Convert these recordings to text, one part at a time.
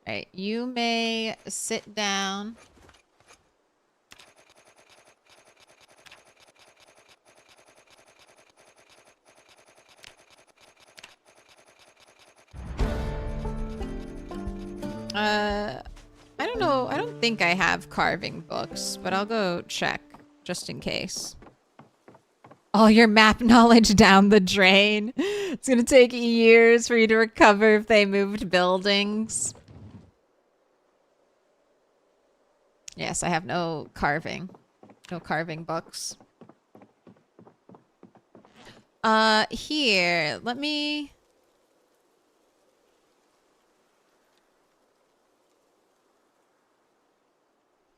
Alright, you may sit down. I don't know. I don't think I have carving books, but I'll go check just in case. All your map knowledge down the drain. It's gonna take years for you to recover if they moved buildings. Yes, I have no carving. No carving books. Here, let me...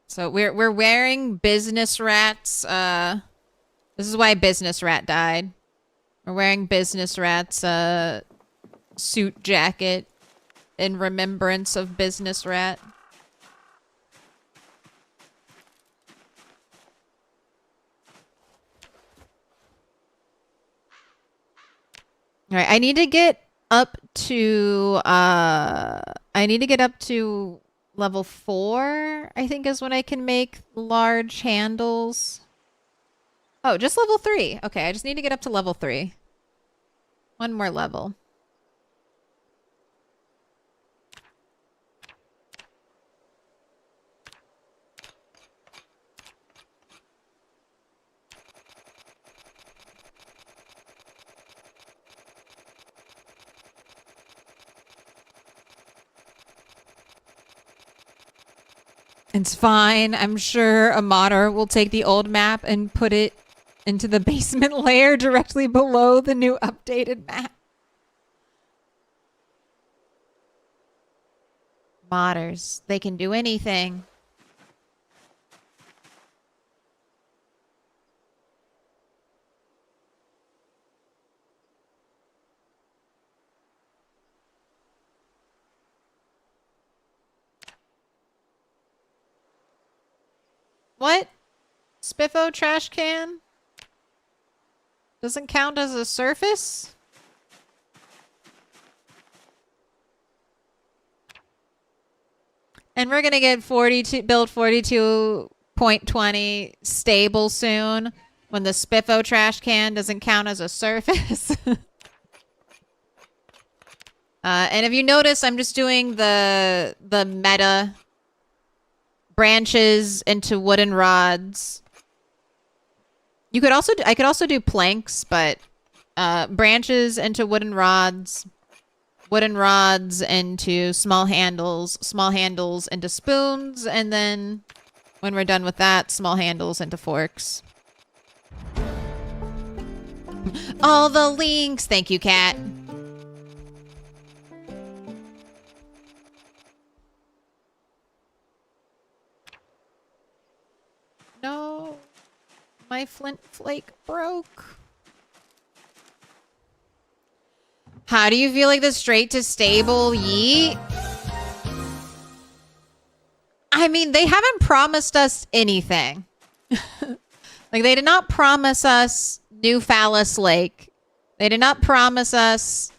So we're wearing Business Rat's, this is why Business Rat died. We're wearing Business Rat's, suit jacket in remembrance of Business Rat. Alright, I need to get up to, level 4, I think is when I can make large handles. Oh, just level 3. Okay, I just need to get up to level 3. One more level. It's fine. I'm sure a modder will take the old map and put it into the basement layer directly below the new updated map. Modders, they can do anything. What? Spiffo trash can? Doesn't count as a surface? And we're gonna get 42 build 42.20 stable soon when the Spiffo trash can doesn't count as a surface. And if you notice, I'm just doing the meta branches into wooden rods. You could also I could also do planks, but branches into wooden rods into small handles into spoons, and then when we're done with that, small handles into forks. All the links. Thank you, Cat. No. My flint flake broke. How do you feel like the straight to stable yeet? I mean, they haven't promised us anything. Like, they did not promise us New Phallus Lake. They did not promise us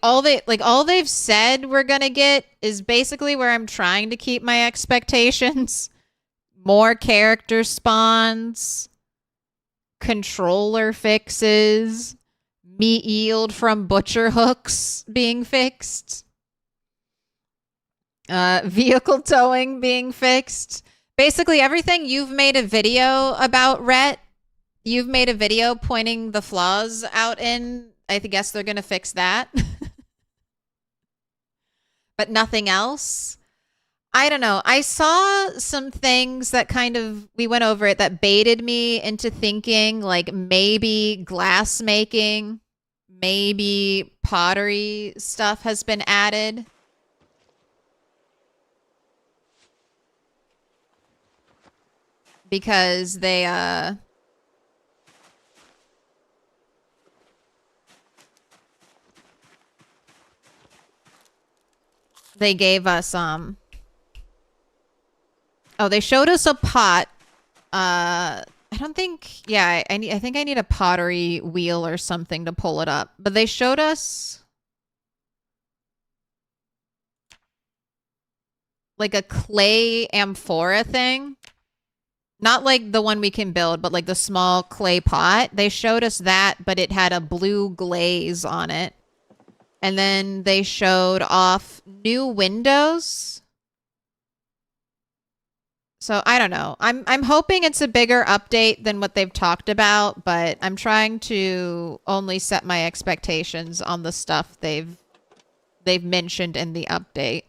all they've said we're gonna get is basically where I'm trying to keep my expectations. More character spawns, controller fixes, meat yield from butcher hooks being fixed, vehicle towing being fixed. Basically everything you've made a video about, Rhett. You've made a video pointing the flaws out in. I guess they're gonna fix that. But nothing else. I don't know. I saw some things that kind of, we went over it, that baited me into thinking like maybe glass making, maybe pottery stuff has been added. Because they gave us oh, they showed us a pot I don't think, yeah, I think I need a pottery wheel or something to pull it up. But they showed us like a clay amphora thing. Not like the one we can build, but like the small clay pot. They showed us that, but it had a blue glaze on it. And then they showed off new windows. So I don't know. I'm hoping it's a bigger update than what they've talked about, but I'm trying to only set my expectations on the stuff they've mentioned in the update.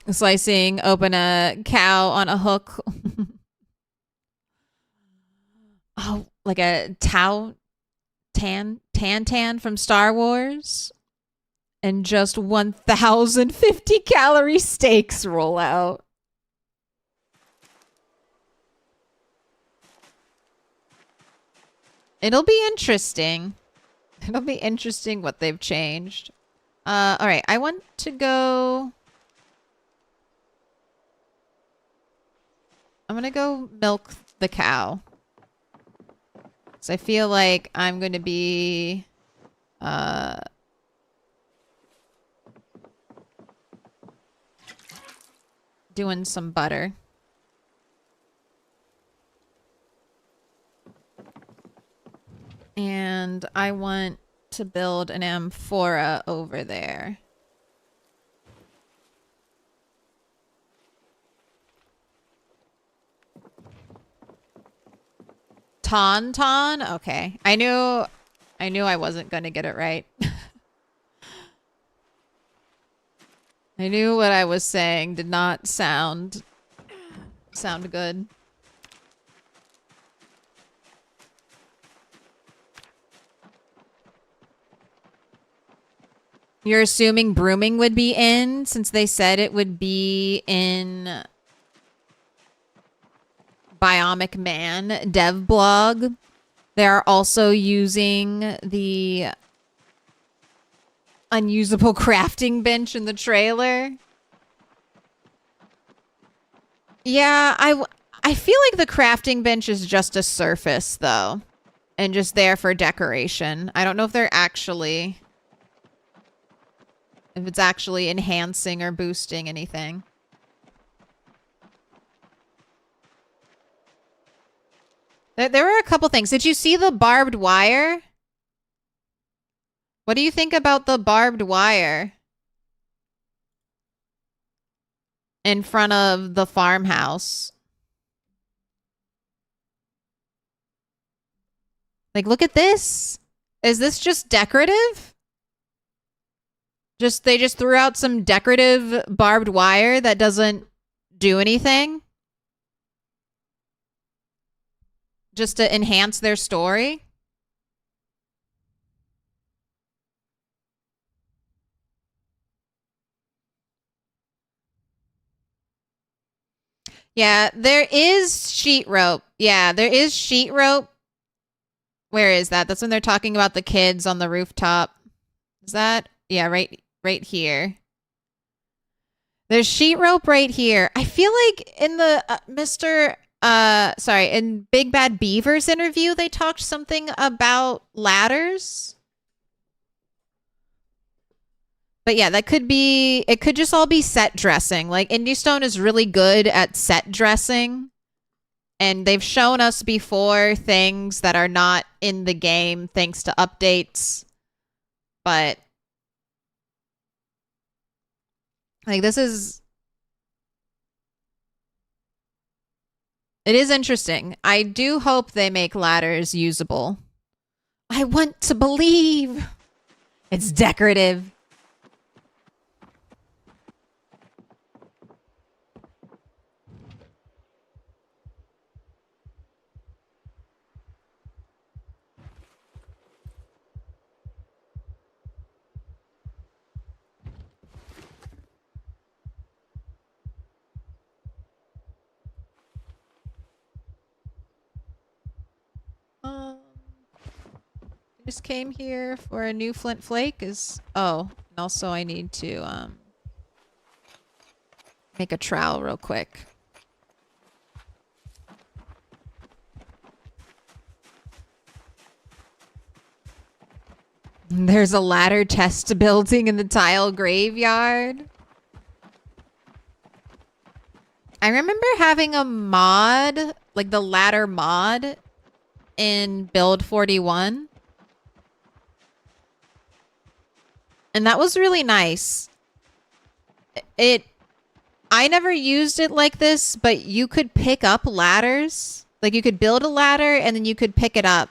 Slicing open a cow on a hook. Oh, like a Tan from Star Wars. And just 1,050 calorie steaks roll out. It'll be interesting. It'll be interesting what they've changed. All right, I want to go... I'm gonna go milk the cow. So I feel like I'm gonna be... doing some butter. And I want to build an amphora over there. Tauntaun? Okay. I knew I wasn't going to get it right. I knew what I was saying did not sound good. You're assuming brooming would be in since they said it would be in Biomic Man dev blog. They are also using the unusable crafting bench in the trailer. Yeah, I feel like the crafting bench is just a surface though, and just there for decoration. I don't know if they're actually... if it's actually enhancing or boosting anything. There were a couple things. Did you see the barbed wire? What do you think about the barbed wire in front of the farmhouse? Like, look at this. Is this just decorative? They just threw out some decorative barbed wire that doesn't do anything? Just to enhance their story? Yeah, there is sheet rope. Yeah, there is sheet rope. Where is that? That's when they're talking about the kids on the rooftop. Is that? Yeah, right here. There's sheet rope right here. I feel like in the in Big Bad Beaver's interview, they talked something about ladders. But yeah, that could be, it could just all be set dressing. Like, Indie Stone is really good at set dressing. And they've shown us before things that are not in the game thanks to updates. But like, this is... it is interesting. I do hope they make ladders usable. I want to believe. It's decorative. just came here for a new flint flake is... Oh, and also I need to, make a trowel real quick. There's a ladder test building in the tile graveyard. I remember having a mod, like the ladder mod, in build 41. And that was really nice. I never used it like this, but you could pick up ladders. Like you could build a ladder and then you could pick it up.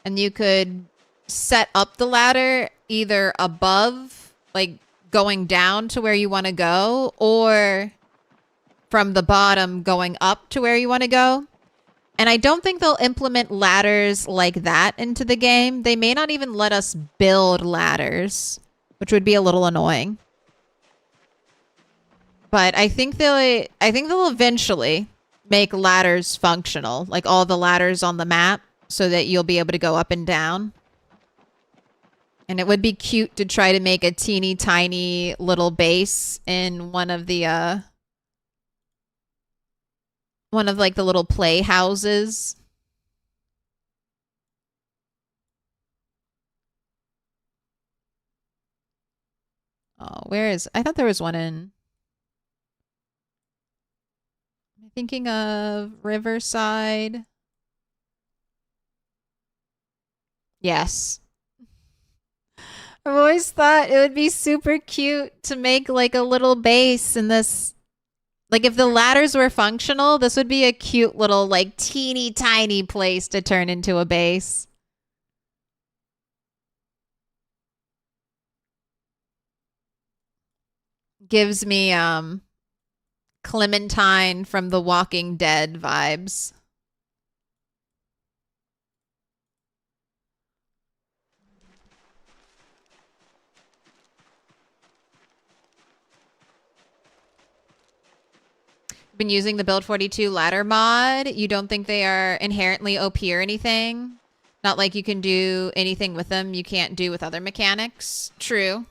And you could set up the ladder either above, like going down to where you want to go, or from the bottom going up to where you want to go. And I don't think they'll implement ladders like that into the game. They may not even let us build ladders, which would be a little annoying. But I think they'll eventually make ladders functional, like all the ladders on the map, so that you'll be able to go up and down. And it would be cute to try to make a teeny tiny little base in one of the like the little playhouses. Oh, where is... I thought there was one in... Am I thinking of Riverside? Yes. I've always thought it would be super cute to make like a little base in this. Like if the ladders were functional, this would be a cute little like teeny tiny place to turn into a base. Gives me Clementine from The Walking Dead vibes. Been using the Build 42 ladder mod. You don't think they are inherently OP or anything? Not like you can do anything with them you can't do with other mechanics. True.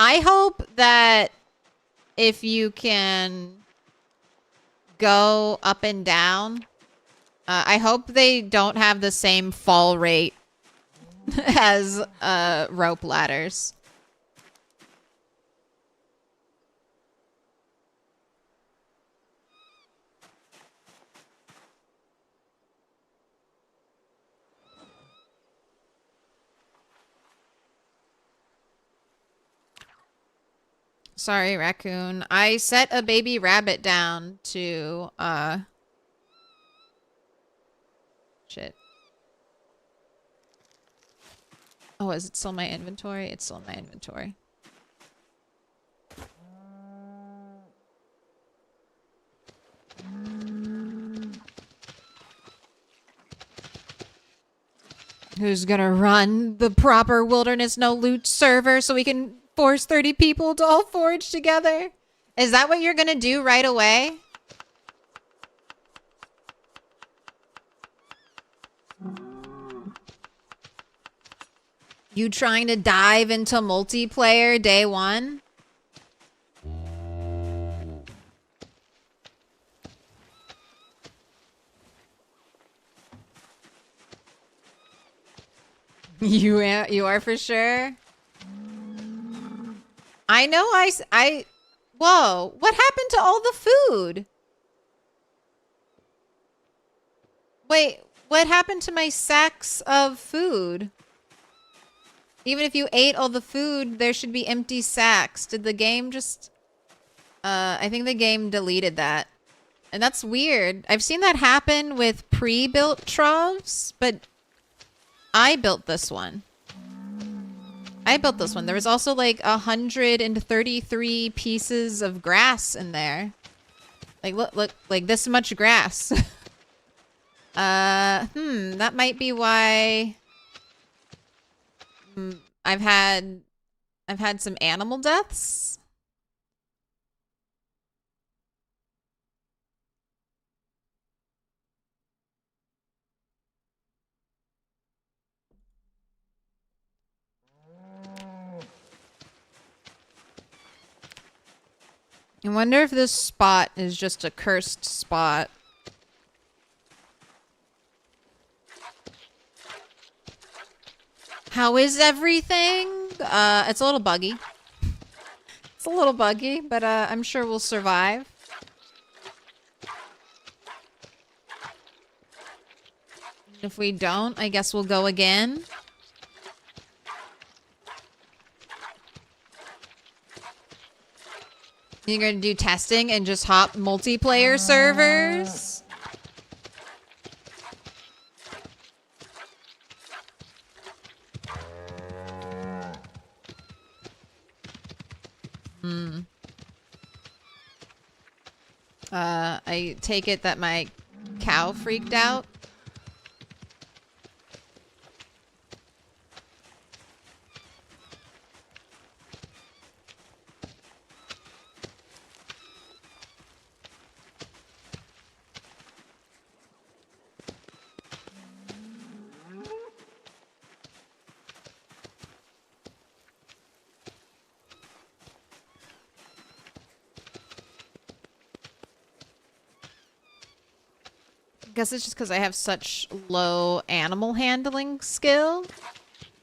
I hope that if you can go up and down, I hope they don't have the same fall rate as rope ladders. Sorry, raccoon. I set a baby rabbit down to, shit. Oh, is it still in my inventory? It's still in my inventory. Who's gonna run the proper wilderness no loot server so we can force 30 people to all forage together? Is that what you're gonna do right away? You trying to dive into multiplayer day one? You are for sure? I know whoa, what happened to all the food? Wait, what happened to my sacks of food? Even if you ate all the food, there should be empty sacks. Did the game just... I think the game deleted that. And that's weird. I've seen that happen with pre-built troughs, but I built this one. I built this one. There was also like 133 pieces of grass in there. Like, look, like this much grass. That might be why I've had some animal deaths. I wonder if this spot is just a cursed spot. How is everything? It's a little buggy. It's a little buggy, but I'm sure we'll survive. If we don't, I guess we'll go again. You're gonna do testing and just hop multiplayer servers? I take it that my cow freaked out. I guess it's just because I have such low animal handling skill.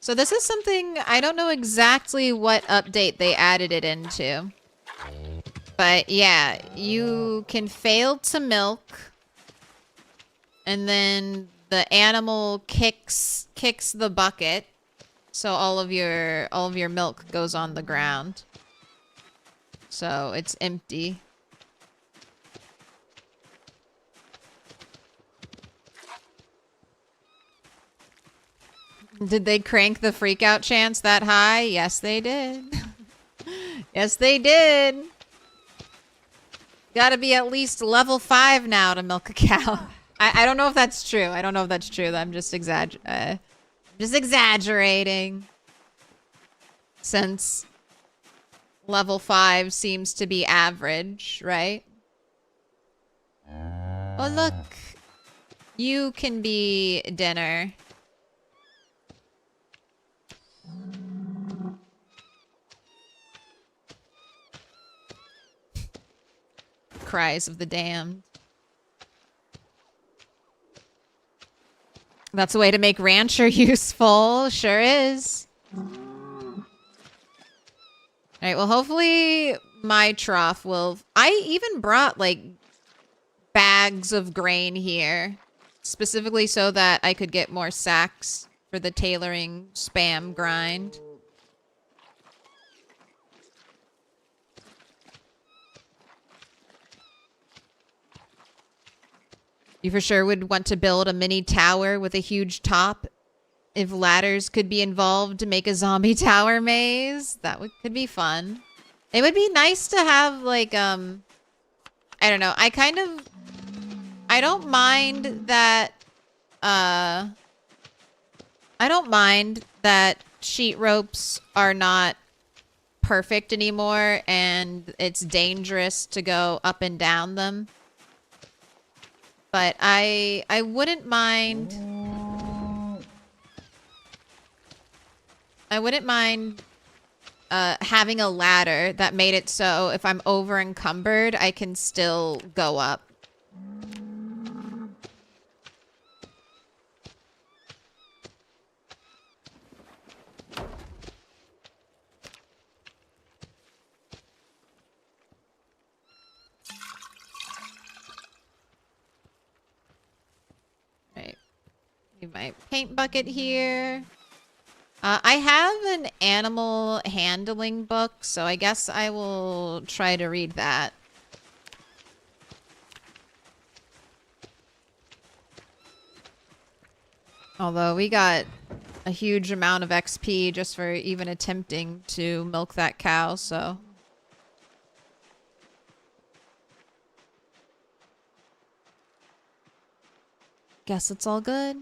So this is something, I don't know exactly what update they added it into. But yeah, you can fail to milk. And then the animal kicks the bucket. So all of your milk goes on the ground. So it's empty. Did they crank the freakout chance that high? Yes, they did. Yes, they did. Gotta be at least level 5 now to milk a cow. I don't know if that's true. I don't know if that's true. I'm just exaggerating. Since level 5 seems to be average, right? Oh, look. You can be dinner. Cries of the damned. That's a way to make Rancher useful. Sure is. Alright, well, hopefully my trough will... I even brought, like, bags of grain here. Specifically so that I could get more sacks for the tailoring spam grind. You for sure would want to build a mini tower with a huge top. If ladders could be involved to make a zombie tower maze, that could be fun. It would be nice to have like, I don't know. I don't mind that, I don't mind that sheet ropes are not perfect anymore and it's dangerous to go up and down them. But I wouldn't mind... I wouldn't mind having a ladder that made it so if I'm over encumbered, I can still go up. Leave my paint bucket here. I have an animal handling book, so I guess I will try to read that. Although we got a huge amount of XP just for even attempting to milk that cow, so... Guess it's all good.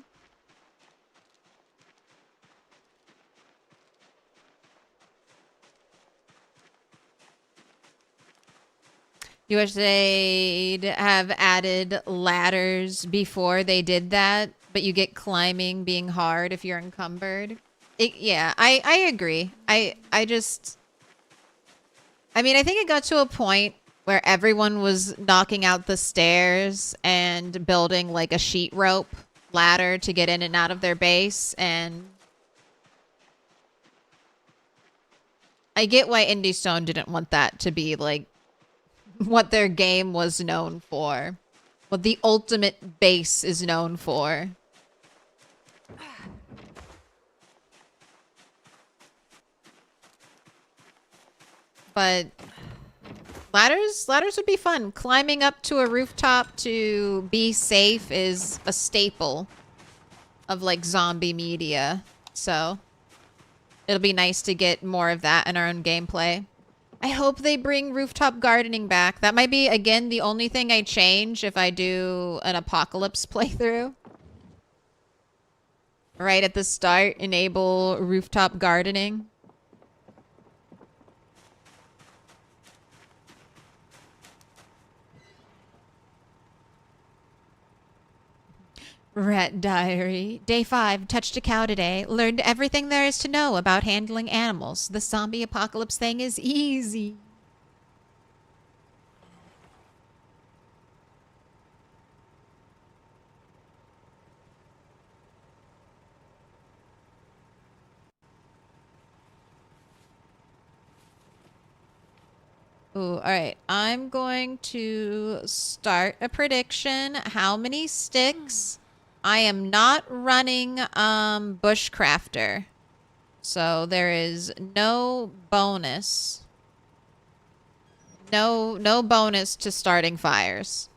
You wish they'd have added ladders before they did that, but you get climbing being hard if you're encumbered. Yeah, I agree. I mean, I think it got to a point where everyone was knocking out the stairs and building like a sheet rope ladder to get in and out of their base. And I get why Indie Stone didn't want that to be like what their game was known for. What the ultimate base is known for. But ladders would be fun. Climbing up to a rooftop to be safe is a staple of like zombie media. So it'll be nice to get more of that in our own gameplay. I hope they bring rooftop gardening back. That might be, again, the only thing I change if I do an apocalypse playthrough. Right at the start, enable rooftop gardening. Rat Diary. Day 5. Touched a cow today. Learned everything there is to know about handling animals. The zombie apocalypse thing is easy. Ooh, alright. I'm going to start a prediction. How many sticks? I am not running Bushcrafter. So there is no bonus. No bonus to starting fires.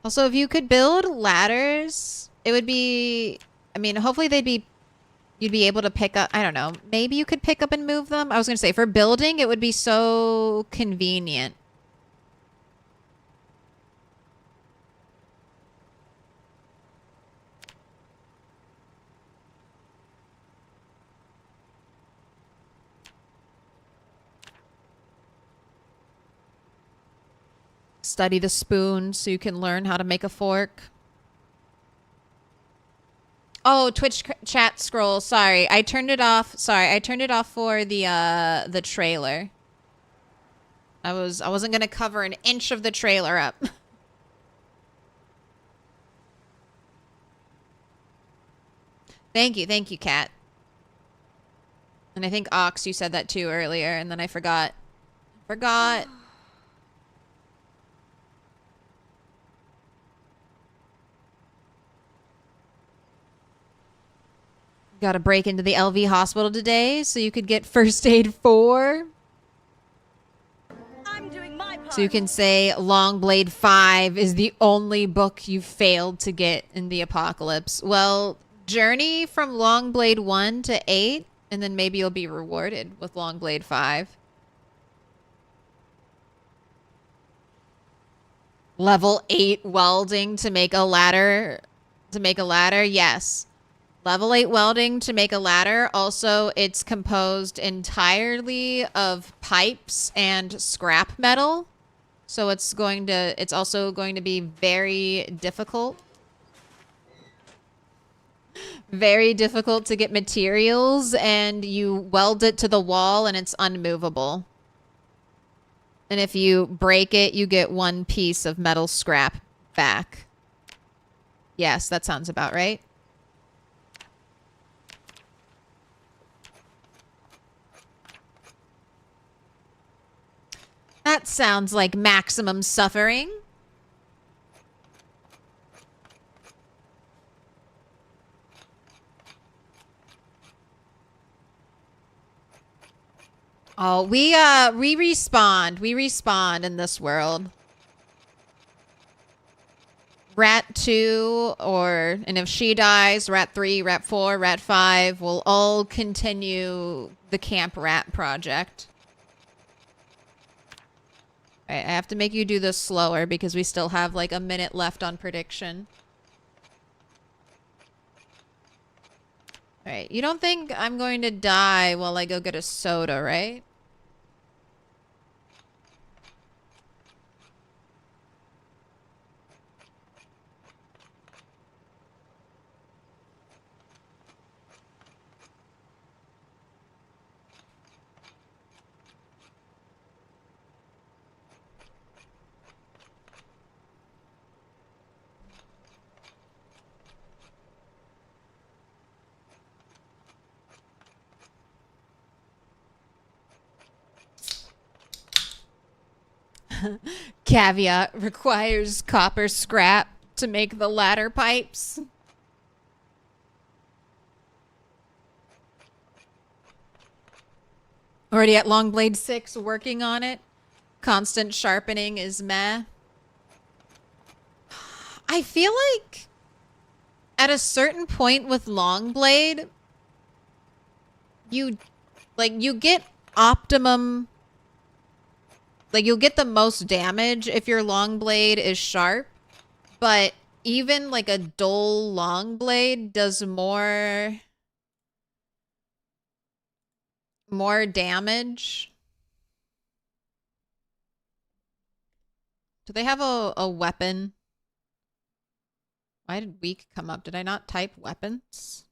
Also, if you could build ladders, it would be, I mean, hopefully you'd be able to pick up, I don't know, maybe you could pick up and move them. I was going to say, for building, it would be so convenient. Study the spoon so you can learn how to make a fork. Oh, Twitch chat scroll. Sorry, I turned it off. Sorry, I turned it off for the trailer. I wasn't gonna cover an inch of the trailer up. Thank you, Kat. And I think Ox, you said that too earlier, and then I forgot. Forgot. Got to break into the LV hospital today so you could get first aid 4. I'm doing my part. So you can say Longblade 5 is the only book you failed to get in the apocalypse. Well, journey from Longblade 1 to 8, and then maybe you'll be rewarded with Longblade 5. Level 8 welding to make a ladder. Yes. Level 8 welding to make a ladder. Also, it's composed entirely of pipes and scrap metal. So it's also going to be very difficult. Very difficult to get materials, and you weld it to the wall and it's unmovable. And if you break it, you get 1 piece of metal scrap back. Yes, that sounds about right. That sounds like maximum suffering. Oh, we respawn. We respawn in this world. Rat 2, and if she dies, Rat 3, Rat 4, Rat 5 will all continue the Camp Rat project. Alright, I have to make you do this slower because we still have like a minute left on prediction. Alright, you don't think I'm going to die while I go get a soda, right? Caveat requires copper scrap to make the ladder pipes. Already at Longblade 6, working on it. Constant sharpening is meh. I feel like at a certain point with Longblade, you get optimum, like you'll get the most damage if your long blade is sharp, but even like a dull long blade does more damage. Do they have a weapon? Why did weak come up? Did I not type weapons?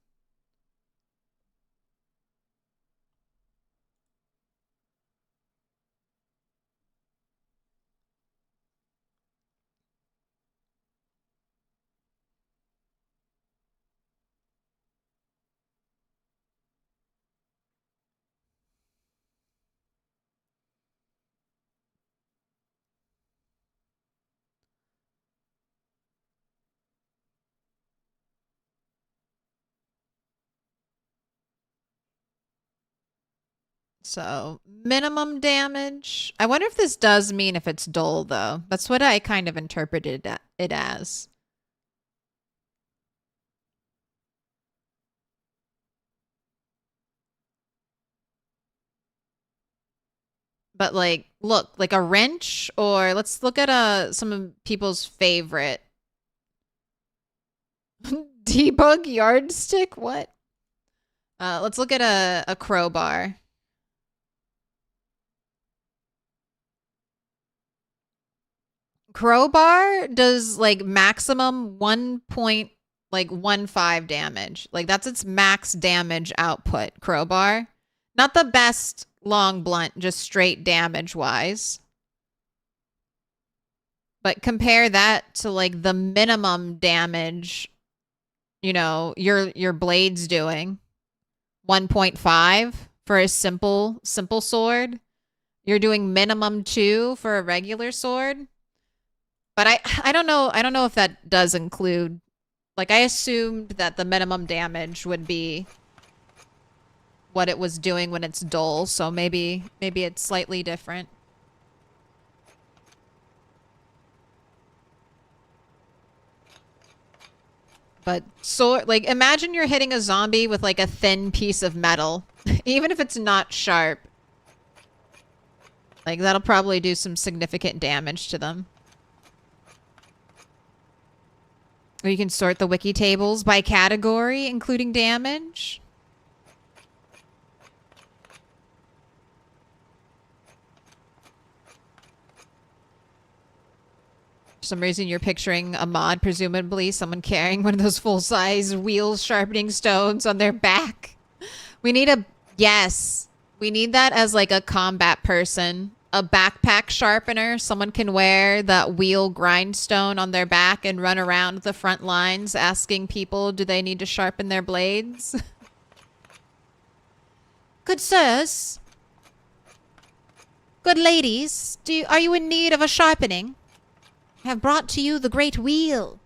So, minimum damage. I wonder if this does mean if it's dull, though. That's what I kind of interpreted it as. But, like, look, like a wrench, or let's look at some of people's favorite. Debug yardstick? What? Let's look at a crowbar. Crowbar does like maximum 1.15 damage. Like that's its max damage output, crowbar. Not the best long blunt, just straight damage wise. But compare that to like the minimum damage, you know, your blade's doing. 1.5 for a simple sword. You're doing minimum 2 for a regular sword. But I don't know if that does include, like I assumed that the minimum damage would be what it was doing when it's dull, so maybe it's slightly different. But so like imagine you're hitting a zombie with like a thin piece of metal, even if it's not sharp. Like that'll probably do some significant damage to them. Or you can sort the wiki tables by category, including damage. For some reason, you're picturing a mod, presumably someone carrying one of those full-size wheel sharpening stones on their back. We need yes, we need that as like a combat person. A backpack sharpener. Someone can wear that wheel grindstone on their back and run around the front lines asking people, do they need to sharpen their blades? Good sirs. Good ladies. Are you in need of a sharpening? I have brought to you the great wheel.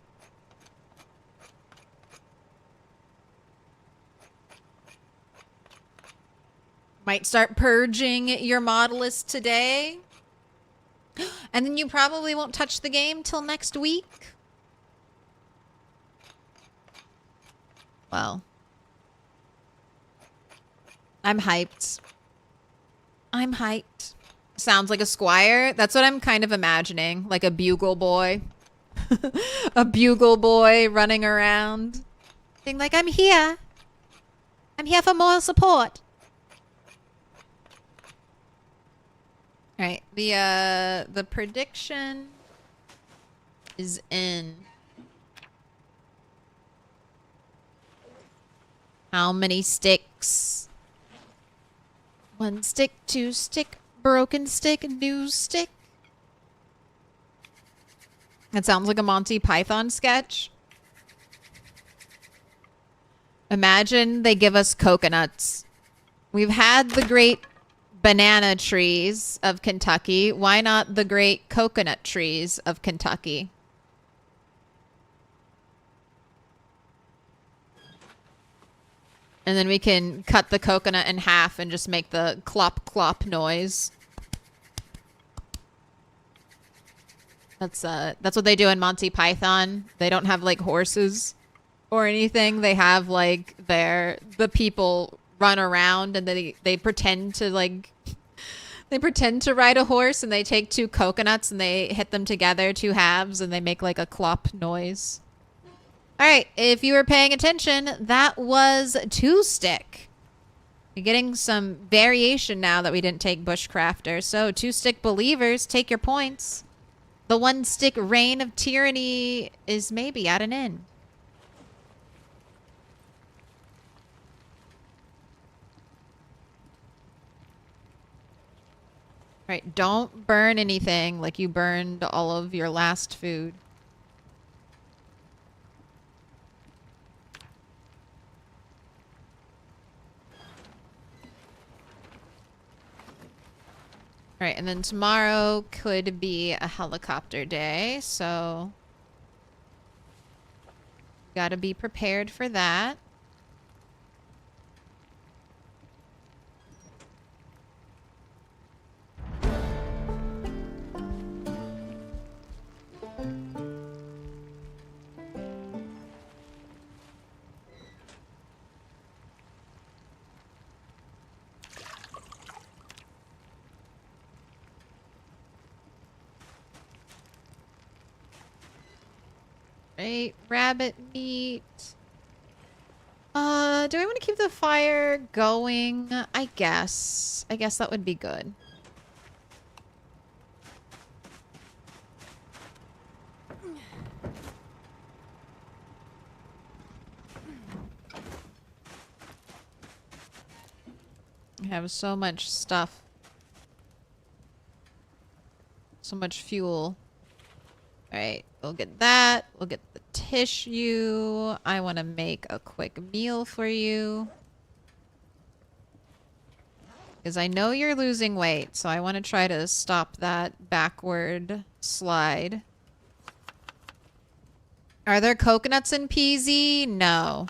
Might start purging your mod list today. And then you probably won't touch the game till next week. Well. I'm hyped. I'm hyped. Sounds like a squire. That's what I'm kind of imagining. Like a bugle boy. A bugle boy running around. Being like, I'm here. I'm here for moral support. All right, the prediction is in. How many sticks? 1 stick, 2 stick, broken stick, new stick. That sounds like a Monty Python sketch. Imagine they give us coconuts. We've had the great banana trees of Kentucky, why not the great coconut trees of Kentucky? And then we can cut the coconut in half and just make the clop clop noise. That's what they do in Monty Python. They don't have like horses or anything. They have like the people run around and they pretend to like they pretend to ride a horse, and they take two coconuts and they hit them together, two halves, and they make like a clop noise. All right, if you were paying attention, that was two stick. You're getting some variation now that we didn't take bushcrafter. So two stick believers, take your points. The one stick reign of tyranny is maybe at an end. Right, don't burn anything like you burned all of your last food. All right, and then tomorrow could be a helicopter day, so gotta be prepared for that. Right, rabbit meat. Do I want to keep the fire going? I guess that would be good. I have so much stuff. So much fuel. Alright, we'll get that. We'll get the tissue. I want to make a quick meal for you. Because I know you're losing weight, so I want to try to stop that backward slide. Are there coconuts in PZ? No.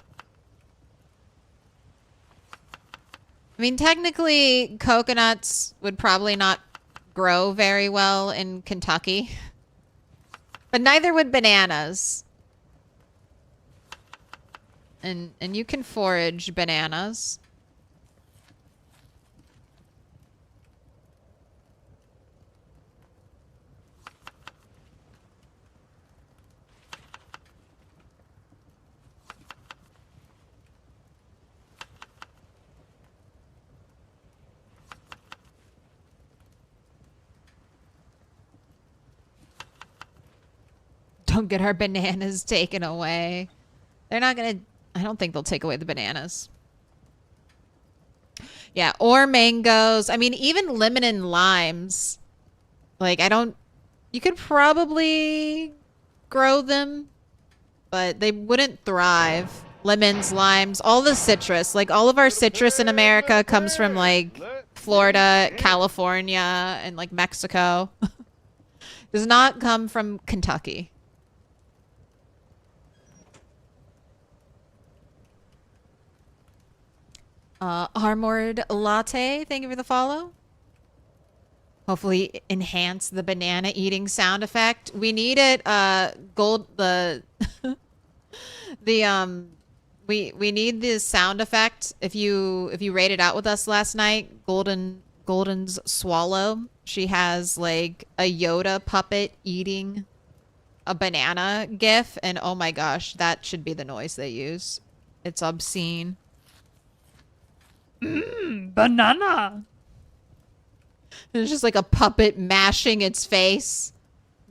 I mean, technically, coconuts would probably not grow very well in Kentucky. But neither would bananas. And you can forage bananas. Don't get our bananas taken away. They're not gonna... I don't think they'll take away the bananas. Yeah, or mangoes. I mean, even lemon and limes. Like, I don't... You could probably grow them, but they wouldn't thrive. Lemons, limes, all the citrus. Like, all of our citrus in America comes from, like, Florida, California, and, like, Mexico. Does not come from Kentucky. Armored Latte, thank you for the follow. Hopefully enhance the banana eating sound effect. We need it, we need the sound effect. If you rated out with us last night, Golden's Swallow, she has like a Yoda puppet eating a banana gif, and oh my gosh, that should be the noise they use. It's obscene. Banana. It's just like a puppet mashing its face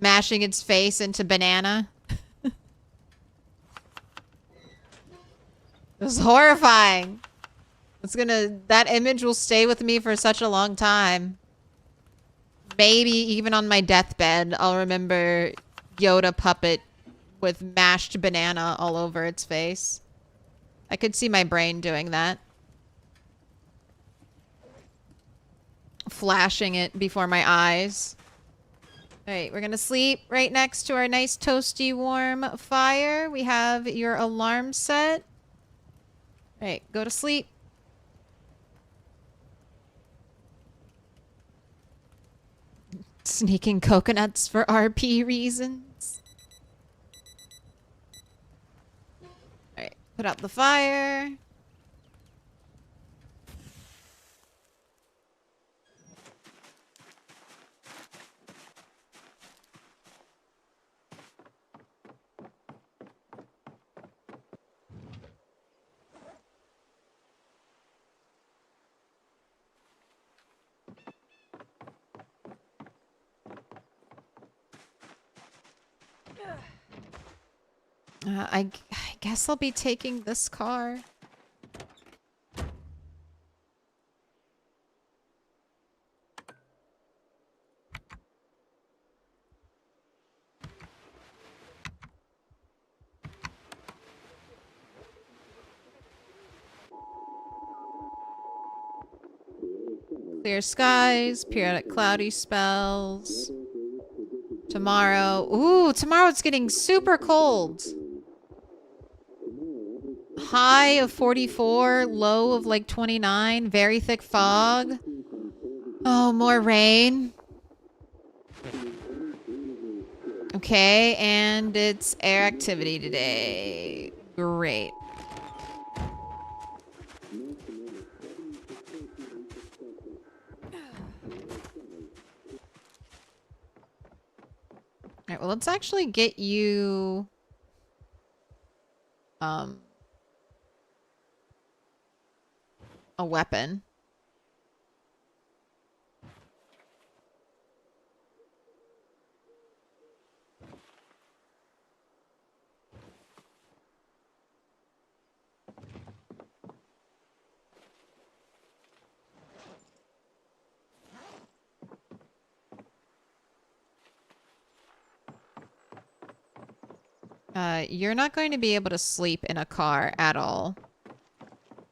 into banana. It's horrifying. That image will stay with me for such a long time. Maybe even on my deathbed, I'll remember Yoda puppet with mashed banana all over its face. I could see my brain doing that. flashing it before my eyes. All right, we're gonna sleep right next to our nice toasty warm fire. We have your alarm set. All right, go to sleep. Sneaking coconuts for RP reasons. All right, put out the fire. I guess I'll be taking this car. Clear skies, periodic cloudy spells. Tomorrow. Ooh, tomorrow it's getting super cold. High of 44, low of like 29, very thick fog. Oh, more rain. Okay, and it's air activity today. Great. Alright, well, let's actually get you... a weapon. You're not going to be able to sleep in a car at all.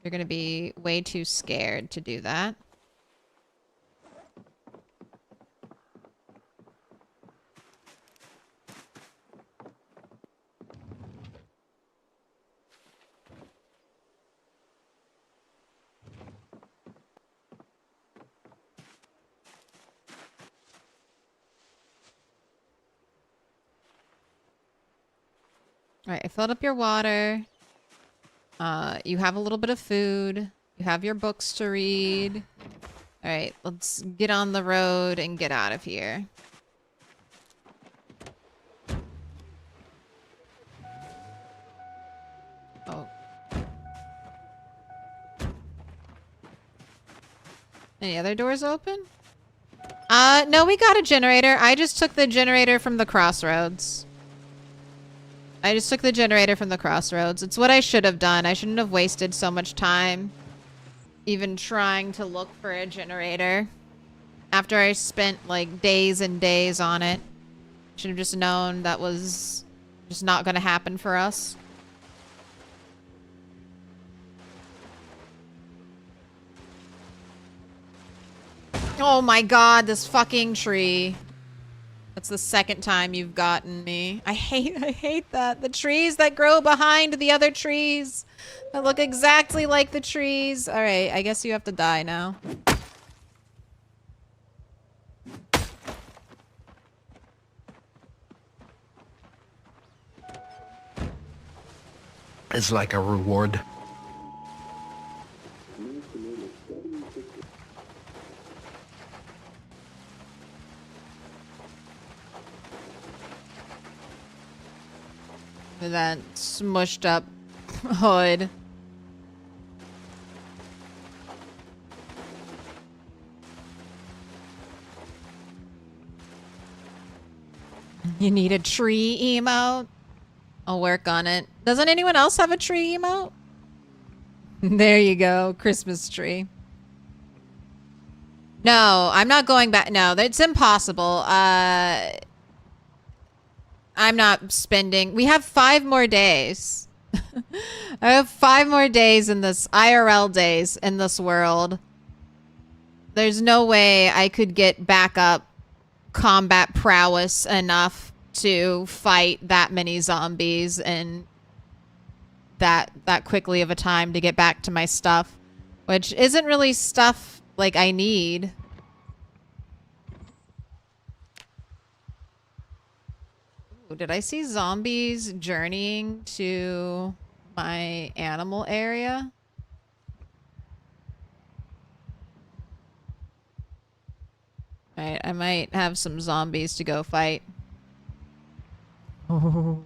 You're going to be way too scared to do that. Alright, I filled up your water. You have a little bit of food. You have your books to read. Alright, let's get on the road and get out of here. Oh. Any other doors open? No, we got a generator. I just took the generator from the crossroads. It's what I should have done. I shouldn't have wasted so much time even trying to look for a generator after I spent like days and days on it. Should have just known that was just not going to happen for us. Oh my god, this fucking tree. That's the second time you've gotten me. I hate that. The trees that grow behind the other trees that look exactly like the trees. All right, I guess you have to die now. It's like a reward. With that smushed up hood. You need a tree emote? I'll work on it. Doesn't anyone else have a tree emote? There you go. Christmas tree. No, I'm not going back. No, it's impossible. I'm not spending. We have 5 more days. I have 5 more days in this IRL days in this world. there's no way I could get backup combat prowess enough to fight that many zombies in that quickly of a time to get back to my stuff, which isn't really stuff like I need. Ooh, did I see zombies journeying to my animal area? Alright, I might have some zombies to go fight. Oh.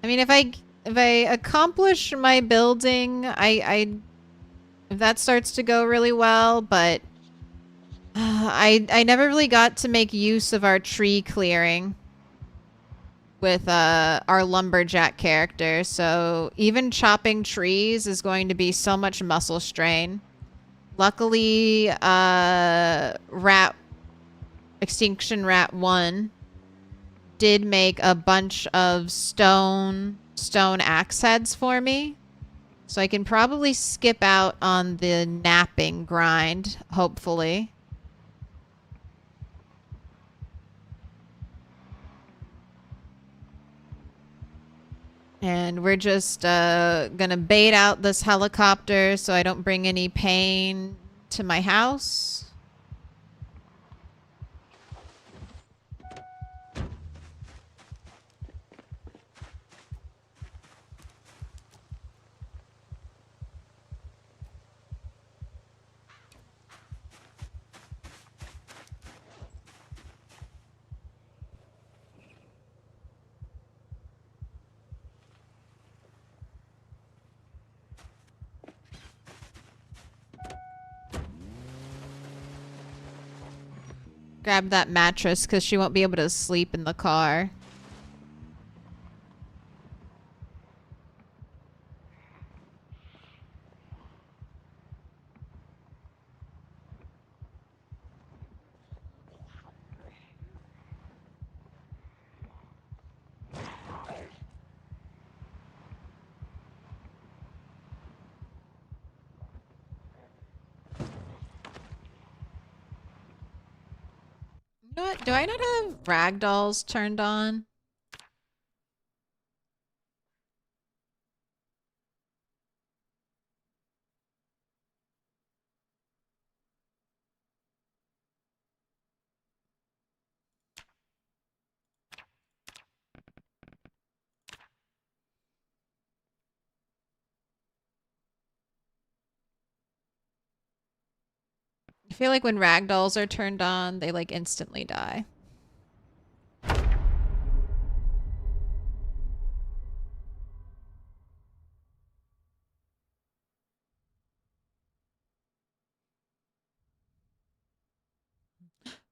I mean, if I accomplish my building, I if that starts to go really well, but I never really got to make use of our tree clearing with our lumberjack character, so even chopping trees is going to be so much muscle strain. Luckily, Extinction Rat 1 did make a bunch of stone axe heads for me. So I can probably skip out on the napping grind, hopefully. And we're just gonna bait out this helicopter so I don't bring any pain to my house. Grab that mattress because she won't be able to sleep in the car. You know what? Do I not have ragdolls turned on? I feel like when ragdolls are turned on, they like instantly die.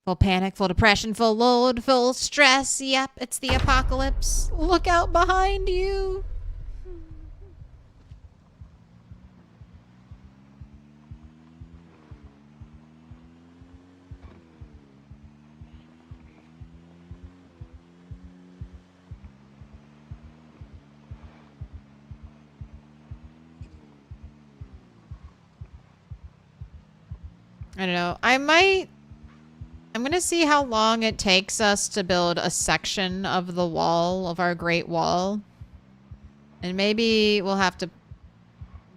Full panic, full depression, full load, full stress. Yep, it's the apocalypse. Look out behind you. I don't know. I'm gonna see how long it takes us to build a section of the wall, of our Great Wall. And maybe we'll have to,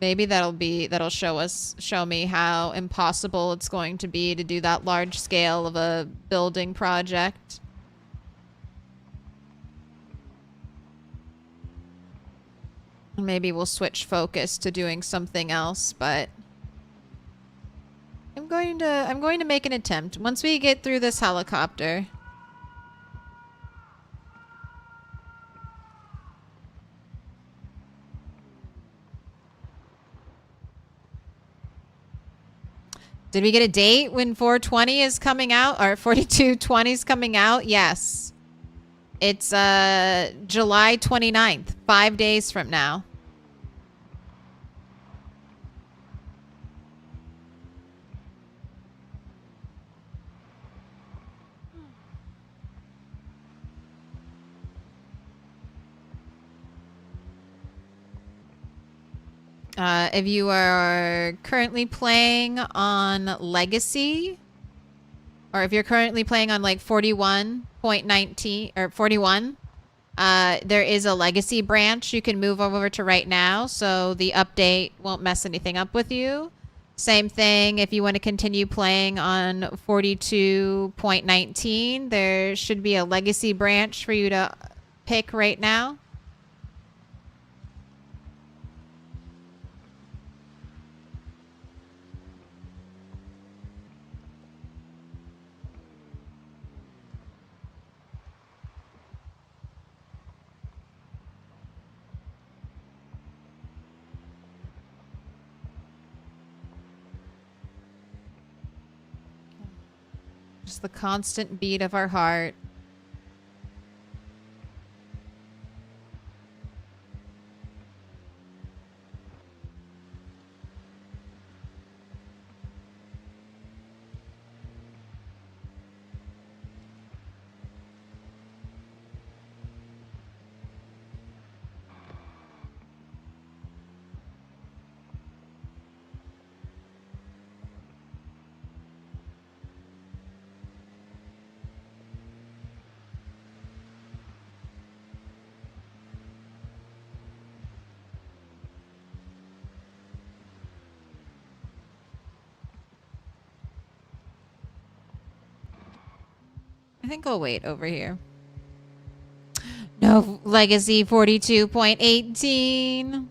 maybe that'll show me how impossible it's going to be to do that large scale of a building project. Maybe we'll switch focus to doing something else, but I'm going to make an attempt once we get through this helicopter. Did we get a date when 420 is coming out or 4220 is coming out? Yes. It's July 29th, 5 days from now. If you are currently playing on Legacy, or if you're currently playing on like 41.19 or 41, there is a Legacy branch you can move over to right now, so the update won't mess anything up with you. Same thing if you want to continue playing on 42.19, there should be a Legacy branch for you to pick right now. Just the constant beat of our heart. I think I'll wait over here. No, Legacy 42.18.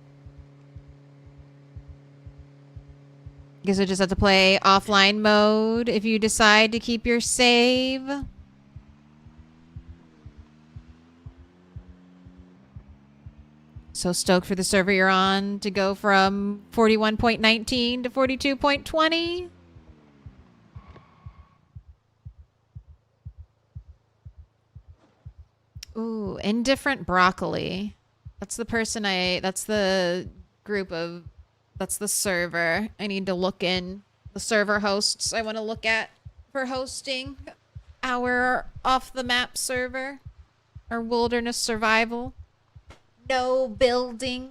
Guess I just have to play offline mode if you decide to keep your save. So stoked for the server you're on to go from 41.19 to 42.20. Ooh, indifferent broccoli. That's the person that's the group of, that's the server. I need to look in the server hosts I want to look at for hosting our off the map server, our wilderness survival. No buildings.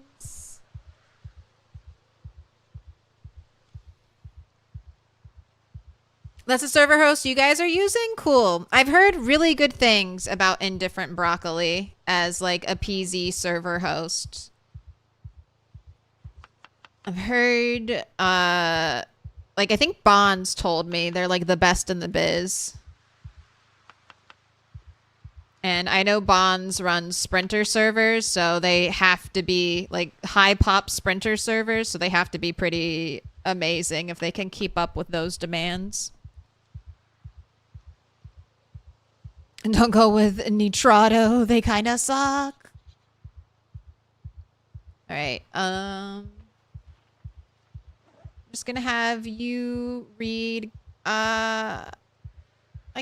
That's a server host you guys are using? Cool. I've heard really good things about Indifferent Broccoli as like a PZ server host. I've heard, like I think Bonds told me they're like the best in the biz. And I know Bonds runs Sprinter servers, so they have to be like high pop Sprinter servers, so they have to be pretty amazing if they can keep up with those demands. And don't go with Nitrado, they kind of suck. All right, just gonna have you read, I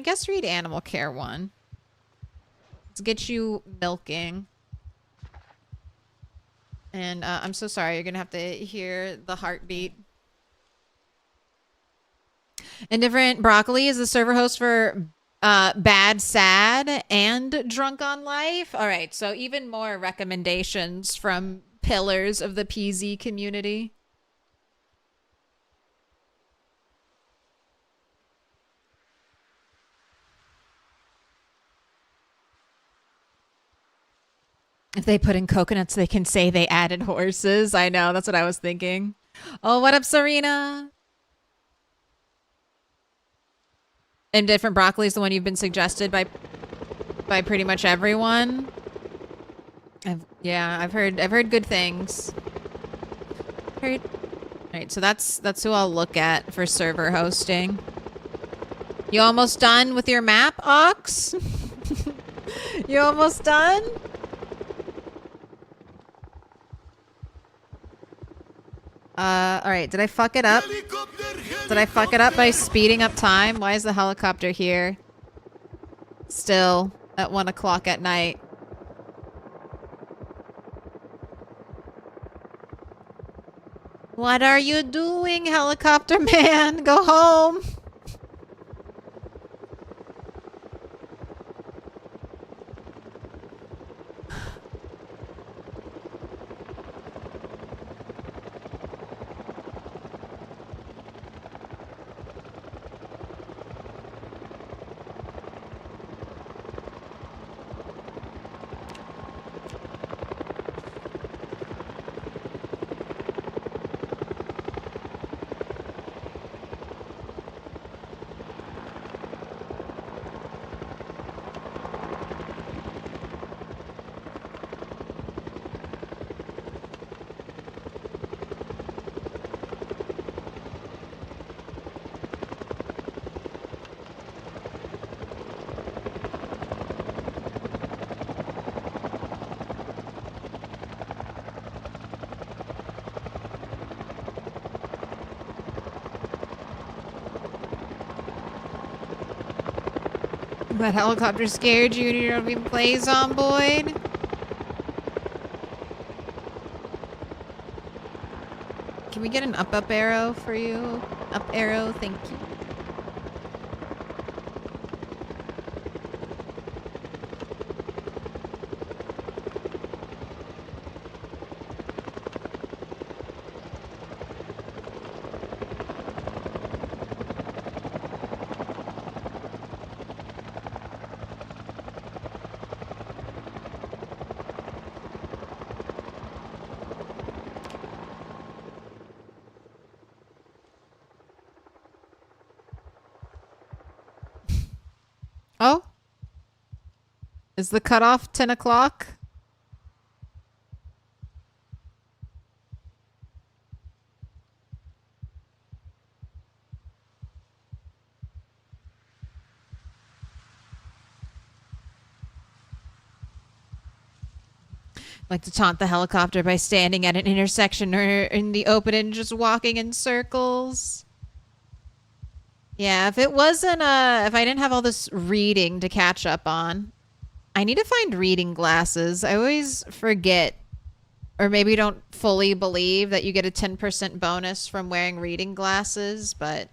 guess read Animal Care 1. Let's get you milking. And I'm so sorry, you're gonna have to hear the heartbeat. Indifferent Broccoli is the server host for Bad Sad and Drunk on Life. All right, so even more recommendations from pillars of the PZ community. If they put in coconuts, they can say they added horses. I know, that's what I was thinking. Oh, what up, Serena? Indifferent Broccoli is the one you've been suggested by pretty much everyone. I've heard good things. All right, so that's who I'll look at for server hosting. You almost done with your map, Ox? You almost done? All right, did I fuck it up? Did I fuck it up by speeding up time? Why is the helicopter here? Still at 1 o'clock at night. What are you doing, helicopter man? Go home. That helicopter scared you and you don't even play Zomboid? Can we get an up arrow for you? Up arrow, thank you. Oh? Is the cutoff 10 o'clock? Like to taunt the helicopter by standing at an intersection or in the open and just walking in circles. Yeah, if it wasn't if I didn't have all this reading to catch up on, I need to find reading glasses. I always forget or maybe don't fully believe that you get a 10% bonus from wearing reading glasses, but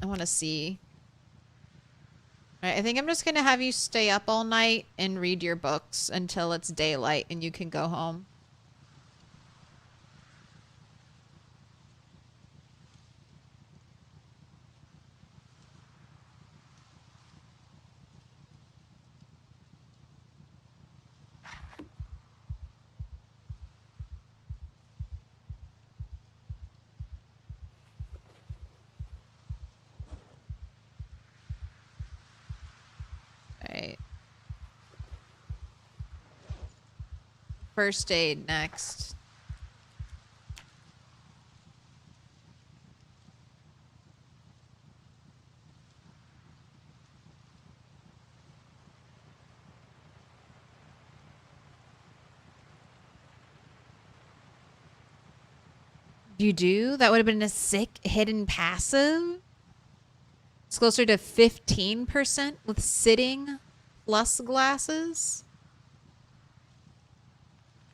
I want to see. All right, I think I'm just going to have you stay up all night and read your books until it's daylight and you can go home. All right. First aid next. You do? That would have been a sick hidden passive. It's closer to 15% with sitting plus glasses.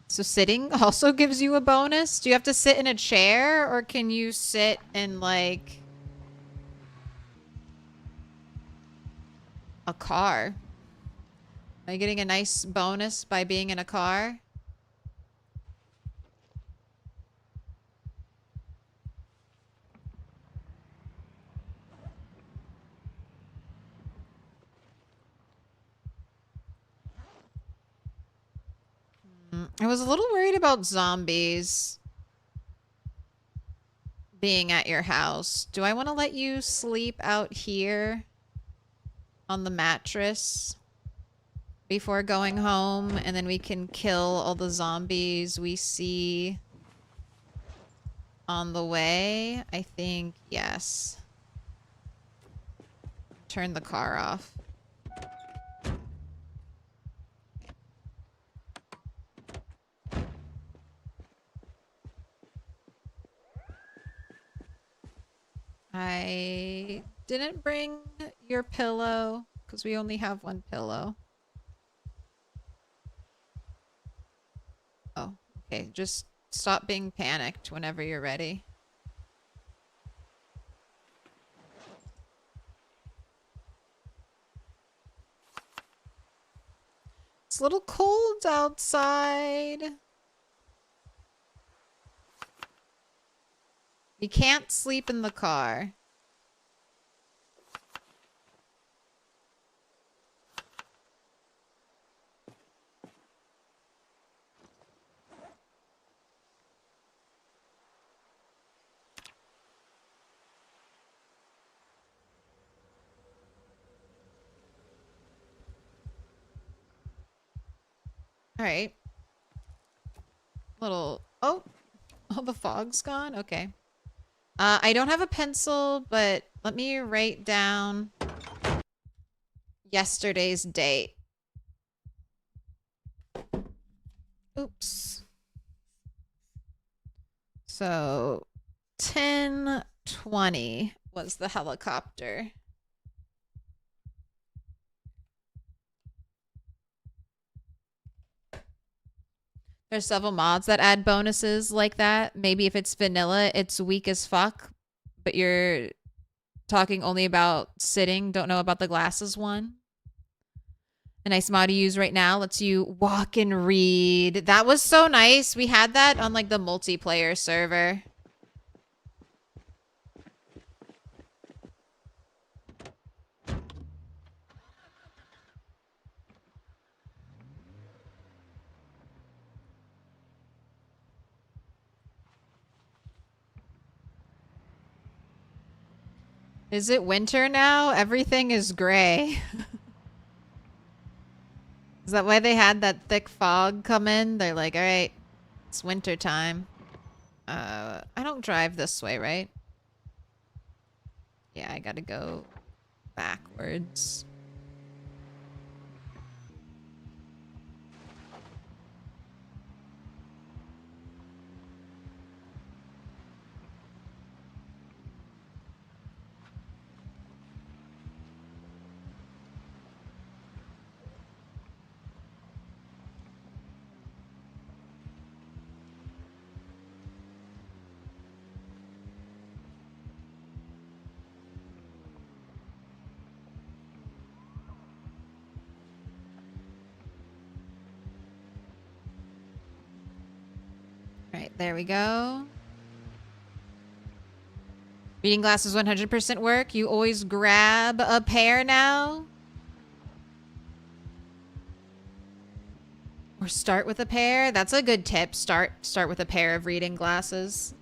So sitting also gives you a bonus. Do you have to sit in a chair or can you sit in like a car? Are you getting a nice bonus by being in a car? I was a little worried about zombies being at your house. Do I want to let you sleep out here on the mattress before going home and then we can kill all the zombies we see on the way? I think yes. Turn the car off. I didn't bring your pillow because we only have one pillow. Oh, okay. Just stop being panicked whenever you're ready. It's a little cold outside. You can't sleep in the car. All right. Little... Oh! Oh, the fog's gone? Okay. I don't have a pencil, but let me write down yesterday's date. Oops. So, 10:20 was the helicopter. There's several mods that add bonuses like that. Maybe if it's vanilla, it's weak as fuck, but you're talking only about sitting, don't know about the glasses one. A nice mod to use right now lets you walk and read. That was so nice. We had that on like the multiplayer server. Is it winter now? Everything is gray. Is that why they had that thick fog come in? They're like, all right, it's winter time. I don't drive this way, right? Yeah, I gotta go backwards. Right, there we go. Reading glasses 100% work. You always grab a pair now. Or start with a pair. That's a good tip. Start with a pair of reading glasses.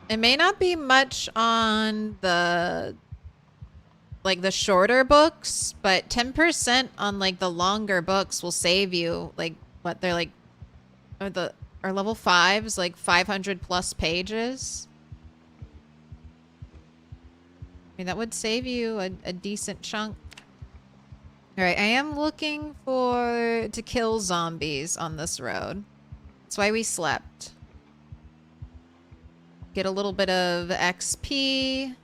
It may not be much on the like the shorter books, but 10% on like the longer books will save you. Like what they're like are level 5s like 500 plus pages. I mean that would save you a decent chunk. All right, I am looking to kill zombies on this road. That's why we slept. Get a little bit of XP.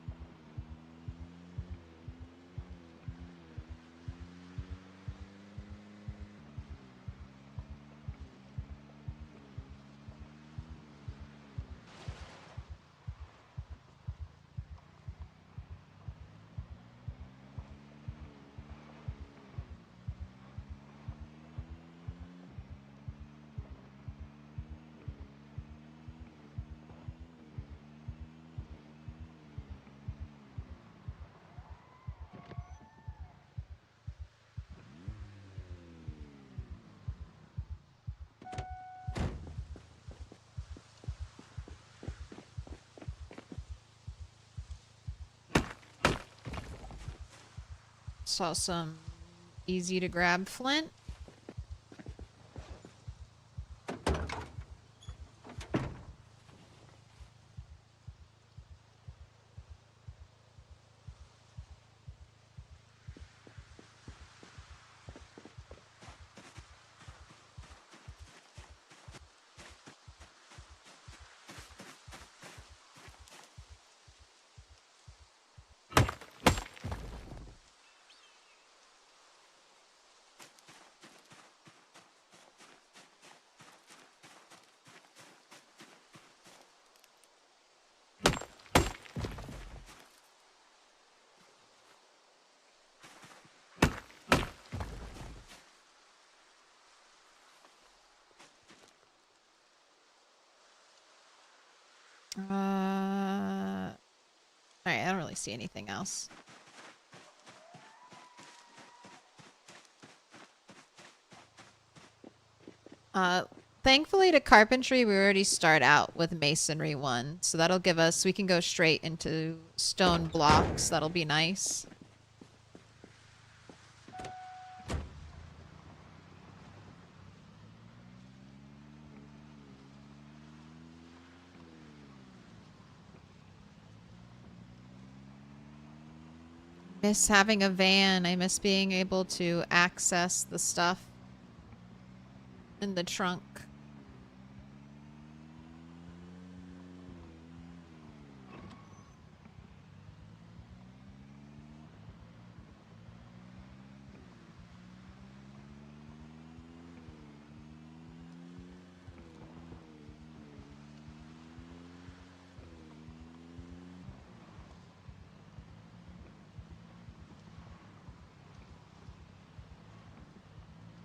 Saw some easy to grab flint. Alright, I don't really see anything else. Thankfully to carpentry, we already start out with masonry 1. So that'll give us, we can go straight into stone blocks. That'll be nice. Miss having a van. I miss being able to access the stuff in the trunk.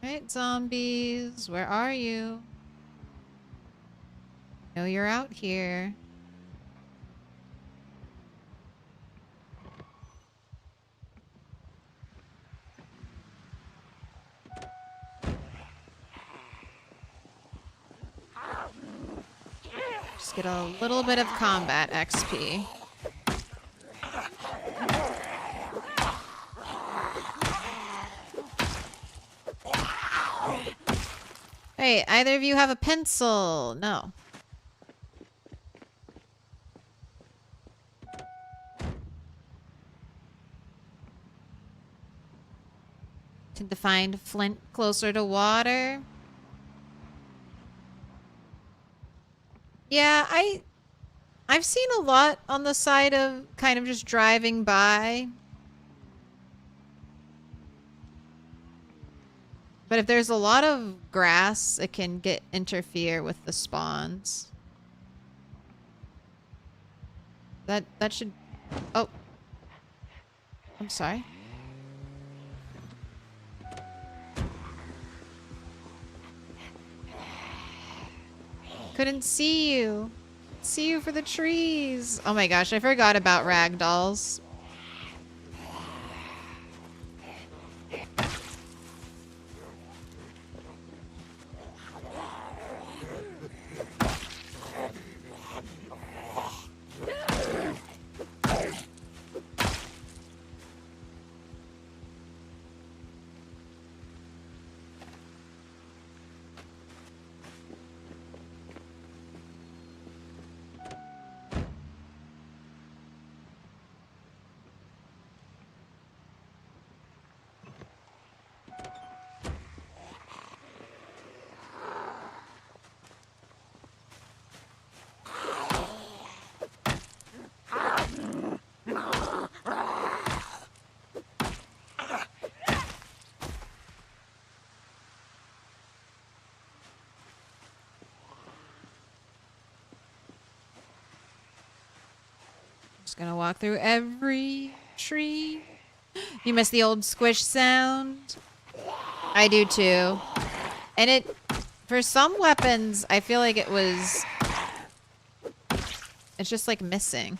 Right, zombies, where are you? Know you're out here. Just get a little bit of combat XP. Hey, either of you have a pencil? No. To find flint closer to water. Yeah, I've seen a lot on the side of kind of just driving by. But if there's a lot of grass, it can interfere with the spawns. That should... Oh. I'm sorry. Couldn't see you. See you for the trees. Oh my gosh, I forgot about ragdolls. Just gonna walk through every tree. You miss the old squish sound? I do too. And it, for some weapons, I feel like it's just like missing.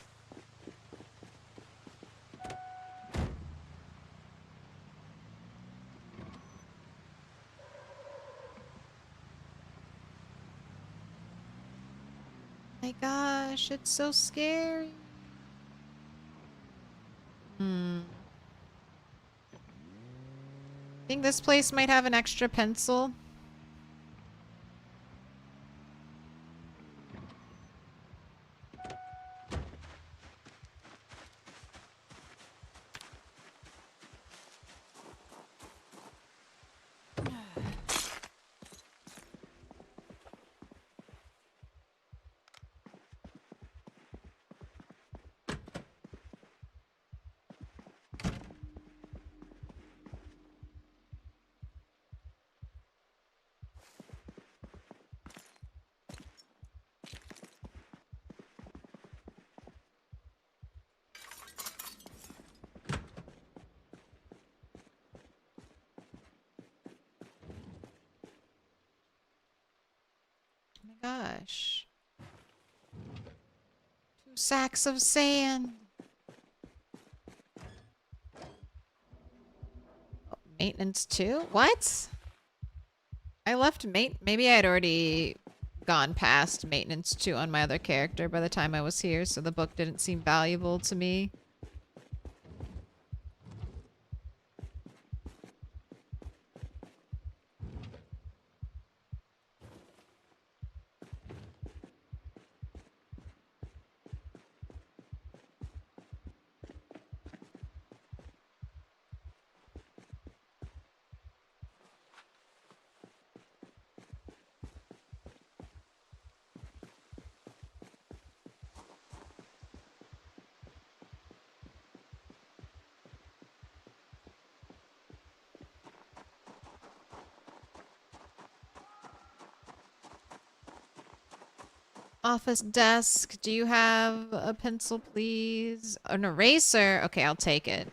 My gosh, it's so scary. Think this place might have an extra pencil? Gosh. 2 sacks of sand. Oh, maintenance 2? What? I left maybe I had already gone past maintenance 2 on my other character by the time I was here, so the book didn't seem valuable to me. Office desk. Do you have a pencil, please? An eraser? Okay, I'll take it.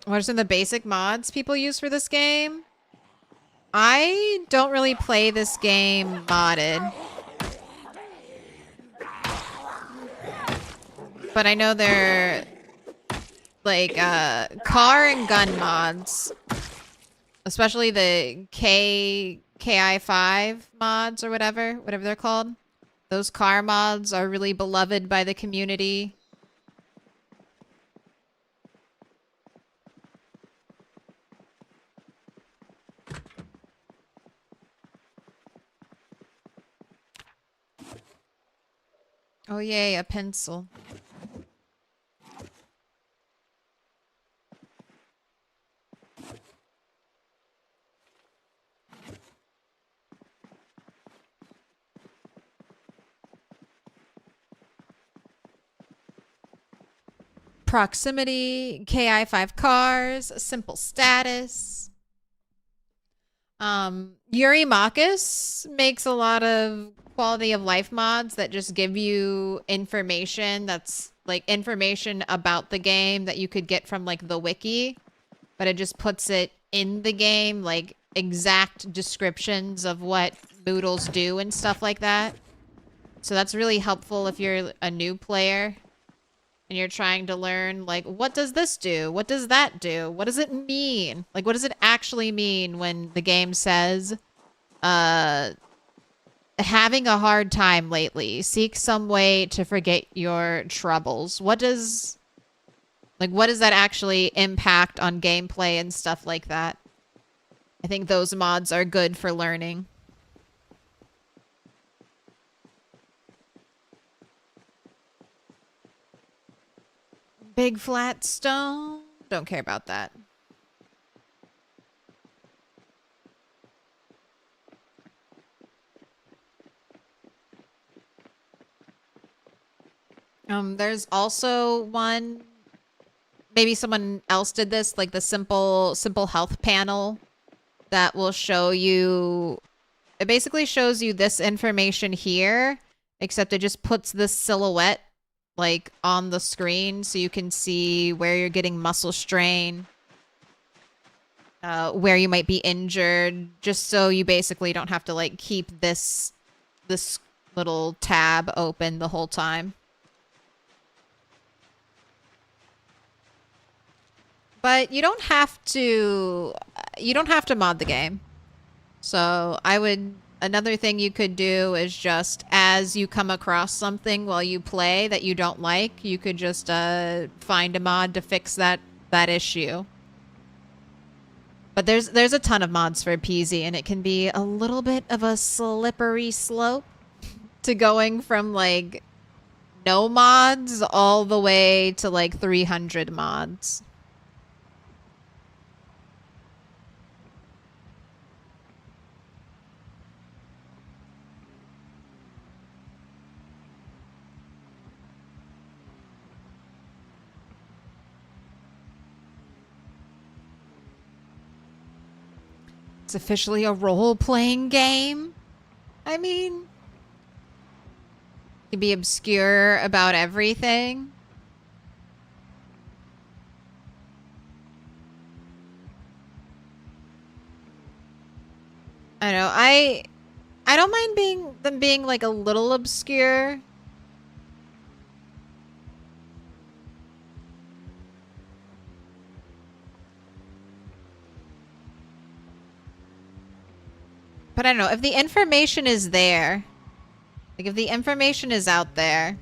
What are some of the basic mods people use for this game? I don't really play this game modded. But I know they're like car and gun mods. Especially the KI5 mods or whatever they're called. Those car mods are really beloved by the community. Oh yay, a pencil. Proximity, KI5 cars, simple status. Yuri Makis makes a lot of quality of life mods that just give you information that's like information about the game that you could get from like the wiki, but it just puts it in the game, like exact descriptions of what Moodles do and stuff like that. So that's really helpful if you're a new player and you're trying to learn, like, what does this do? What does that do? What does it mean? Like, what does it actually mean when the game says, having a hard time lately? Seek some way to forget your troubles. What does that actually impact on gameplay and stuff like that? I think those mods are good for learning. Big flat stone. Don't care about that. There's also one, maybe someone else did this, like the simple health panel that will show you, it basically shows you this information here, except it just puts this silhouette like on the screen so you can see where you're getting muscle strain, where you might be injured, just so you basically don't have to like keep this little tab open the whole time. But you don't have to mod the game. So another thing you could do is just, as you come across something while you play that you don't like, you could just find a mod to fix that issue. But there's a ton of mods for PZ, and it can be a little bit of a slippery slope to going from like no mods all the way to like 300 mods. It's officially a role-playing game. I mean, you can be obscure about everything. I don't know. I don't mind them being like a little obscure. But I don't know, if the information is there, like if the information is out there,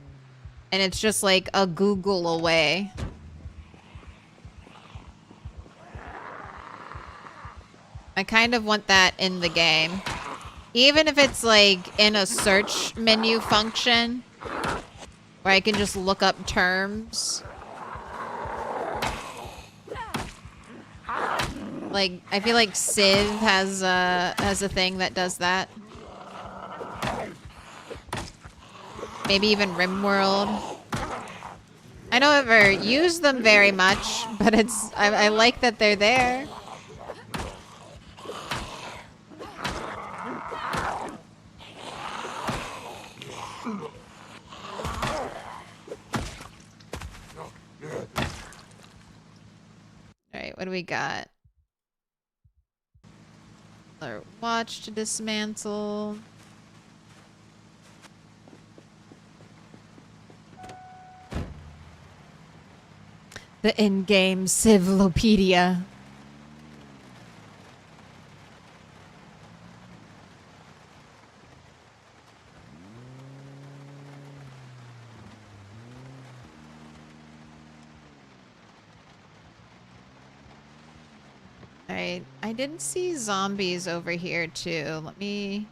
and it's just like a Google away, I kind of want that in the game. Even if it's like in a search menu function, where I can just look up terms. Like, I feel like Civ has a thing that does that. Maybe even RimWorld. I don't ever use them very much, but I like that they're there. Alright, do we got? Another watch to dismantle. The in-game Civlopedia. Alright, I did see zombies over here too. Let me...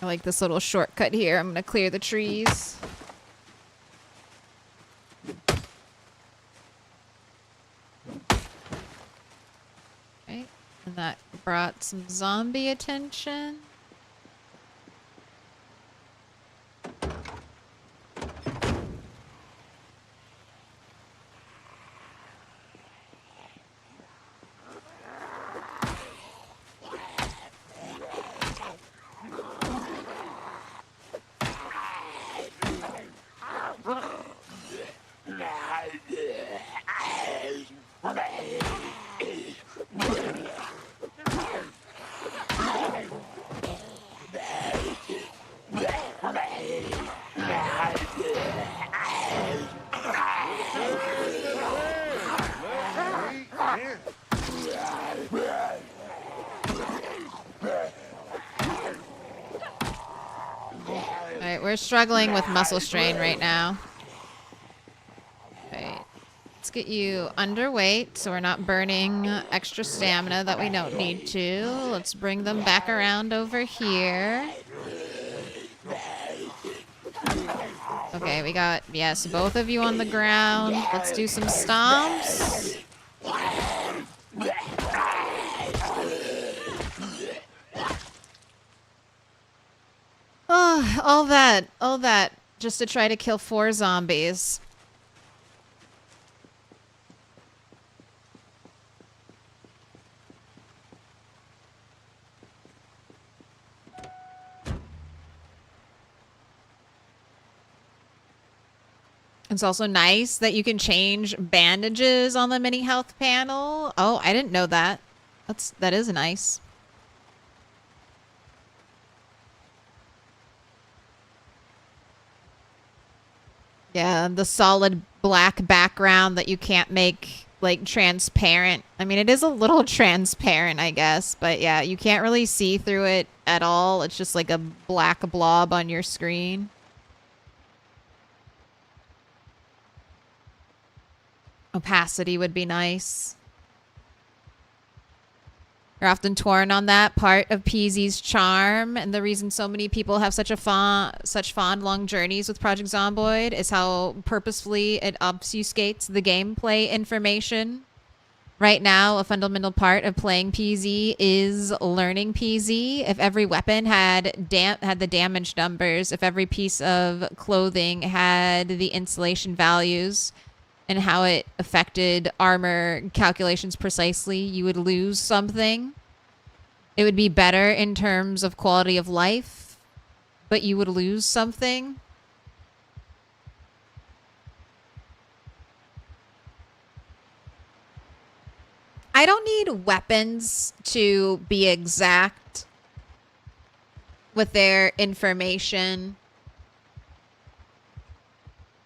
I like this little shortcut here. I'm gonna clear the trees. Okay, and that brought some zombie attention. Alright, we're struggling with muscle strain right now. Alright. Let's get you underweight so we're not burning extra stamina that we don't need to. Let's bring them back around over here. Okay, we got, yes, both of you on the ground. Let's do some stomps. Oh, all that, just to try to kill 4 zombies. It's also nice that you can change bandages on the mini health panel. Oh, I didn't know that. That is nice. Yeah, the solid black background that you can't make, like, transparent. I mean, it is a little transparent, I guess. But yeah, you can't really see through it at all. It's just like a black blob on your screen. Opacity would be nice. You're often torn on that part of PZ's charm, and the reason so many people have such fond long journeys with Project Zomboid is how purposefully it obfuscates the gameplay information. Right now, a fundamental part of playing PZ is learning PZ. If every weapon had the damage numbers, if every piece of clothing had the insulation values, and how it affected armor calculations precisely, you would lose something. It would be better in terms of quality of life, but you would lose something. I don't need weapons to be exact with their information.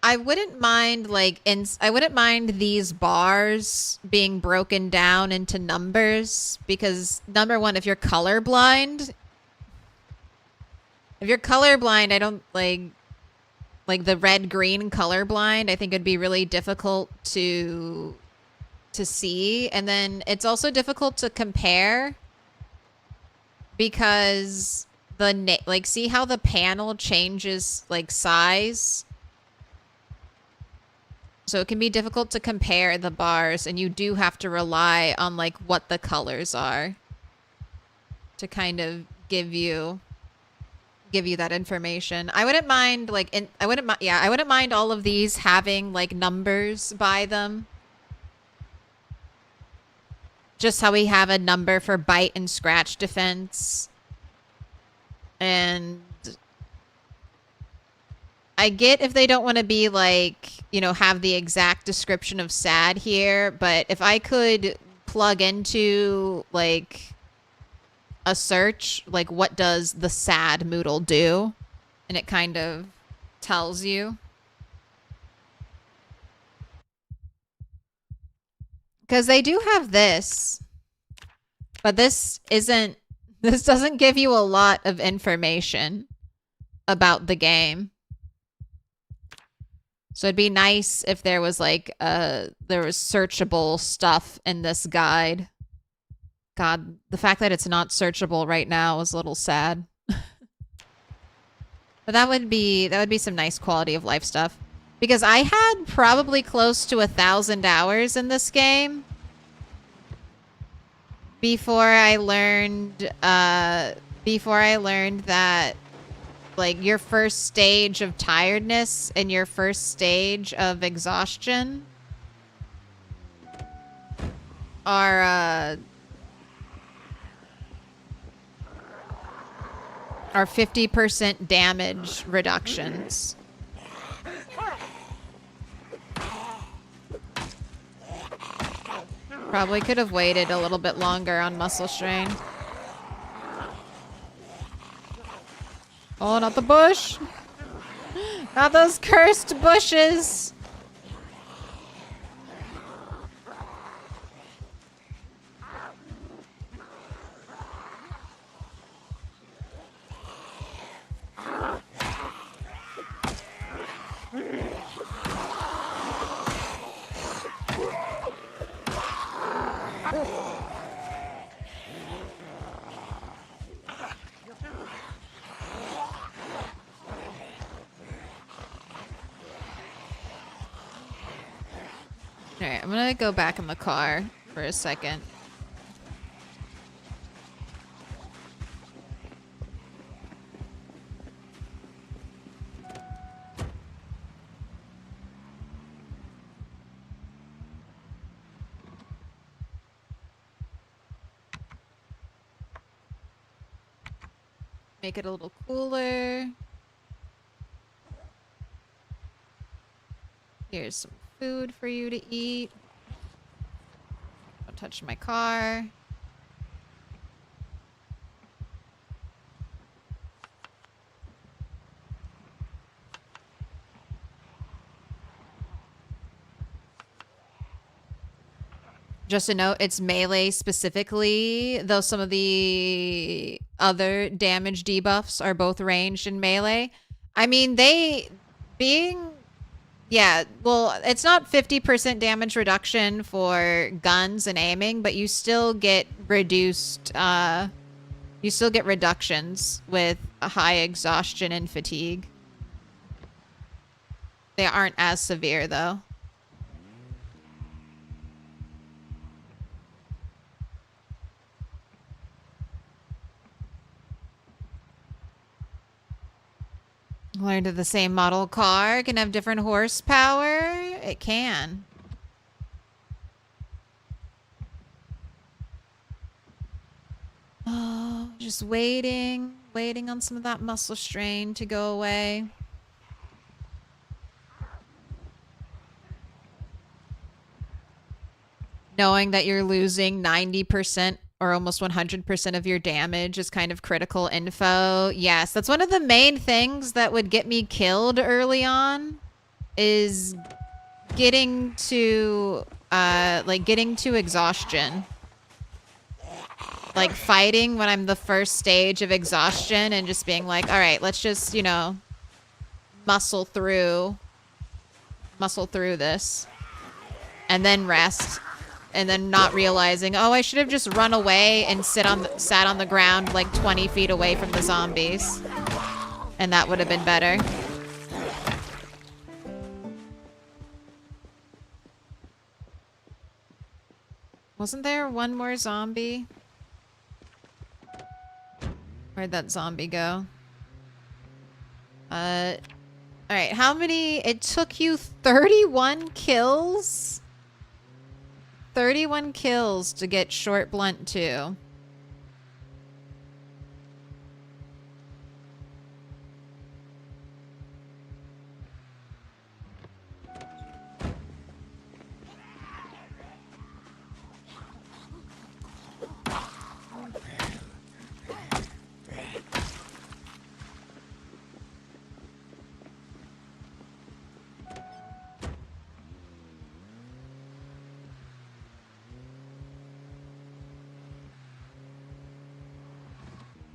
I wouldn't mind, like, I wouldn't mind these bars being broken down into numbers, because number one, if you're colorblind, I don't, like, like the red-green colorblind, I think it'd be really difficult to see. And then it's also difficult to compare because like see how the panel changes like size. So it can be difficult to compare the bars, and you do have to rely on like what the colors are to kind of give you that information. I wouldn't mind like I wouldn't mind all of these having like numbers by them. Just how we have a number for bite and scratch defense. And I get if they don't want to be like, you know, have the exact description of sad here, but if I could plug into like a search, like what does the sad Moodle do? And it kind of tells you. Because they do have this, but this doesn't give you a lot of information about the game. So it'd be nice if there was like there was searchable stuff in this guide. God, the fact that it's not searchable right now is a little sad. But that would be some nice quality of life stuff. Because I had probably close to 1,000 hours in this game before I learned that like your first stage of tiredness and your first stage of exhaustion are 50% damage reductions. Probably could have waited a little bit longer on muscle strain. Oh, not the bush. Not those cursed bushes. Alright, I'm gonna go back in the car for a second. Make it a little cooler. Here's some food for you to eat. Don't touch my car. Just a note, it's melee specifically, though some of the other damage debuffs are both ranged and melee. I mean, yeah, well, it's not 50% damage reduction for guns and aiming, but you still get reductions with a high exhaustion and fatigue. They aren't as severe, though. Learned that the same model car can have different horsepower. It can. Oh, just waiting on some of that muscle strain to go away. Knowing that you're losing 90% or almost 100% of your damage is kind of critical info. Yes, that's one of the main things that would get me killed early on, is getting to exhaustion. Like fighting when I'm the first stage of exhaustion and just being like, all right, let's just, you know, muscle through this and then rest, and then not realizing, oh, I should have just run away and sat on the ground like 20 feet away from the zombies, and that would have been better. Wasn't there one more zombie? Where'd that zombie go? Alright, how many? It took you 31 kills? 31 kills to get short blunt 2.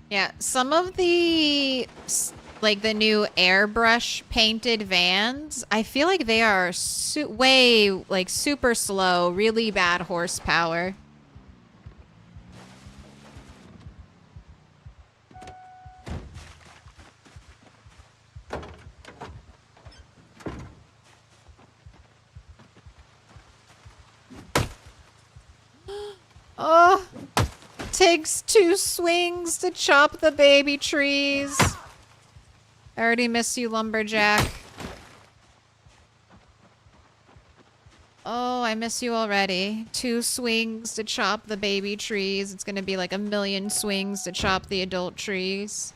Yeah, some of the, like, the new airbrush painted vans, I feel like they are way, like, super slow, really bad horsepower. Oh! Takes 2 swings to chop the baby trees. I already miss you, Lumberjack. Oh, I miss you already. 2 swings to chop the baby trees. It's gonna be like 1,000,000 swings to chop the adult trees.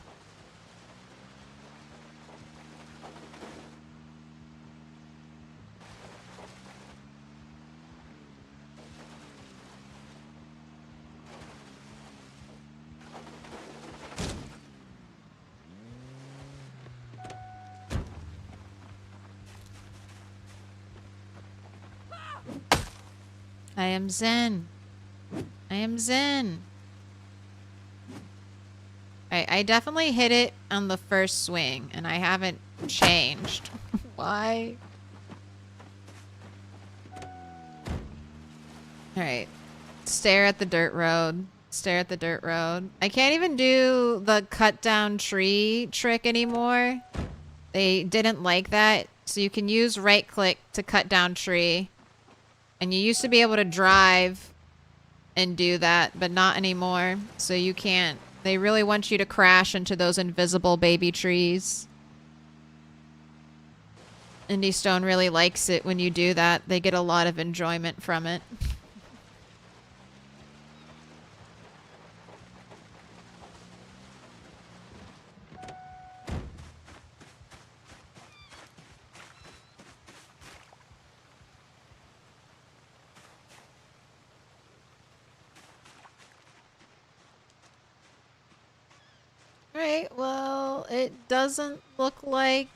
I am Zen. I am Zen. Alright, I definitely hit it on the first swing, and I haven't changed. Why? Alright. Stare at the dirt road. Stare at the dirt road. I can't even do the cut down tree trick anymore. They didn't like that. So you can use right click to cut down tree. And you used to be able to drive and do that, but not anymore. So you can't. They really want you to crash into those invisible baby trees. Indie Stone really likes it when you do that. They get a lot of enjoyment from it. Right, well, it doesn't look like...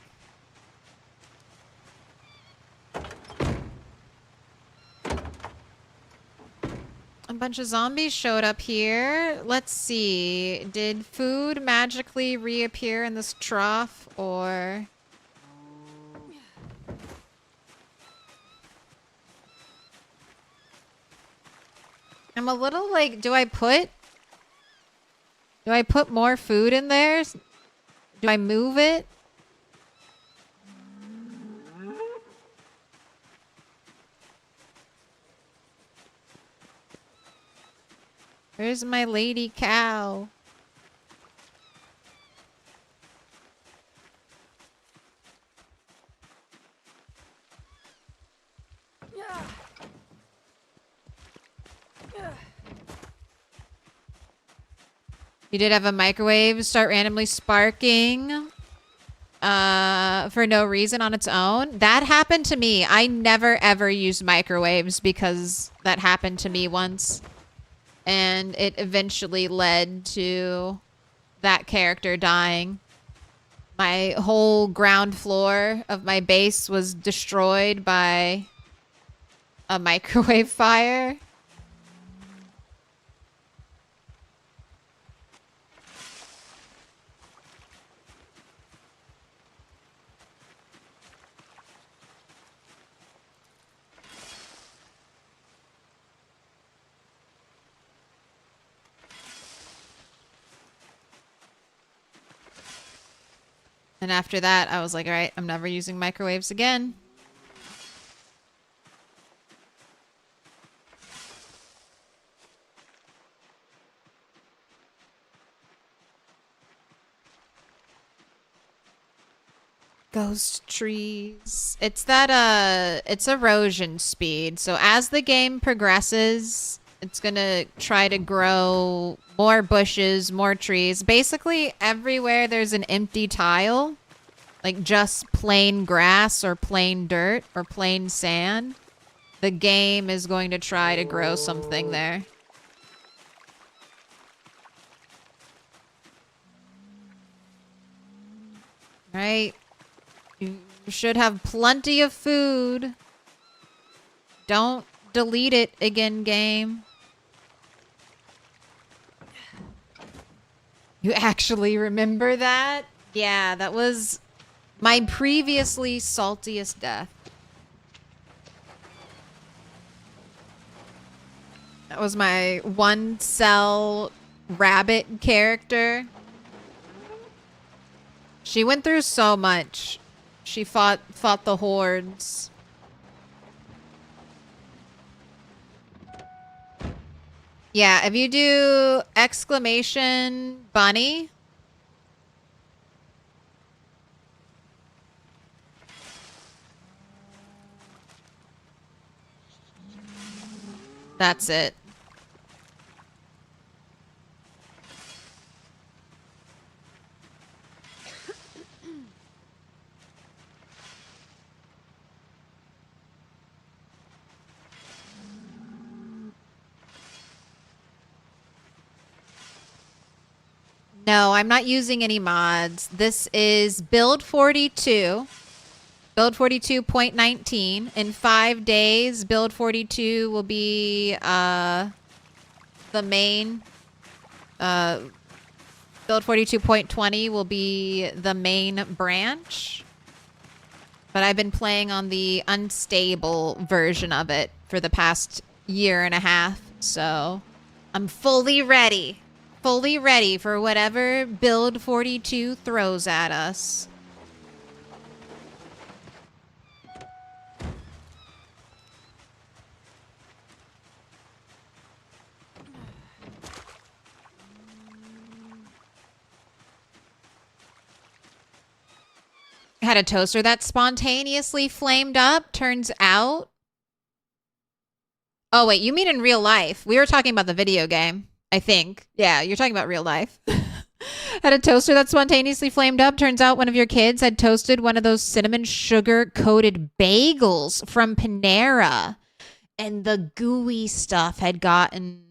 a bunch of zombies showed up here. Let's see. Did food magically reappear in this trough, or... I'm a little like, do I put more food in there? Do I move it? Where's my lady cow? You did have a microwave start randomly sparking for no reason on its own. That happened to me. I never ever used microwaves because that happened to me once. And it eventually led to that character dying. My whole ground floor of my base was destroyed by a microwave fire. And after that, I was like, all right, I'm never using microwaves again. Ghost trees. It's that, it's erosion speed. So as the game progresses, it's gonna try to grow more bushes, more trees. Basically, everywhere there's an empty tile, like just plain grass or plain dirt or plain sand, the game is going to try to grow something there. Right? You should have plenty of food. Don't delete it again, game. You actually remember that? Yeah, that was my previously saltiest death. That was my one cell rabbit character. She went through so much. She fought the hordes. Yeah, if you do exclamation bunny, that's it. No, I'm not using any mods. This is build 42. Build 42.19. In 5 days, build 42 will be the main. Build 42.20 will be the main branch. But I've been playing on the unstable version of it for the past year and a half. So I'm fully ready. Fully ready for whatever build 42 throws at us. Had a toaster that spontaneously flamed up, turns out. Oh, wait, you mean in real life? We were talking about the video game, I think. Yeah, you're talking about real life. Had a toaster that spontaneously flamed up. Turns out one of your kids had toasted one of those cinnamon sugar coated bagels from Panera. And the gooey stuff had gotten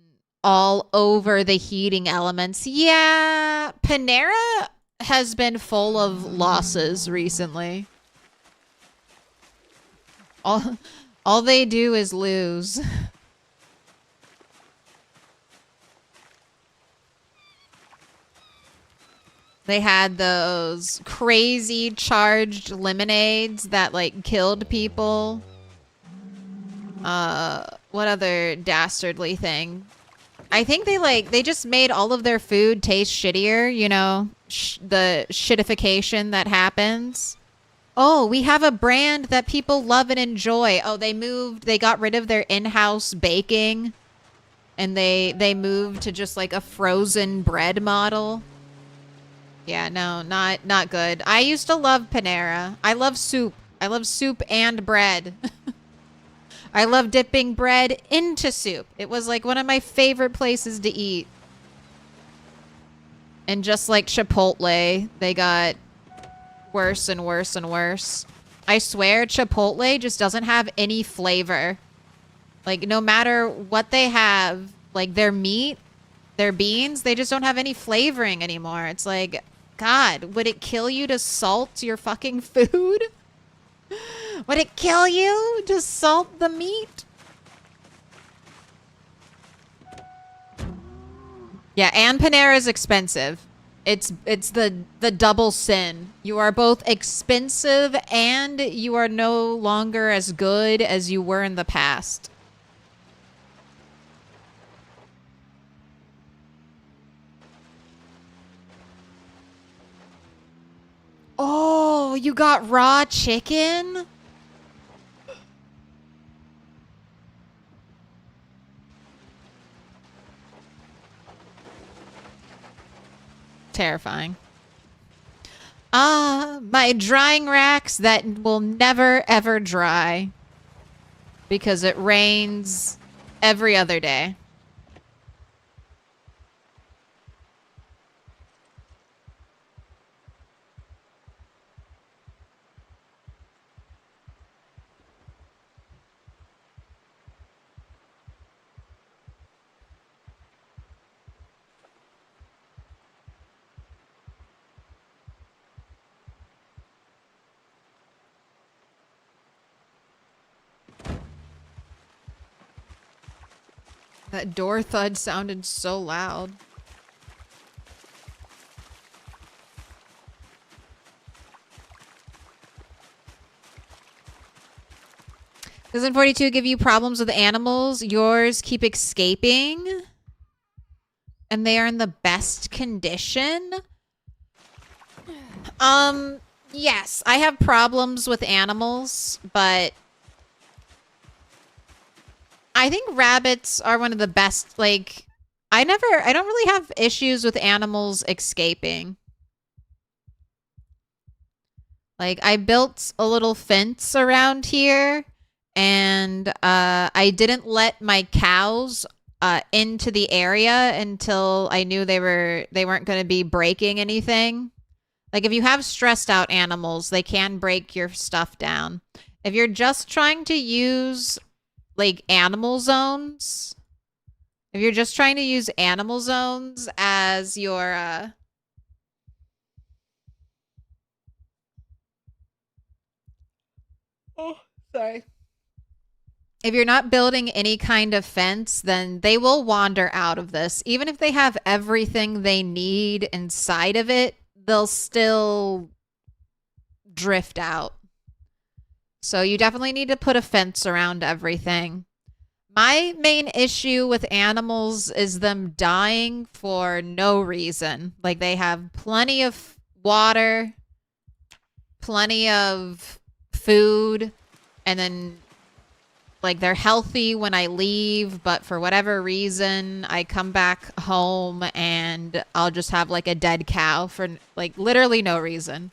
all over the heating elements. Yeah, Panera has been full of losses recently. All they do is lose. They had those crazy charged lemonades that like killed people. What other dastardly thing? I think they just made all of their food taste shittier, you know, the shitification that happens. Oh, we have a brand that people love and enjoy. Oh, they got rid of their in-house baking and they moved to just like a frozen bread model. Yeah, no, not good. I used to love Panera. I love soup. I love soup and bread. I love dipping bread into soup. It was like one of my favorite places to eat. And just like Chipotle, they got worse and worse and worse. I swear Chipotle just doesn't have any flavor. Like no matter what they have, like their meat, their beans, they just don't have any flavoring anymore. It's like, God, would it kill you to salt your fucking food? Would it kill you to salt the meat? Yeah, and Panera is expensive. It's the double sin. You are both expensive and you are no longer as good as you were in the past. Oh, you got raw chicken? Terrifying. My drying racks that will never ever dry because it rains every other day. That door thud sounded so loud. Doesn't 42 give you problems with animals? Yours keep escaping? And they are in the best condition? Yes, I have problems with animals, but I think rabbits are one of the best. Like, I don't really have issues with animals escaping. Like, I built a little fence around here, and I didn't let my cows into the area until I knew they weren't going to be breaking anything. Like, if you have stressed out animals, they can break your stuff down. If you're just trying to use, like, animal zones, if you're just trying to use animal zones as your, oh, sorry. If you're not building any kind of fence, then they will wander out of this. Even if they have everything they need inside of it, they'll still drift out. So you definitely need to put a fence around everything. My main issue with animals is them dying for no reason. Like, they have plenty of water, plenty of food, and then, like, they're healthy when I leave, but for whatever reason, I come back home and I'll just have, like, a dead cow for, like, literally no reason.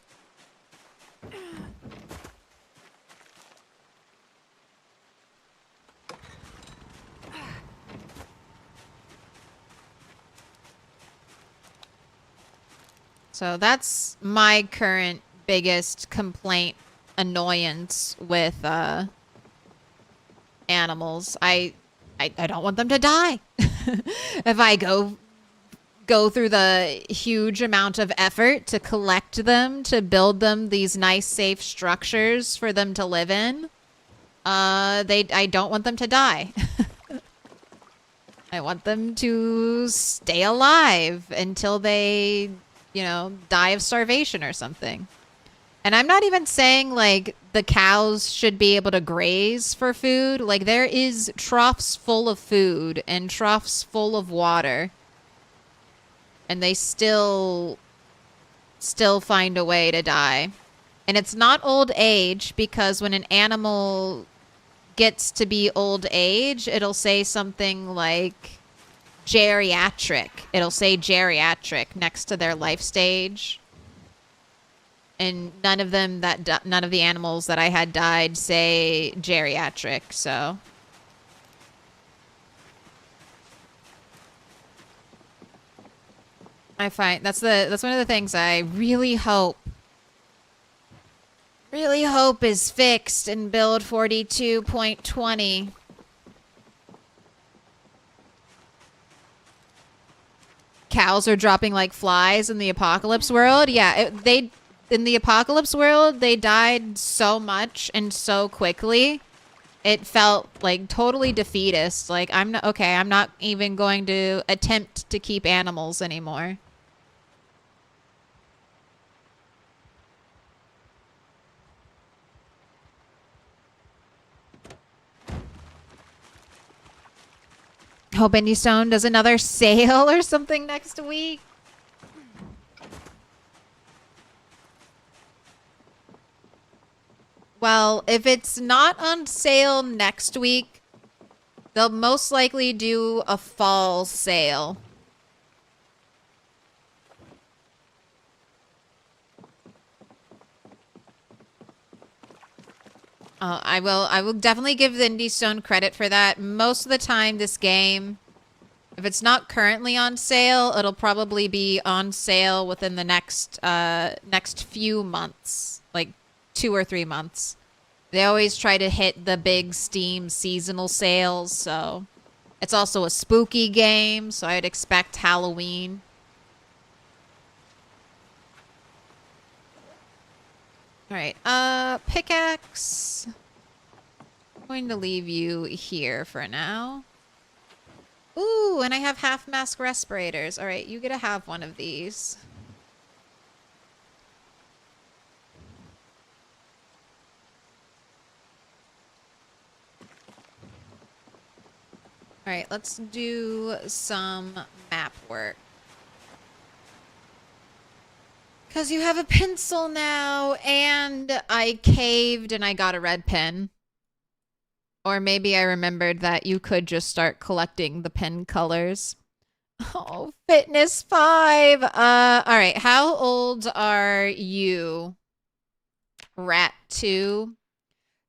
So that's my current biggest complaint, annoyance with animals. I don't want them to die. If I go through the huge amount of effort to collect them, to build them these nice safe structures for them to live in, I don't want them to die. I want them to stay alive until they, you know, die of starvation or something. And I'm not even saying, like, the cows should be able to graze for food. Like, there is troughs full of food and troughs full of water. And they still find a way to die. And it's not old age, because when an animal gets to be old age, it'll say something like geriatric. It'll say geriatric next to their life stage. And none of the animals that I had died say geriatric, so I find that's one of the things I really hope is fixed in build 42.20. Cows are dropping like flies in the apocalypse world. Yeah, in the apocalypse world, they died so much and so quickly. It felt like totally defeatist. Like, I'm not even going to attempt to keep animals anymore. Hope Indy Stone does another sale or something next week. Well, if it's not on sale next week, they'll most likely do a fall sale. I will definitely give the Indie Stone credit for that. Most of the time, this game, if it's not currently on sale, it'll probably be on sale within the next few months, like 2 or 3 months. They always try to hit the big Steam seasonal sales, so it's also a spooky game, so I'd expect Halloween. All right, pickaxe. I'm going to leave you here for now. Ooh, and I have half mask respirators. All right, you get to have one of these. All right, let's do some map work. Because you have a pencil now, and I caved and I got a red pen. Or maybe I remembered that you could just start collecting the pen colors. Oh, fitness 5. All right, how old are you? Rat 2.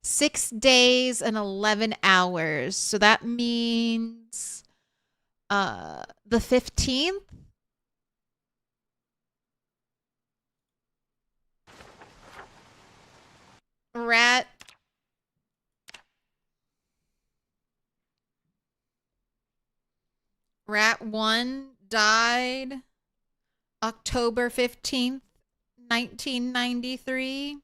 6 days and 11 hours. So that means the 15th? Rat Rat 1 died October 15th, 1993.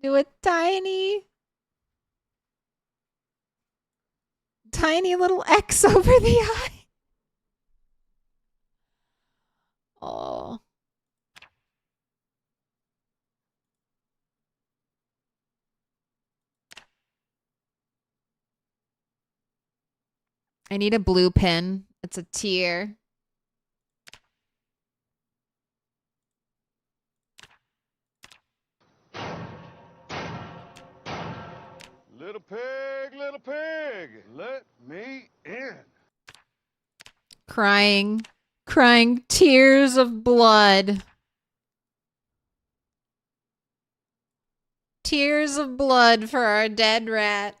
Do a tiny little X over the eye. Oh. I need a blue pin. It's a tear. Little pig, let me in. Crying tears of blood. Tears of blood for our dead rat.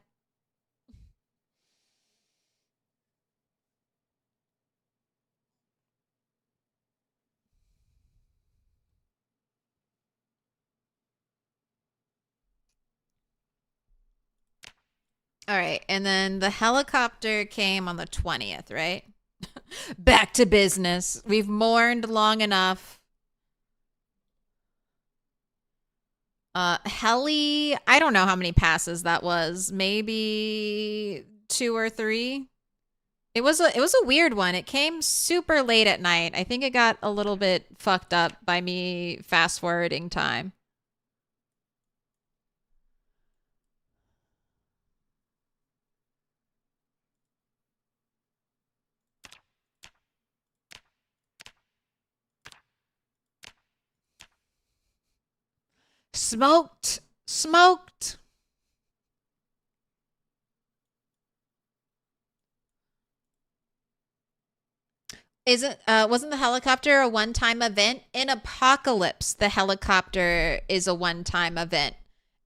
All right, and then the helicopter came on the 20th, right? Back to business. We've mourned long enough. Heli, I don't know how many passes that was. Maybe 2 or 3. It was a weird one. It came super late at night. I think it got a little bit fucked up by me fast forwarding time. Smoked. Wasn't the helicopter a one-time event? In Apocalypse, the helicopter is a one-time event.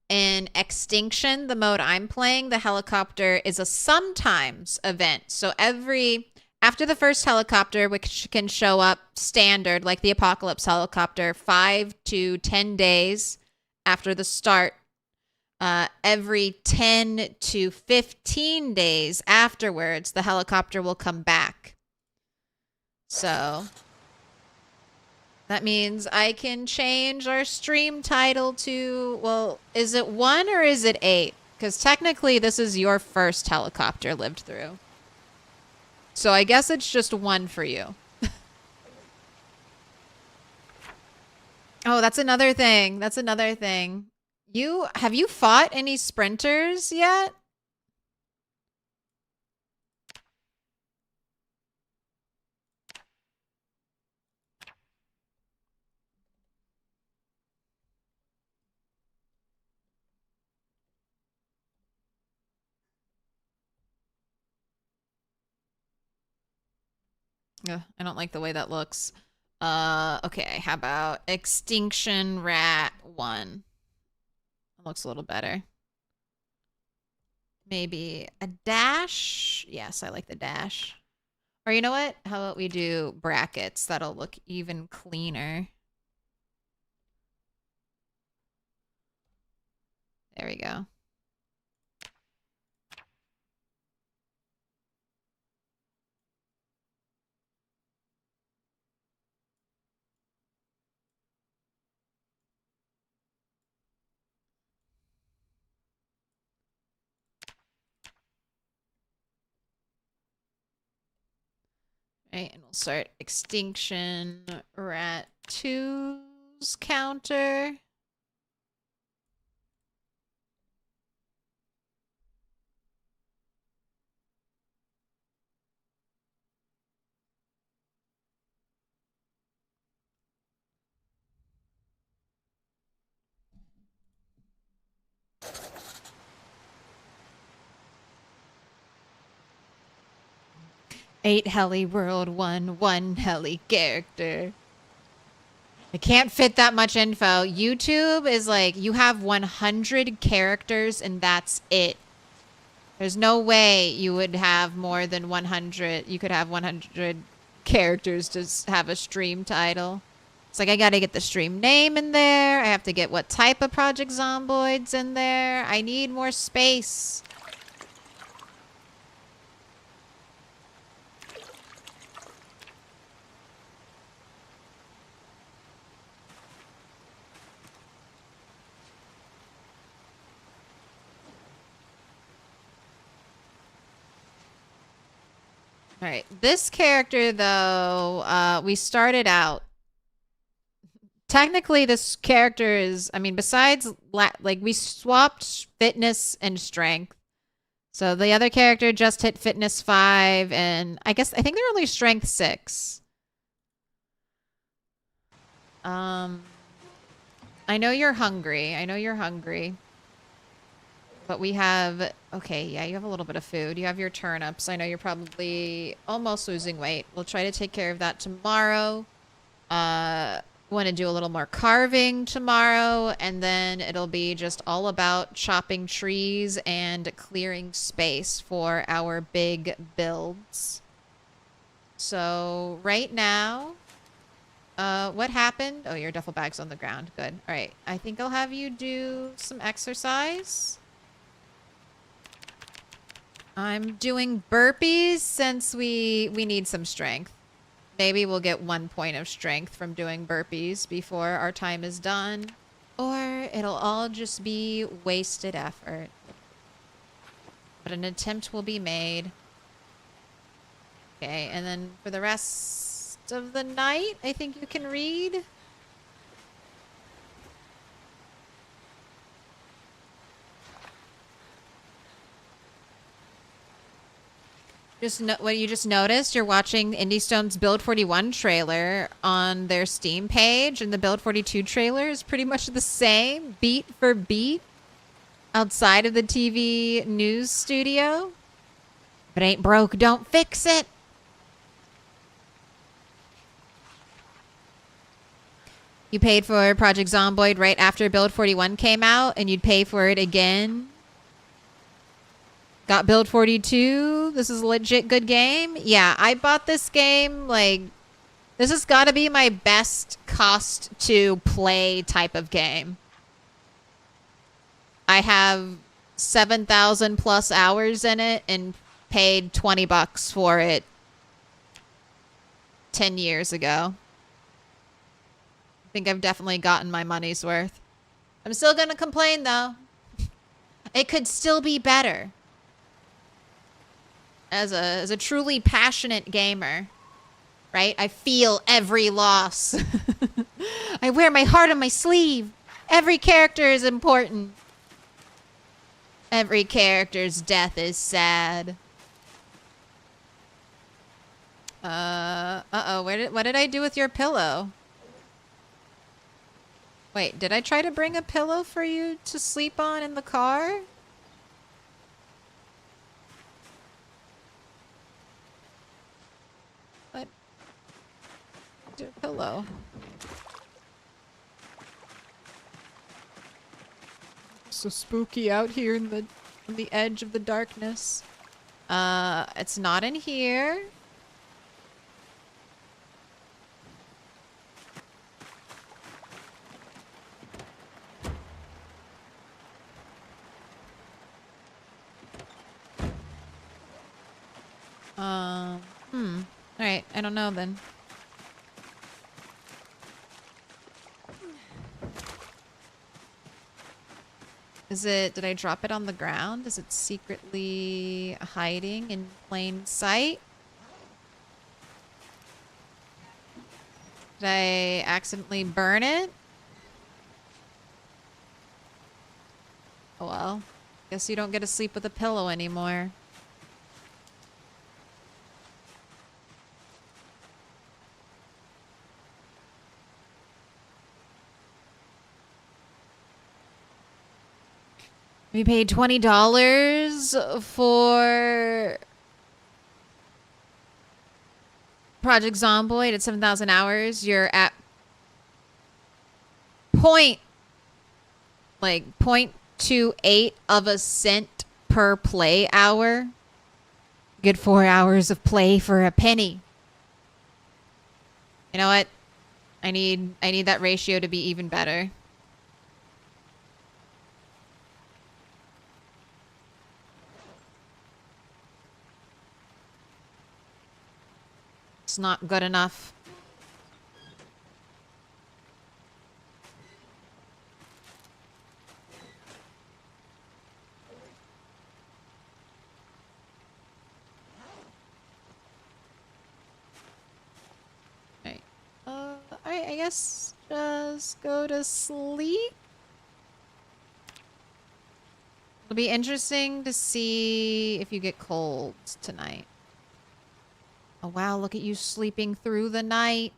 In Extinction, the mode I'm playing, the helicopter is a sometimes event. So after the first helicopter, which can show up standard, like the Apocalypse helicopter, 5 to 10 days after the start, every 10 to 15 days afterwards, the helicopter will come back. So that means I can change our stream title to, well, is it 1 or is it 8? Because technically this is your first helicopter lived through. So I guess it's just 1 for you. Oh, that's another thing. That's another thing. Have you fought any sprinters yet? Ugh, I don't like the way that looks. Okay, how about Extinction Rat 1? That looks a little better. Maybe a dash? Yes, I like the dash. Or you know what? How about we do brackets? That'll look even cleaner. There we go. Right, and we'll start Extinction Rat 2's counter. Eight Heli World, one Heli character. I can't fit that much info. YouTube is like, you have 100 characters and that's it. There's no way you would have more than 100. You could have 100 characters to have a stream title. It's like, I gotta get the stream name in there. I have to get what type of Project Zomboid's in there. I need more space. All right, this character though, we started out. Technically, this character is, I mean, besides, like, we swapped fitness and strength. So the other character just hit fitness 5, and I think they're only strength 6. I know you're hungry. I know you're hungry. But we have, okay, yeah, you have a little bit of food. You have your turnips. I know you're probably almost losing weight. We'll try to take care of that tomorrow. Want to do a little more carving tomorrow, and then it'll be just all about chopping trees and clearing space for our big builds. So right now, what happened? Oh, your duffel bag's on the ground. Good. All right. I think I'll have you do some exercise. I'm doing burpees since we need some strength. Maybe we'll get 1 point of strength from doing burpees before our time is done. Or it'll all just be wasted effort. But an attempt will be made. Okay, and then for the rest of the night, I think you can read. What you just noticed, you're watching IndieStone's Build 41 trailer on their Steam page, and the Build 42 trailer is pretty much the same, beat for beat, outside of the TV news studio. If it ain't broke, don't fix it. You paid for Project Zomboid right after Build 41 came out, and you'd pay for it again. Got Build 42. This is a legit good game. Yeah, I bought this game, like, this has got to be my best cost to play type of game. I have 7,000 plus hours in it and paid $20 for it 10 years ago. I think I've definitely gotten my money's worth. I'm still gonna complain though. It could still be better. As a truly passionate gamer, right? I feel every loss. I wear my heart on my sleeve. Every character is important. Every character's death is sad. Uh-oh, what did I do with your pillow? Wait, did I try to bring a pillow for you to sleep on in the car? What? Your pillow. So spooky out here in the edge of the darkness. It's not in here. Alright, I don't know then. Did I drop it on the ground? Is it secretly hiding in plain sight? Did I accidentally burn it? Oh well. Guess you don't get to sleep with a pillow anymore. We paid $20 for Project Zomboid at 7,000 hours. You're at point 0.28 of a cent per play hour. Good 4 hours of play for a penny. You know what? I need that ratio to be even better. It's not good enough. Alright. Alright, I guess just go to sleep. It'll be interesting to see if you get colds tonight. Oh wow, look at you sleeping through the night.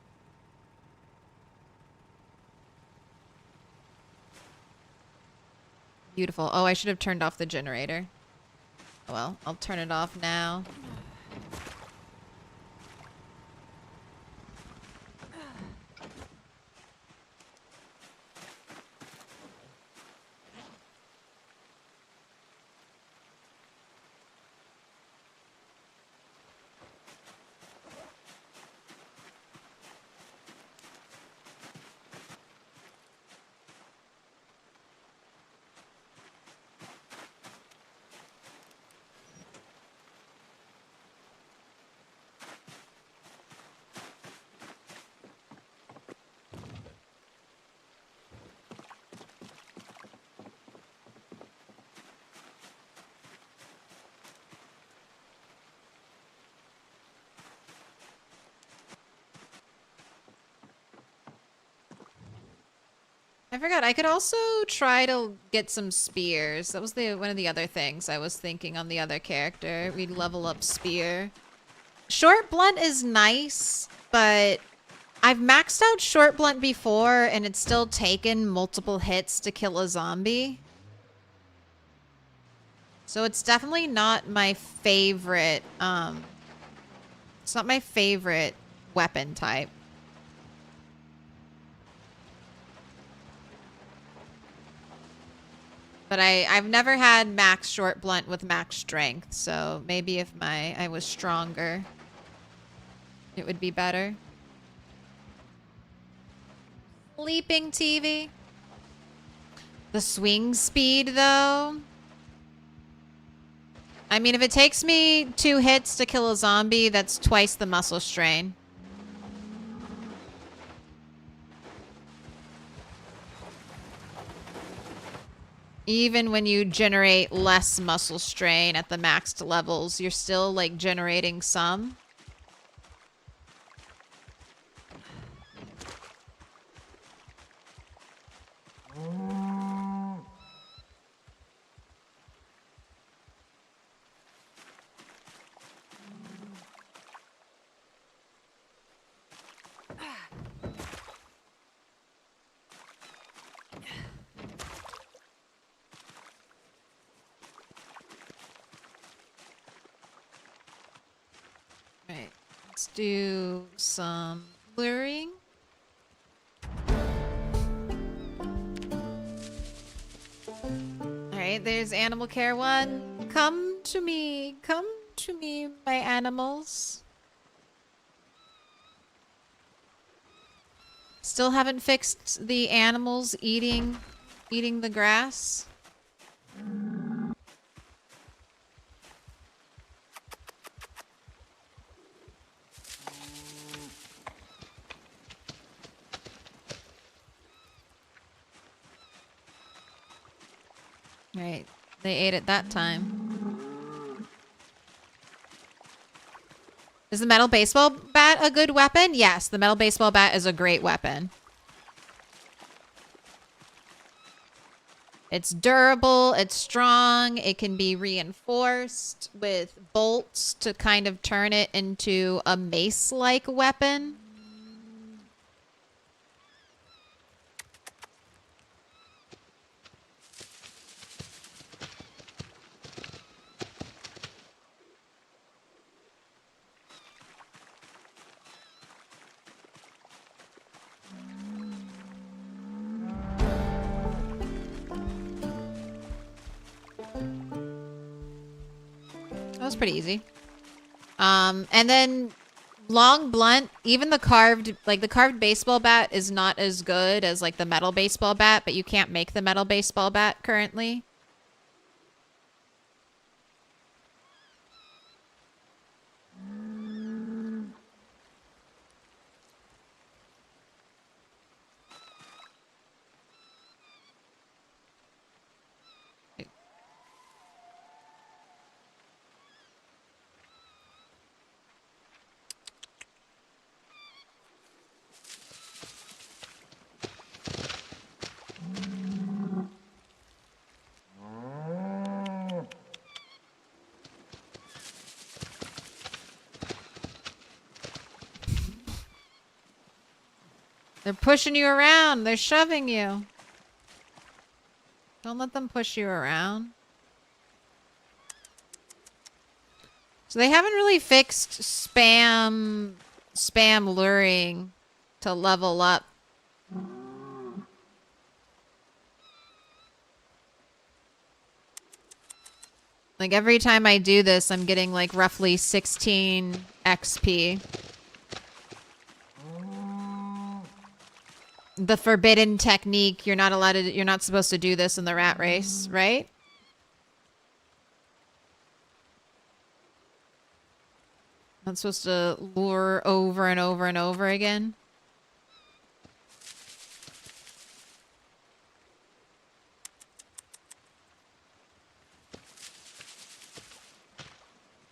Beautiful. Oh, I should have turned off the generator. Oh well, I'll turn it off now. I forgot. I could also try to get some spears. That was one of the other things I was thinking on the other character. We'd level up spear. Short blunt is nice, but I've maxed out short blunt before and it's still taken multiple hits to kill a zombie. So it's definitely not my favorite, it's not my favorite weapon type. But I've never had max short blunt with max strength, so maybe if I was stronger, it would be better. Sleeping TV. The swing speed, though. I mean, if it takes me 2 hits to kill a zombie, that's twice the muscle strain. even when you generate less muscle strain at the maxed levels, you're still like generating some. Right, let's do some luring. Alright, there's animal care 1. Come to me, my animals. Still haven't fixed the animals eating the grass. Right, they ate it that time. Is the metal baseball bat a good weapon? Yes, the metal baseball bat is a great weapon. It's durable, it's strong, it can be reinforced with bolts to kind of turn it into a mace-like weapon. That was pretty easy. And then long blunt, even the carved baseball bat is not as good as like the metal baseball bat, but you can't make the metal baseball bat currently. They're pushing you around. They're shoving you. Don't let them push you around. So they haven't really fixed spam luring to level up. Like every time I do this, I'm getting like roughly 16 XP. The forbidden technique, you're not supposed to do this in the rat race, right? Not supposed to lure over and over and over again.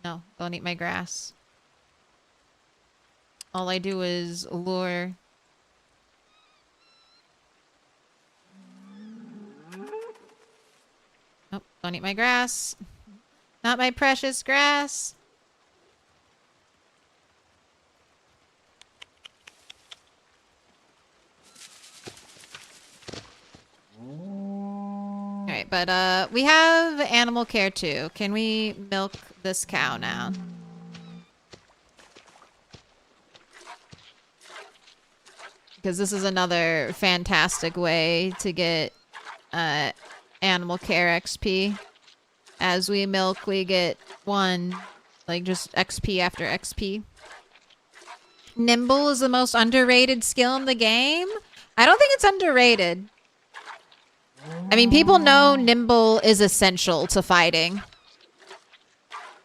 No, don't eat my grass. All I do is lure. Oh, don't eat my grass. Not my precious grass. Alright, but we have animal care too. Can we milk this cow now? Because this is another fantastic way to get animal care XP. As we milk, we get one, like just XP after XP. Nimble is the most underrated skill in the game. I don't think it's underrated. I mean, people know nimble is essential to fighting.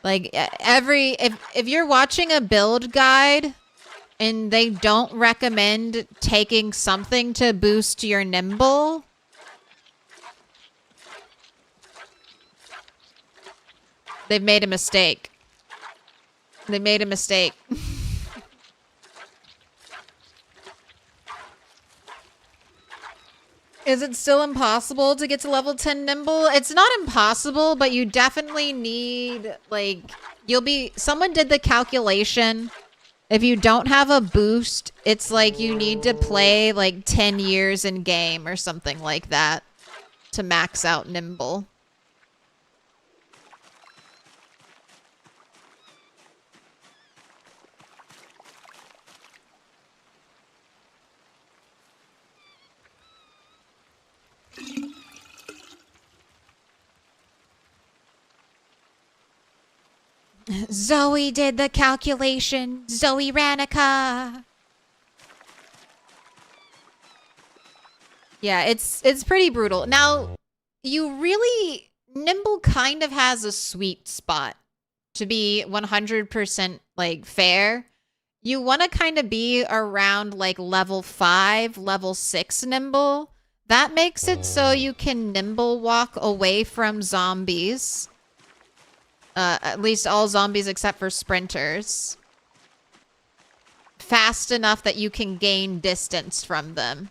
Like if you're watching a build guide and they don't recommend taking something to boost your nimble, They've made a mistake. They made a mistake. Is it still impossible to get to level 10 nimble? It's not impossible, but you definitely need, like, someone did the calculation. If you don't have a boost, it's like you need to play like 10 years in game or something like that to max out nimble. Zoe did the calculation. Zoe Ranica. Yeah, it's pretty brutal. Now, Nimble kind of has a sweet spot. To be 100% like fair, you want to kind of be around like level 5, level 6 Nimble. That makes it so you can Nimble walk away from zombies. At least all zombies except for sprinters. Fast enough that you can gain distance from them.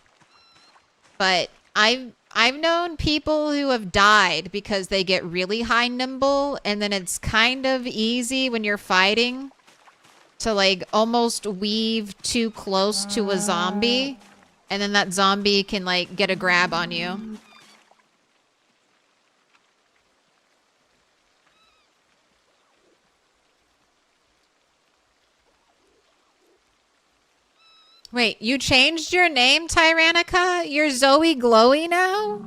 But I've known people who have died because they get really high nimble, and then it's kind of easy when you're fighting to like almost weave too close to a zombie, and then that zombie can like get a grab on you. Wait, you changed your name, Tyrannica? You're Zoe Glowy now?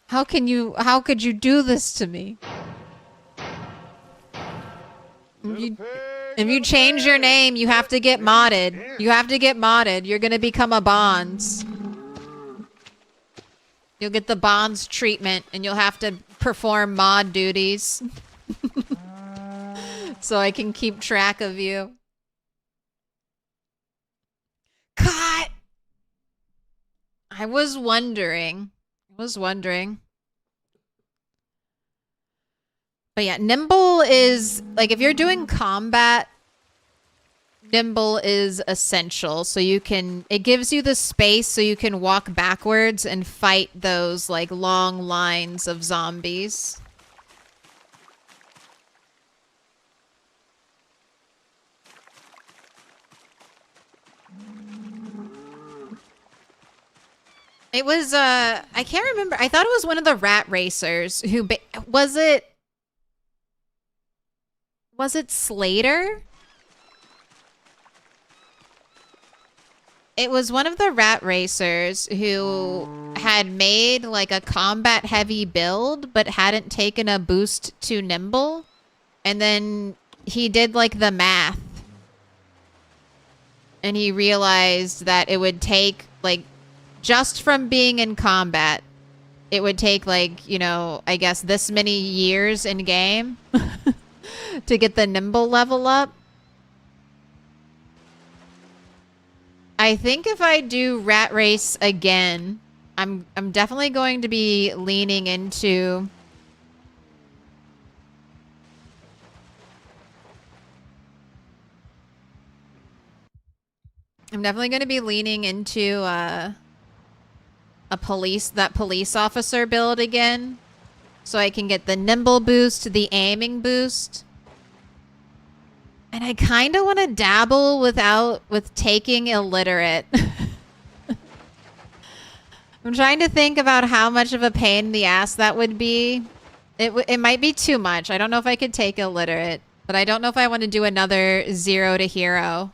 How could you do this to me? If you change your name, you have to get modded. You have to get modded. You're gonna become a Bonds. You'll get the Bonds treatment, and you'll have to perform mod duties. So I can keep track of you. Cut! I was wondering. But yeah, nimble is, like, if you're doing combat, nimble is essential. So you can, it gives you the space so you can walk backwards and fight those, like, long lines of zombies. It was, I can't remember. I thought it was one of the rat racers who, was it Slater? It was one of the rat racers who had made like a combat heavy build, but hadn't taken a boost to nimble. And then he did like the math. And he realized that it would take like, just from being in combat, it would take like, you know, I guess this many years in game to get the nimble level up. I think if I do rat race again, I'm definitely going to be leaning into that police officer build again, so I can get the nimble boost, the aiming boost. And I kind of want to dabble with taking illiterate. I'm trying to think about how much of a pain in the ass that would be. It might be too much. I don't know if I could take illiterate, but I don't know if I want to do another 0 to hero.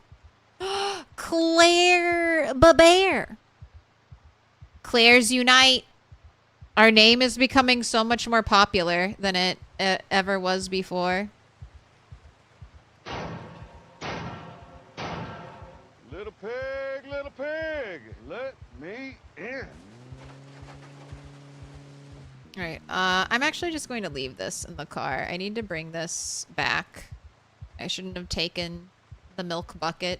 Claire Babear. Claire's Unite. Our name is becoming so much more popular than it ever was before. Little pig, let me in. All right, I'm actually just going to leave this in the car. I need to bring this back. I shouldn't have taken the milk bucket.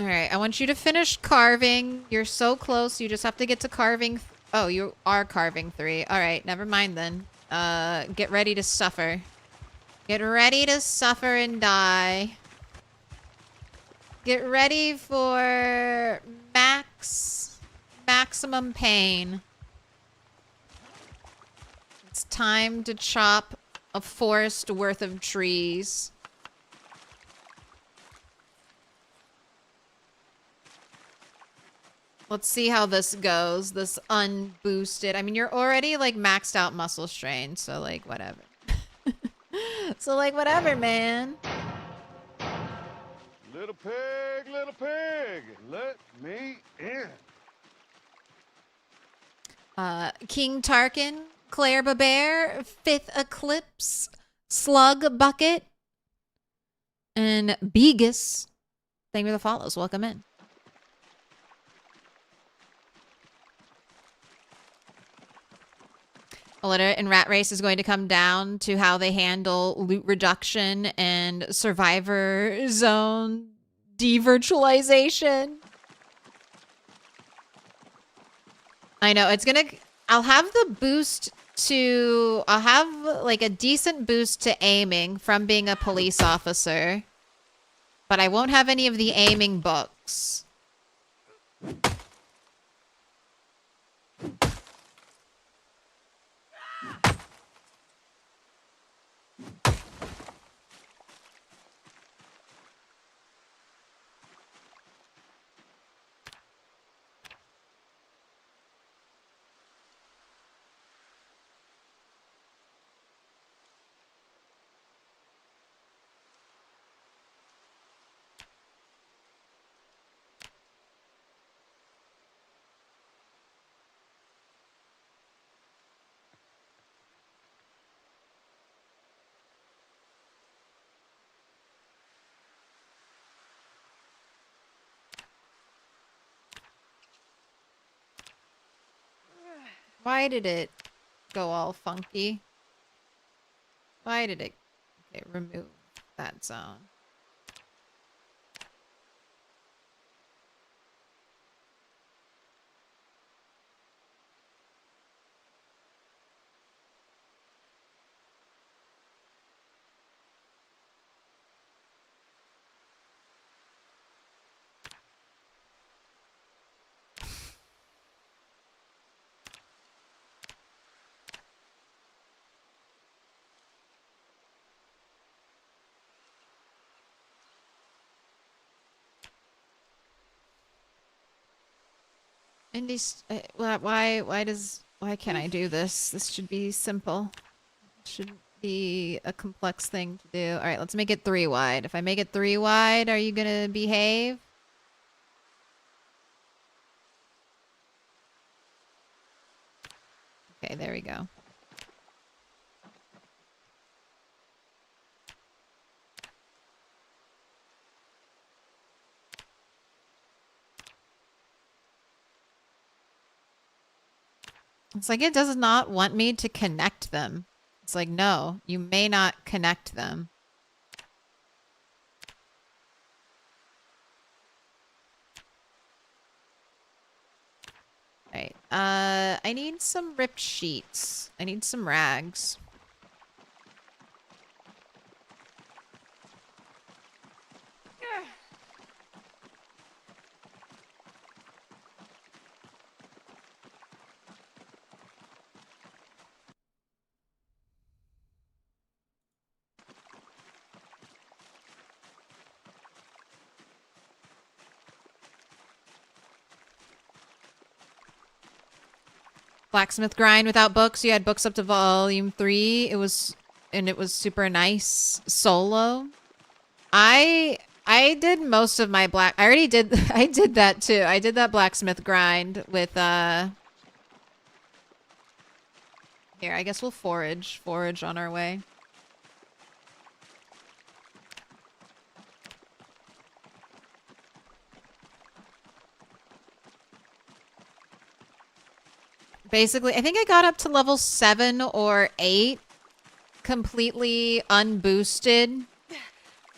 All right, I want you to finish carving. You're so close. You just have to get to carving. Oh, you are carving 3. All right, never mind then. Get ready to suffer. Get ready to suffer and die. Get ready for maximum pain. It's time to chop a forest worth of trees. Let's see how this goes. This unboosted. I mean, you're already like maxed out muscle strain, so like whatever. So like whatever, man. Little pig, let me in. King Tarkin, Claire Babear, Fifth Eclipse, Slug Bucket, and Begus. Thank you for the follows. Welcome in. Letter in Rat Race is going to come down to how they handle loot reduction and survivor zone devirtualization. I know it's gonna. I'll have the boost to. I'll have like a decent boost to aiming from being a police officer, but I won't have any of the aiming books. Why did it go all funky? Why did it remove that zone? Indy's, why can't I do this? This should be simple. It shouldn't be a complex thing to do. All right, let's make it 3 wide. If I make it 3 wide, are you gonna behave? Okay, there we go. It's like it does not want me to connect them. It's like, no, you may not connect them. Right. I need some ripped sheets. I need some rags. Blacksmith grind without books. You had books up to volume 3. It was super nice solo. I did most of my I already did I did that too. I did that blacksmith grind with here, I guess we'll forage on our way. Basically, I think I got up to level 7 or 8 completely unboosted.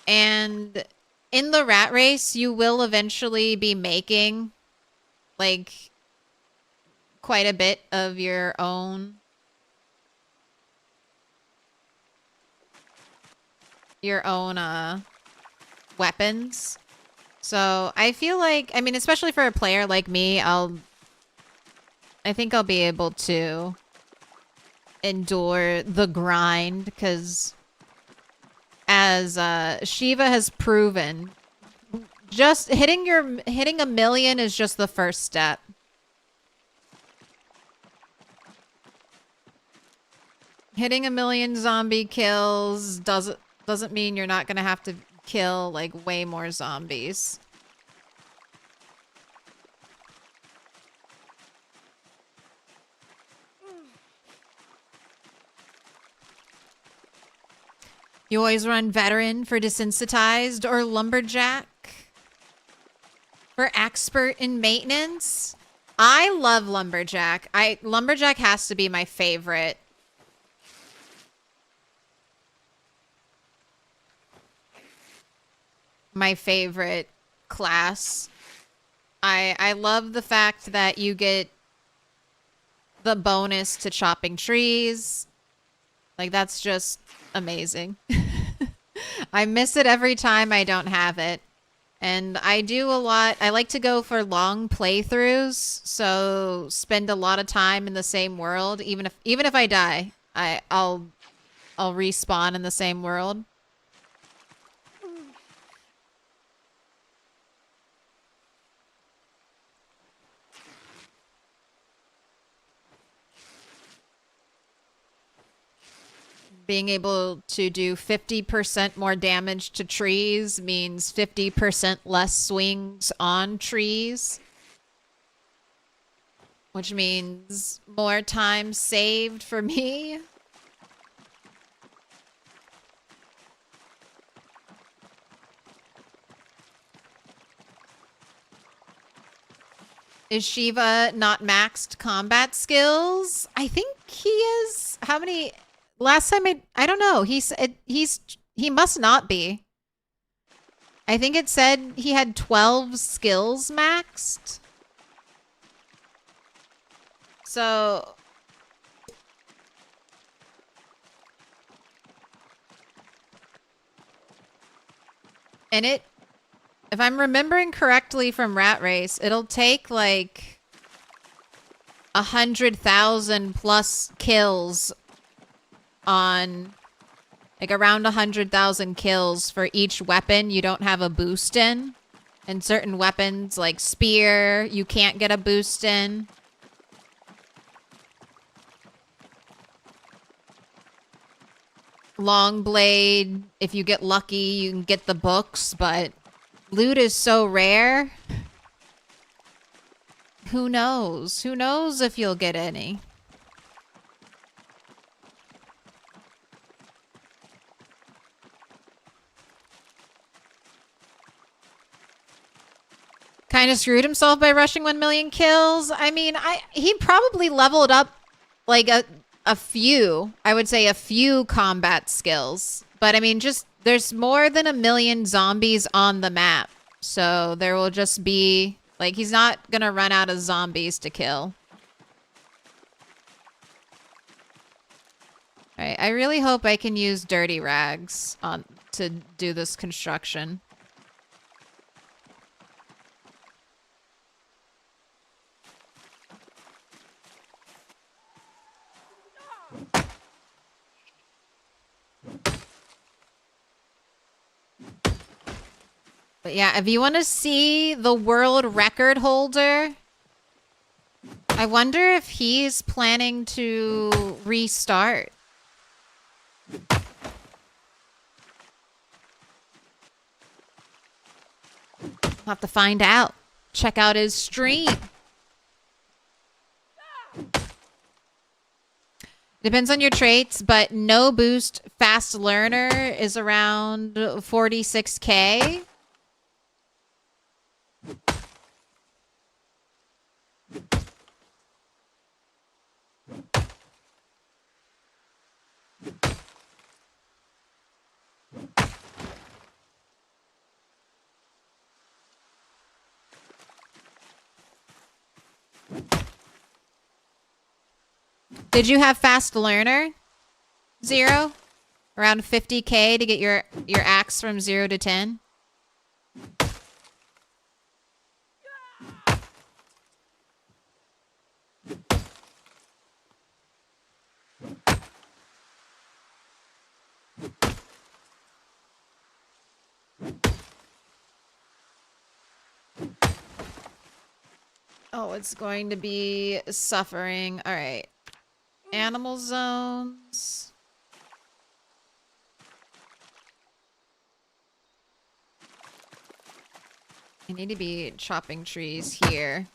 And in the rat race, you will eventually be making like quite a bit of your own weapons. So I feel like, I mean, especially for a player like me, I think I'll be able to endure the grind, because as Shiva has proven, just hitting a million is just the first step. Hitting a million zombie kills doesn't mean you're not gonna have to kill like way more zombies. You always run veteran for desensitized or lumberjack for expert in maintenance. I love lumberjack. Lumberjack has to be my favorite. My favorite class. I love the fact that you get the bonus to chopping trees. Like, that's just amazing. I miss it every time I don't have it. And I do a lot. I like to go for long playthroughs, so spend a lot of time in the same world. Even if I die, I'll respawn in the same world. Being able to do 50% more damage to trees means 50% less swings on trees, which means more time saved for me. Is Shiva not maxed combat skills? I think he is. How many? Last time I don't know. He must not be. I think it said he had 12 skills maxed. So and if I'm remembering correctly from Rat Race, it'll take like 100,000 plus kills on like around 100,000 kills for each weapon you don't have a boost in. And certain weapons like spear, you can't get a boost in. Long blade, if you get lucky, you can get the books, but loot is so rare. Who knows? Who knows if you'll get any? Kind of screwed himself by rushing 1 million kills. I mean, he probably leveled up like a few, I would say a few combat skills. But I mean, just there's more than 1 million zombies on the map. So there will just be, like, he's not gonna run out of zombies to kill. Alright, I really hope I can use dirty rags to do this construction. But yeah, if you want to see the world record holder, I wonder if he's planning to restart. I'll have to find out. Check out his stream. Depends on your traits, but no boost fast learner is around 46k. Did you have fast learner? 0? Around 50k to get your axe from 0 to 10? Oh, it's going to be suffering. All right. Animal zones. I need to be chopping trees here.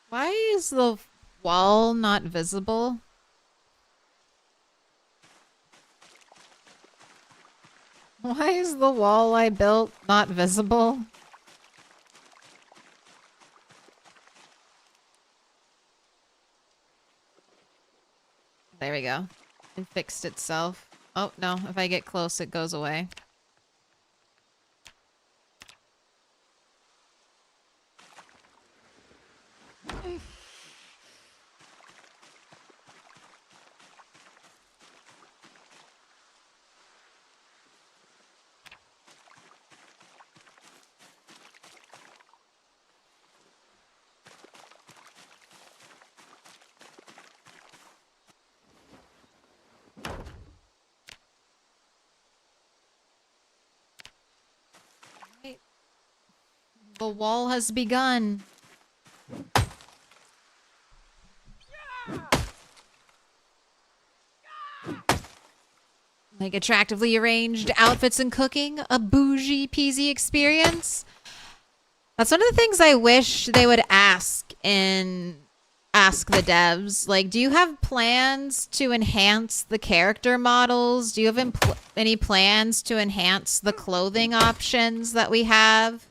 Why is the wall not visible? Why is the wall I built not visible? There we go. It fixed itself. Oh, no. If I get close, it goes away. The wall has begun. Like attractively arranged outfits and cooking, a bougie peasy experience. That's one of the things I wish they would ask in Ask the Devs. Like, do you have plans to enhance the character models? Do you have any plans to enhance the clothing options that we have?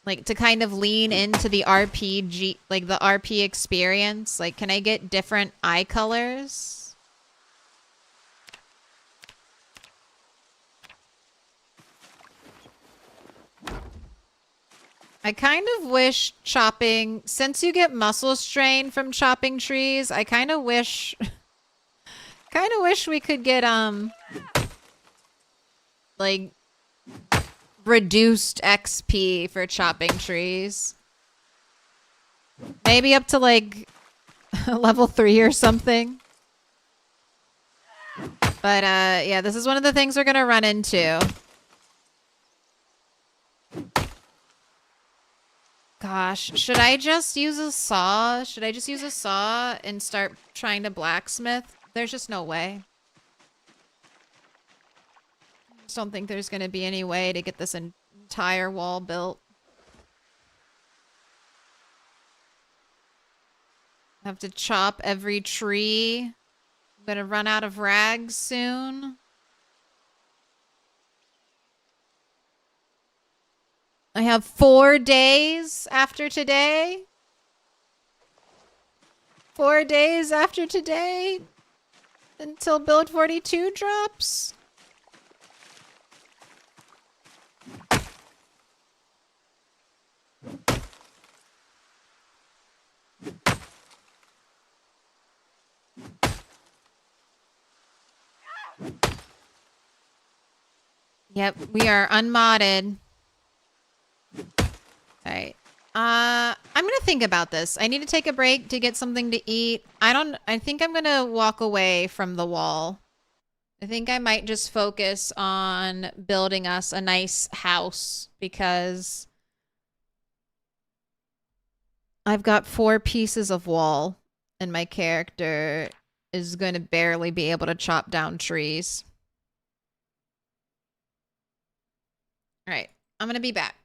Like, to kind of lean into the RPG, like the RP experience? Like, can I get different eye colors? I kind of wish chopping, since you get muscle strain from chopping trees, I kind of wish we could get, like, reduced XP for chopping trees. Maybe up to, like, level 3 or something. But, yeah, this is one of the things we're gonna run into. Gosh, should I just use a saw? Should I just use a saw and start trying to blacksmith? There's just no way. I just don't think there's going to be any way to get this entire wall built. I have to chop every tree. I'm going to run out of rags soon. I have 4 days after today. 4 days after today until build 42 drops. Yep, we are unmodded. Alright. I'm gonna think about this. I need to take a break to get something to eat. I think I'm gonna walk away from the wall. I think I might just focus on building us a nice house because I've got 4 pieces of wall and my character is going to barely be able to chop down trees. All right, I'm going to be back.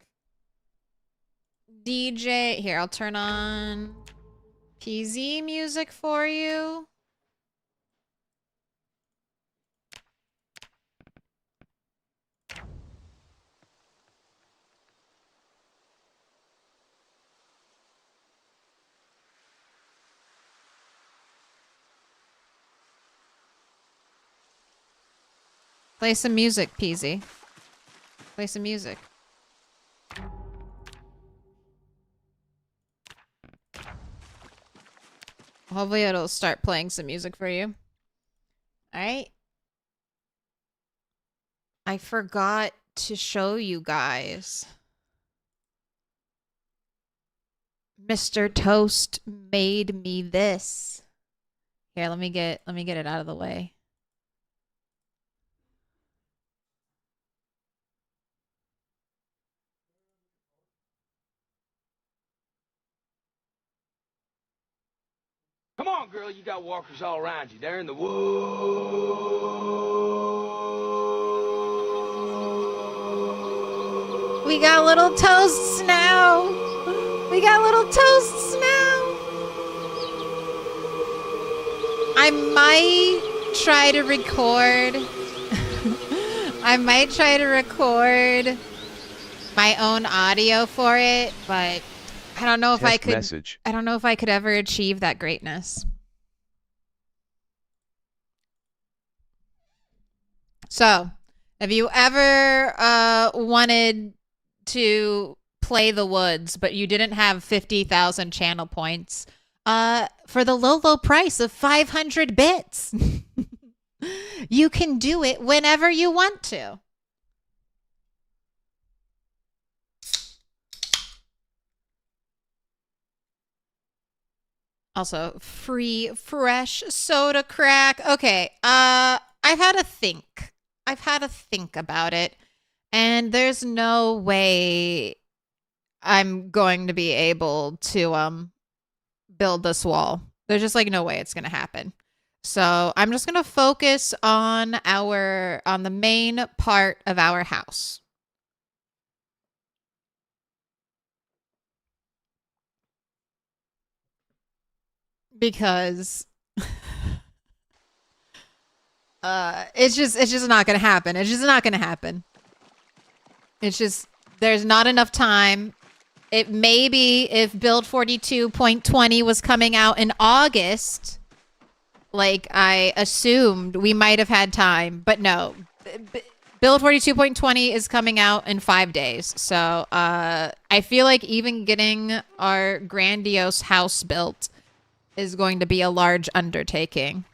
DJ, here, I'll turn on PZ music for you. Play some music, PZ. Play some music. Hopefully it'll start playing some music for you. Alright. I forgot to show you guys. Mr. Toast made me this. Here, let me get it out of the way. Come on, girl, you got walkers all around you. They're in the woods. We got little toasts now. We got little toasts now. I might try to record. I might try to record my own audio for it, but I don't know if I could. Message. I don't know if I could ever achieve that greatness. So, have you ever wanted to play the woods, but you didn't have 50,000 channel points for the low, low price of 500 bits? You can do it whenever you want to. Also, free, fresh soda crack. Okay, I've had to think. I've had to think about it. And there's no way I'm going to be able to build this wall. There's just like no way it's gonna happen. So I'm just gonna focus on the main part of our house. Because it's just not gonna happen. It's just not gonna happen. It's just there's not enough time. It maybe if build 42.20 was coming out in August, like I assumed, we might have had time, but no. Build 42.20 is coming out in 5 days. So I feel like even getting our grandiose house built is going to be a large undertaking.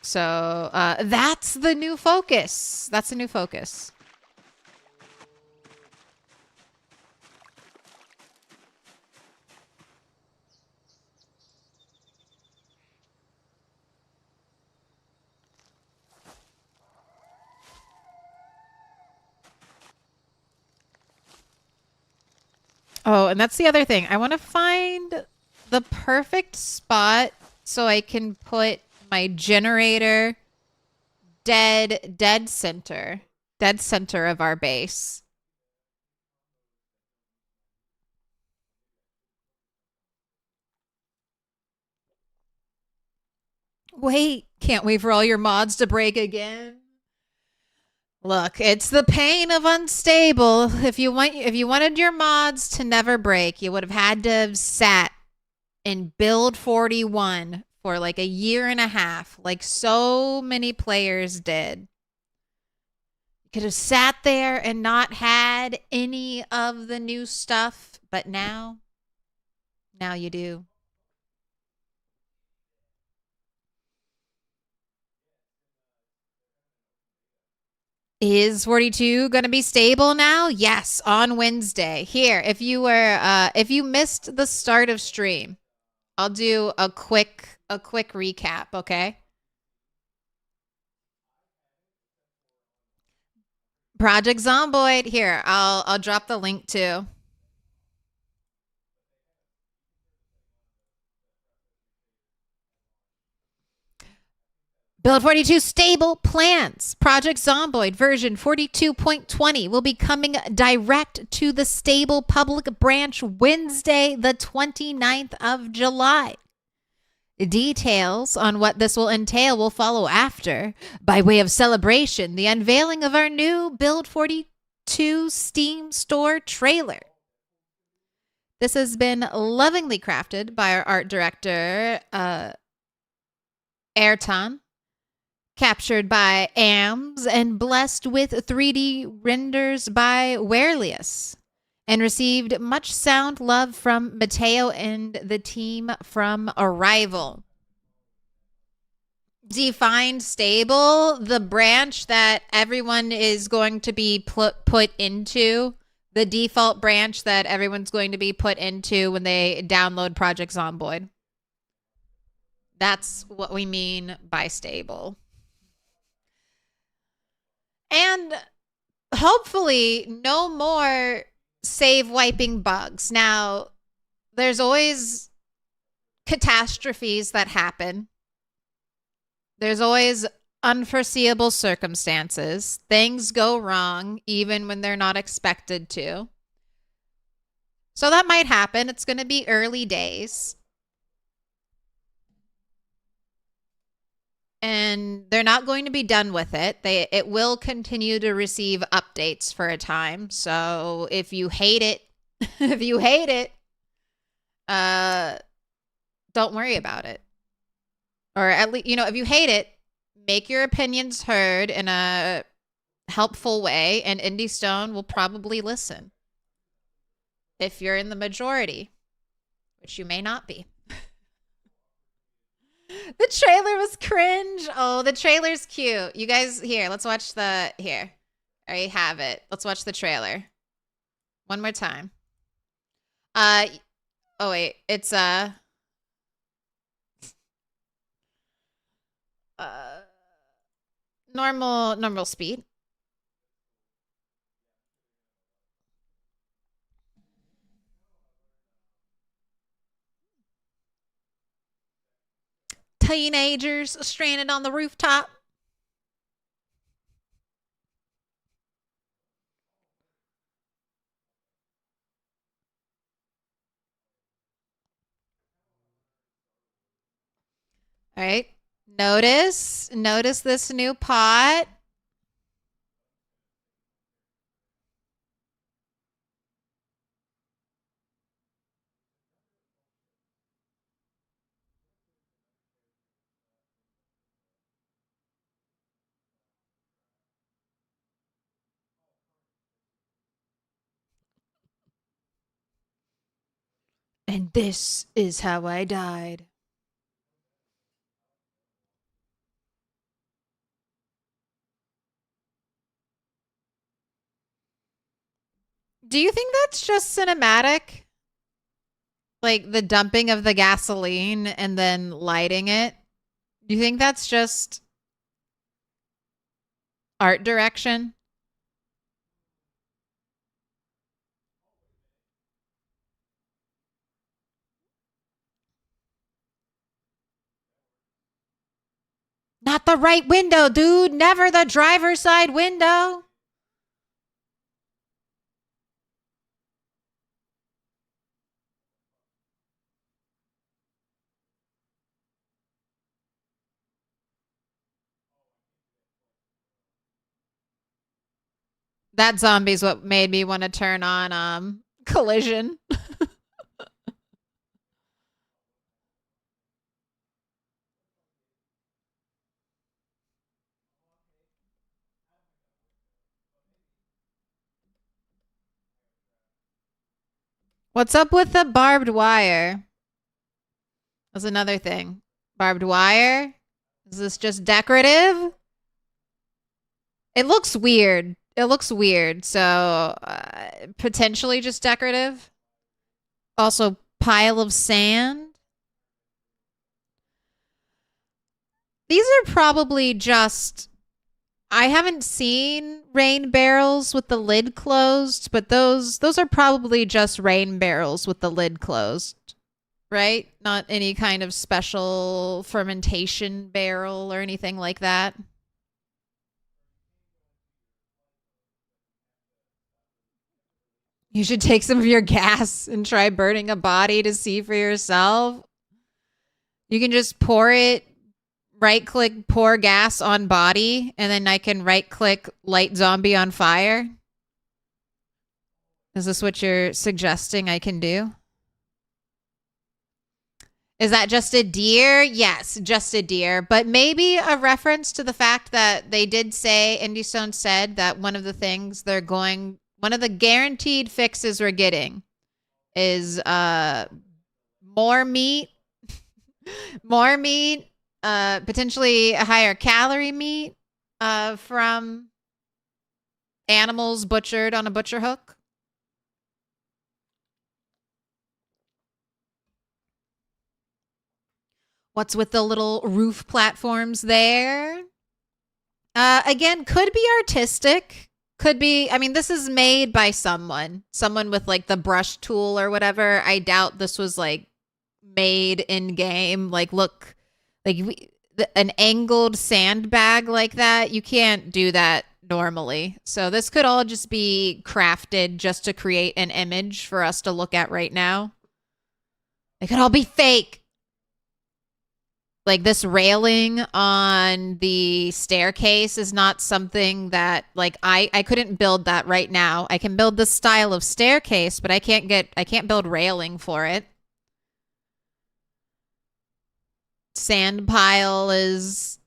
So that's the new focus. That's the new focus. Oh, and that's the other thing. I want to find the perfect spot so I can put my generator dead center of our base. Wait, can't wait for all your mods to break again. Look, it's the pain of unstable. If you wanted your mods to never break, you would have had to have sat in build 41 for like a year and a half, like so many players did. You could have sat there and not had any of the new stuff, but now you do. Is 42 going to be stable now? Yes, on Wednesday. Here, if you missed the start of stream, I'll do a quick recap, okay? Project Zomboid. Here, I'll drop the link too. Build 42 stable plans. Project Zomboid version 42.20 will be coming direct to the stable public branch Wednesday, the 29th of July. Details on what this will entail will follow after. By way of celebration, the unveiling of our new Build 42 Steam Store trailer. This has been lovingly crafted by our art director, Ayrton. Captured by AMS and blessed with 3D renders by Werelius, and received much sound love from Mateo and the team from Arrival. Defined stable, the branch that everyone is going to be put into, the default branch that everyone's going to be put into when they download Project Zomboid. That's what we mean by stable. And hopefully no more save wiping bugs. Now, there's always catastrophes that happen. There's always unforeseeable circumstances. Things go wrong even when they're not expected to. So that might happen. It's going to be early days. And they're not going to be done with it. It will continue to receive updates for a time. So if you hate it, don't worry about it. Or at least, if you hate it, make your opinions heard in a helpful way, and Indie Stone will probably listen. If you're in the majority, which you may not be. The trailer was cringe. Oh, the trailer's cute. You guys, here, let's watch here. I already have it. Let's watch the trailer. One more time. Oh wait, it's normal speed. Teenagers stranded on the rooftop. All right. Notice this new pot. And this is how I died. Do you think that's just cinematic? Like the dumping of the gasoline and then lighting it? Do you think that's just art direction? Not the right window, dude. Never the driver's side window. That zombie's what made me want to turn on collision. What's up with the barbed wire? That's another thing. Barbed wire? Is this just decorative? It looks weird. It looks weird. So potentially just decorative. Also, pile of sand. These are probably just. I haven't seen rain barrels with the lid closed, but those are probably just rain barrels with the lid closed, right? Not any kind of special fermentation barrel or anything like that. You should take some of your gas and try burning a body to see for yourself. You can just pour it, right click, pour gas on body, and then I can right click, light zombie on fire. Is this what you're suggesting I can do? Is that just a deer? Yes, just a deer. But maybe a reference to the fact that they did say, Indie Stone said that one of the things they're going, one of the guaranteed fixes we're getting is more meat, more meat, potentially a higher calorie meat from animals butchered on a butcher hook. What's with the little roof platforms there? Again, could be artistic. Could be, I mean, this is made by someone with like the brush tool or whatever. I doubt this was like made in game. Like, look, like an angled sandbag like that. You can't do that normally. So this could all just be crafted just to create an image for us to look at right now. It could all be fake. Like this railing on the staircase is not something that like I couldn't build that right now. I can build this style of staircase, but I can't build railing for it. Sand pile is,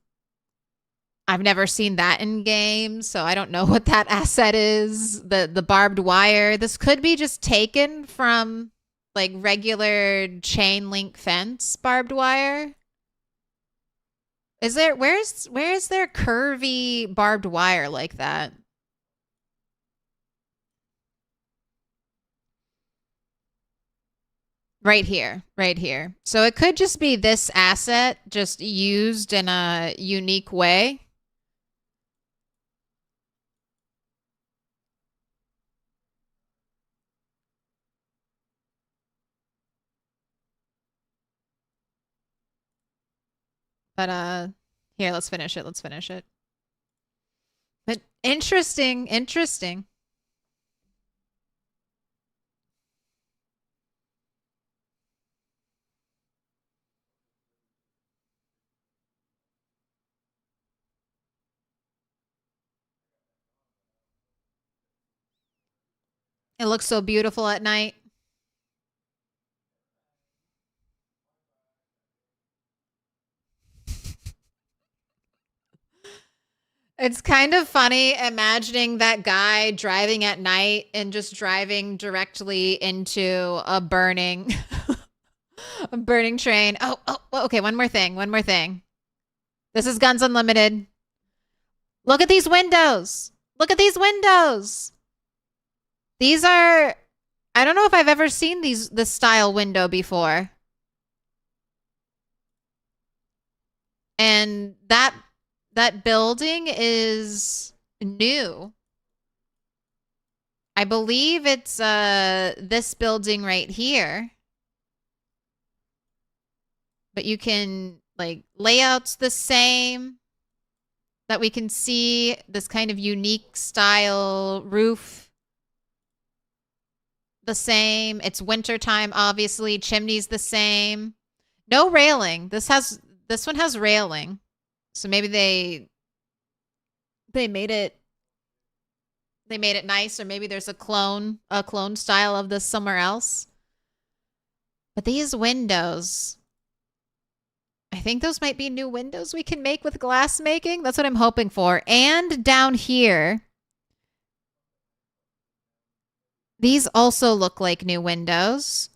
I've never seen that in game, so I don't know what that asset is. The barbed wire, this could be just taken from like regular chain link fence barbed wire. Is there, where is there curvy barbed wire like that? Right here, right here. So it could just be this asset just used in a unique way. But here, let's finish it. Let's finish it. But interesting, interesting. It looks so beautiful at night. It's kind of funny imagining that guy driving at night and just driving directly into a burning a burning train. Oh, okay, one more thing. One more thing. This is Guns Unlimited. Look at these windows. Look at these windows. These are, I don't know if I've ever seen this style window before. And that building is new. I believe it's this building right here. But you can, like, layout's the same. That we can see this kind of unique style roof. The same. It's wintertime, obviously. Chimney's the same. No railing. This one has railing. So maybe they made it nice, or maybe there's a clone style of this somewhere else. But these windows, I think those might be new windows we can make with glass making. That's what I'm hoping for. And down here, these also look like new windows.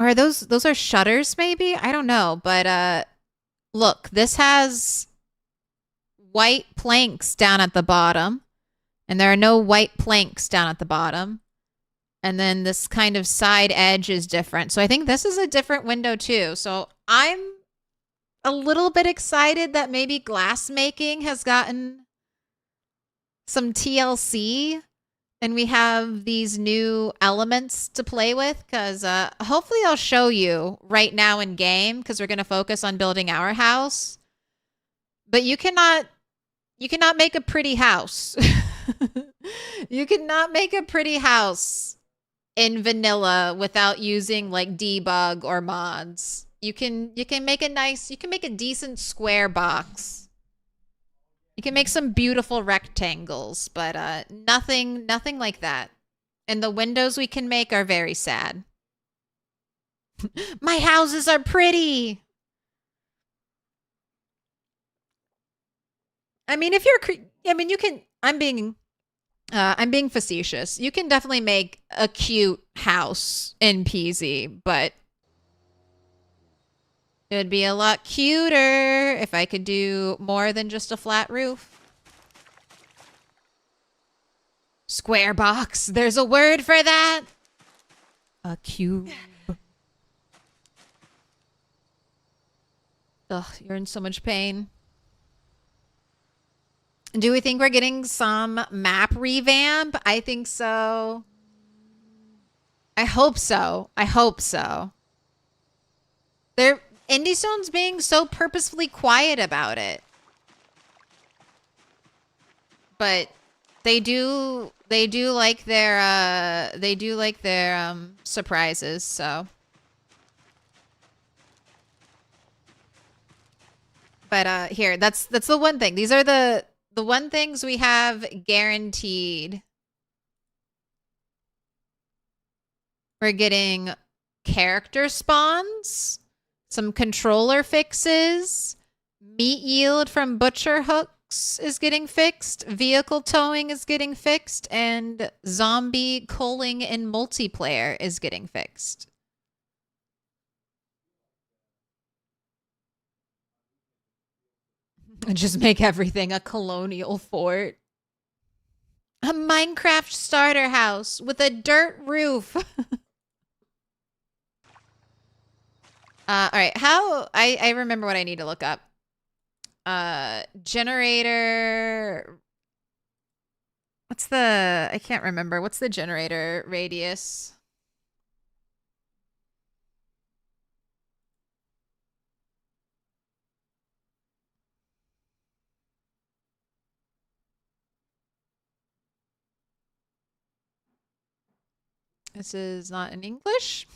Or are those are shutters maybe? I don't know, but look, this has white planks down at the bottom, and there are no white planks down at the bottom. And then this kind of side edge is different. So I think this is a different window too. So I'm a little bit excited that maybe glass making has gotten some TLC and we have these new elements to play with, because hopefully I'll show you right now in game, because we're going to focus on building our house. But you cannot make a pretty house. You cannot make a pretty house in vanilla without using like debug or mods. You can make a decent square box. You can make some beautiful rectangles, but nothing like that. And the windows we can make are very sad. My houses are pretty. I mean, you can. I'm being facetious. You can definitely make a cute house in PZ, but it would be a lot cuter if I could do more than just a flat roof. Square box. There's a word for that. A cube. Ugh, you're in so much pain. Do we think we're getting some map revamp? I think so. I hope so. I hope so. Indiestone's being so purposefully quiet about it. But they do like their surprises, so. But here, that's the one thing. These are the one things we have guaranteed. We're getting character spawns, some controller fixes, meat yield from butcher hooks is getting fixed, vehicle towing is getting fixed, and zombie culling in multiplayer is getting fixed. Just make everything a colonial fort. A Minecraft starter house with a dirt roof. All right, I remember what I need to look up. Generator. I can't remember. What's the generator radius? This is not in English.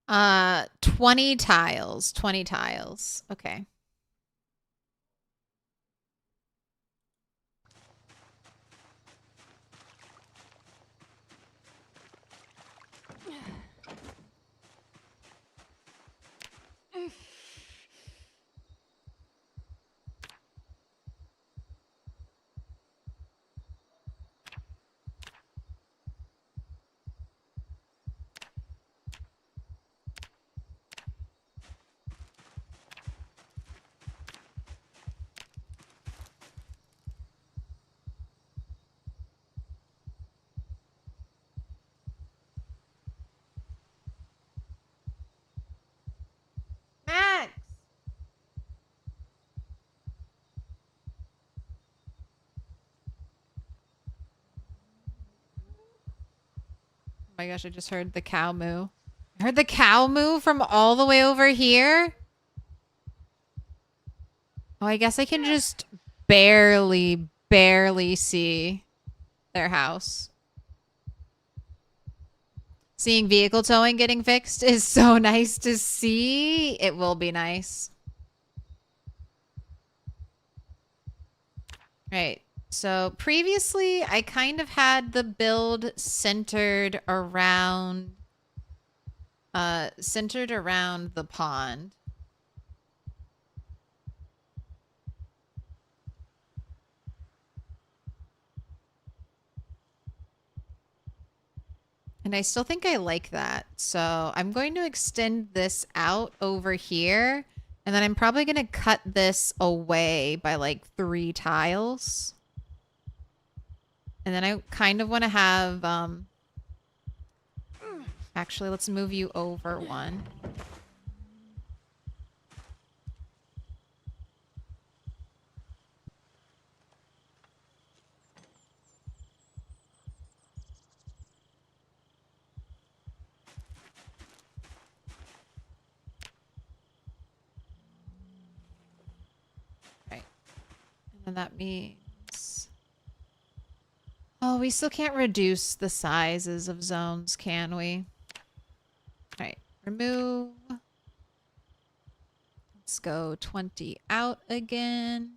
Uh, 20 tiles. 20 tiles. Okay. Max! Oh my gosh, I just heard the cow moo. I heard the cow moo from all the way over here. Oh, I guess I can just barely see their house. Seeing vehicle towing getting fixed is so nice to see. It will be nice. Right. So previously, I kind of had the build centered around the pond. And I still think I like that. So I'm going to extend this out over here. And then I'm probably going to cut this away by like 3 tiles. And then I kind of want to have... Actually, let's move you over 1. And that means... Oh, we still can't reduce the sizes of zones, can we? Alright, remove. Let's go 20 out again.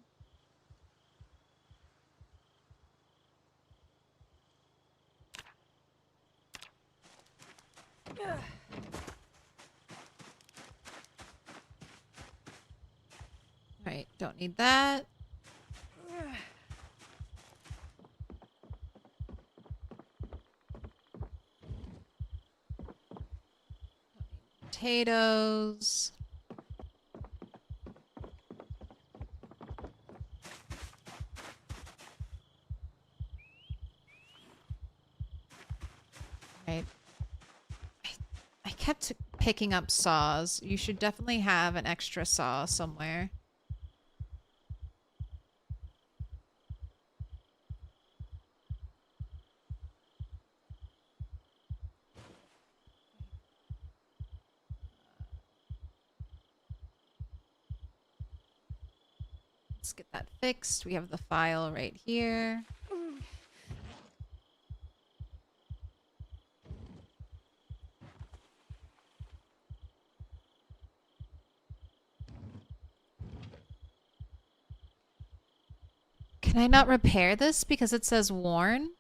Alright, don't need that. Potatoes. Right. I kept picking up saws. You should definitely have an extra saw somewhere. Let's get that fixed. We have the file right here. Can I not repair this because it says worn?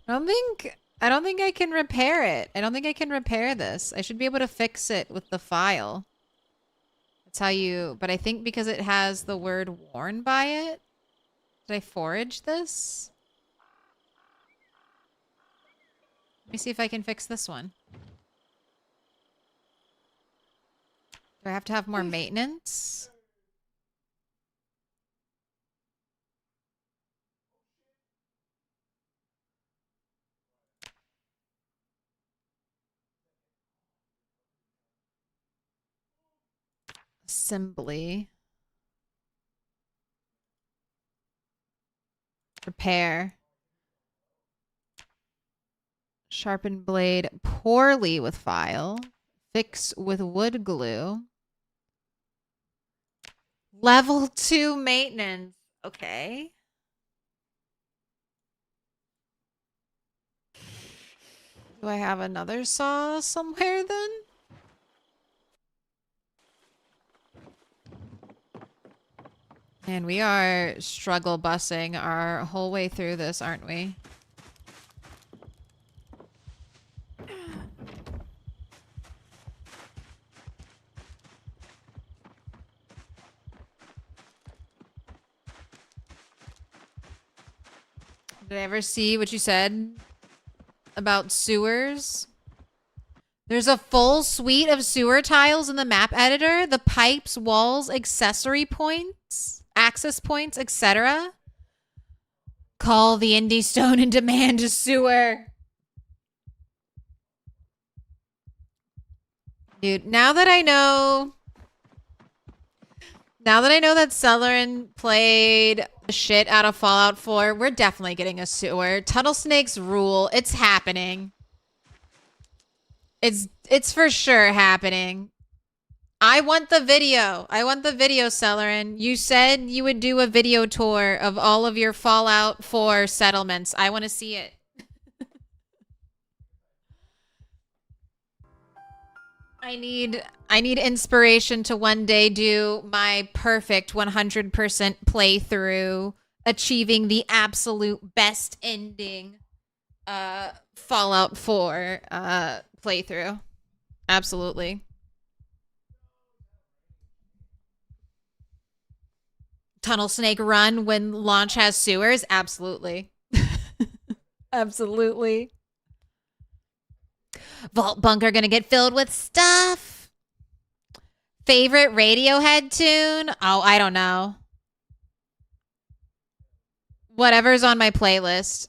I don't think I can repair it. I don't think I can repair this. I should be able to fix it with the file. That's how you, but I think because it has the word worn by it. Did I forage this? Let me see if I can fix this one. Do I have to have more maintenance? Assembly. Repair. Sharpen blade poorly with file. Fix with wood glue. Level 2 maintenance. Okay. Do I have another saw somewhere then? And we are struggle bussing our whole way through this, aren't we? Did I ever see what you said about sewers? There's a full suite of sewer tiles in the map editor. The pipes, walls, accessory points, access points, etc. Call the Indie Stone and demand a sewer. Dude, now that I know that Celerin played the shit out of Fallout 4, we're definitely getting a sewer. Tunnel snakes rule. It's happening. It's for sure happening. I want the video. I want the video, Celerin. You said you would do a video tour of all of your Fallout 4 settlements. I want to see it. I need inspiration to one day do my perfect 100% playthrough, achieving the absolute best ending Fallout 4 playthrough. Absolutely. Tunnel snake run when launch has sewers? Absolutely. Absolutely. Vault bunker gonna get filled with stuff. Favorite Radiohead tune? Oh, I don't know. Whatever's on my playlist.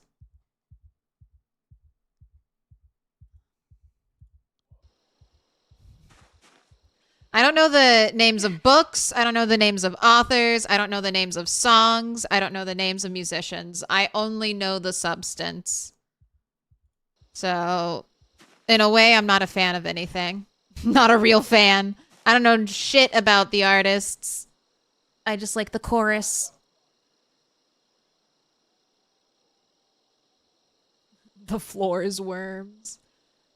I don't know the names of books. I don't know the names of authors. I don't know the names of songs. I don't know the names of musicians. I only know the substance. So, in a way, I'm not a fan of anything. Not a real fan. I don't know shit about the artists. I just like the chorus. The floor is worms.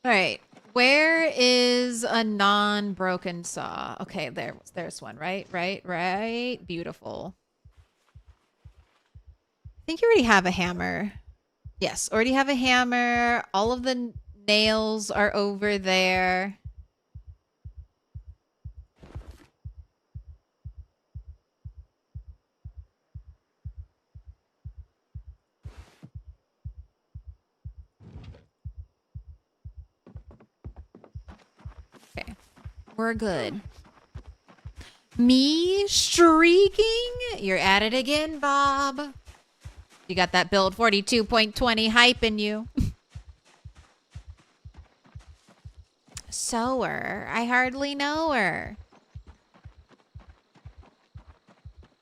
All right. Where is a non-broken saw? Okay, there's one. Right. Beautiful. I think you already have a hammer. Yes, already have a hammer. All of the nails are over there. Okay. We're good. Me streaking? You're at it again, Bob. You got that build 42.20 hype in you. Sower. I hardly know her.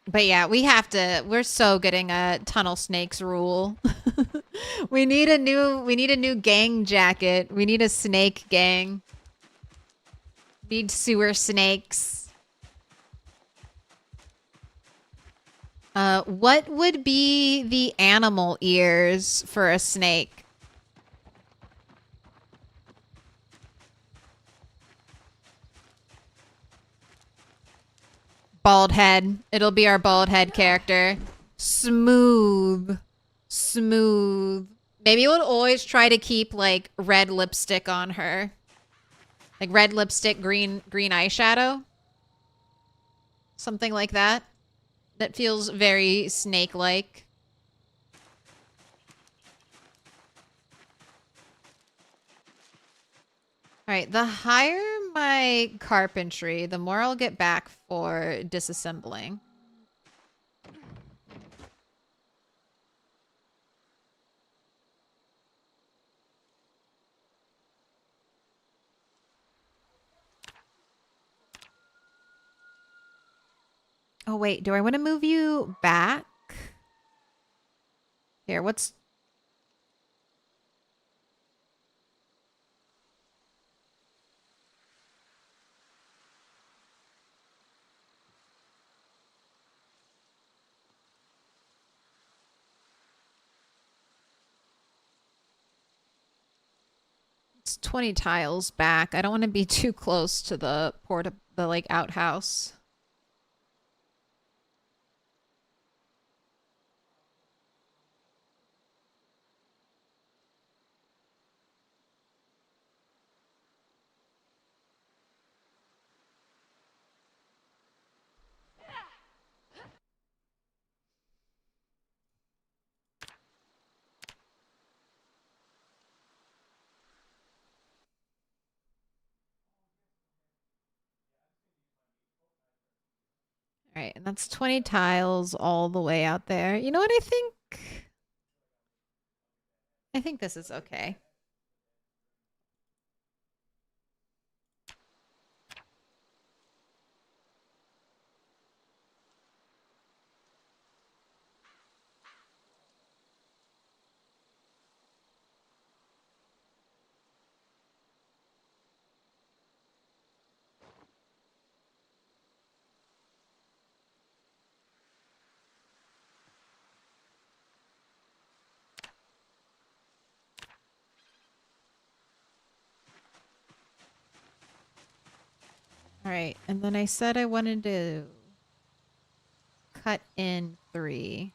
But yeah, we're so getting a tunnel snakes rule. we need a new gang jacket. We need a snake gang. Need sewer snakes. What would be the animal ears for a snake? Bald head. It'll be our bald head character. Smooth. Smooth. Maybe we'll always try to keep like red lipstick on her. Like red lipstick, green eyeshadow. Something like that. That feels very snake-like. Alright, the higher my carpentry, the more I'll get back for disassembling. Oh wait, do I want to move you back? Here, what's... It's 20 tiles back. I don't want to be too close to the like outhouse. All right, and that's 20 tiles all the way out there. You know what I think? I think this is okay. All right, and then I said I wanted to cut in 3.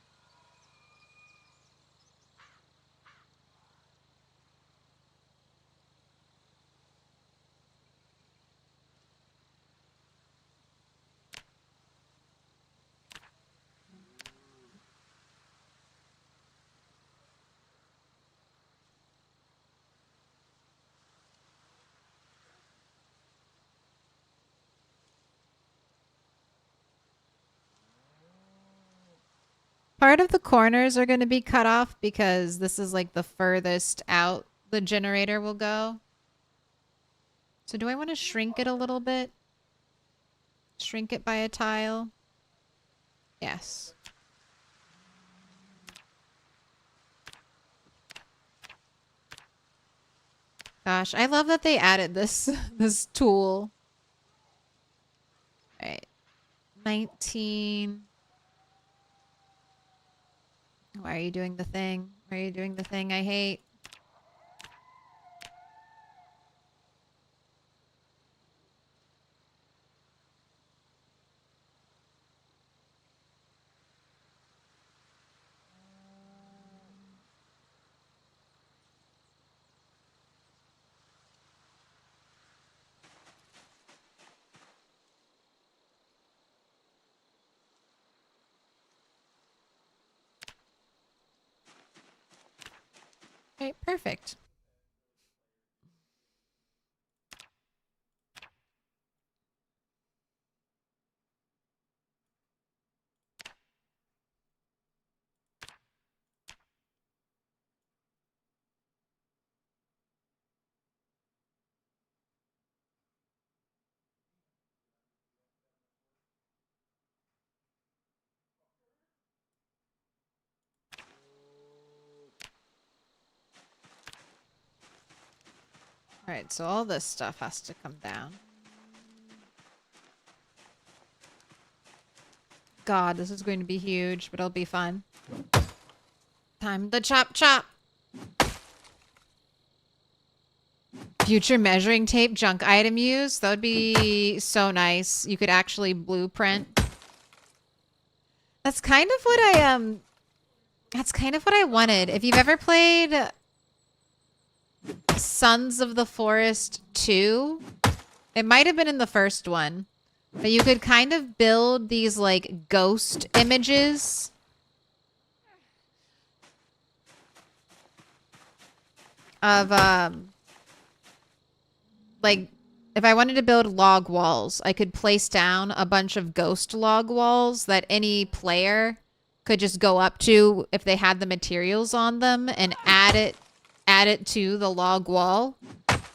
Part of the corners are going to be cut off because this is like the furthest out the generator will go. So do I want to shrink it a little bit? Shrink it by a tile? Yes. Gosh, I love that they added this this tool. All right. 19. Why are you doing the thing? Why are you doing the thing I hate? Okay, perfect. All right, so all this stuff has to come down. God, this is going to be huge, but it'll be fun. Time to chop chop. Future measuring tape junk item use. That would be so nice. You could actually blueprint. That's kind of what I wanted. If you've ever played Sons of the Forest 2, it might have been in the first one. But you could kind of build these like ghost images. Of like if I wanted to build log walls, I could place down a bunch of ghost log walls that any player could just go up to if they had the materials on them and add it to the log wall.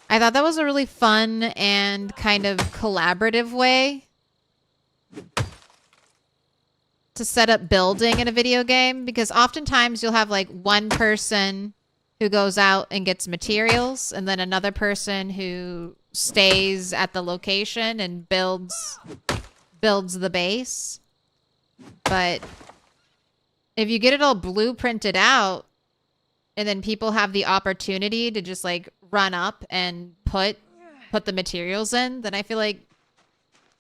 I thought that was a really fun and kind of collaborative way to set up building in a video game, because oftentimes you'll have like one person who goes out and gets materials and then another person who stays at the location and builds the base. But if you get it all blueprinted out and then people have the opportunity to just like run up and put the materials in, then I feel like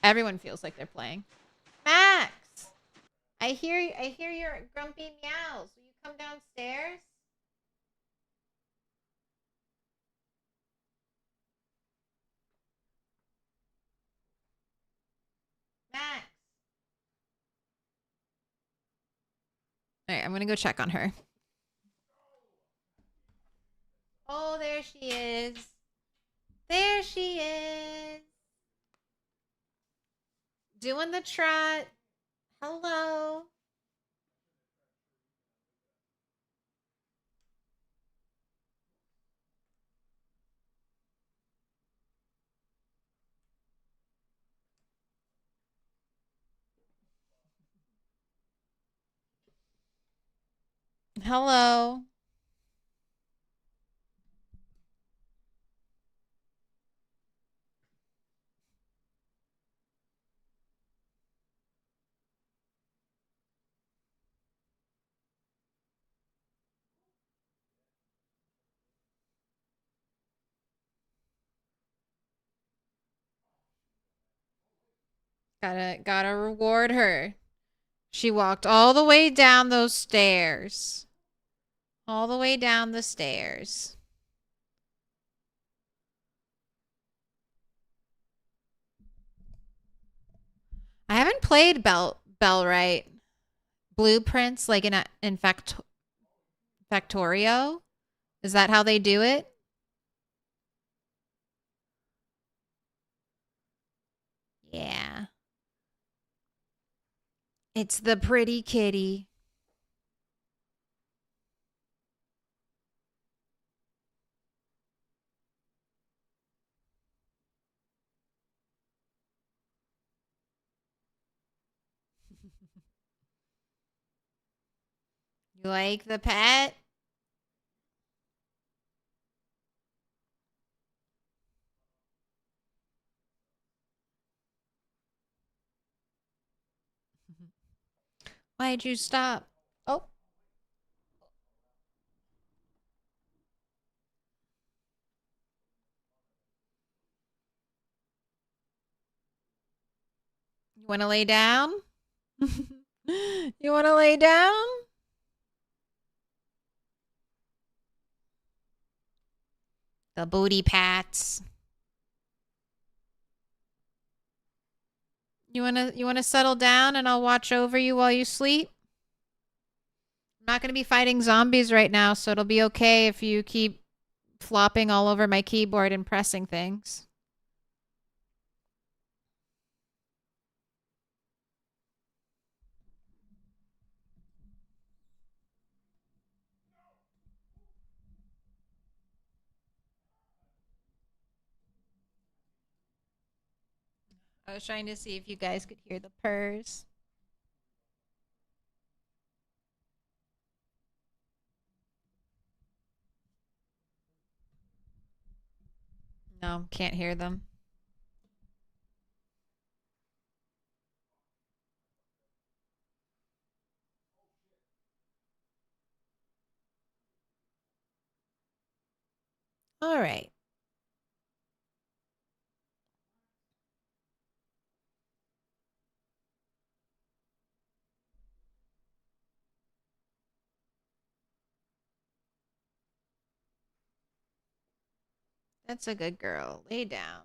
everyone feels like they're playing. Max, I hear your grumpy meows. Will you come downstairs? Max. All right, I'm gonna go check on her. Oh, there she is. There she is. Doing the trot. Hello. Hello. Gotta reward her. She walked all the way down those stairs. All the way down the stairs. I haven't played Bellwright Blueprints like in Factorio. Is that how they do it? Yeah. It's the pretty kitty. You like the pet? Why'd you stop? Oh. You want to lay down? You want to lay down? The booty pats. You wanna settle down and I'll watch over you while you sleep? I'm not gonna be fighting zombies right now, so it'll be okay if you keep flopping all over my keyboard and pressing things. I was trying to see if you guys could hear the purrs. No, can't hear them. All right. That's a good girl. Lay down.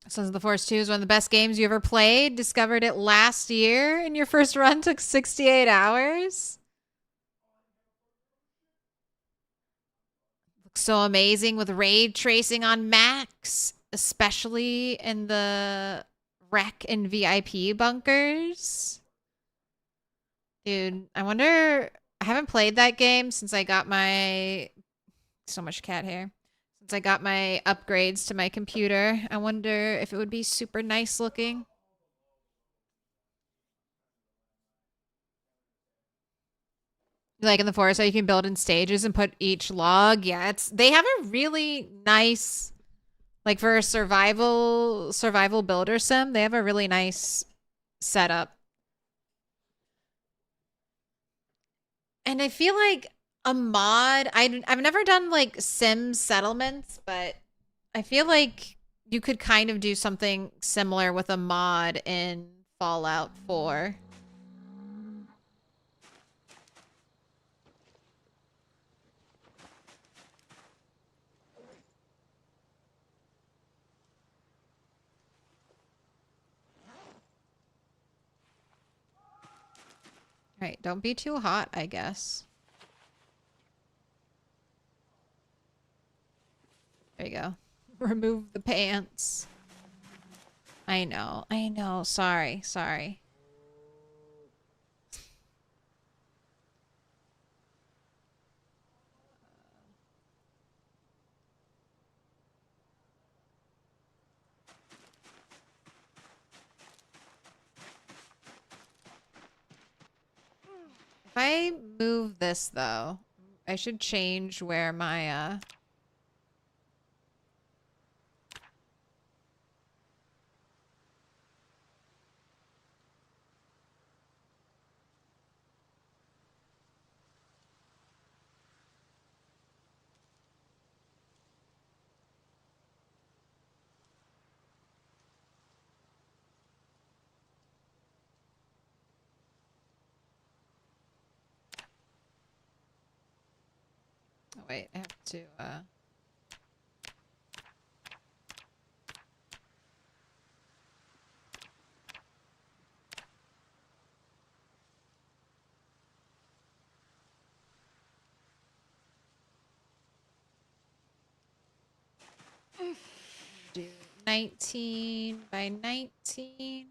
Sons of the Force 2 is one of the best games you ever played. Discovered it last year, and your first run took 68 hours. Looks so amazing with ray tracing on max, especially in the wreck and VIP bunkers. Dude, I wonder. I haven't played that game since I got my. So much cat hair. Since I got my upgrades to my computer. I wonder if it would be super nice looking. Like in the forest, how you can build in stages and put each log. Yeah, they have a really nice, like for a survival builder sim. They have a really nice setup. And I feel like a mod. I've never done like sim settlements, but I feel like you could kind of do something similar with a mod in Fallout 4. Right, don't be too hot, I guess. There you go. Remove the pants. I know. Sorry. If I move this, though, I should change where my, Oh, wait, I have to, do 19 by 19.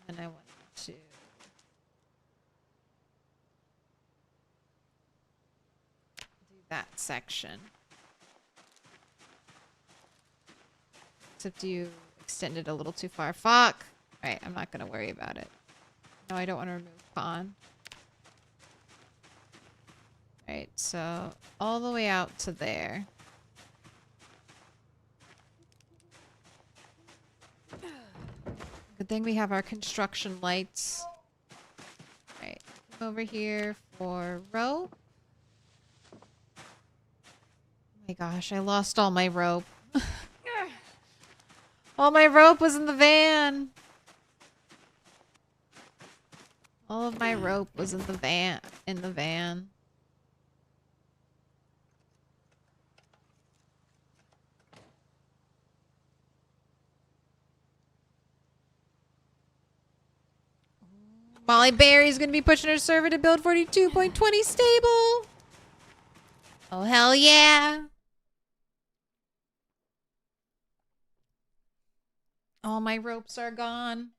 And I want to... do that section. Except you extended a little too far. Fuck! Alright, I'm not gonna worry about it. No, I don't want to remove pawn. Alright, so all the way out to there. Good thing we have our construction lights. Alright, over here for rope. Oh my gosh, I lost all my rope. All my rope was in the van. All of my rope was in the van. Molly Berry's gonna be pushing her server to build 42.20 stable. Oh, hell yeah. All my ropes are gone.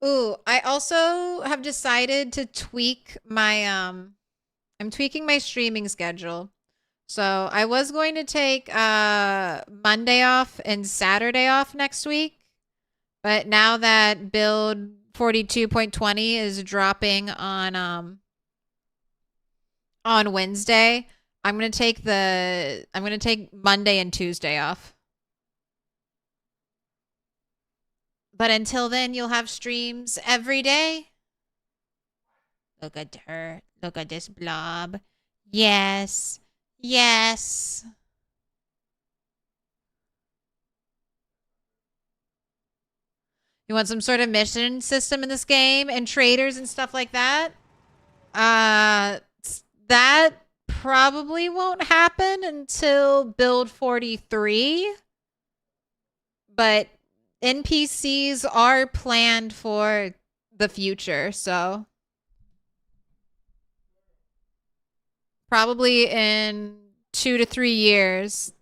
Ooh, I also have decided to tweak my, I'm tweaking my streaming schedule. So I was going to take Monday off and Saturday off next week. But now that build 42.20 is dropping on Wednesday, I'm gonna take Monday and Tuesday off. But until then, you'll have streams every day. Look at her. Look at this blob. Yes. Yes. You want some sort of mission system in this game and traders and stuff like that? That probably won't happen until build 43. But NPCs are planned for the future, so probably in 2 to 3 years,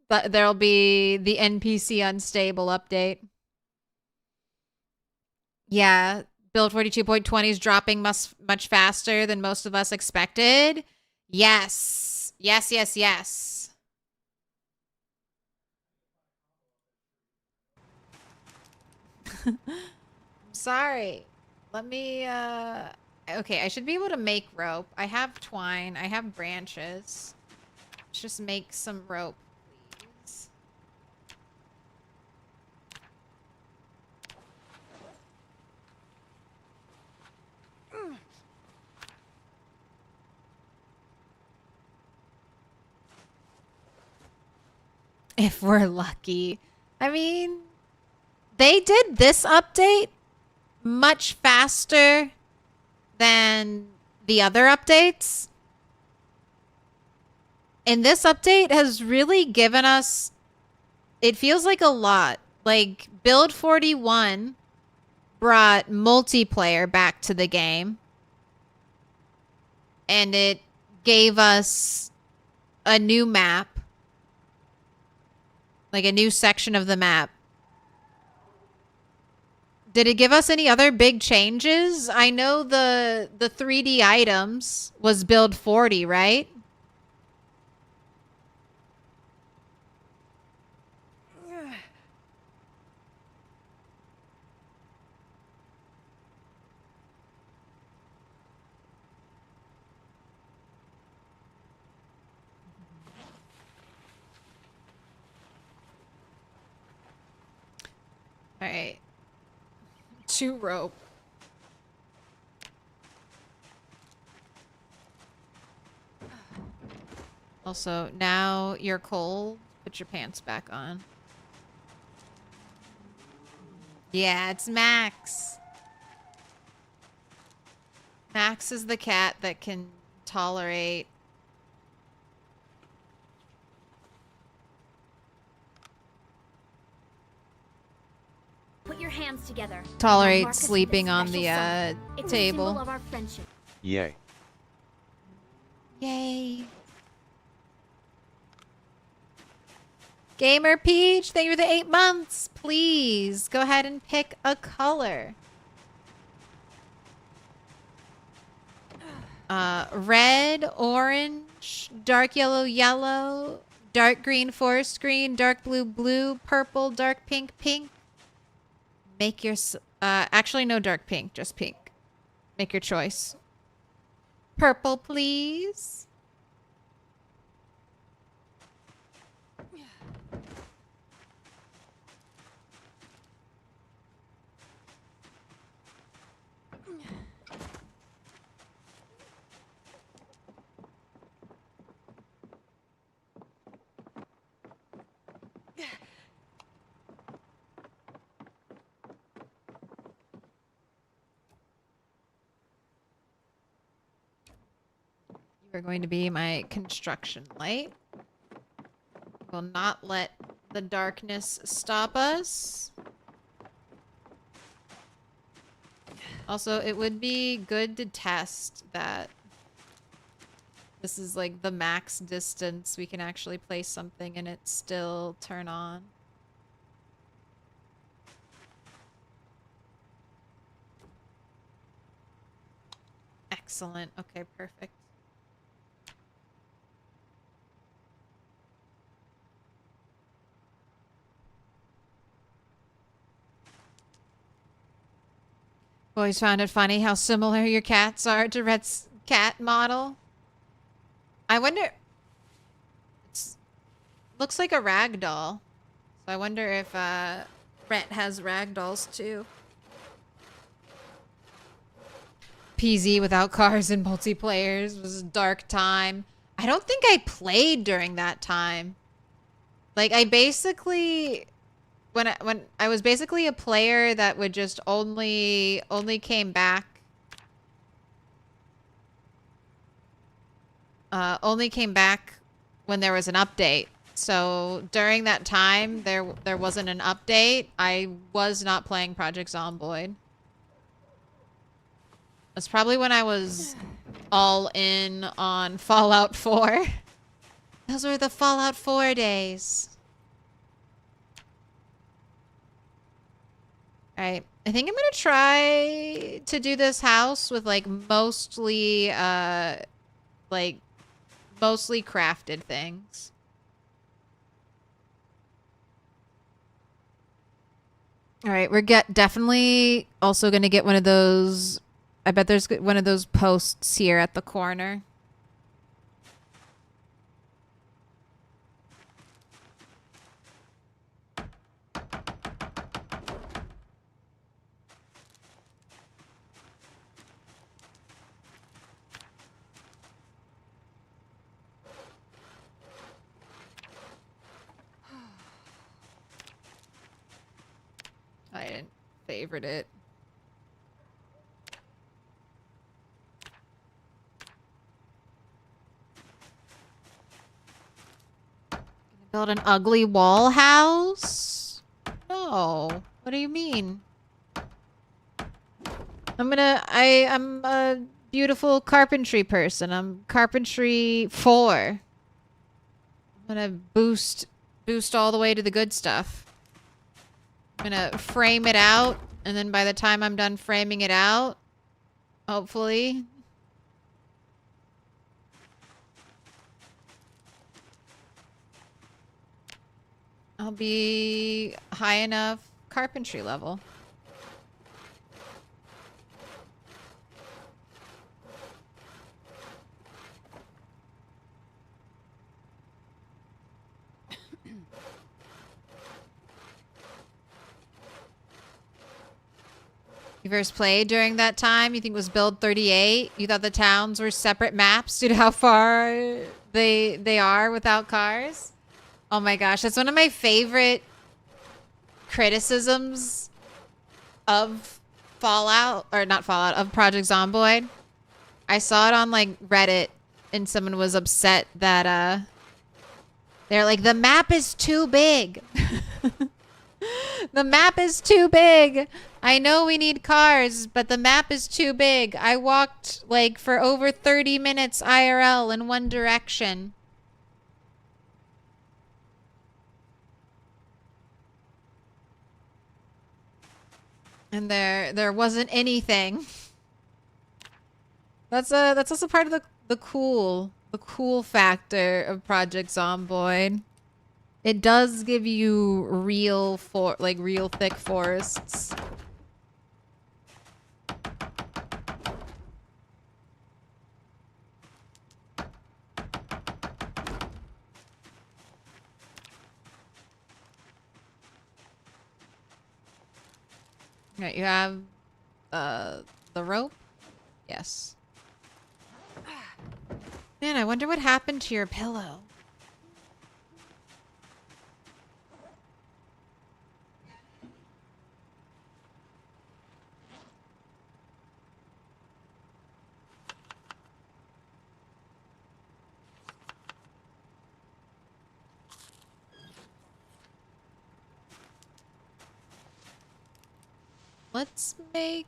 but there'll be the NPC unstable update. Yeah, build 42.20 is dropping much faster than most of us expected. Yes. Yes, yes, yes. I'm sorry. Let me, okay, I should be able to make rope. I have twine. I have branches. Let's just make some rope, please. If we're lucky. I mean, they did this update much faster than the other updates. And this update has really given us, it feels like a lot. Like, Build 41 brought multiplayer back to the game. And it gave us a new map. Like a new section of the map. Did it give us any other big changes? I know the 3D items was build 40, right? All right. 2 rope. Also, now you're cold. Put your pants back on. Yeah, it's Max. Max is the cat that can tolerate Put your hands together. tolerate Mark us with sleeping this on special the symbol. It's a symbol table. of our friendship. Yay. Yay. Gamer Peach, thank you for the 8 months. Please go ahead and pick a color. Red, orange, dark yellow, yellow, dark green, forest green, dark blue, blue, purple, dark pink, pink. Make your... actually, no dark pink, just pink. Make your choice. Purple, please. You're going to be my construction light. Will not let the darkness stop us. Also, it would be good to test that this is like the max distance we can actually place something and it still turn on. Excellent. Okay, perfect. Always found it funny how similar your cats are to Rhett's cat model. I wonder... It looks like a rag doll. So I wonder if Rhett has rag dolls too. PZ without cars and multiplayers was a dark time. I don't think I played during that time. Like, I basically... When I was basically a player that would just only came back when there was an update. So during that time there wasn't an update. I was not playing Project Zomboid. That's probably when I was all in on Fallout 4. Those were the Fallout 4 days. Alright, I think I'm gonna try to do this house with like mostly crafted things. Alright, we're definitely also gonna get one of those. I bet there's one of those posts here at the corner. I didn't favorite it. Build an ugly wall house? No. What do you mean? I'm a beautiful carpentry person. I'm carpentry 4. I'm gonna boost all the way to the good stuff. I'm gonna frame it out, and then by the time I'm done framing it out, hopefully, I'll be high enough carpentry level. You first played during that time? You think it was build 38? You thought the towns were separate maps due to how far they are without cars? Oh my gosh, that's one of my favorite criticisms of Fallout, or not Fallout, of Project Zomboid. I saw it on like Reddit and someone was upset that they're like, the map is too big. The map is too big. I know we need cars, but the map is too big. I walked like for over 30 minutes IRL in one direction. And there wasn't anything. That's also part of the cool factor of Project Zomboid. It does give you real thick forests. Right, you have the rope? Yes. Man, I wonder what happened to your pillow. Let's make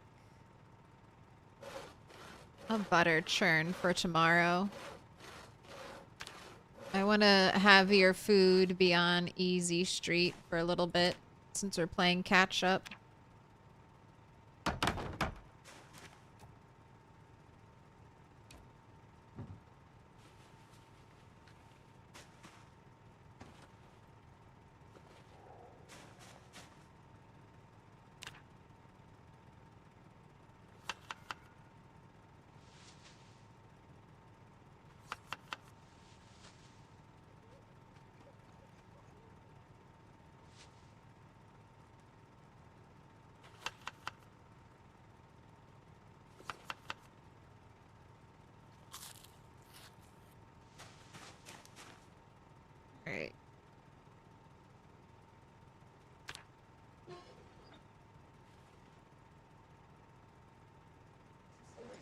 a butter churn for tomorrow. I want to have your food be on easy street for a little bit since we're playing catch up. Alright.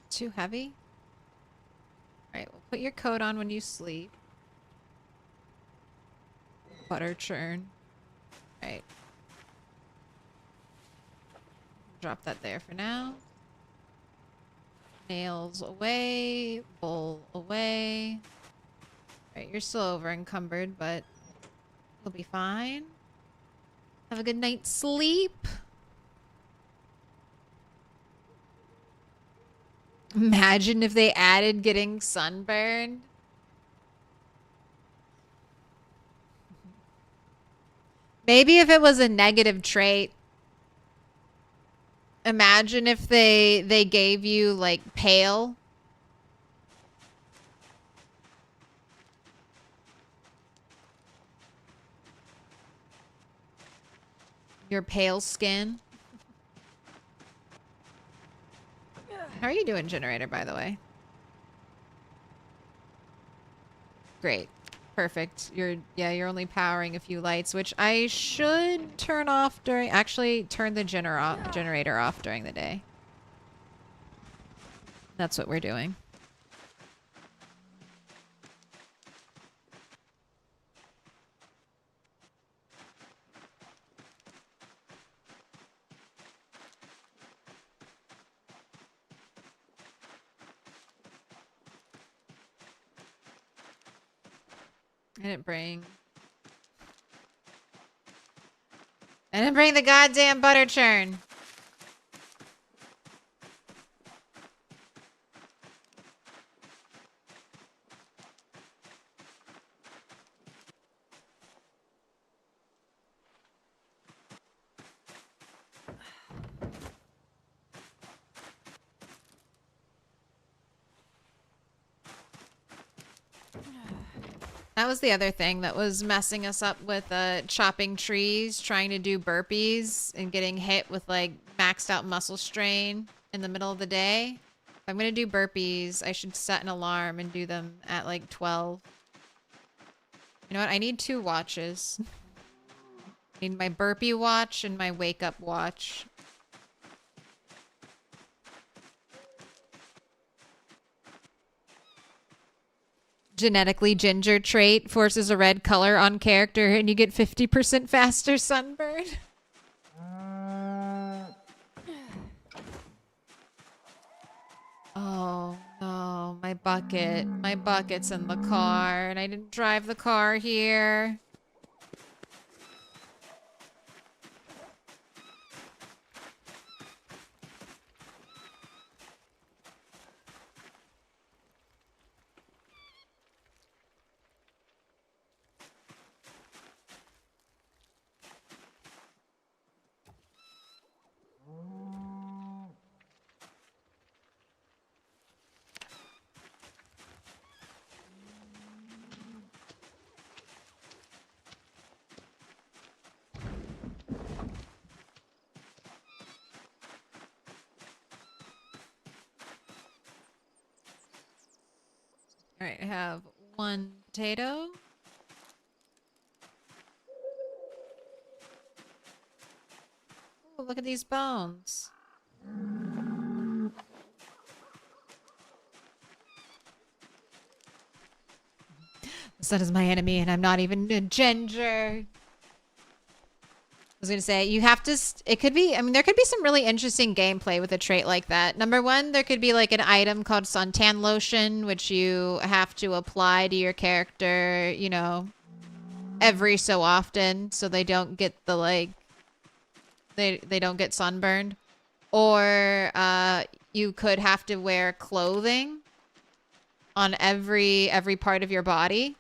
Too heavy? Alright, we'll put your coat on when you sleep. Butter churn. Alright. Drop that there for now. Nails away. Bowl away. Alright, you're still over encumbered, but you'll be fine. Have a good night's sleep. Imagine if they added getting sunburned. Maybe if it was a negative trait. Imagine if they gave you like pale. Your pale skin. How are you doing, generator, by the way? Great. Perfect. You're only powering a few lights, which I should turn off during... Actually, turn the generator off during the day. That's what we're doing. I didn't bring the goddamn butter churn. That was the other thing that was messing us up with chopping trees, trying to do burpees, and getting hit with like maxed out muscle strain in the middle of the day. If I'm going to do burpees, I should set an alarm and do them at like 12. You know what? I need 2 watches. I need my burpee watch and my wake up watch. Genetically ginger trait forces a red color on character and you get 50% faster sunburn. Oh no, my bucket. My bucket's in the car and I didn't drive the car here. Alright, I have 1 potato. Oh, look at these bones. The sun is my enemy and I'm not even a ginger. I was gonna say, you have to, it could be, I mean, there could be some really interesting gameplay with a trait like that. Number one, there could be like an item called suntan lotion, which you have to apply to your character, you know, every so often, so they don't get the, like, they don't get sunburned. Or, you could have to wear clothing on every part of your body.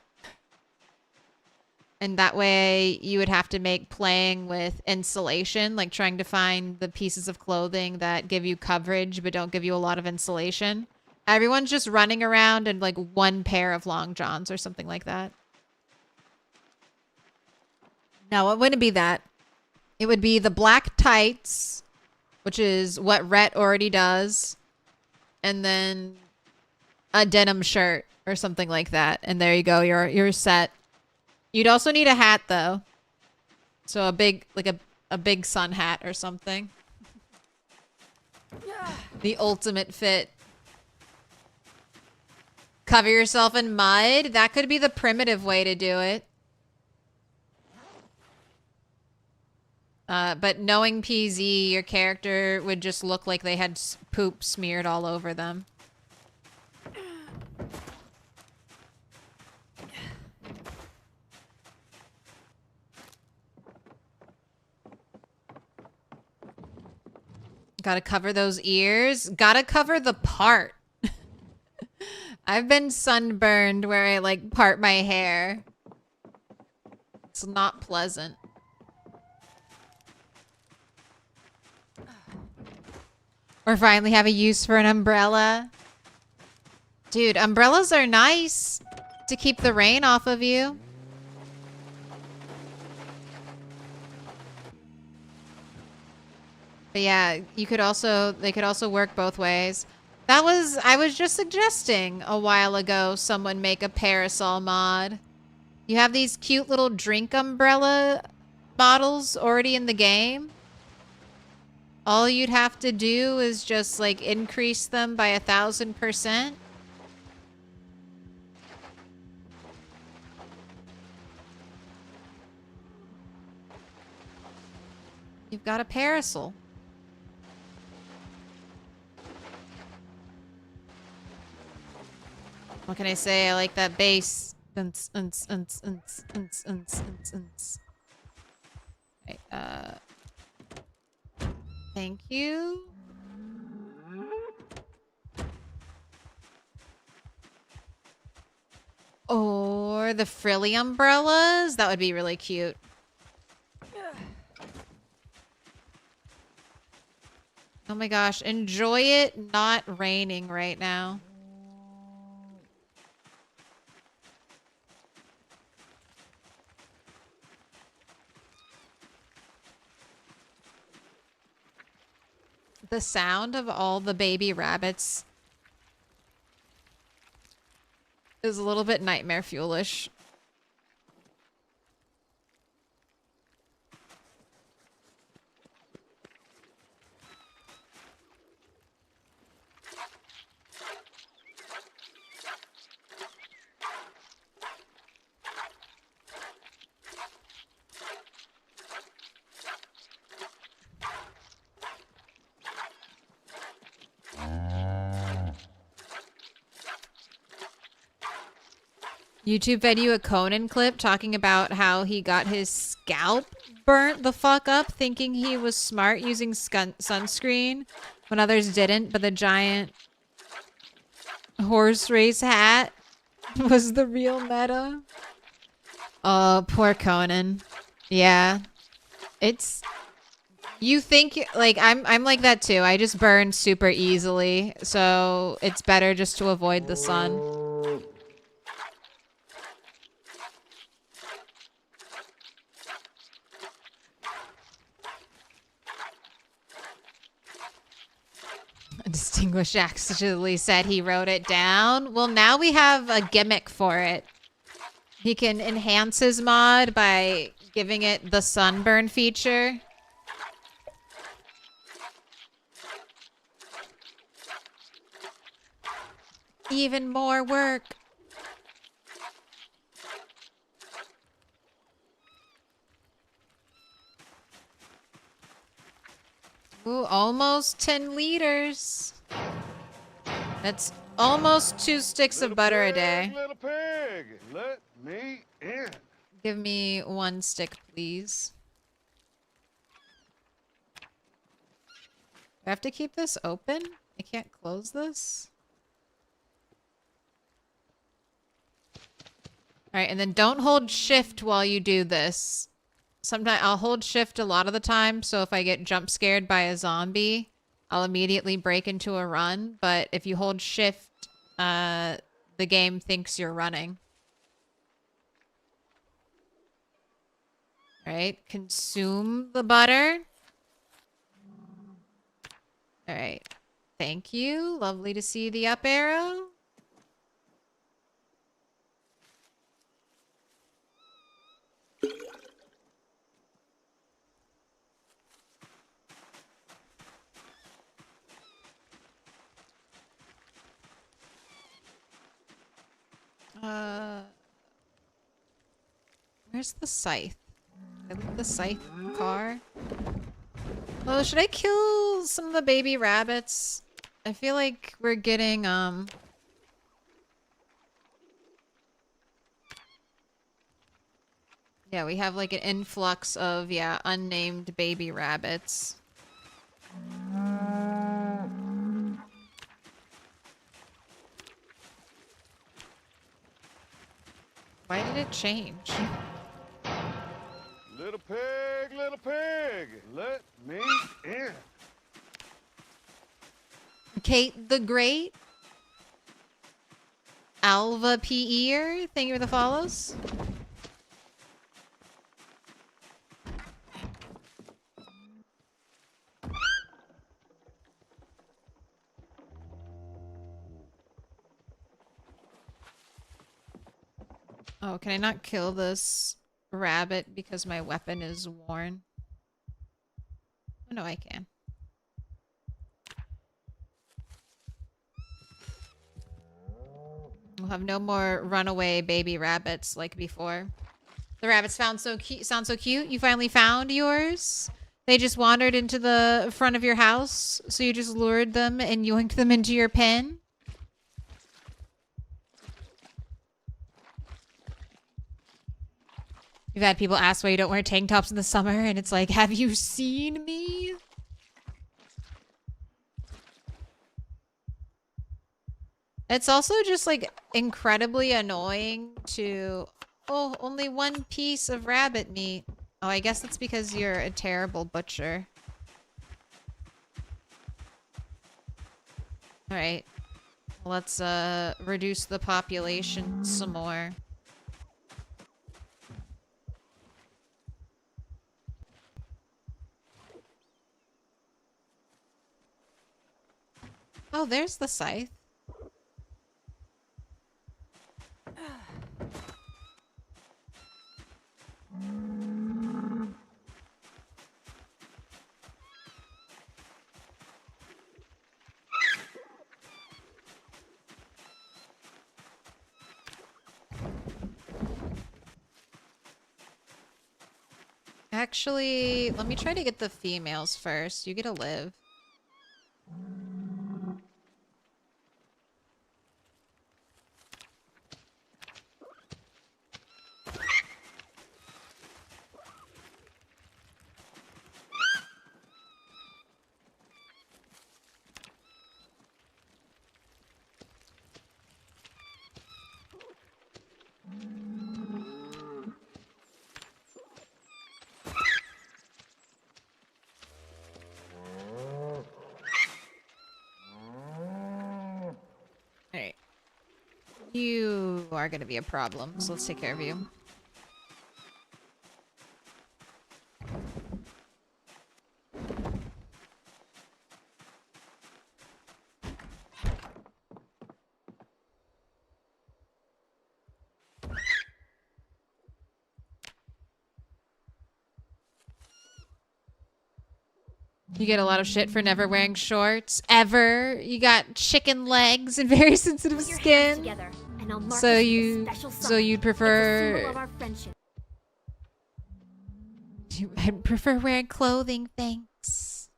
And that way you would have to make playing with insulation, like trying to find the pieces of clothing that give you coverage but don't give you a lot of insulation. Everyone's just running around in like 1 pair of long johns or something like that. No, it wouldn't be that. It would be the black tights, which is what Rhett already does, and then a denim shirt or something like that. And there you go, you're set. You'd also need a hat, though. So a big, like a big sun hat or something. The ultimate fit. Cover yourself in mud? That could be the primitive way to do it. But knowing PZ, your character would just look like they had poop smeared all over them. Gotta cover those ears. Gotta cover the part. I've been sunburned where I like part my hair. It's not pleasant. Or finally have a use for an umbrella. Dude, umbrellas are nice to keep the rain off of you. But yeah, they could also work both ways. I was just suggesting a while ago someone make a parasol mod. You have these cute little drink umbrella models already in the game. All you'd have to do is just like increase them by 1,000%. You've got a parasol. What can I say? I like that bass. Okay, thank you. Or the frilly umbrellas. That would be really cute. Oh my gosh, enjoy it not raining right now. The sound of all the baby rabbits is a little bit nightmare fuelish. YouTube fed you a Conan clip talking about how he got his scalp burnt the fuck up thinking he was smart using sunscreen when others didn't, but the giant horse race hat was the real meta. Oh, poor Conan. Yeah. It's... You think, like, I'm like that too. I just burn super easily, so it's better just to avoid the sun. English actually said he wrote it down. Well, now we have a gimmick for it. He can enhance his mod by giving it the sunburn feature. Even more work. Ooh, almost 10 liters. That's almost 2 sticks of butter a day. Little pig, let me in. Give me 1 stick, please. Do I have to keep this open? I can't close this? Alright, and then don't hold shift while you do this. Sometimes I'll hold shift a lot of the time, so if I get jump scared by a zombie, I'll immediately break into a run. But if you hold shift, the game thinks you're running. Alright, consume the butter. Alright, thank you. Lovely to see the up arrow. Where's the scythe? I leave the scythe in the car. Oh, should I kill some of the baby rabbits? I feel like we're getting, yeah, we have like an influx of, yeah, unnamed baby rabbits. Why did it change? Little pig, let me in. Kate the Great? Alva P.E.R. Thank you for the follows. Oh, can I not kill this rabbit because my weapon is worn? Oh, no, I can. We'll have no more runaway baby rabbits like before. The rabbits sound so cute. You finally found yours? They just wandered into the front of your house, so you just lured them and yoinked them into your pen? You've had people ask why you don't wear tank tops in the summer, and it's like, have you seen me? It's also just, like, incredibly annoying to... Oh, only 1 piece of rabbit meat. Oh, I guess that's because you're a terrible butcher. Alright. Let's, reduce the population some more. Oh, there's the scythe. Actually, let me try to get the females first. You get to live. Alright. You are going to be a problem, so let's take care of you. You get a lot of shit for never wearing shorts. Ever. You got chicken legs and very sensitive Put your hands skin. together, and I'll mark So this with a you, special so sign. you'd It's a symbol prefer, of our friendship. I'd prefer wearing clothing, thanks.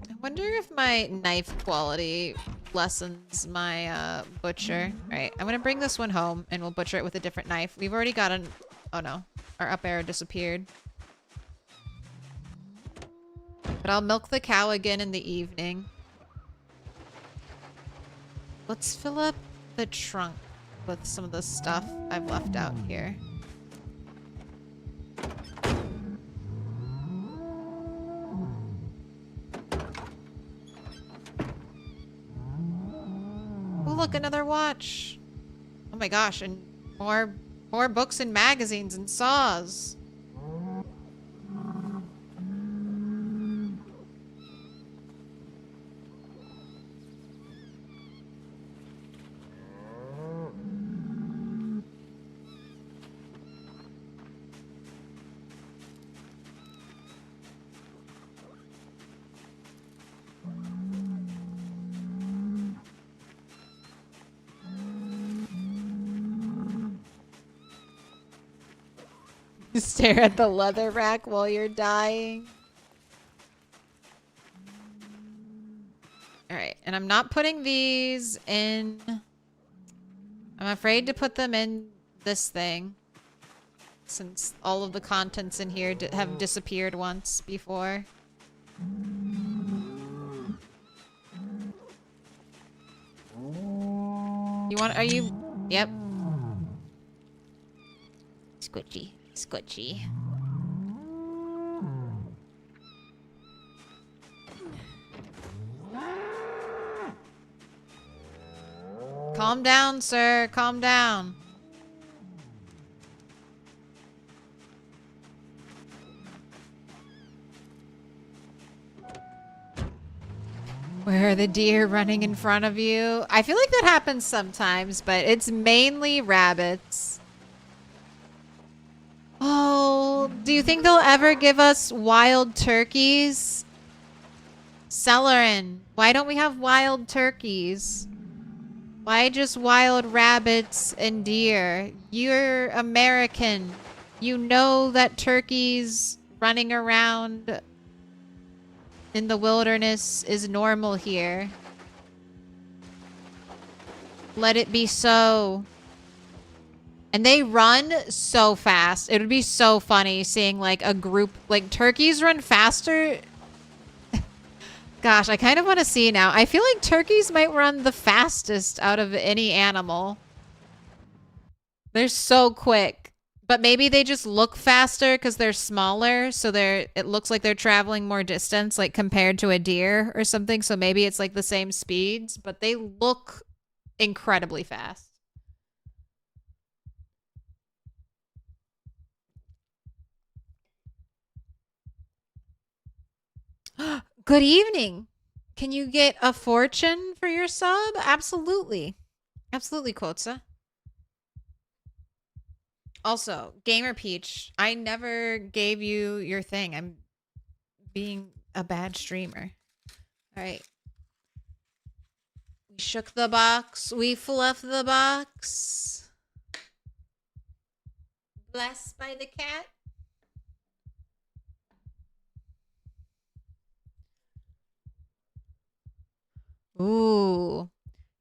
I wonder if my knife quality lessens my butcher. Alright, I'm gonna bring this one home and we'll butcher it with a different knife. We've already got an... Oh no, our up arrow disappeared. But I'll milk the cow again in the evening. Let's fill up the trunk with some of the stuff I've left out here. Oh, look, another watch. Oh my gosh, and more books and magazines and saws. Stare at the leather rack while you're dying. Alright, and I'm not putting these in... I'm afraid to put them in this thing. Since all of the contents in here have disappeared once before. You want... Are you... Yep. Squidgy. Squidgy. Calm down, sir. Calm down. Where are the deer running in front of you? I feel like that happens sometimes, but it's mainly rabbits. Oh, do you think they'll ever give us wild turkeys? Celerin, why don't we have wild turkeys? Why just wild rabbits and deer? You're American. You know that turkeys running around in the wilderness is normal here. Let it be so. And they run so fast. It would be so funny seeing like a group, like turkeys run faster. Gosh, I kind of want to see now. I feel like turkeys might run the fastest out of any animal. They're so quick. But maybe they just look faster because they're smaller. So it looks like they're traveling more distance, like compared to a deer or something. So maybe it's like the same speeds, but they look incredibly fast. Good evening. Can you get a fortune for your sub? Absolutely. Absolutely, Quotza. Also, Gamer Peach, I never gave you your thing. I'm being a bad streamer. All right. We shook the box. We fluffed the box. Blessed by the cat. Ooh.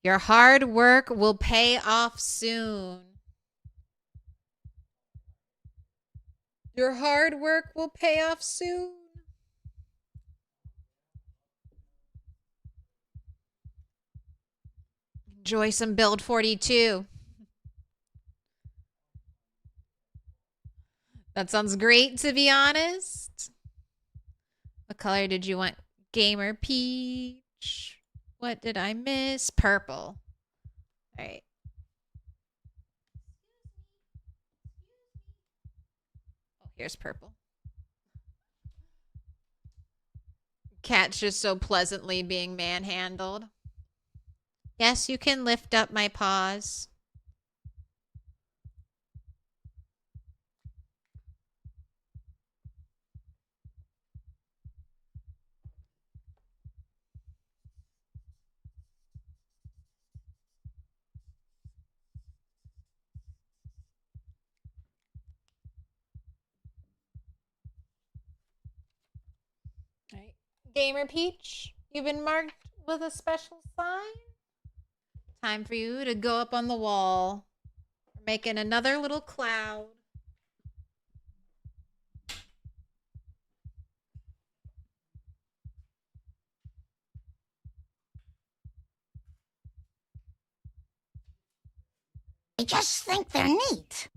Your hard work will pay off soon. Your hard work will pay off soon. Enjoy some Build 42. That sounds great, to be honest. What color did you want? Gamer Peach. What did I miss? Purple. All right. Oh, here's purple. Cat's just so pleasantly being manhandled. Yes, you can lift up my paws. Gamer Peach, you've been marked with a special sign. Time for you to go up on the wall. We're making another little cloud. I just think they're neat.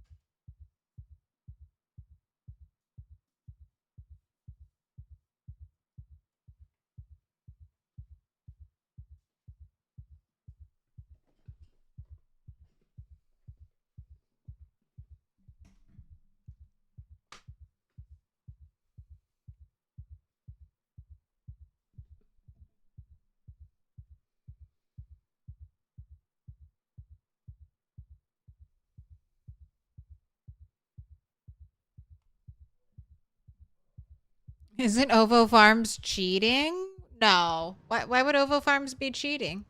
Isn't Ovo Farms cheating? No. Why would Ovo Farms be cheating?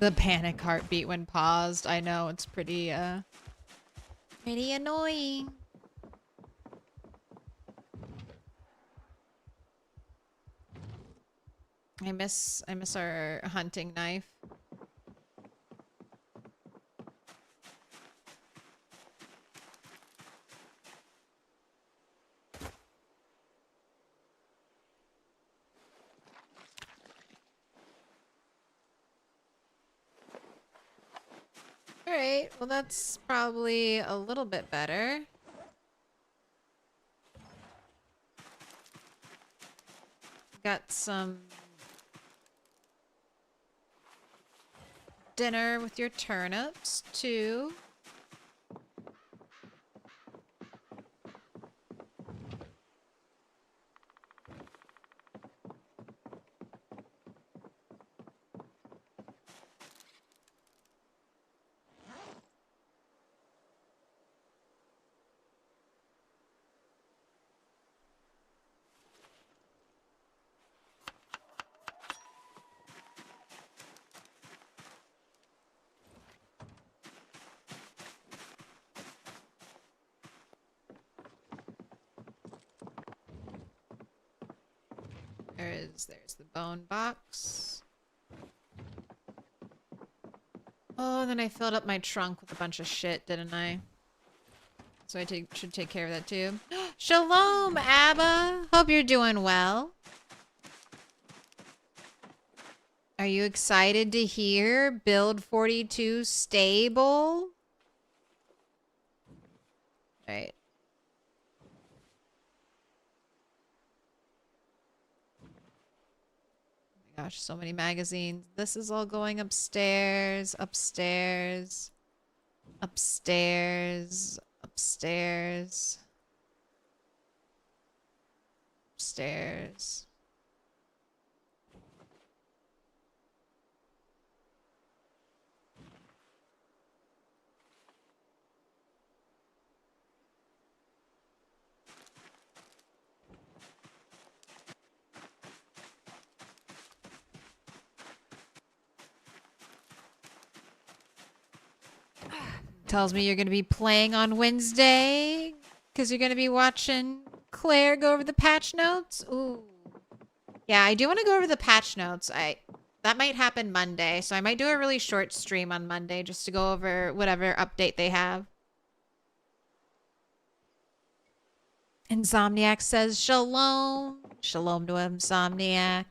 The panic heartbeat when paused. I know, it's pretty annoying. I miss our hunting knife. All right, well that's probably a little bit better. Got some dinner with your turnips too. There's the bone box. Oh, then I filled up my trunk with a bunch of shit, didn't I? So I should take care of that too. Shalom, Abba. Hope you're doing well. Are you excited to hear Build 42 stable? Right. Gosh, so many magazines. This is all going upstairs, upstairs, upstairs, upstairs, upstairs. Tells me you're going to be playing on Wednesday because you're going to be watching Claire go over the patch notes. Ooh. Yeah, I do want to go over the patch notes. That might happen Monday, so I might do a really short stream on Monday just to go over whatever update they have. Insomniac says shalom. Shalom to Insomniac.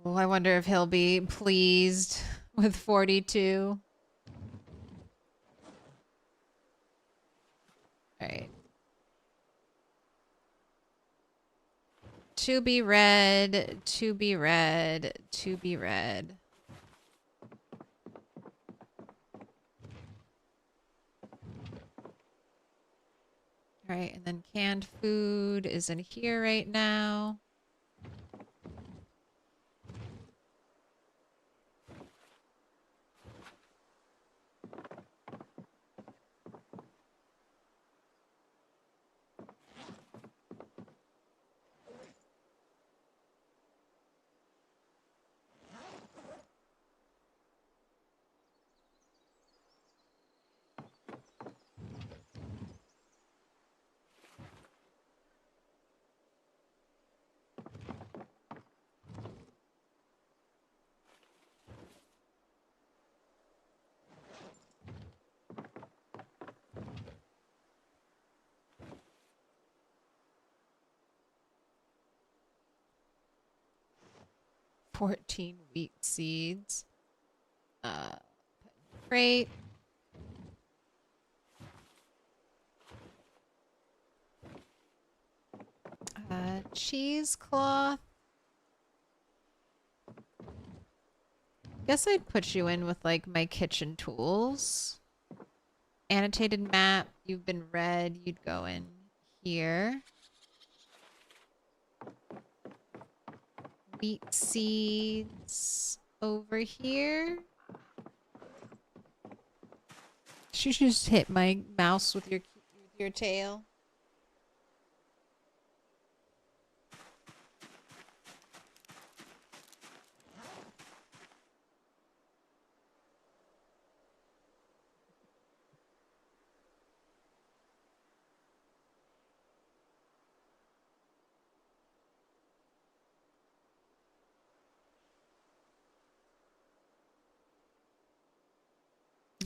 Oh, I wonder if he'll be pleased with 42. All right. To be read, to be read, to be read. All right, and then canned food is in here right now. 14 wheat seeds. Crate. Cheesecloth. Guess I'd put you in with like my kitchen tools. Annotated map, you've been read, you'd go in here. Wheat seeds over here. You should just hit my mouse with your tail.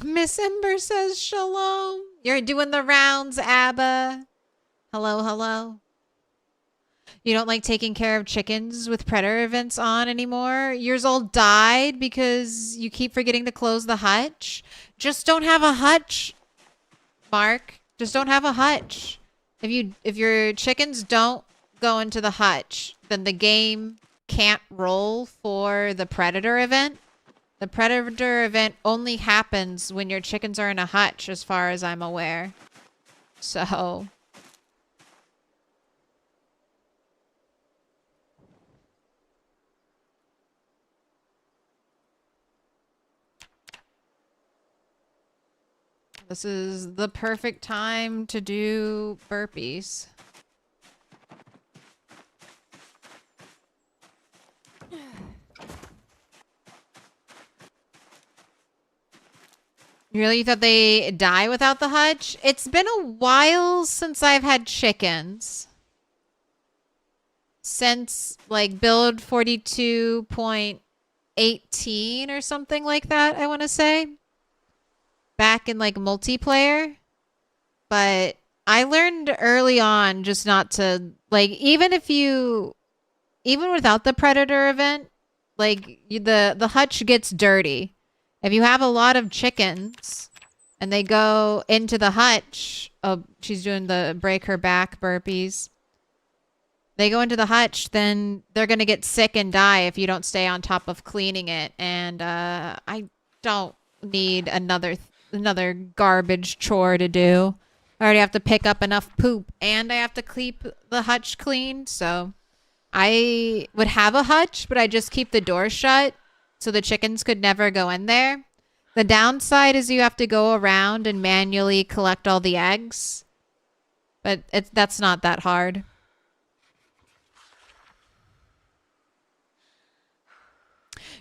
Miss Ember says shalom. You're doing the rounds, Abba. Hello, hello. You don't like taking care of chickens with predator events on anymore? Yours all died because you keep forgetting to close the hutch? Just don't have a hutch, Mark. Just don't have a hutch. If your chickens don't go into the hutch, then the game can't roll for the predator event. The predator event only happens when your chickens are in a hutch, as far as I'm aware. So... this is the perfect time to do burpees. You really thought they die without the hutch? It's been a while since I've had chickens. Since, like, build 42.18 or something like that, I want to say. Back in, like, multiplayer. But I learned early on just not to, like, even without the predator event, like, the hutch gets dirty. If you have a lot of chickens and they go into the hutch, oh, she's doing the break her back burpees. They go into the hutch, then they're going to get sick and die if you don't stay on top of cleaning it. And I don't need another garbage chore to do. I already have to pick up enough poop and I have to keep the hutch clean. So I would have a hutch, but I just keep the door shut. So the chickens could never go in there. The downside is you have to go around and manually collect all the eggs. But that's not that hard.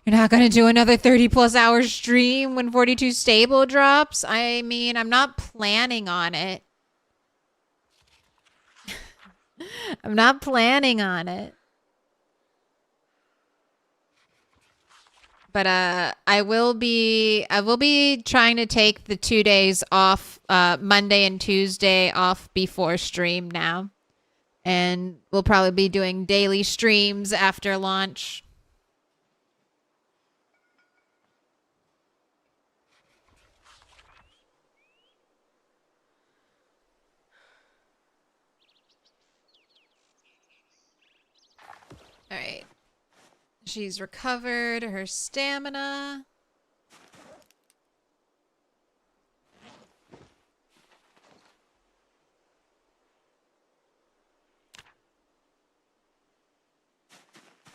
You're not going to do another 30+ hour stream when 42 stable drops? I mean, I'm not planning on it. I'm not planning on it. But I will be trying to take the 2 days off, Monday and Tuesday off before stream now. And we'll probably be doing daily streams after launch. All right. She's recovered her stamina.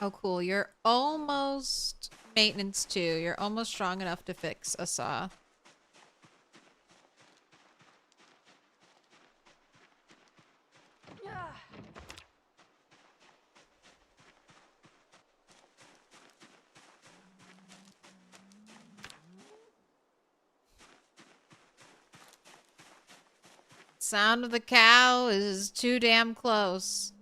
Oh, cool. You're almost maintenance 2. You're almost strong enough to fix a saw. Sound of the cow is too damn close.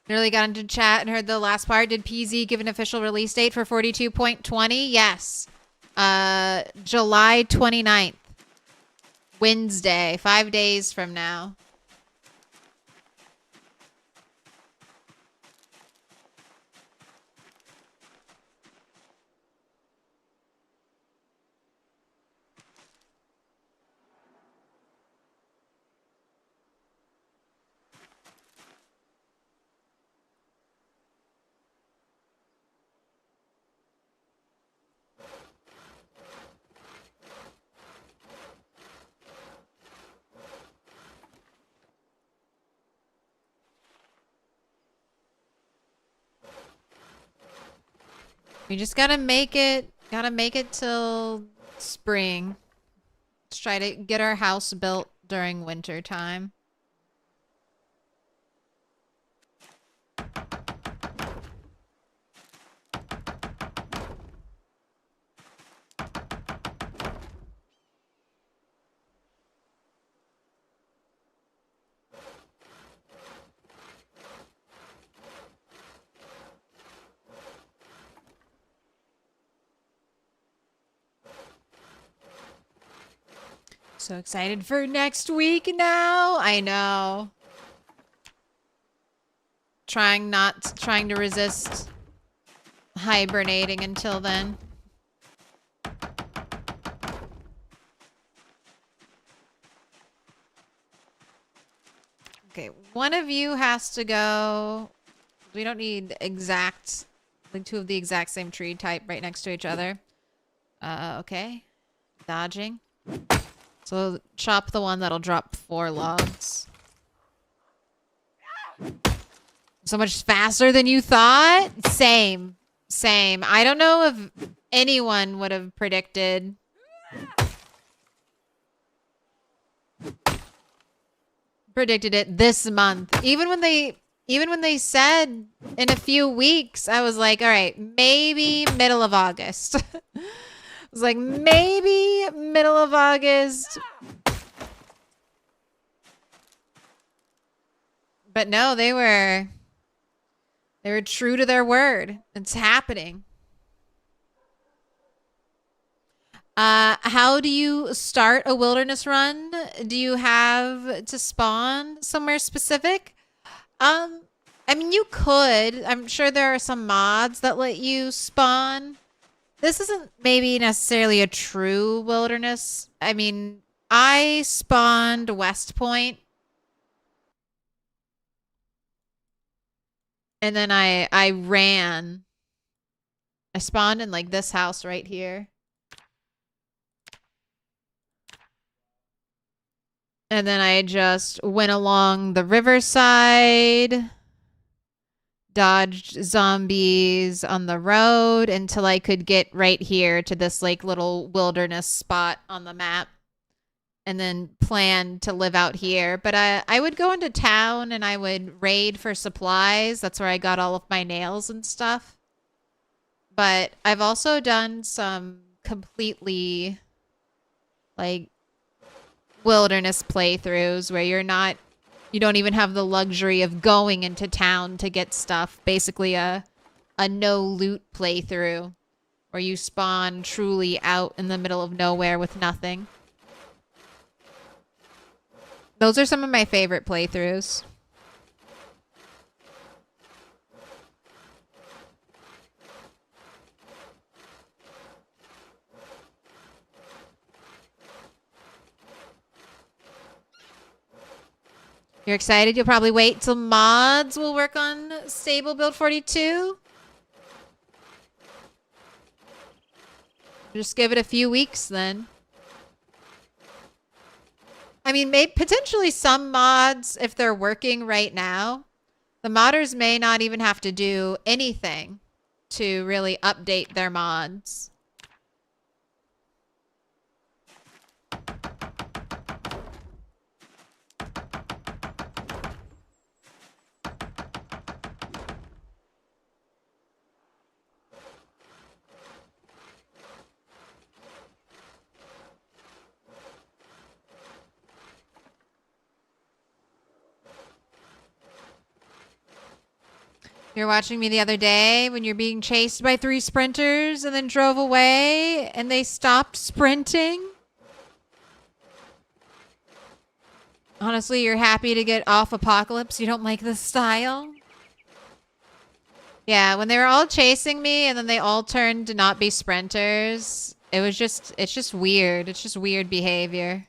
Nearly got into chat and heard the last part. Did PZ give an official release date for 42.20? Yes. July 29th. Wednesday, 5 days from now. We just gotta make it till spring. Let's try to get our house built during winter time. So excited for next week now. I know. Trying to resist hibernating until then. Okay, one of you has to go. We don't need exact, like two of the exact same tree type right next to each other. Okay. Dodging. So chop the one that'll drop 4 logs. So much faster than you thought? Same. Same. I don't know if anyone would have predicted. Predicted it this month. Even when they said in a few weeks, I was like, all right, maybe middle of August. I was like, maybe middle of August. But no, they were true to their word. It's happening. How do you start a wilderness run? Do you have to spawn somewhere specific? I mean, you could. I'm sure there are some mods that let you spawn. This isn't maybe necessarily a true wilderness. I mean, I spawned West Point. And then I ran. I spawned in like this house right here. And then I just went along the riverside, dodged zombies on the road until I could get right here to this like little wilderness spot on the map. And then plan to live out here. But I would go into town and I would raid for supplies. That's where I got all of my nails and stuff. But I've also done some completely like wilderness playthroughs where you don't even have the luxury of going into town to get stuff. Basically a no loot playthrough where you spawn truly out in the middle of nowhere with nothing. Those are some of my favorite playthroughs. You're excited? You'll probably wait till mods will work on stable build 42? Just give it a few weeks then. I mean, potentially some mods, if they're working right now, the modders may not even have to do anything to really update their mods. You're watching me the other day when you're being chased by 3 sprinters and then drove away and they stopped sprinting. Honestly, you're happy to get off Apocalypse? You don't like the style? Yeah, when they were all chasing me and then they all turned to not be sprinters, it's just weird. It's just weird behavior.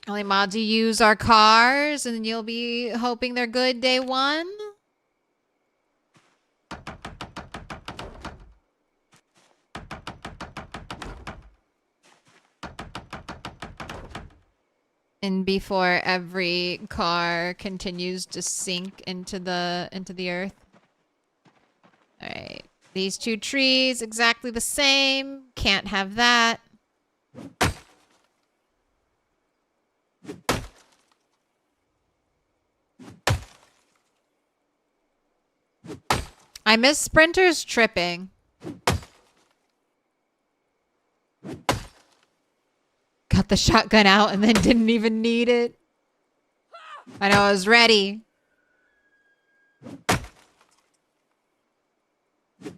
Only mods you use are cars and you'll be hoping they're good day one. And before every car continues to sink into the earth. All right. These two trees exactly the same. Can't have that. I miss sprinters tripping. Got the shotgun out and then didn't even need it. I know, I was ready.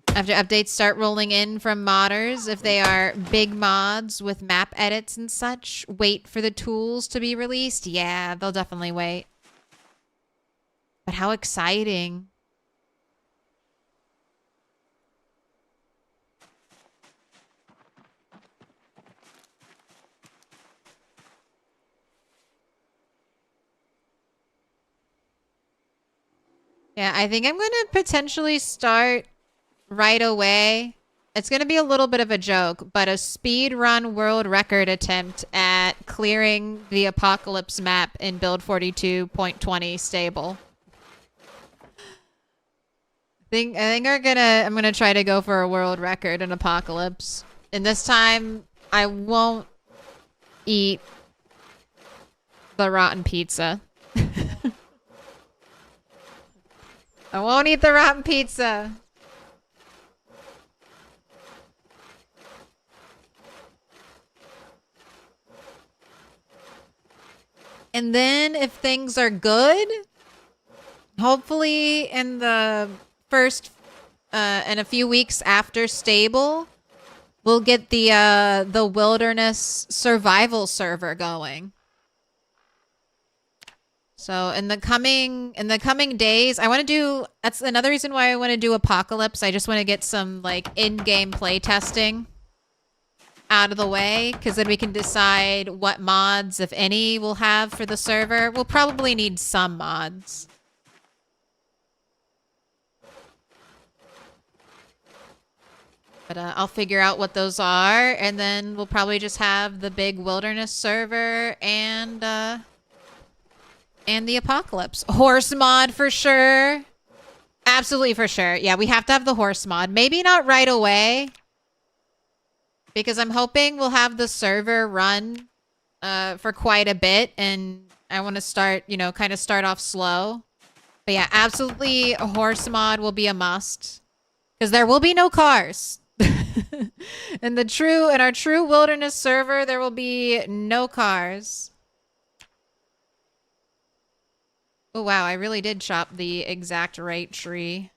After updates start rolling in from modders, if they are big mods with map edits and such, wait for the tools to be released. Yeah, they'll definitely wait. But how exciting. Yeah, I think I'm going to potentially start right away. It's going to be a little bit of a joke, but a speed run world record attempt at clearing the Apocalypse map in build 42.20 stable. I think I'm gonna try to go for a world record in Apocalypse. And this time I won't eat the rotten pizza. I won't eat the rotten pizza. And then if things are good, hopefully in the first, in a few weeks after stable, we'll get the wilderness survival server going. So in the coming days, I want to do, that's another reason why I want to do Apocalypse. I just want to get some like in-game play testing out of the way, because then we can decide what mods, if any, we'll have for the server. We'll probably need some mods. But I'll figure out what those are, and then we'll probably just have the big wilderness server and the Apocalypse. Horse mod for sure. Absolutely for sure. Yeah, we have to have the horse mod. Maybe not right away, because I'm hoping we'll have the server run for quite a bit, and I want to start, you know, kind of start off slow. But yeah, absolutely a horse mod will be a must, because there will be no cars. In our true wilderness server, there will be no cars. Oh wow, I really did chop the exact right tree.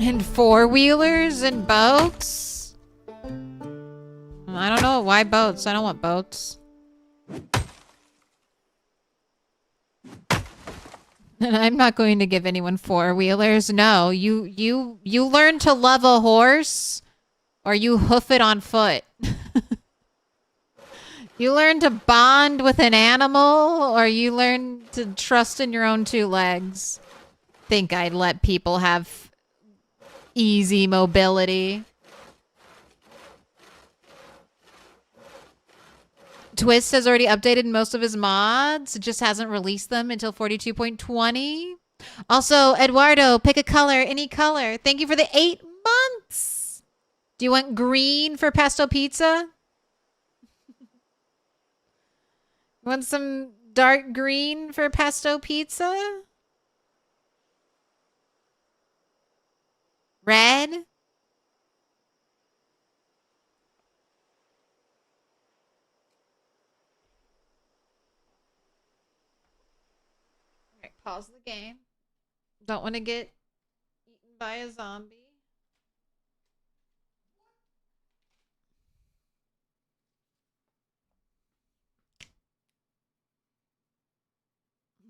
And four-wheelers and boats? I don't know. Why boats? I don't want boats. And I'm not going to give anyone four-wheelers. No, you learn to love a horse, or you hoof it on foot. You learn to bond with an animal, or you learn to trust in your own two legs. Think I'd let people have easy mobility. Twist has already updated most of his mods, just hasn't released them until 42.20. Also, Eduardo, pick a color, any color. Thank you for the 8 months. Do you want green for pesto pizza? Want some dark green for pesto pizza? Red? All right, pause the game. Don't want to get eaten by a zombie.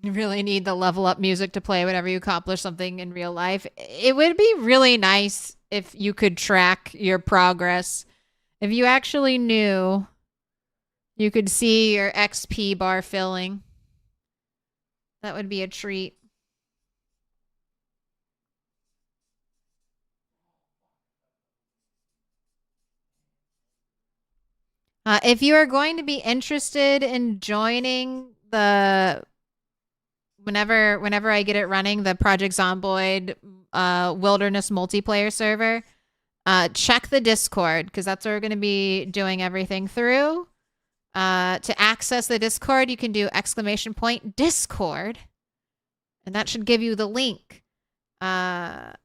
You really need the level up music to play whenever you accomplish something in real life. It would be really nice if you could track your progress. If you actually knew, you could see your XP bar filling. That would be a treat. If you are going to be interested in joining the whenever I get it running, the Project Zomboid Wilderness multiplayer server, check the Discord, because that's where we're going to be doing everything through. To access the Discord, you can do !Discord, and that should give you the link. There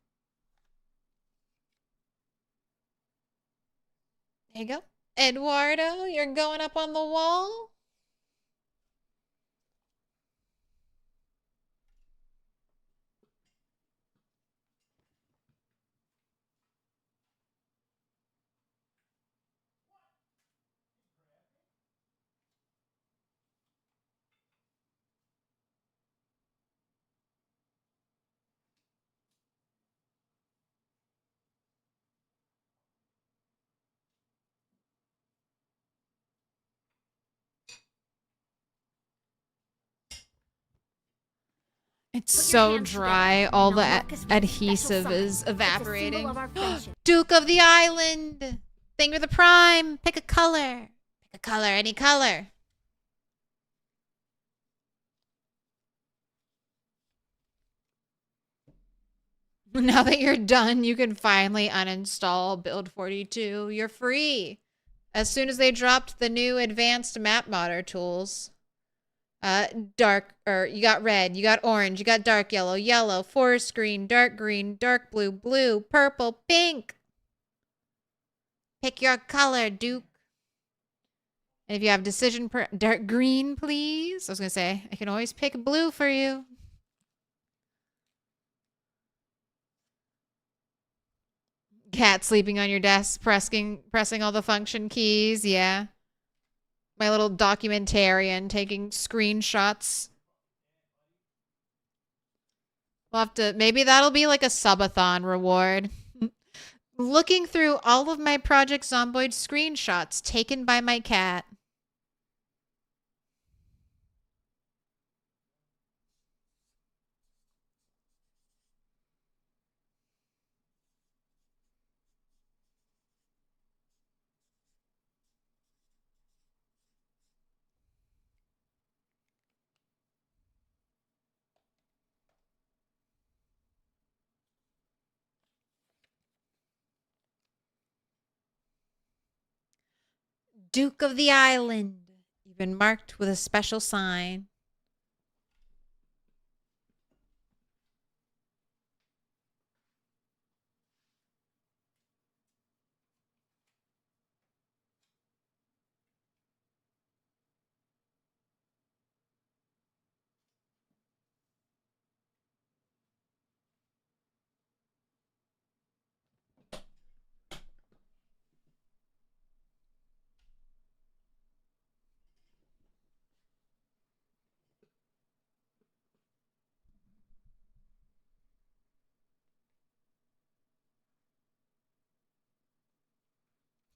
you go. Eduardo, you're going up on the wall? It's Put your so hands dry. together. All Now the mark us with a special adhesive sign. is It's a symbol evaporating. of our friendship. Duke of the Island. Thing with the prime. Pick a color. Pick a color. Any color. Now that you're done, you can finally uninstall Build 42. You're free. As soon as they dropped the new advanced map modder tools. You got red, you got orange, you got dark yellow, yellow, forest green, dark blue, blue, purple, pink. Pick your color, Duke. And if you have decision dark green, please. I was gonna say, I can always pick blue for you. Cat sleeping on your desk, pressing all the function keys, yeah. My little documentarian taking screenshots. We'll have to, maybe that'll be like a subathon reward. Looking through all of my Project Zomboid screenshots taken by my cat. Duke of the Island. You've been marked with a special sign.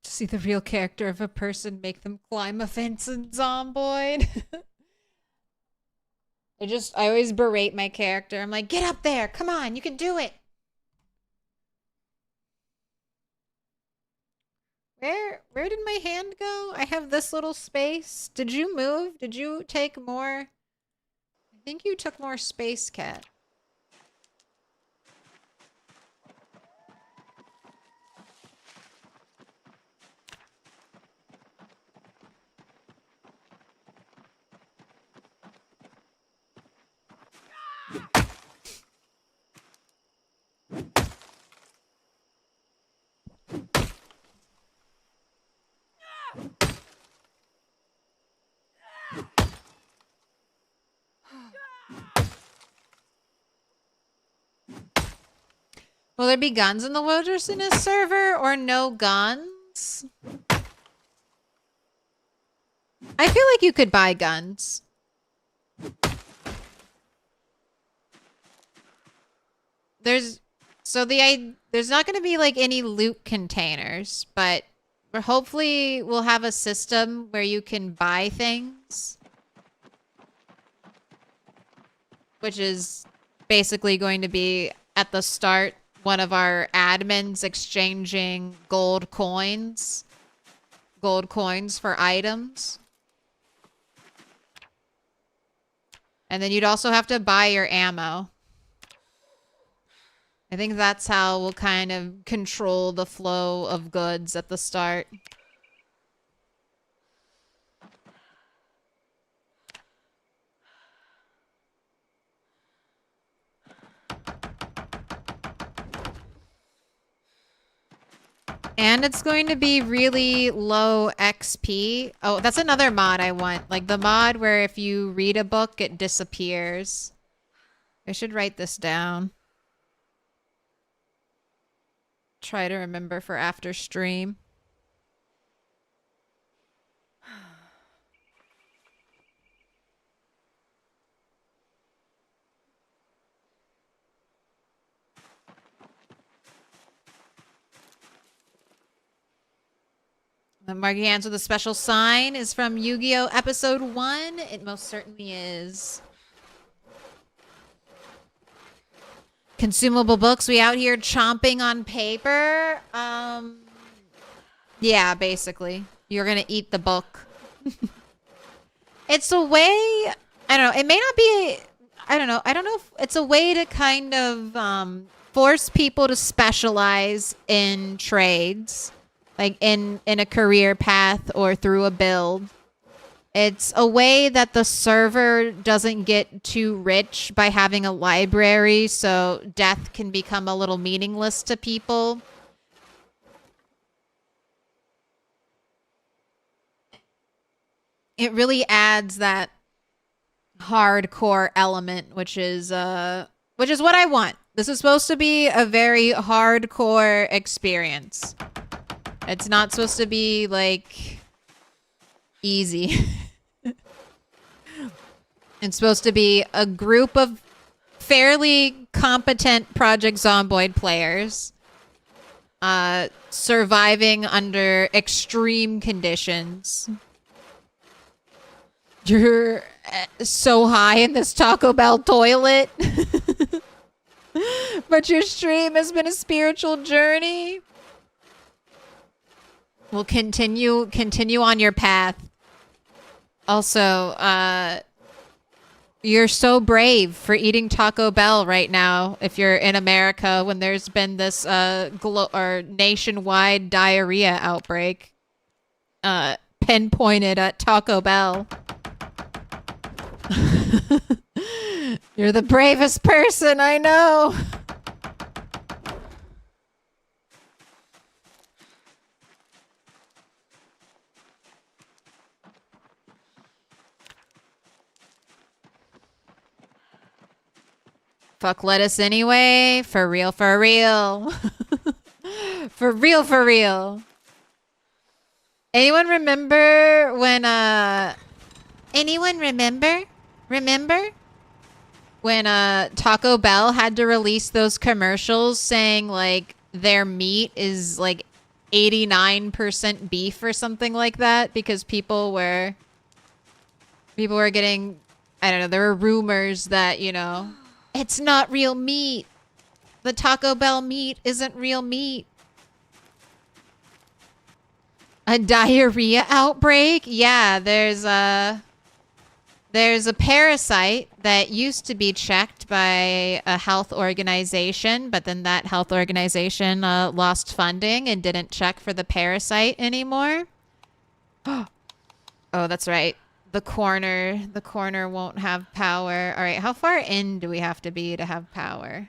To see the real character of a person, make them climb a fence in Zomboid. I always berate my character. I'm like, get up there. Come on, you can do it. Where did my hand go? I have this little space. Did you move? Did you take more? I think you took more space, Cat. Will there be guns in the Wilderness server or no guns? I feel like you could buy guns. There's not going to be like any loot containers, but hopefully we'll have a system where you can buy things. Which is basically going to be at the start one of our admins exchanging gold coins for items. And then you'd also have to buy your ammo. I think that's how we'll kind of control the flow of goods at the start. And it's going to be really low XP. Oh, that's another mod I want. Like the mod where if you read a book, it disappears. I should write this down. Try to remember for after stream. The marking hands with a special sign is from Yu-Gi-Oh! Episode 1. It most certainly is. Consumable books. We out here chomping on paper. Yeah, basically. You're gonna eat the book. It's a way... I don't know. It may not be... I don't know. I don't know if it's a way to kind of force people to specialize in trades. Like in a career path or through a build. It's a way that the server doesn't get too rich by having a library, so death can become a little meaningless to people. It really adds that hardcore element, which is what I want. This is supposed to be a very hardcore experience. It's not supposed to be, like, easy. It's supposed to be a group of fairly competent Project Zomboid players surviving under extreme conditions. You're so high in this Taco Bell toilet. But your stream has been a spiritual journey. We'll continue on your path. Also, you're so brave for eating Taco Bell right now if you're in America when there's been this nationwide diarrhea outbreak pinpointed at Taco Bell. You're the bravest person I know. Fuck lettuce anyway. For real, for real. For real, for real. Anyone remember when, Anyone remember? Remember? When, Taco Bell had to release those commercials saying, like, their meat is, like, 89% beef or something like that because people were getting, I don't know, there were rumors that, you know, it's not real meat. The Taco Bell meat isn't real meat. A diarrhea outbreak? Yeah, there's a parasite that used to be checked by a health organization, but then that health organization lost funding and didn't check for the parasite anymore. Oh, that's right. The corner won't have power. All right, how far in do we have to be to have power?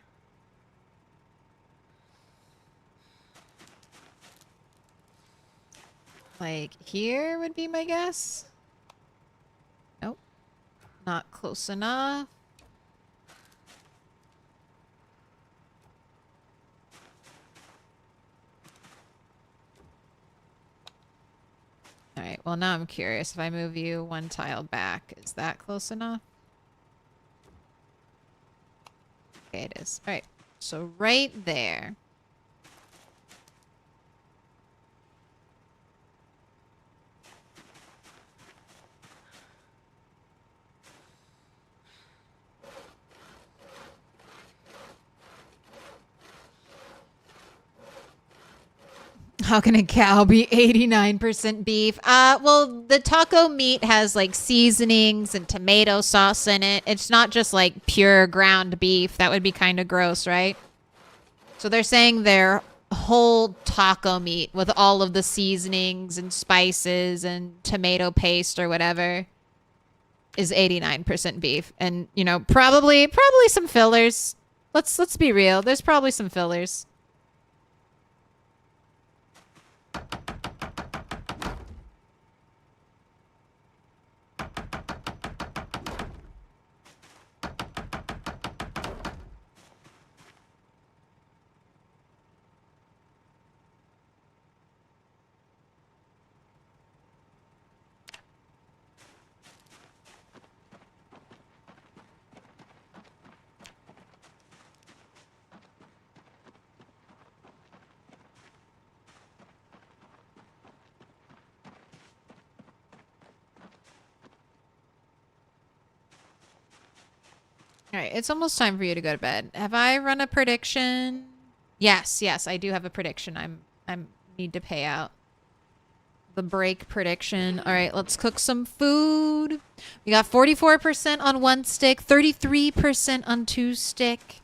Like here would be my guess. Nope. Not close enough. All right, well now I'm curious. If I move you one tile back, is that close enough? Okay, it is. All right, so right there. How can a cow be 89% beef? Well, the taco meat has like seasonings and tomato sauce in it. It's not just like pure ground beef. That would be kind of gross, right? So they're saying their whole taco meat with all of the seasonings and spices and tomato paste or whatever is 89% beef. And, you know, probably some fillers. Let's be real. There's probably some fillers. All right, it's almost time for you to go to bed. Have I run a prediction? Yes, I do have a prediction. I'm need to pay out the break prediction. All right, let's cook some food. We got 44% on one stick, 33% on two stick,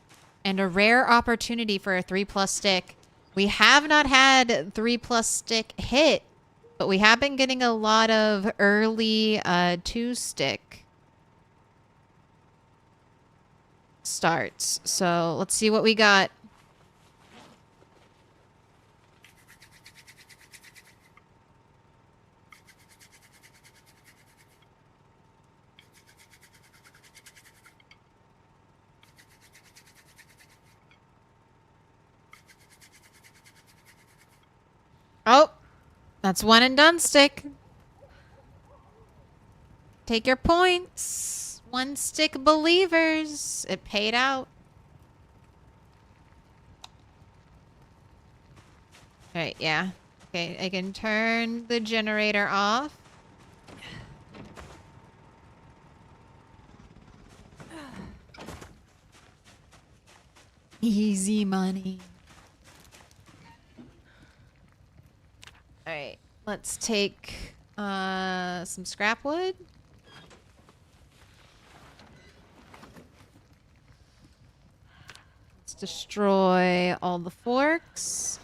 and a rare opportunity for a 3+ stick. We have not had 3+ stick hit, but we have been getting a lot of early 2 stick starts. So let's see what we got. Oh, that's one and done stick. Take your points. One stick believers. It paid out. All right, yeah. Okay, I can turn the generator off. Easy money. All right, let's take some scrap wood. Let's destroy all the forks.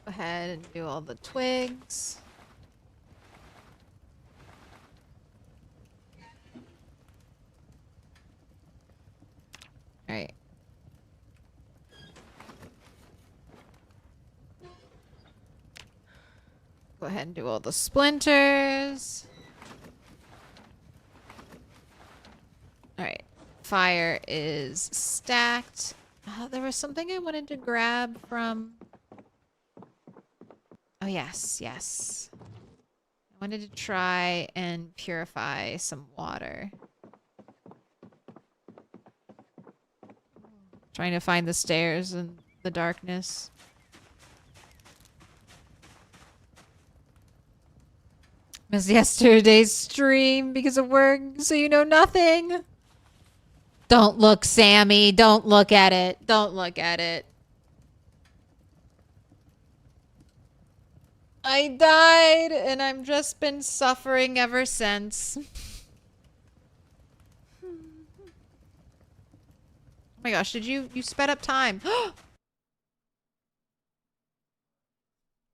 Go ahead and do all the twigs. All right. Go ahead and do all the splinters. All right. Fire is stacked. There was something I wanted to grab from... Oh, yes. I wanted to try and purify some water. Trying to find the stairs in the darkness. Missed yesterday's stream because of work, so you know nothing. Don't look, Sammy. Don't look at it. Don't look at it. I died, and I've just been suffering ever since. Oh my gosh, did you sped up time?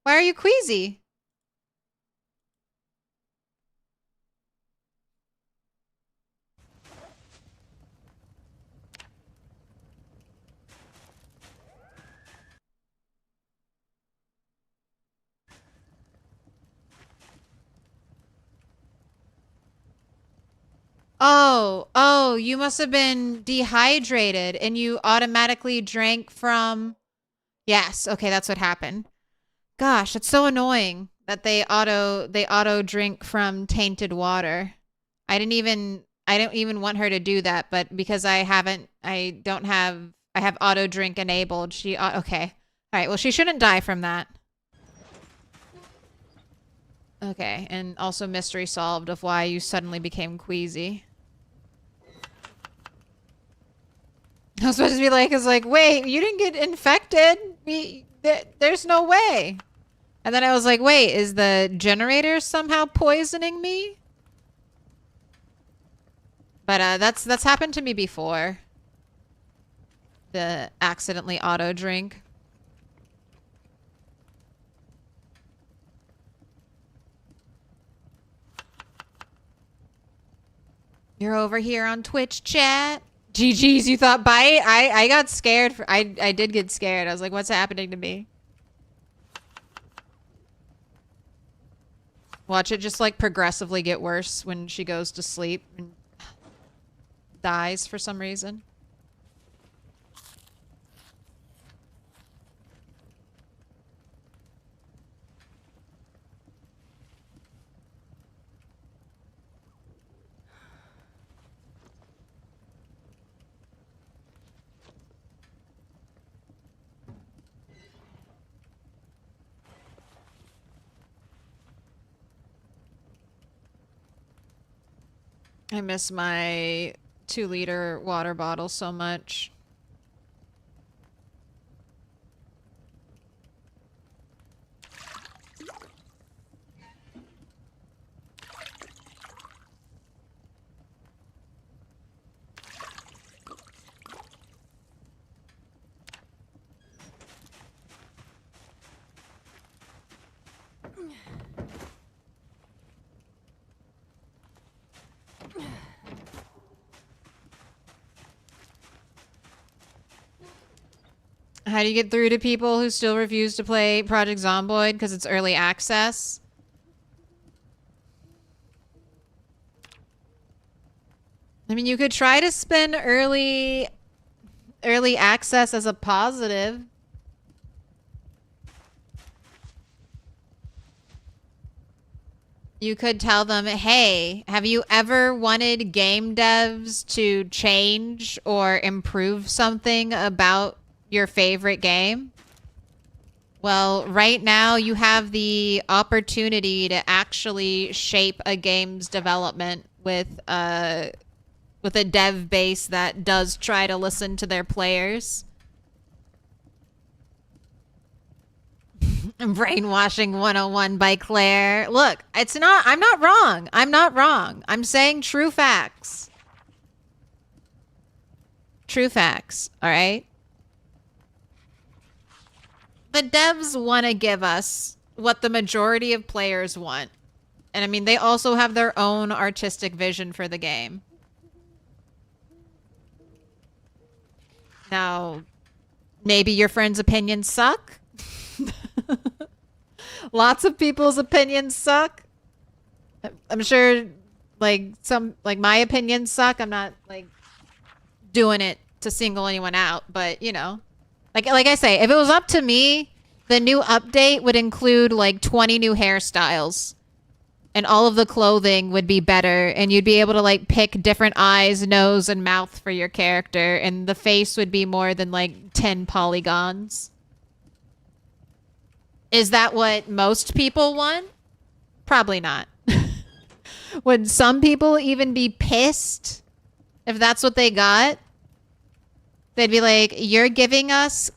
Why are you queasy? Oh, you must have been dehydrated and you automatically drank from... Yes, okay, that's what happened. Gosh, it's so annoying that they auto drink from tainted water. I don't even want her to do that, but because I have auto drink enabled, okay. All right, well, she shouldn't die from that. Okay, and also mystery solved of why you suddenly became queasy. I was supposed to be like, wait, you didn't get infected. There's no way. And then I was like, wait, is the generator somehow poisoning me? But that's happened to me before. The accidentally auto drink. You're over here on Twitch chat. GG's, you thought bite? I got scared. I did get scared. I was like, what's happening to me? Watch it just like progressively get worse when she goes to sleep and dies for some reason. I miss my 2-liter water bottle so much. How do you get through to people who still refuse to play Project Zomboid because it's early access? I mean, you could try to spin early access as a positive. You could tell them, hey, have you ever wanted game devs to change or improve something about your favorite game? Well, right now you have the opportunity to actually shape a game's development with a dev base that does try to listen to their players. Brainwashing 101 by Claire. Look, I'm not wrong. I'm not wrong. I'm saying true facts. True facts, all right? The devs want to give us what the majority of players want. And I mean, they also have their own artistic vision for the game. Now, maybe your friend's opinions suck. Lots of people's opinions suck. I'm sure like my opinions suck. I'm not like doing it to single anyone out, but you know. Like I say, if it was up to me, the new update would include like 20 new hairstyles. and all of the clothing would be better, and you'd be able to like pick different eyes, nose, and mouth for your character, and the face would be more than like 10 polygons. Is that what most people want? Probably not. Would some people even be pissed if that's what they got? They'd be like, you're giving us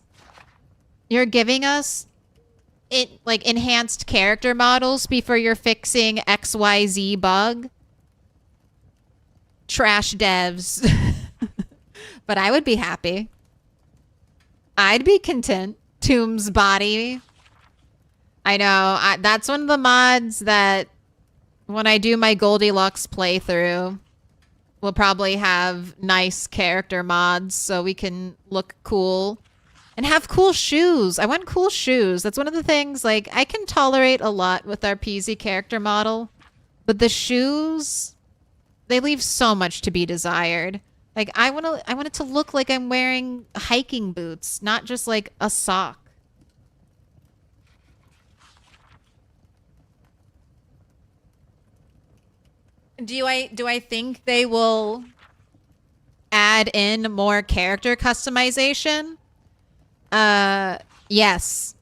it like enhanced character models before you're fixing XYZ bug. Trash devs. But I would be happy. I'd be content. Tomb's body. I know. That's one of the mods that when I do my Goldilocks playthrough, we'll probably have nice character mods so we can look cool. And have cool shoes. I want cool shoes. That's one of the things, like, I can tolerate a lot with our Peasy character model. But the shoes, they leave so much to be desired. Like, I want it to look like I'm wearing hiking boots, not just, like, a sock. Do I think they will add in more character customization? Yes.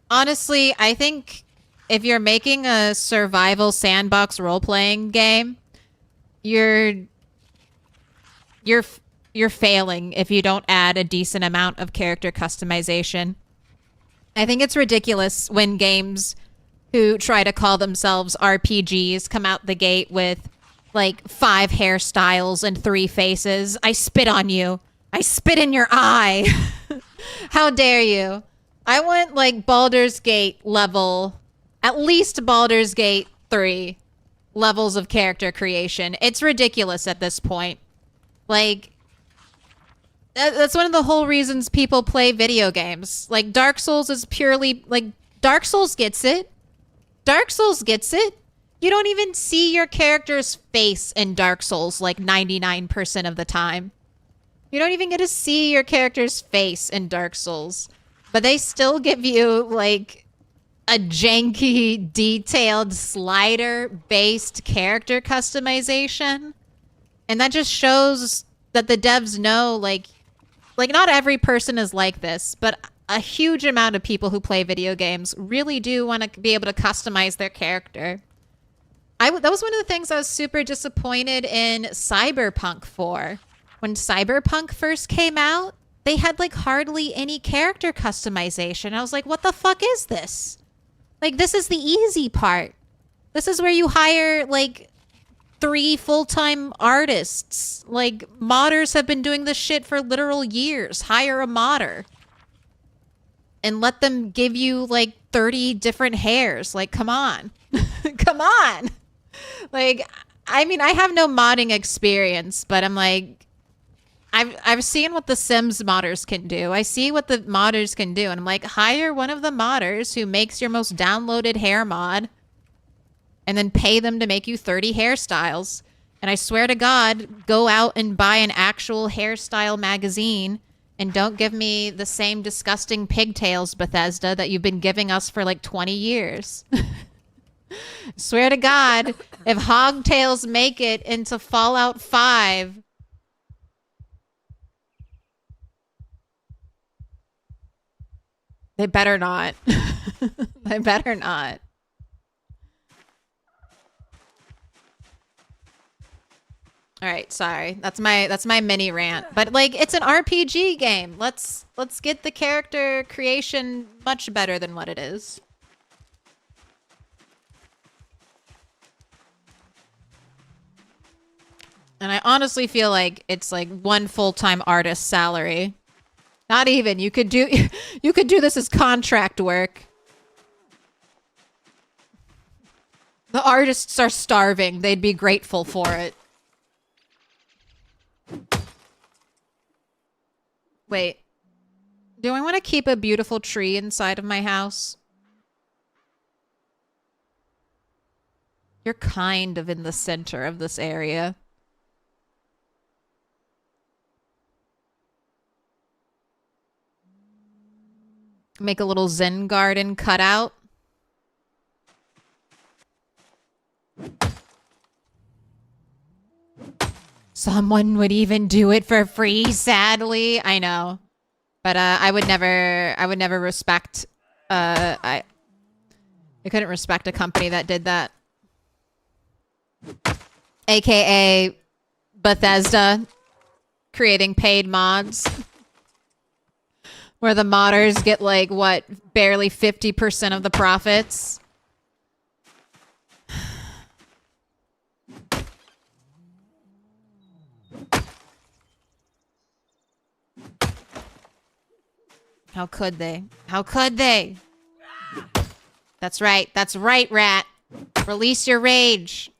Honestly, I think if you're making a survival sandbox role-playing game, you're failing if you don't add a decent amount of character customization. I think it's ridiculous when games who try to call themselves RPGs come out the gate with like 5 hairstyles and 3 faces. I spit on you. I spit in your eye. How dare you? I want like Baldur's Gate level, at least Baldur's Gate 3 levels of character creation. It's ridiculous at this point. Like, that's one of the whole reasons people play video games. Like, Dark Souls is purely, like, Dark Souls gets it. Dark Souls gets it. You don't even see your character's face in Dark Souls like 99% of the time. You don't even get to see your character's face in Dark Souls. But they still give you like a janky, detailed slider-based character customization. And that just shows that the devs know like not every person is like this, but a huge amount of people who play video games really do want to be able to customize their character. That was one of the things I was super disappointed in Cyberpunk for. When Cyberpunk first came out, they had like hardly any character customization. I was like, what the fuck is this? Like, this is the easy part. This is where you hire like 3 full-time artists. Like, modders have been doing this shit for literal years. Hire a modder. And let them give you like 30 different hairs. Like, come on. Come on. Like, I mean, I have no modding experience, but I'm like, I've seen what the Sims modders can do. I see what the modders can do. And I'm like, hire one of the modders who makes your most downloaded hair mod and then pay them to make you 30 hairstyles. And I swear to God, go out and buy an actual hairstyle magazine and don't give me the same disgusting pigtails, Bethesda, that you've been giving us for like 20 years. Swear to God, if hogtails make it into Fallout 5, they better not. They better not. All right, sorry. That's my mini rant. But like, it's an RPG game. Let's get the character creation much better than what it is. And I honestly feel like it's like 1 full-time artist salary. Not even. You could do this as contract work. The artists are starving. They'd be grateful for it. Wait. Do I want to keep a beautiful tree inside of my house? You're kind of in the center of this area. Make a little Zen garden cutout. Someone would even do it for free, sadly. I know. But I would never respect I couldn't respect a company that did that. AKA Bethesda creating paid mods where the modders get like what, barely 50% of the profits. How could they? How could they? That's right. That's right, Rat. Release your rage.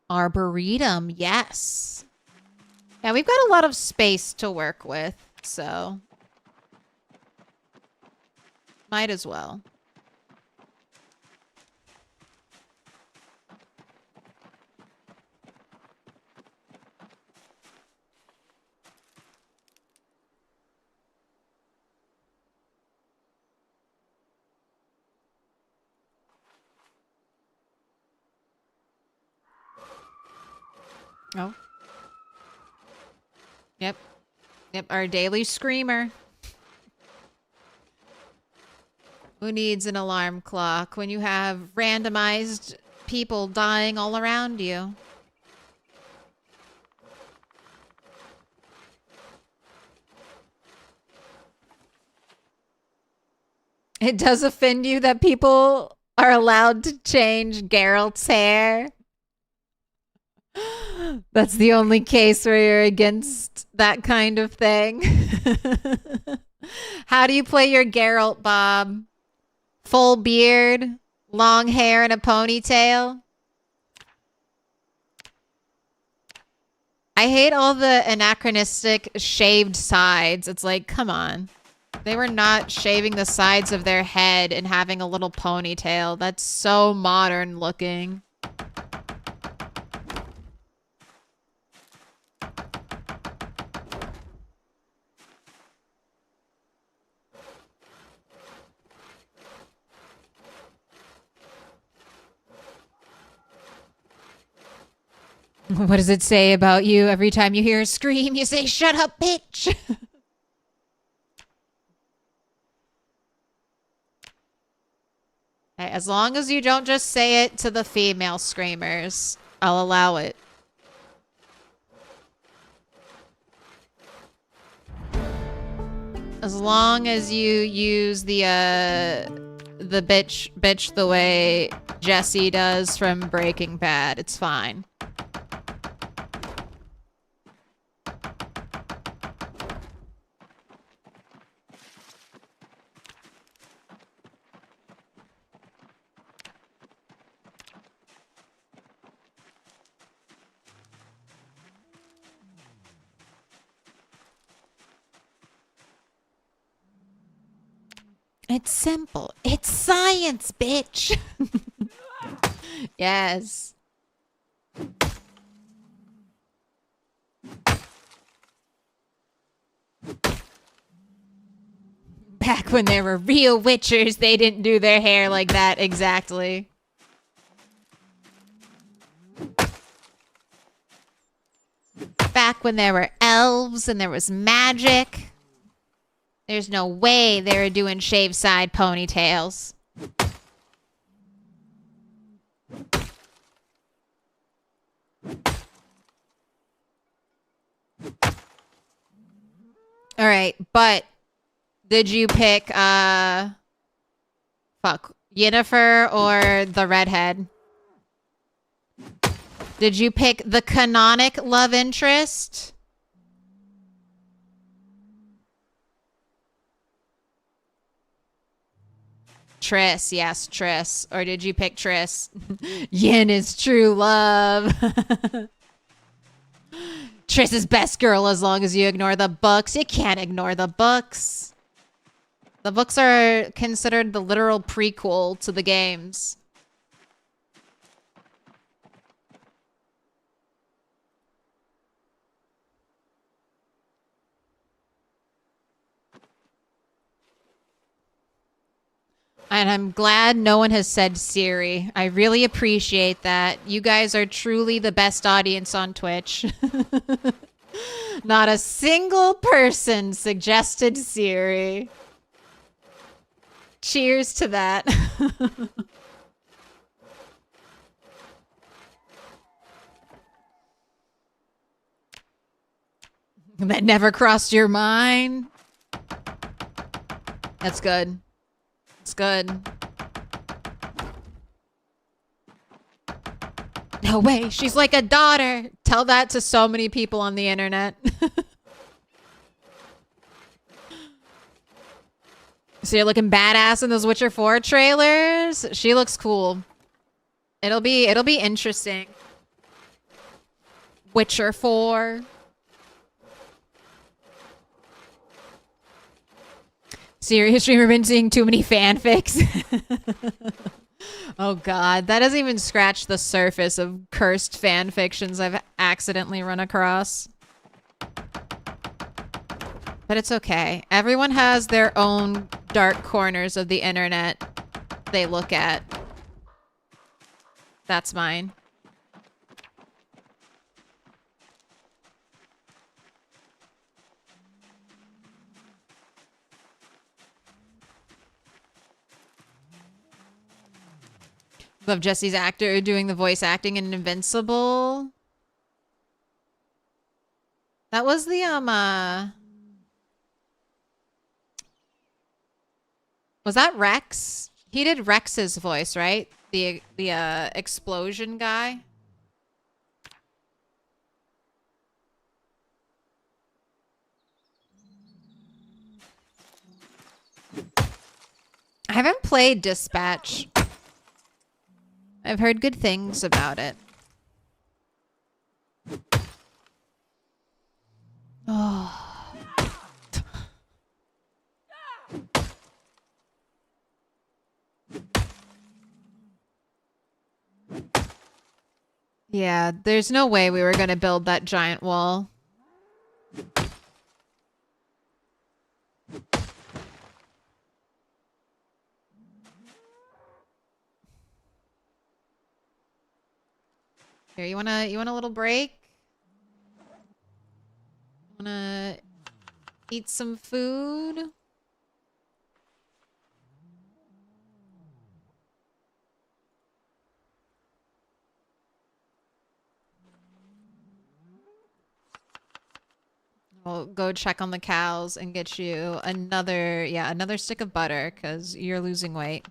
Arboretum, yes. Yeah, we've got a lot of space to work with, so might as well. Oh. Yep. Yep, our daily screamer. Who needs an alarm clock when you have randomized people dying all around you? It does offend you that people are allowed to change Geralt's hair. That's the only case where you're against that kind of thing. How do you play your Geralt, Bob? Full beard, long hair, and a ponytail? I hate all the anachronistic shaved sides. It's like, come on. They were not shaving the sides of their head and having a little ponytail. That's so modern looking. What does it say about you? Every time you hear a scream, you say, "Shut up, bitch!" As long as you don't just say it to the female screamers, I'll allow it. As long as you use the bitch the way Jesse does from Breaking Bad, it's fine. It's simple. It's science, bitch. Yes. Back when there were real witchers, they didn't do their hair like that exactly. Back when there were elves and there was magic. There's no way they were doing shaved side ponytails. All right, but did you pick Yennefer or the redhead? Did you pick the canonic love interest? Triss, yes, Triss. Or did you pick Triss? Yen is true love. Triss is best girl as long as you ignore the books. You can't ignore the books. The books are considered the literal prequel to the games. And I'm glad no one has said Siri. I really appreciate that. You guys are truly the best audience on Twitch. Not a single person suggested Siri. Cheers to that. That never crossed your mind? That's good. It's good. No way, she's like a daughter. Tell that to so many people on the internet. So you're looking badass in those Witcher 4 trailers? She looks cool. It'll be interesting. Witcher 4. Serious streamer been seeing too many fanfics. Oh god, that doesn't even scratch the surface of cursed fan fictions I've accidentally run across. But it's okay. Everyone has their own dark corners of the internet they look at. That's mine. Love Jesse's actor doing the voice acting in Invincible. That was the was that Rex? He did Rex's voice, right? The explosion guy. I haven't played Dispatch. I've heard good things about it. Oh. Yeah, there's no way we were going to build that giant wall. Here, you want a little break? Wanna eat some food? We'll go check on the cows and get you another stick of butter because you're losing weight.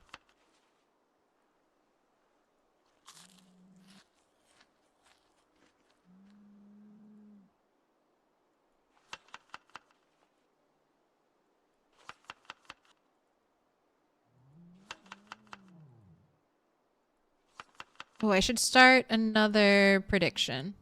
Oh, I should start another prediction.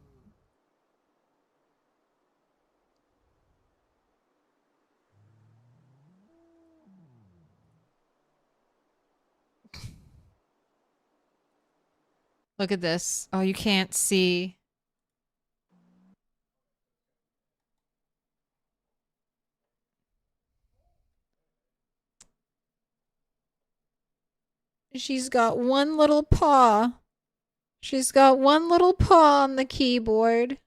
Look at this. Oh, you can't see. She's got one little paw. She's got one little paw on the keyboard.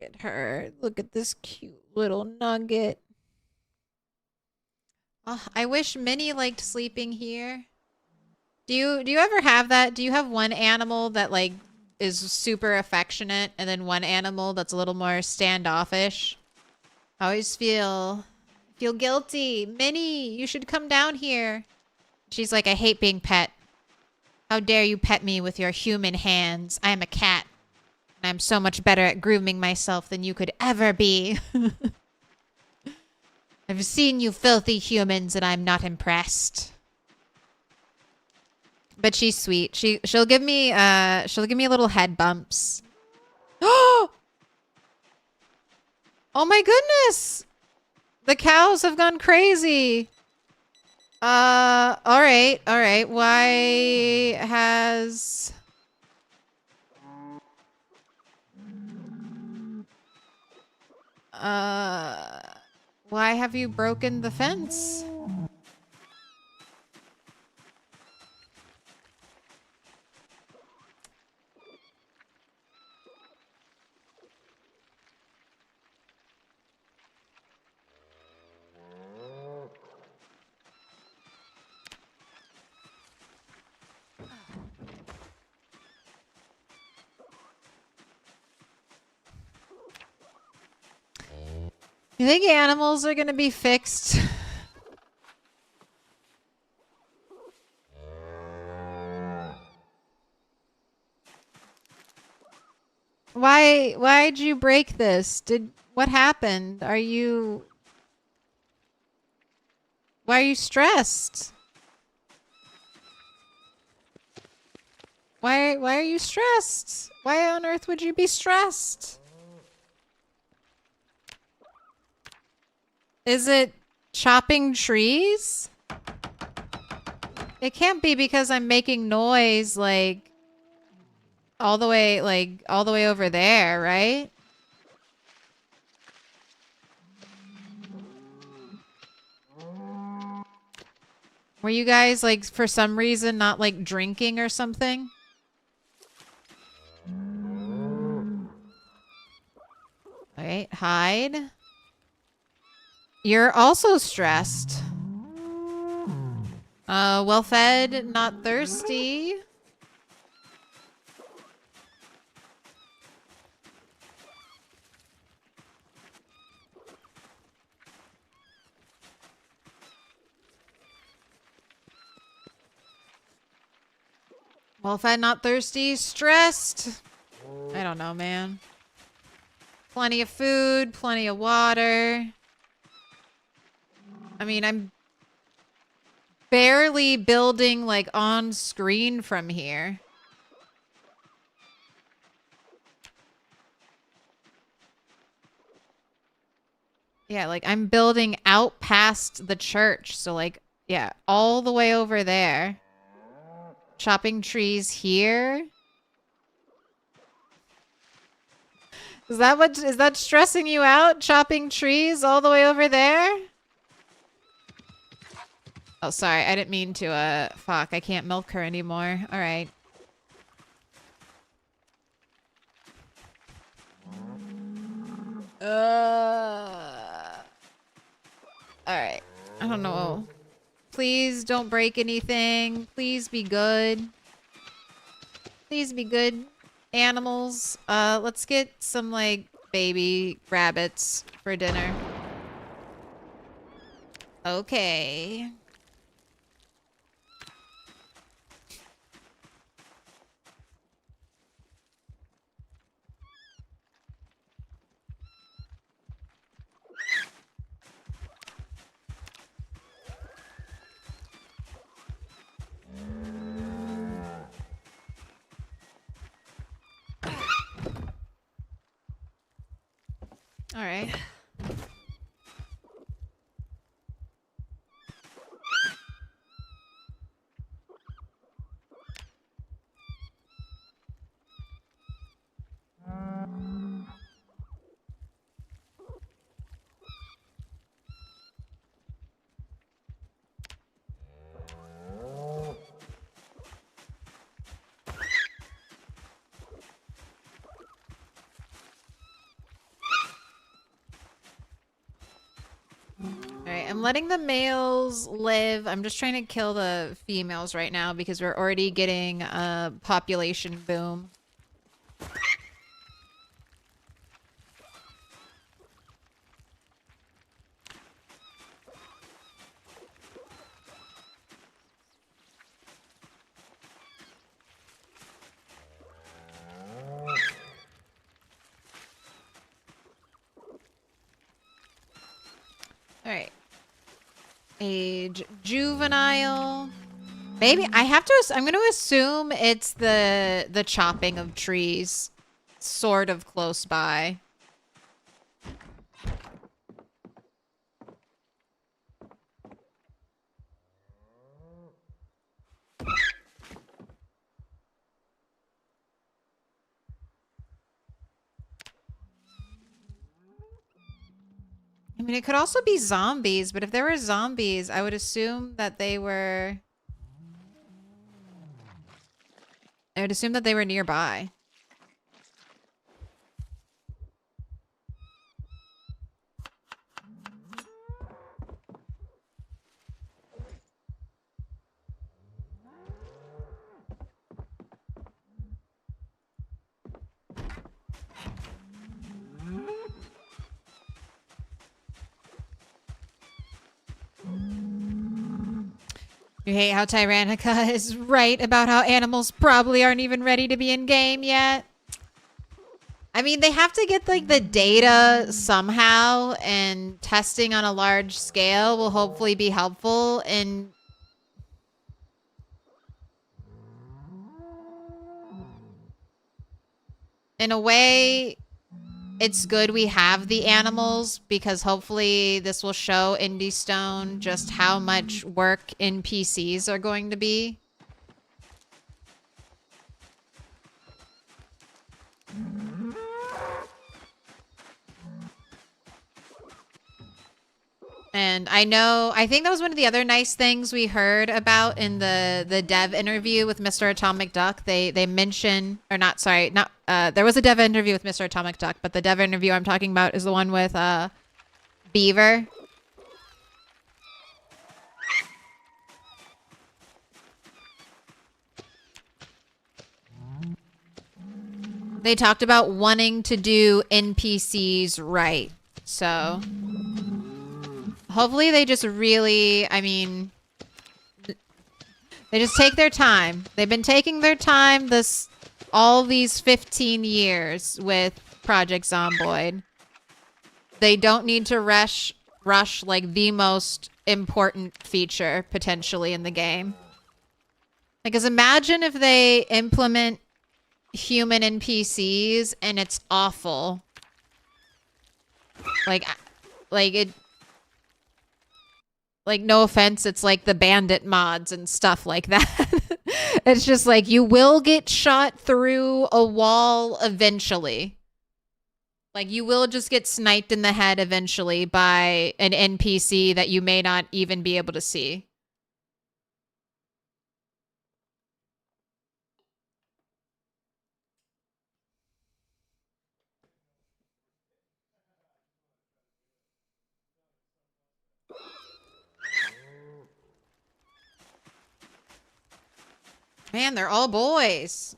Look at her. Look at this cute little nugget. Oh, I wish Minnie liked sleeping here. Do you ever have that? Do you have one animal that like is super affectionate and then one animal that's a little more standoffish? I always feel guilty. Minnie, you should come down here. She's like, I hate being pet. How dare you pet me with your human hands? I am a cat. And I'm so much better at grooming myself than you could ever be. I've seen you filthy humans and I'm not impressed. But she's sweet. She'll give me little head bumps. Oh my goodness! The cows have gone crazy. All right. Why has... why have you broken the fence? You think animals are gonna be fixed? Why'd you break this? What happened? Why are you stressed? Why are you stressed? Why on earth would you be stressed? Is it chopping trees? It can't be because I'm making noise like all the way over there, right? Were you guys like for some reason not like drinking or something? All right, hide. You're also stressed. Well fed, not thirsty. Well fed, not thirsty, stressed. I don't know, man. Plenty of food, plenty of water. I mean, I'm barely building like on screen from here. Yeah, like I'm building out past the church. So like, yeah, all the way over there. Chopping trees here. Is that stressing you out? Chopping trees all the way over there? Oh, sorry. I didn't mean to, fuck. I can't milk her anymore. All right. All right. I don't know. Please don't break anything. Please be good. Please be good animals. Let's get some, like, baby rabbits for dinner. Okay. All right. Alright, I'm letting the males live. I'm just trying to kill the females right now because we're already getting a population boom. Alright. Age juvenile. Maybe I have to I'm going to assume it's the chopping of trees sort of close by. mean, it could also be zombies, but if there were zombies, I would assume that they were... I would assume that they were nearby. You hate how Tyrannica is right about how animals probably aren't even ready to be in game yet. I mean, they have to get like the data somehow, and testing on a large scale will hopefully be helpful in a way. It's good we have the animals, because hopefully this will show Indie Stone just how much work NPCs are going to be. And I think that was one of the other nice things we heard about in the dev interview with Mr. Atomic Duck. They mention, or not, sorry, not, there was a dev interview with Mr. Atomic Duck, but the dev interview I'm talking about is the one with Beaver. They talked about wanting to do NPCs right. So hopefully they just really, I mean, they just take their time. They've been taking their time all these 15 years with Project Zomboid. They don't need to rush like the most important feature potentially in the game. Like, 'cause imagine if they implement human NPCs and it's awful. Like it, like, no offense, it's like the bandit mods and stuff like that. It's just like, you will get shot through a wall eventually. Like, you will just get sniped in the head eventually by an NPC that you may not even be able to see. Man, they're all boys.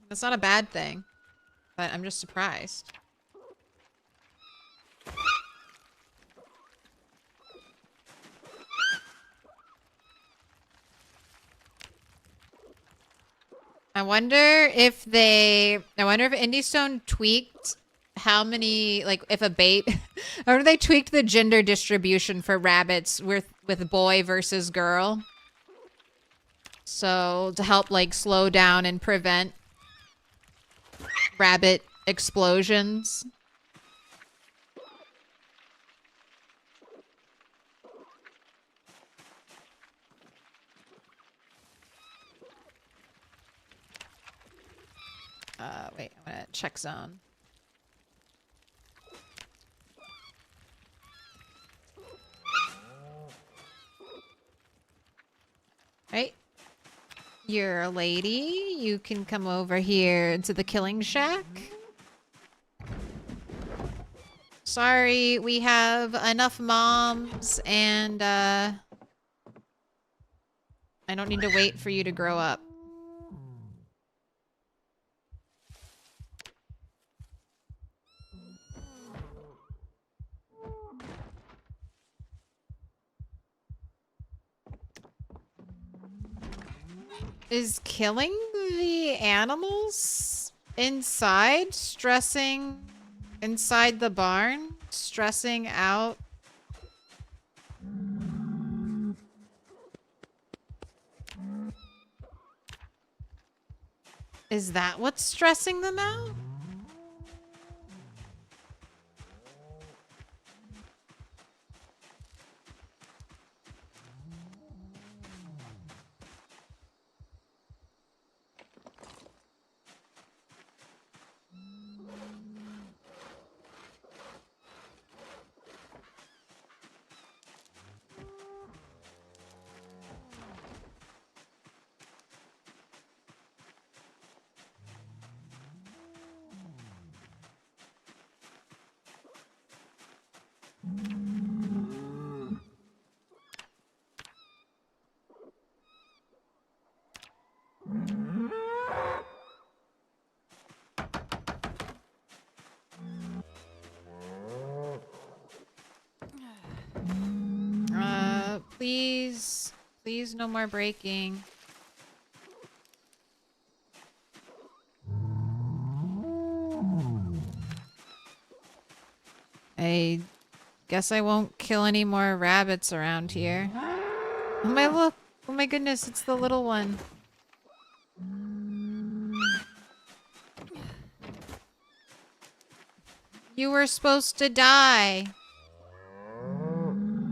That's not a bad thing, but I'm just surprised. I wonder if Indie Stone tweaked how many, like, if a bait, I wonder if they tweaked the gender distribution for rabbits with boy versus girl. So to help, like, slow down and prevent rabbit explosions. Wait, I'm gonna check zone. Right. You're a lady. You can come over here to the killing shack. Sorry, we have enough moms, and I don't need to wait for you to grow up. Is killing the animals inside stressing inside the barn? Stressing out? Is that what's stressing them out? Please. Please, no more breaking. I guess I won't kill any more rabbits around here. Oh my look! Oh my goodness, it's the little one. You were supposed to die.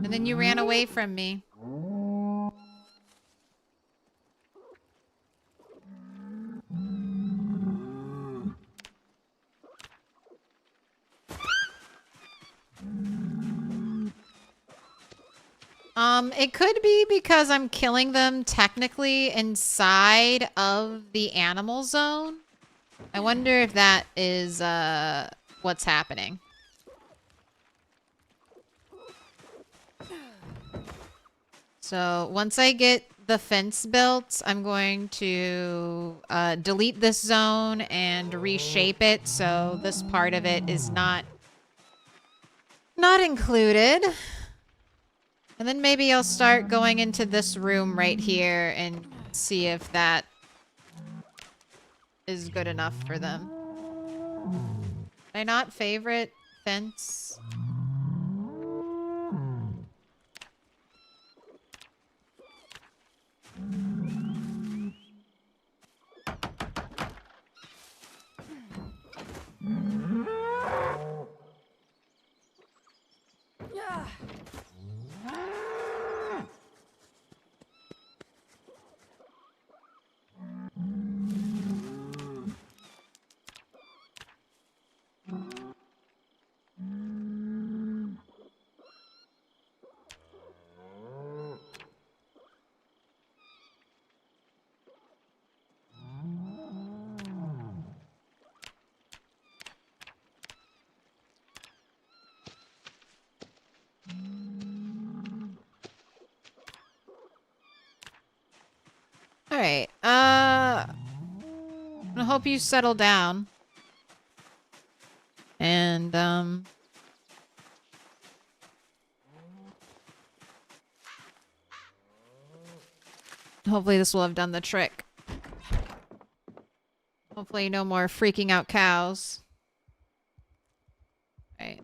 And then you ran away from me. It could be because I'm killing them technically inside of the animal zone. I wonder if that is, what's happening. So once I get the fence built, I'm going to delete this zone and reshape it so this part of it is not included. And then maybe I'll start going into this room right here and see if that is good enough for them. Did I not favorite fence? Alright, I hope you settle down. And, hopefully this will have done the trick. Hopefully no more freaking out cows. Right.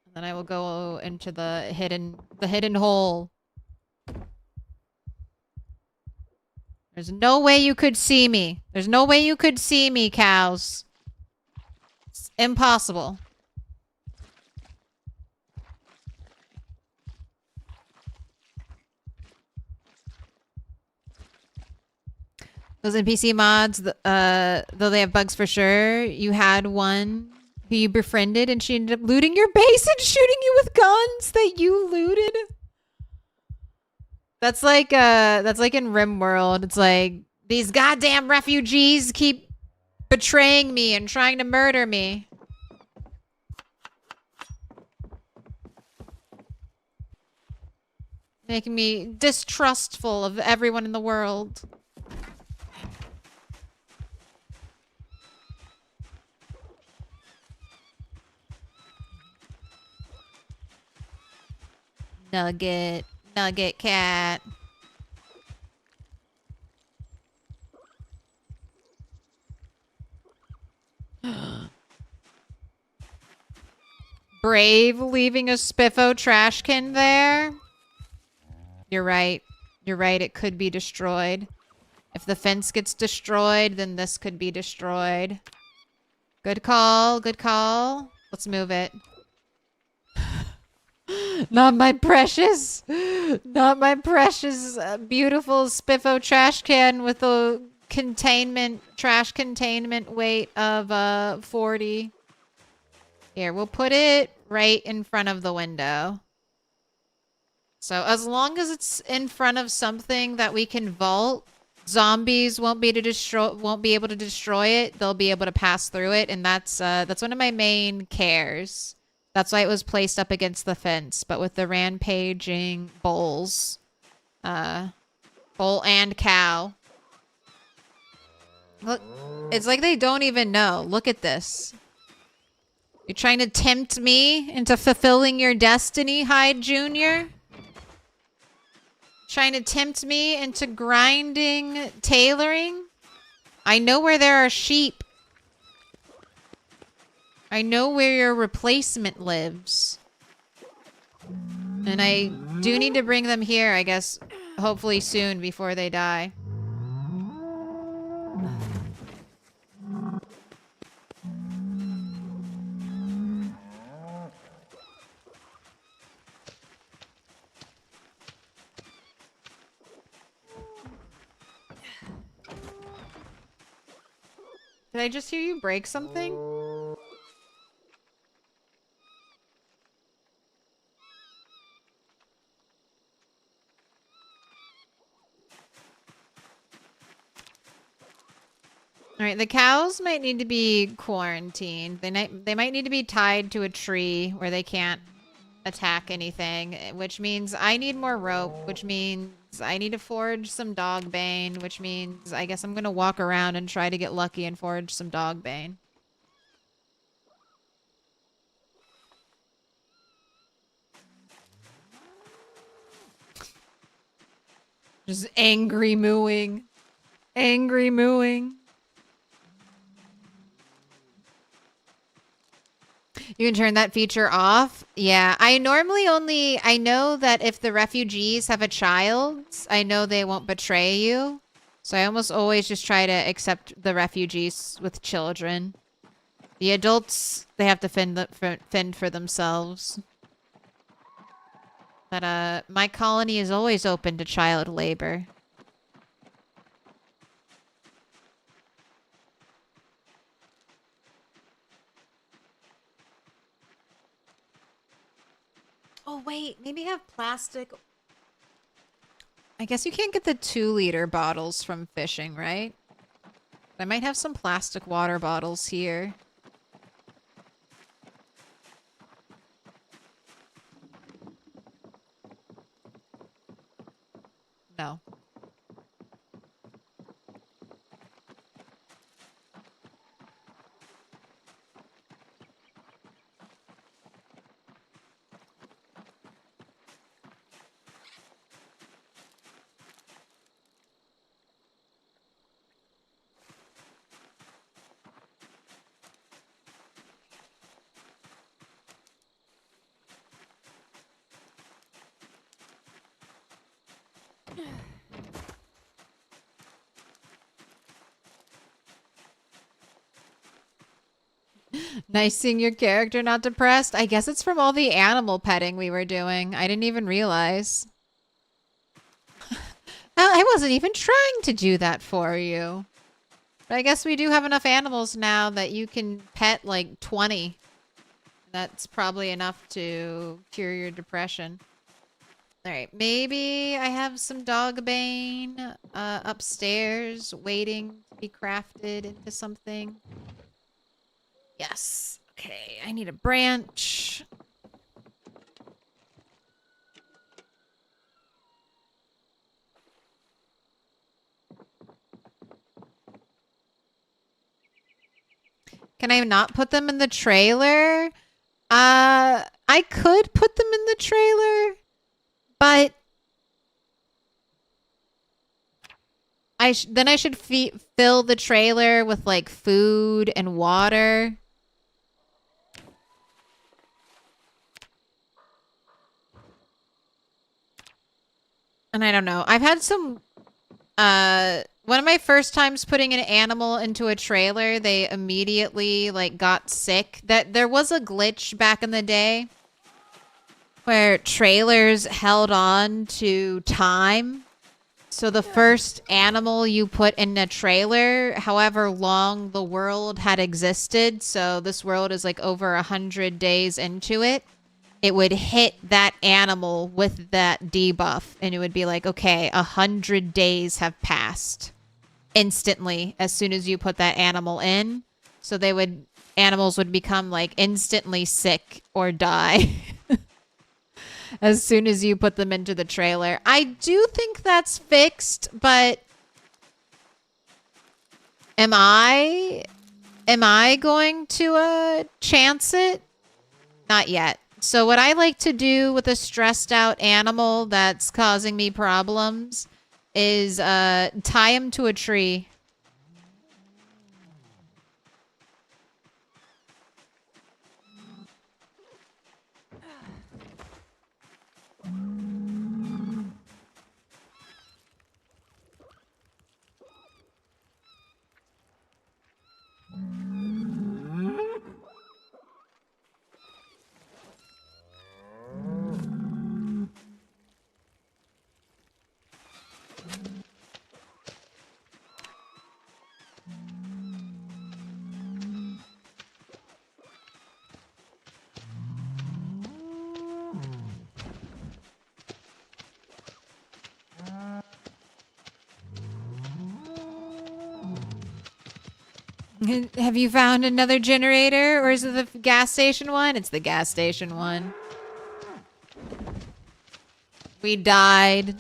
And then I will go into the hidden hole. There's no way you could see me. There's no way you could see me, cows. It's impossible. Those NPC mods, though they have bugs for sure, you had one who you befriended and she ended up looting your base and shooting you with guns that you looted. That's like in RimWorld. It's like, these goddamn refugees keep betraying me and trying to murder me. Making me distrustful of everyone in the world. Nugget cat. Brave leaving a spiffo trash can there. You're right. You're right. It could be destroyed. If the fence gets destroyed, then this could be destroyed. Good call. Good call. Let's move it. Not my precious. Not my precious beautiful spiffo trash can with a trash containment weight of 40. Here, we'll put it right in front of the window. So as long as it's in front of something that we can vault, zombies won't be able to destroy it. They'll be able to pass through it, and that's one of my main cares. That's why it was placed up against the fence. But with the rampaging bulls, bull and cow. Look, it's like they don't even know. Look at this. You're trying to tempt me into fulfilling your destiny, Hyde Jr.? Trying to tempt me into grinding tailoring? I know where there are sheep. I know where your replacement lives. And I do need to bring them here, I guess, hopefully soon before they die. Did I just hear you break something? Alright, the cows might need to be quarantined. They might need to be tied to a tree where they can't attack anything, which means I need more rope, which means I need to forage some dog bane, which means I guess I'm gonna walk around and try to get lucky and forage some dog bane. Just angry mooing. Angry mooing. You can turn that feature off? Yeah, I know that if the refugees have a child, I know they won't betray you. So I almost always just try to accept the refugees with children. The adults, they have to fend for themselves. But my colony is always open to child labor. Oh, wait. Maybe have plastic. I guess you can't get the 2-liter bottles from fishing, right? I might have some plastic water bottles here. No. Nice seeing your character not depressed. I guess it's from all the animal petting we were doing. I didn't even realize. I wasn't even trying to do that for you. But I guess we do have enough animals now that you can pet like 20. That's probably enough to cure your depression. Alright, maybe I have some dog bane upstairs waiting to be crafted into something. Yes. Okay, I need a branch. Can I not put them in the trailer? I could put them in the trailer, but then I should fill the trailer with like food and water. And I don't know. I've had some one of my first times putting an animal into a trailer, they immediately like got sick. There was a glitch back in the day where trailers held on to time. So the first animal you put in a trailer, however long the world had existed, so this world is like over 100 days into it, it would hit that animal with that debuff, and it would be like, okay, 100 days have passed instantly as soon as you put that animal in. So they would animals would become like instantly sick or die as soon as you put them into the trailer. I do think that's fixed, but am I going to chance it? Not yet. So what I like to do with a stressed out animal that's causing me problems is tie him to a tree. Have you found another generator, or is it the gas station one? It's the gas station one. We died.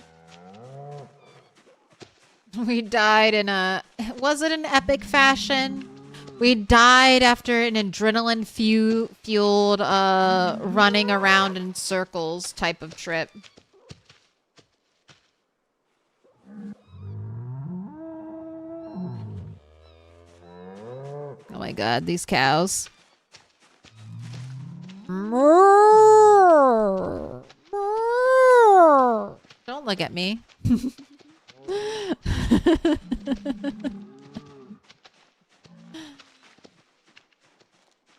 We died in a... Was it an epic fashion? We died after an adrenaline fueled running around in circles type of trip. Oh my god, these cows. Don't look at me.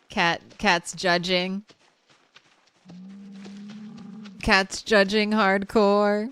Cat's judging. Cat's judging hardcore.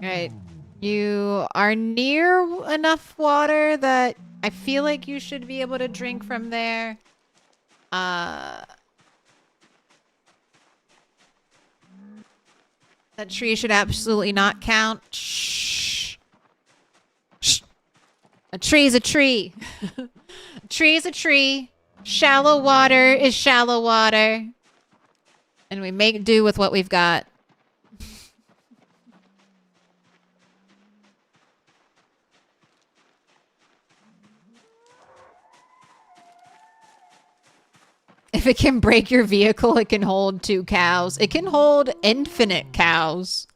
Right. You are near enough water that I feel like you should be able to drink from there. That tree should absolutely not count. Shh. Shh. A tree's a tree. A tree is a tree. Shallow water is shallow water. And we make do with what we've got. If it can break your vehicle, it can hold 2 cows. It can hold infinite cows.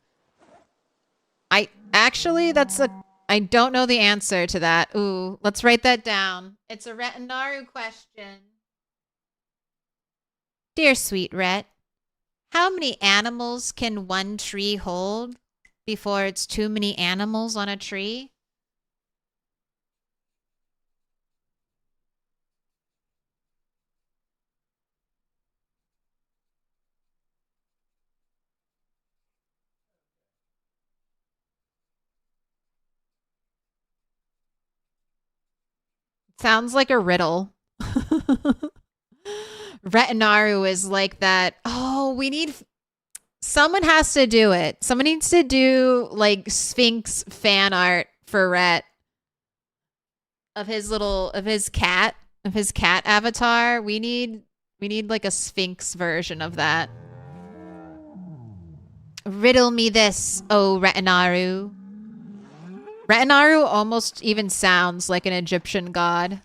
I don't know the answer to that. Ooh, let's write that down. It's a Retinaru question. Dear sweet Ret, how many animals can one tree hold before it's too many animals on a tree? Sounds like a riddle. Retinaru is like that. Oh, we need... Someone has to do it. Someone needs to do, like, Sphinx fan art for Ret. Of his cat avatar. We need, like, a Sphinx version of that. Riddle me this, oh Retinaru. Retinaru almost even sounds like an Egyptian god.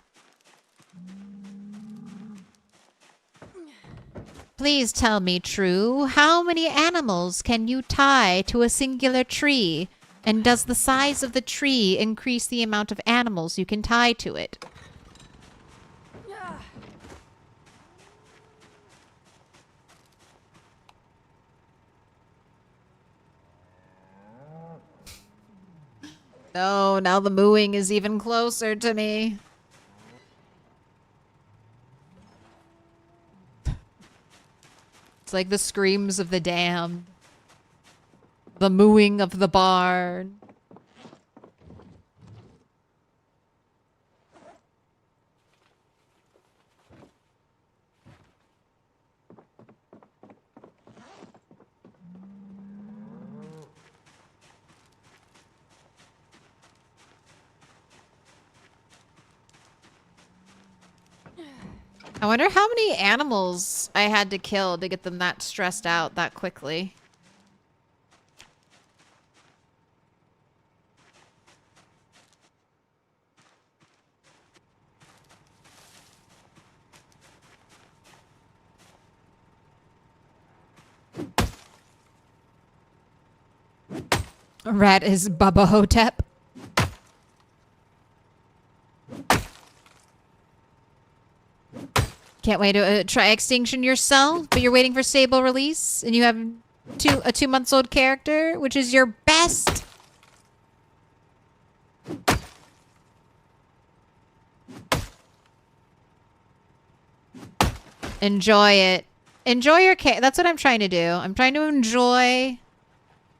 Please tell me true, how many animals can you tie to a singular tree? And does the size of the tree increase the amount of animals you can tie to it? No, now the mooing is even closer to me. It's like the screams of the damned. The mooing of the barn. I wonder how many animals I had to kill to get them that stressed out that quickly. Rat is Bubba Hotep. Can't wait to try Extinction yourself, but you're waiting for stable release, and you have a 2 months old character, which is your best. Enjoy it. Enjoy your That's what I'm trying to do. I'm trying to enjoy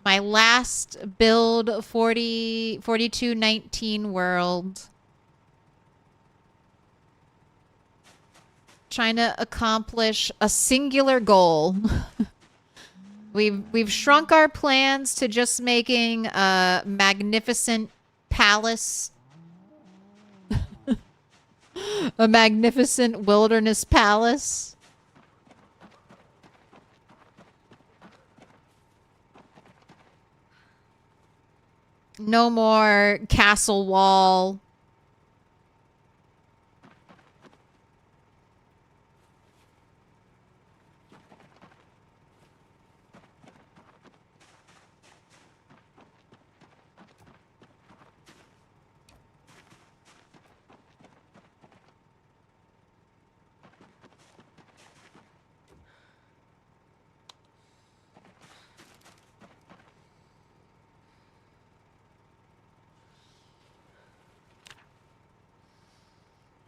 my last build 4219 world. Trying to accomplish a singular goal. We've shrunk our plans to just making a magnificent palace. A magnificent wilderness palace. No more castle wall.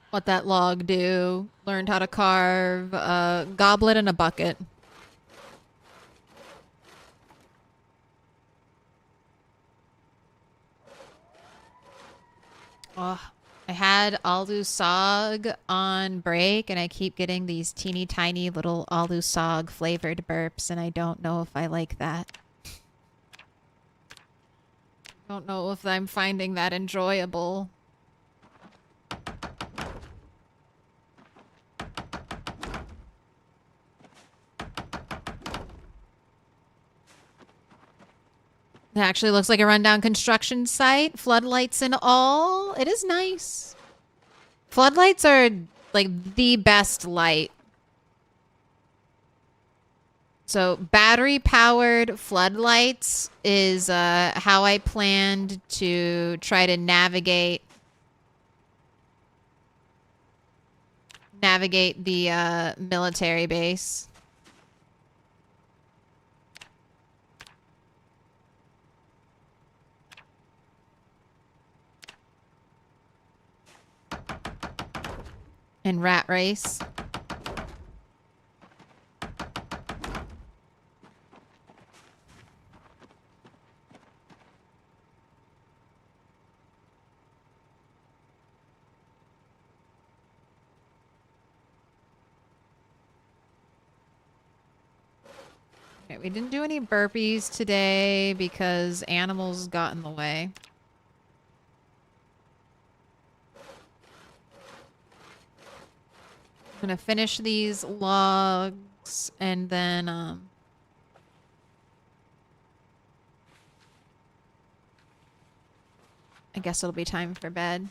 What that log do? Learned how to carve a goblet and a bucket. Oh, I had Alu Sog on break, and I keep getting these teeny tiny little Alu Sog flavored burps, and I don't know if I like that. Don't know if I'm finding that enjoyable. It actually looks like a rundown construction site. Floodlights and all. It is nice. Floodlights are like the best light. So battery powered floodlights is how I planned to try to navigate the military base. And rat race. Okay, we didn't do any burpees today because animals got in the way. I'm gonna finish these logs and then I guess it'll be time for bed.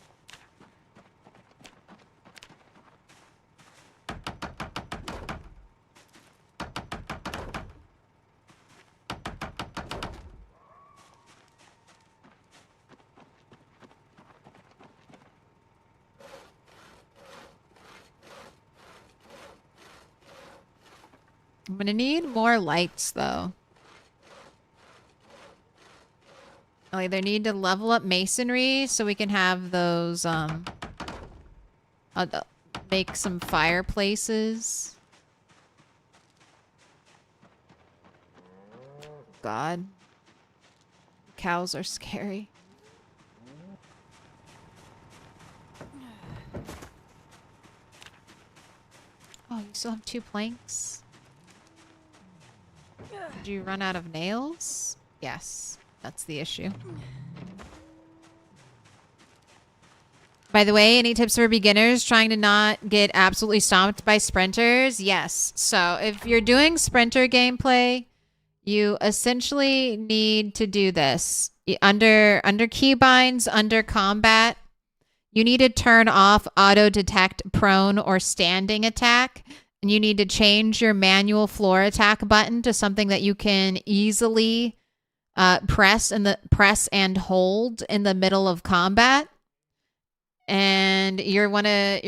I'm gonna need more lights though. I'll either need to level up masonry so we can have those, I'll make some fireplaces. God. Cows are scary. Oh, you still have 2 planks? Did you run out of nails? Yes, that's the issue. By the way, any tips for beginners trying to not get absolutely stomped by sprinters? Yes. So if you're doing sprinter gameplay, you essentially need to do this. Under keybinds, under combat, you need to turn off auto detect prone or standing attack. And you need to change your manual floor attack button to something that you can easily press and hold in the middle of combat. And you're gonna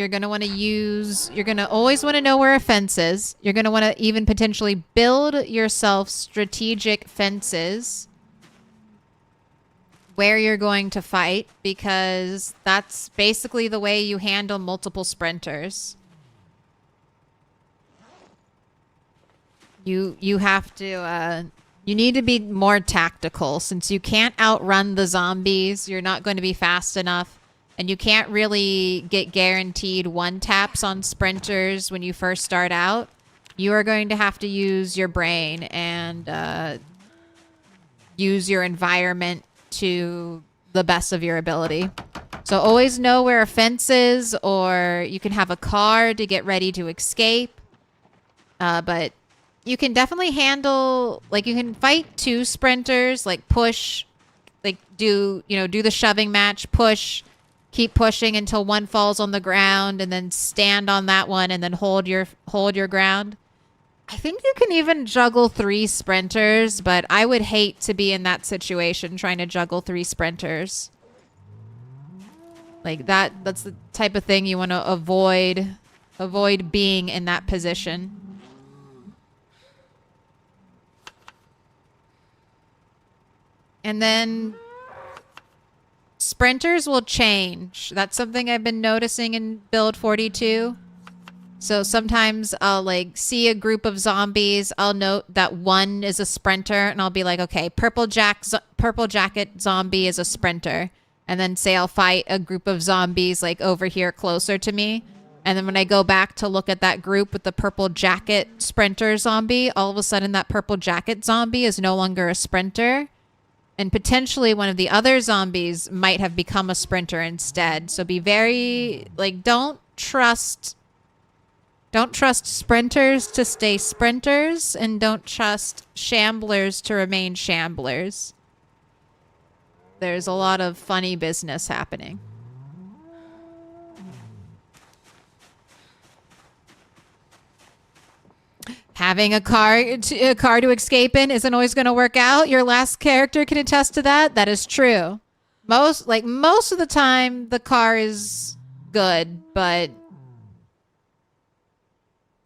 always want to know where a fence is. You're gonna want to even potentially build yourself strategic fences where you're going to fight, because that's basically the way you handle multiple sprinters. You have to you need to be more tactical, since you can't outrun the zombies. You're not going to be fast enough, and you can't really get guaranteed one taps on sprinters when you first start out. You are going to have to use your brain and use your environment to the best of your ability. So always know where a fence is, or you can have a car to get ready to escape. But you can definitely handle, like, you can fight 2 sprinters, like push, like do the shoving match, push, keep pushing until one falls on the ground, and then stand on that one and then hold your ground. I think you can even juggle 3 sprinters, but I would hate to be in that situation trying to juggle 3 sprinters. Like that's the type of thing you want to avoid being in that position. And then sprinters will change. That's something I've been noticing in build 42. So sometimes I'll like see a group of zombies. I'll note that one is a sprinter, and I'll be like, okay, purple jacket zombie is a sprinter. And then say I'll fight a group of zombies like over here closer to me. And then when I go back to look at that group with the purple jacket sprinter zombie, all of a sudden that purple jacket zombie is no longer a sprinter. And potentially one of the other zombies might have become a sprinter instead. So be very, like, don't trust sprinters to stay sprinters, and don't trust shamblers to remain shamblers. There's a lot of funny business happening. Having a car to escape in isn't always going to work out. Your last character can attest to that. That is true. Most of the time, the car is good, but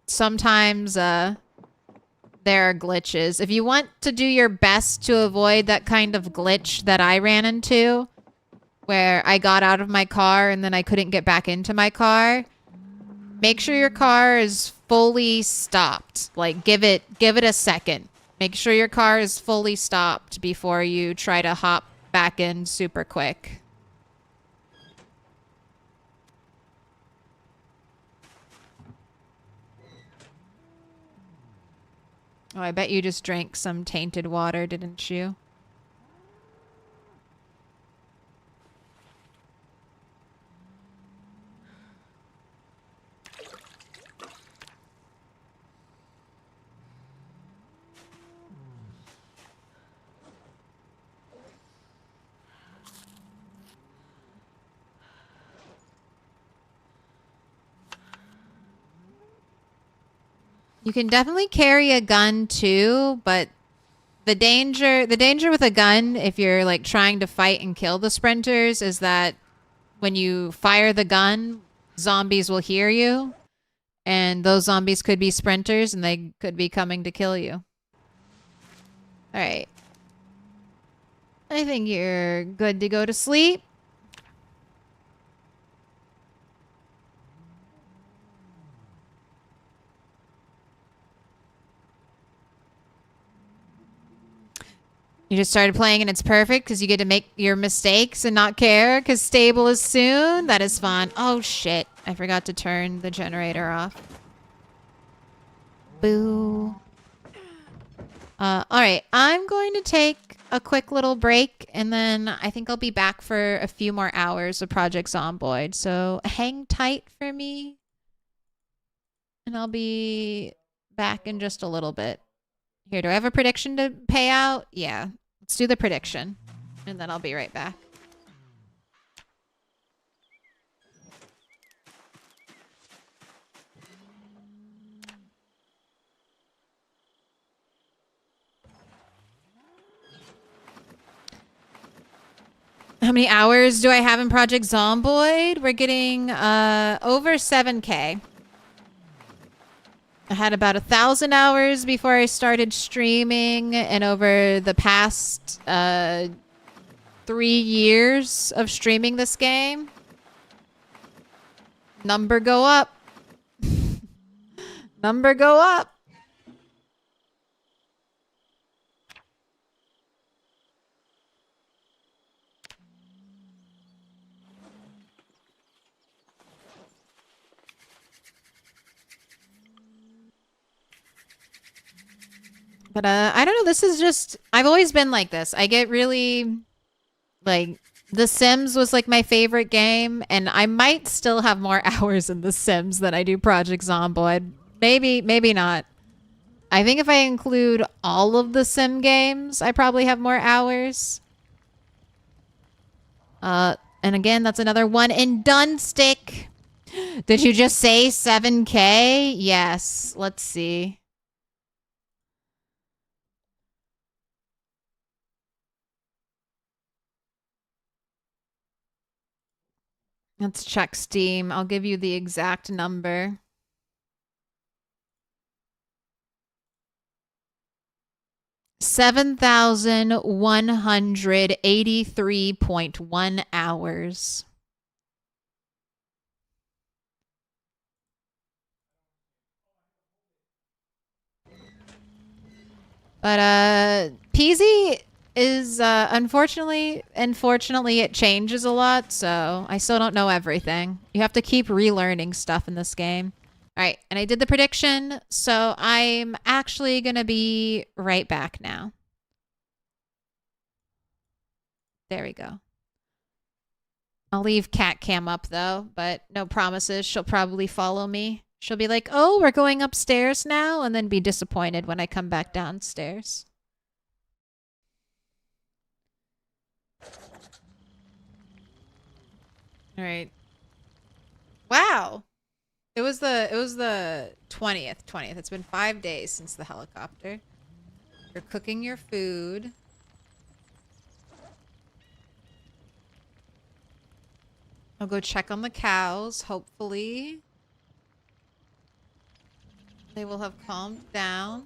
sometimes there are glitches. If you want to do your best to avoid that kind of glitch that I ran into, where I got out of my car and then I couldn't get back into my car, make sure your car is fully stopped. Like, give it a second. Make sure your car is fully stopped before you try to hop back in super quick. Oh, I bet you just drank some tainted water, didn't you? You can definitely carry a gun too, but the danger with a gun, if you're like trying to fight and kill the sprinters, is that when you fire the gun, zombies will hear you, and those zombies could be sprinters, and they could be coming to kill you. All right. I think you're good to go to sleep. You just started playing and it's perfect because you get to make your mistakes and not care because stable is soon. That is fun. Oh, shit. I forgot to turn the generator off. Boo. All right. I'm going to take a quick little break and then I think I'll be back for a few more hours of Project Zomboid. So hang tight for me and I'll be back in just a little bit. Here, do I have a prediction to pay out? Yeah. Let's do the prediction, and then I'll be right back. How many hours do I have in Project Zomboid? We're getting over 7K. I had about 1,000 hours before I started streaming, and over the past 3 years of streaming this game, number go up. Number go up. But I don't know, this is just, I've always been like this. I get really, like, The Sims was like my favorite game, and I might still have more hours in The Sims than I do Project Zomboid. Maybe, maybe not. I think if I include all of the Sim games, I probably have more hours. And again, that's another one in done stick. Did you just say 7K? Yes. Let's see. Let's check Steam. I'll give you the exact number. $7,183.1 hours. But Peasy is unfortunately it changes a lot, so I still don't know everything. You have to keep relearning stuff in this game. All right, and I did the prediction, so I'm actually gonna be right back now. There we go. I'll leave cat cam up though, but no promises. She'll probably follow me. She'll be like, "Oh, we're going upstairs now," and then be disappointed when I come back downstairs. All right. Wow. It was the 20th. It's been 5 days since the helicopter. You're cooking your food. I'll go check on the cows, hopefully. They will have calmed down.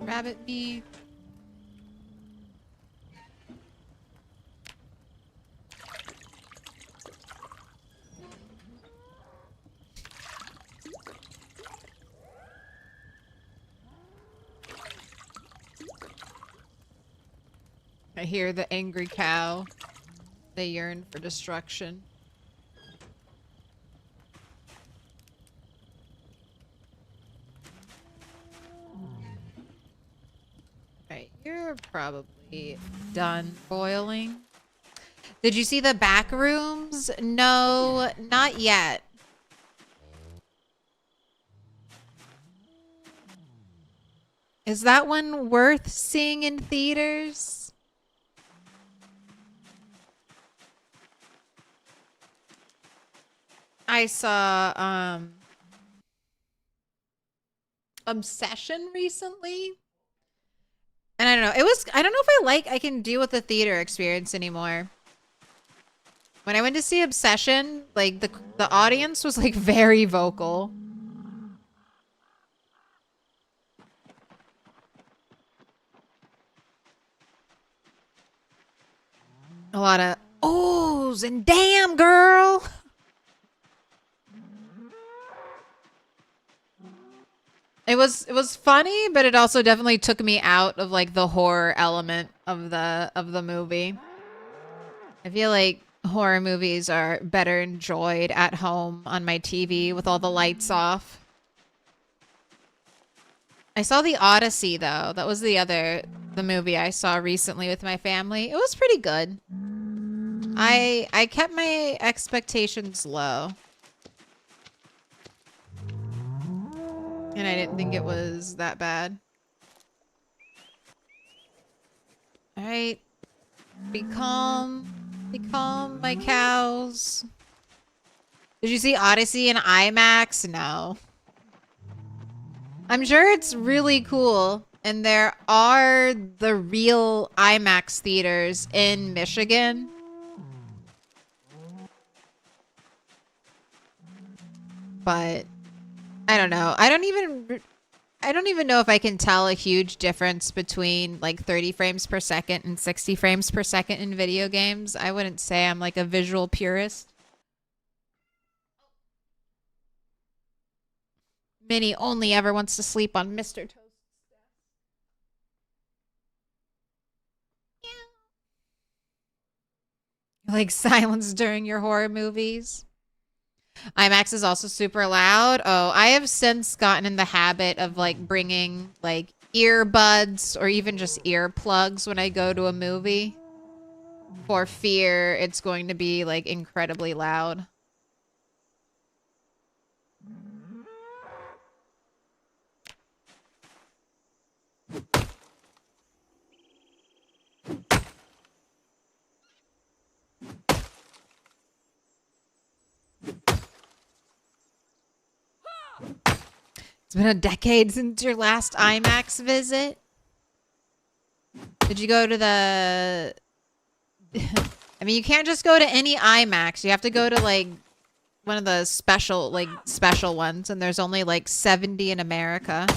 Rabbit meat. I hear the angry cow. They yearn for destruction. Right, you're probably done boiling. Did you see the back rooms? No, not yet. Is that one worth seeing in theaters? I saw Obsession recently. And I don't know. I don't know if I can deal with the theater experience anymore. When I went to see Obsession, like the audience was like very vocal. A lot of ohs and damn girl. It was funny, but it also definitely took me out of like the horror element of the movie. I feel like horror movies are better enjoyed at home on my TV with all the lights off. I saw The Odyssey though. That was the movie I saw recently with my family. It was pretty good. I kept my expectations low. And I didn't think it was that bad. Alright. Be calm. Be calm, my cows. Did you see Odyssey in IMAX? No. I'm sure it's really cool. And there are the real IMAX theaters in Michigan. But I don't know. I don't even know if I can tell a huge difference between like 30 frames per second and 60 frames per second in video games. I wouldn't say I'm like a visual purist. Minnie only ever wants to sleep on Mr. Toast's desk. Yeah. Like silence during your horror movies. IMAX is also super loud. Oh, I have since gotten in the habit of like bringing like earbuds or even just earplugs when I go to a movie for fear it's going to be like incredibly loud. It's been a decade since your last IMAX visit. Did you go to the... I mean, you can't just go to any IMAX. You have to go to, like, one of the special ones. And there's only, like, 70 in America.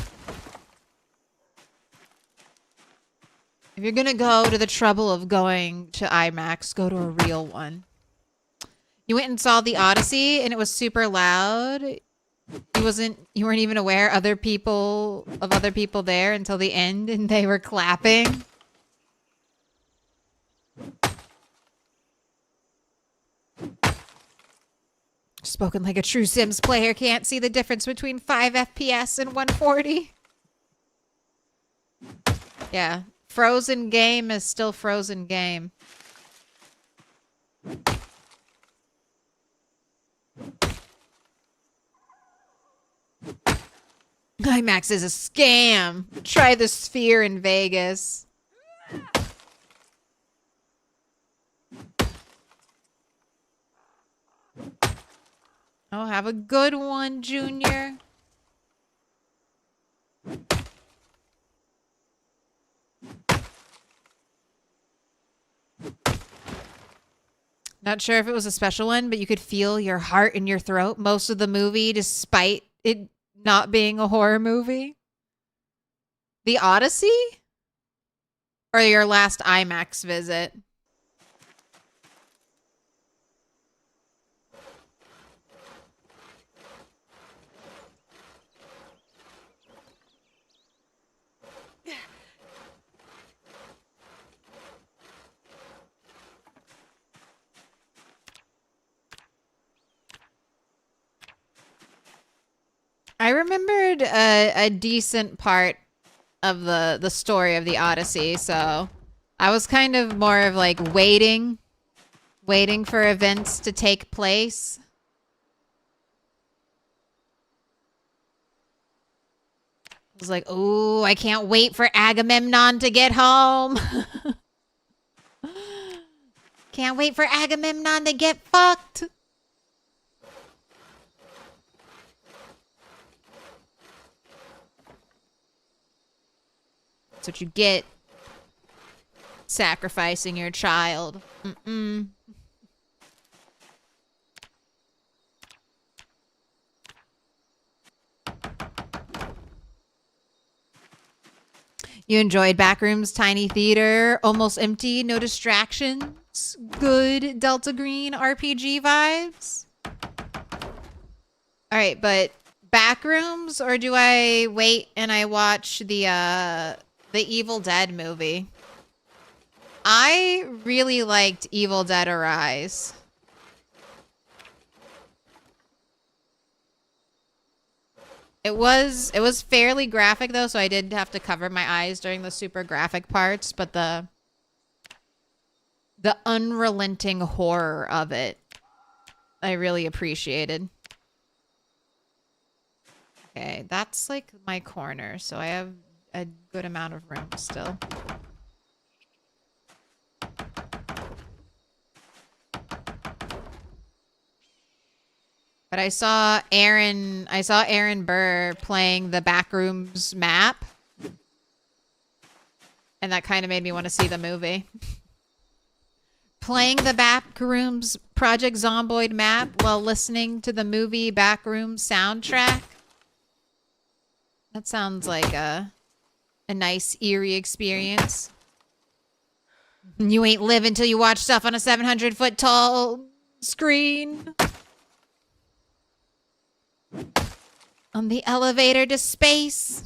If you're gonna go to the trouble of going to IMAX, go to a real one. You went and saw The Odyssey, and it was super loud. You weren't even aware other people there until the end, and they were clapping. Spoken like a true Sims player, can't see the difference between 5 FPS and 140. Yeah, frozen game is still frozen game. IMAX is a scam. Try the Sphere in Vegas. Oh, have a good one, Junior. Not sure if it was a special one, but you could feel your heart in your throat most of the movie, despite it not being a horror movie. The Odyssey? Or your last IMAX visit? I remembered a decent part of the story of the Odyssey, so I was kind of more of like waiting for events to take place. I was like, "Ooh, I can't wait for Agamemnon to get home." Can't wait for Agamemnon to get fucked. what you get. Sacrificing your child. Mm-mm. You enjoyed Backroom's tiny theater, almost empty, no distractions. Good Delta Green RPG vibes. All right, but Backrooms, or do I wait and I watch the Evil Dead movie? I really liked Evil Dead Arise. It was fairly graphic though, so I did have to cover my eyes during the super graphic parts, but the unrelenting horror of it I really appreciated. Okay, that's like my corner, so I have a good amount of room still. But I saw Aaron Burr playing the Backrooms map. And that kind of made me want to see the movie. Playing the Backrooms Project Zomboid map while listening to the movie Backrooms soundtrack. That sounds like a nice, eerie experience. You ain't live until you watch stuff on a 700-foot tall screen. On the elevator to space.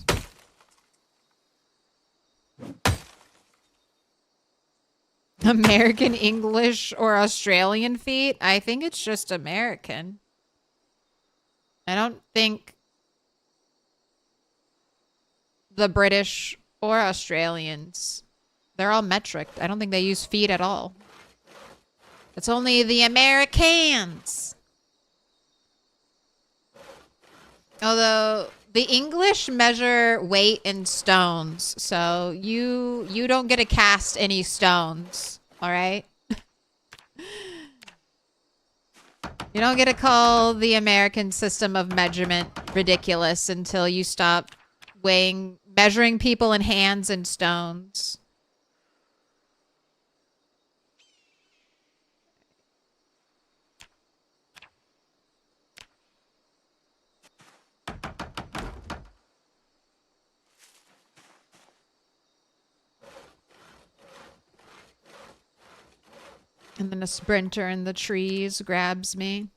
American English or Australian feet? I think it's just American. I don't think the British or Australians, they're all metric. I don't think they use feet at all. It's only the Americans. Although the English measure weight in stones, so you don't get to cast any stones, all right? You don't get to call the American system of measurement ridiculous until you stop measuring people in hands and stones. And then a sprinter in the trees grabs me.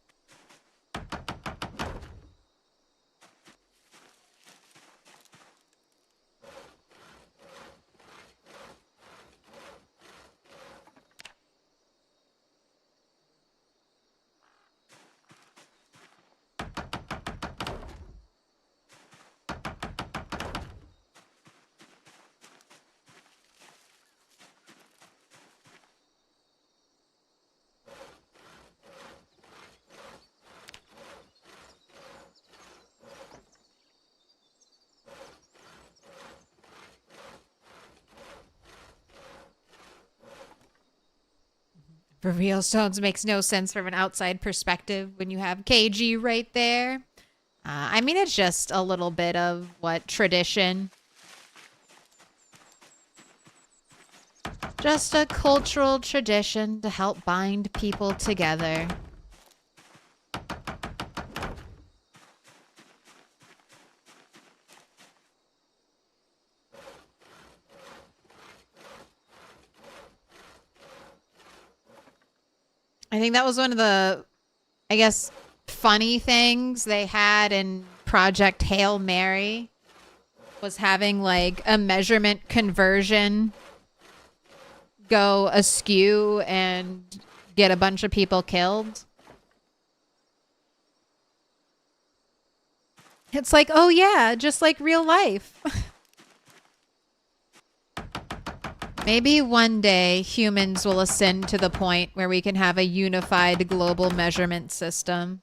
For real, stones makes no sense from an outside perspective when you have KG right there. I mean, it's just a little bit of tradition. Just a cultural tradition to help bind people together. I think that was one of the, I guess, funny things they had in Project Hail Mary was having like a measurement conversion go askew and get a bunch of people killed. It's like, oh yeah, just like real life. Maybe one day humans will ascend to the point where we can have a unified global measurement system.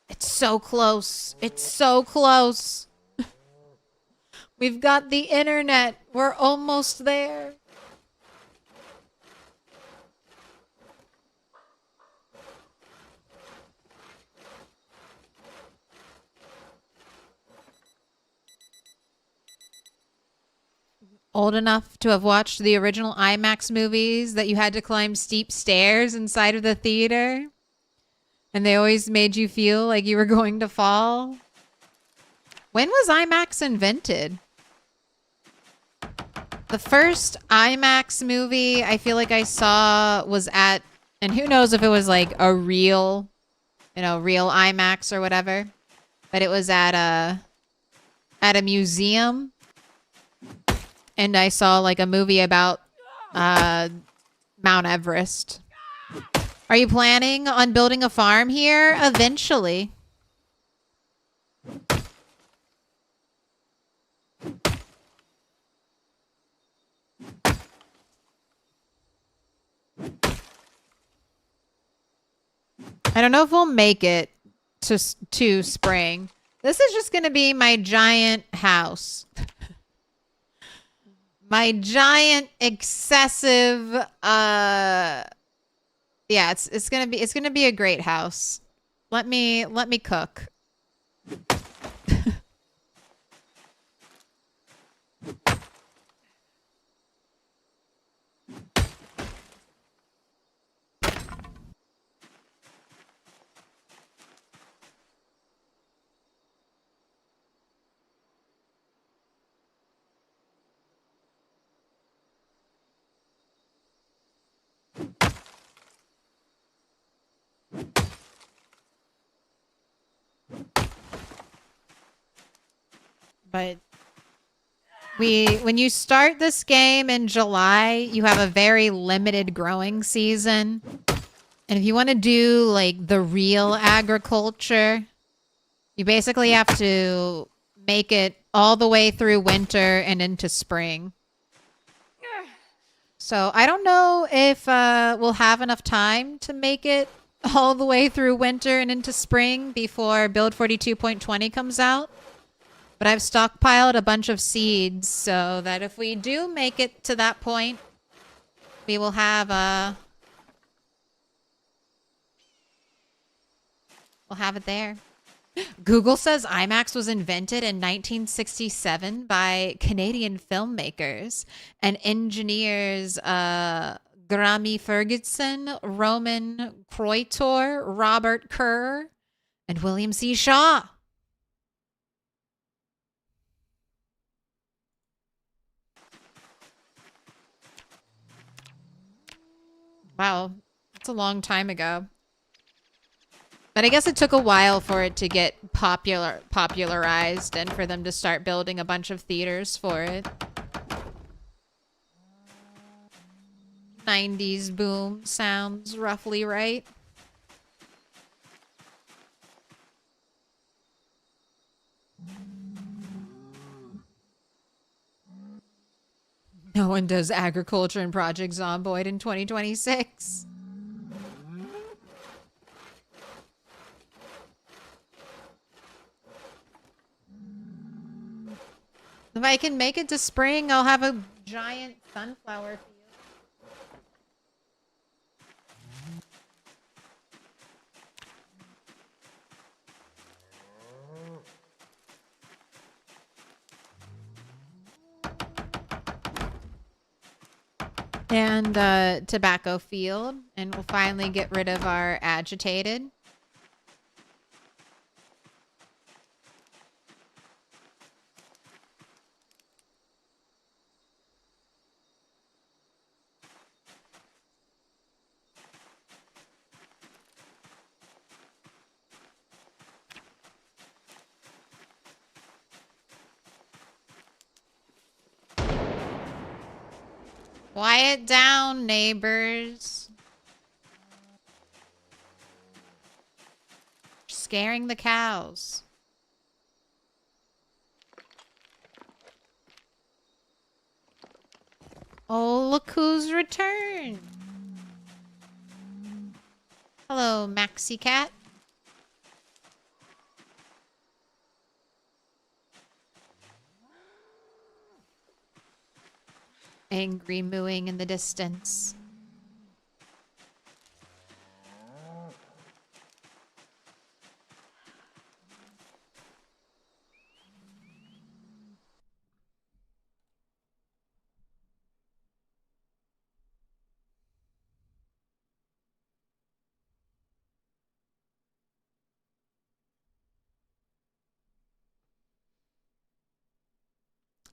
It's so close. It's so close. We've got the internet. We're almost there. old enough to have watched the original IMAX movies that you had to climb steep stairs inside of the theater? And they always made you feel like you were going to fall? When was IMAX invented? The first IMAX movie I feel like I saw was at, and who knows if it was like a real, real IMAX or whatever, but it was at a museum, and I saw like a movie about Mount Everest. Are you planning on building a farm here? Eventually. I don't know if we'll make it to spring. This is just going to be my giant house. My giant excessive yeah, it's going to be a great house. Let me cook. But when you start this game in July, you have a very limited growing season. And if you want to do like the real agriculture, you basically have to make it all the way through winter and into spring. So I don't know if we'll have enough time to make it all the way through winter and into spring before build 42.20 comes out. But I've stockpiled a bunch of seeds so that if we do make it to that point, we will have we'll have it there. Google says IMAX was invented in 1967 by Canadian filmmakers and engineers Grammy Ferguson, Roman Croytor, Robert Kerr, and William C. Shaw. Wow, that's a long time ago. But I guess it took a while for it to get popularized and for them to start building a bunch of theaters for it. 90s boom sounds roughly right. No one does agriculture in Project Zomboid in 2026. If I can make it to spring, I'll have a giant sunflower field. And a tobacco field, and we'll finally get rid of our agitated. Quiet down, neighbors. Scaring the cows. Oh, look who's returned. Hello, Maxi Cat. Angry mooing in the distance.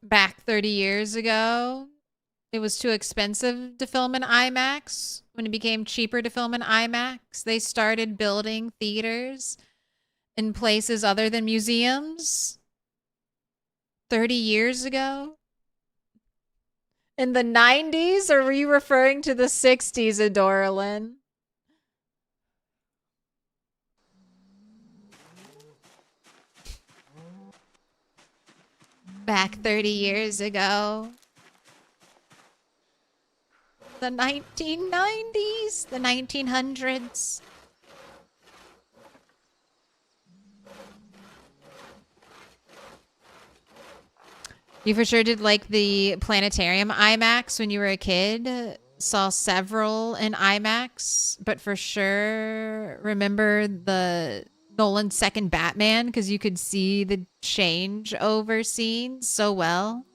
Back 30 years ago, it was too expensive to film in IMAX. When it became cheaper to film in IMAX, they started building theaters in places other than museums. 30 years ago? In the 90s? Or were you referring to the 60s, Adoralyn? Back 30 years ago. The 1990s? The 1900s? You for sure did like the planetarium IMAX when you were a kid. Saw several in IMAX, but for sure remember the Nolan's second Batman because you could see the changeover scenes so well.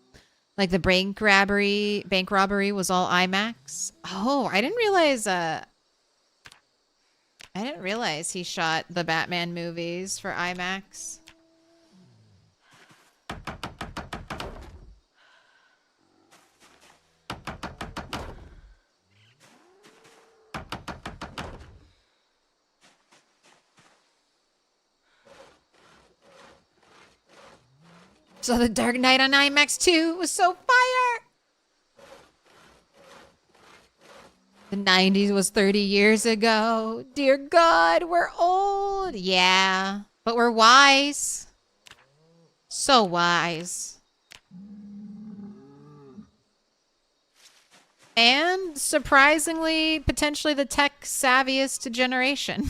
Like the bank robbery was all IMAX. Oh, I didn't realize he shot the Batman movies for IMAX. So the Dark Knight on IMAX 2 was so fire. The 90s was 30 years ago. Dear God, we're old. Yeah, but we're wise. So wise. And surprisingly, potentially the tech savviest generation.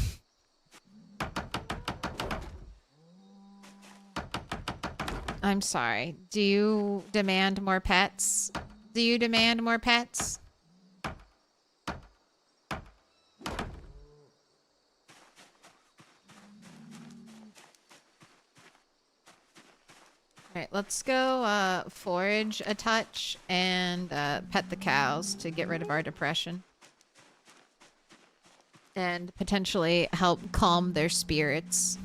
I'm sorry. Do you demand more pets? Do you demand more pets? Alright, let's go forage a touch and pet the cows to get rid of our depression. And potentially help calm their spirits.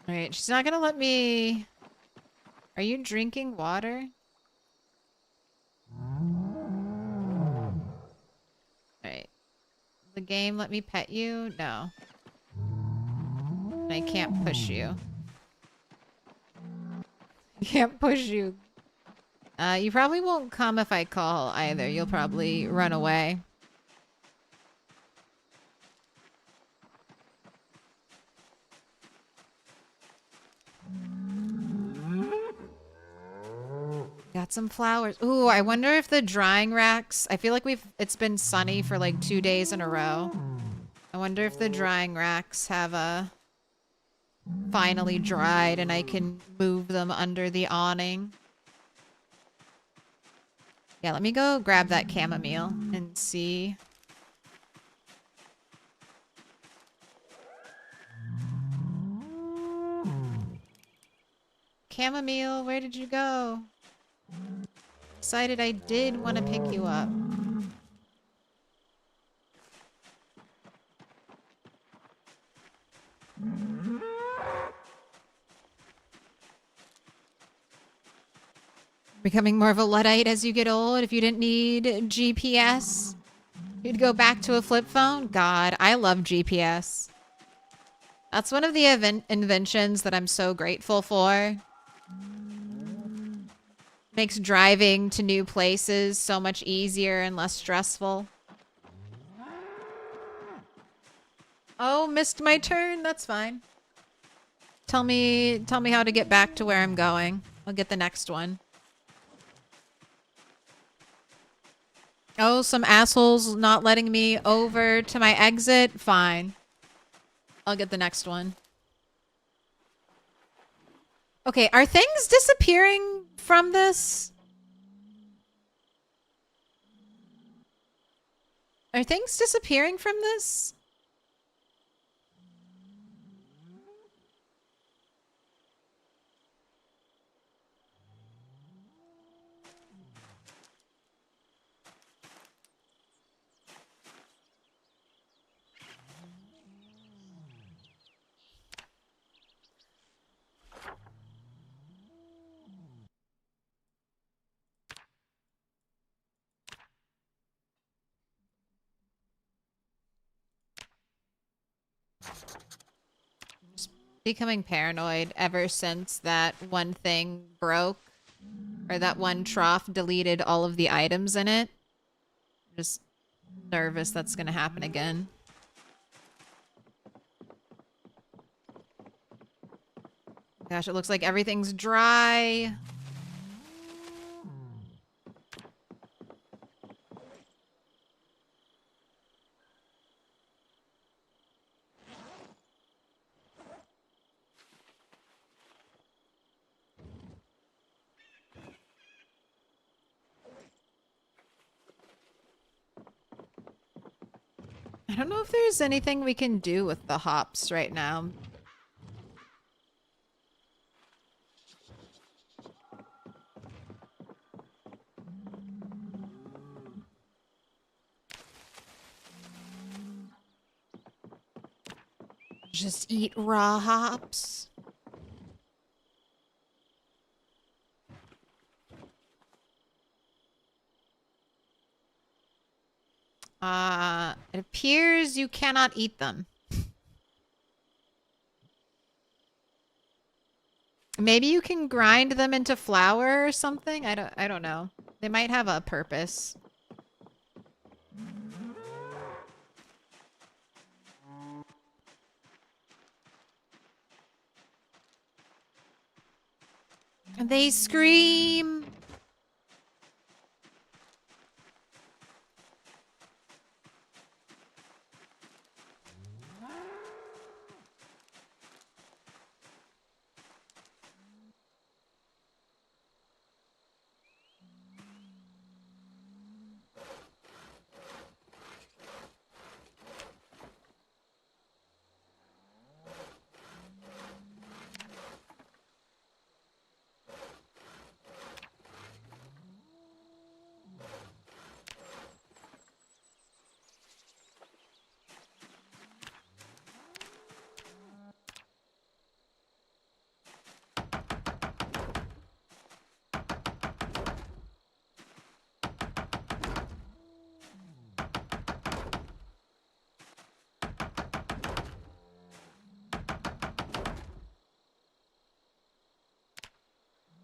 Alright, she's not gonna let me... Are you drinking water? Alright. The game let me pet you? No. I can't push you. I can't push you. You probably won't come if I call either. You'll probably run away. Got some flowers. Ooh, I wonder if the drying racks... I feel like it's been sunny for like 2 days in a row. I wonder if the drying racks have finally dried and I can move them under the awning. Yeah, let me go grab that chamomile and see. Chamomile, where did you go? Decided I did want to pick you up. Becoming more of a Luddite as you get old. If you didn't need GPS, you'd go back to a flip phone. God, I love GPS. That's one of the inventions that I'm so grateful for. Makes driving to new places so much easier and less stressful. Oh, missed my turn. That's fine. Tell me how to get back to where I'm going. I'll get the next one. Oh, some assholes not letting me over to my exit? Fine. I'll get the next one. Okay, are things disappearing from this? Are things disappearing from this? Just becoming paranoid ever since that one thing broke. Or that one trough deleted all of the items in it. Just nervous that's gonna happen again. Gosh, it looks like everything's dry. I don't know if there's anything we can do with the hops right now. Just eat raw hops. It appears you cannot eat them. Maybe you can grind them into flour or something? I don't know. They might have a purpose. They scream.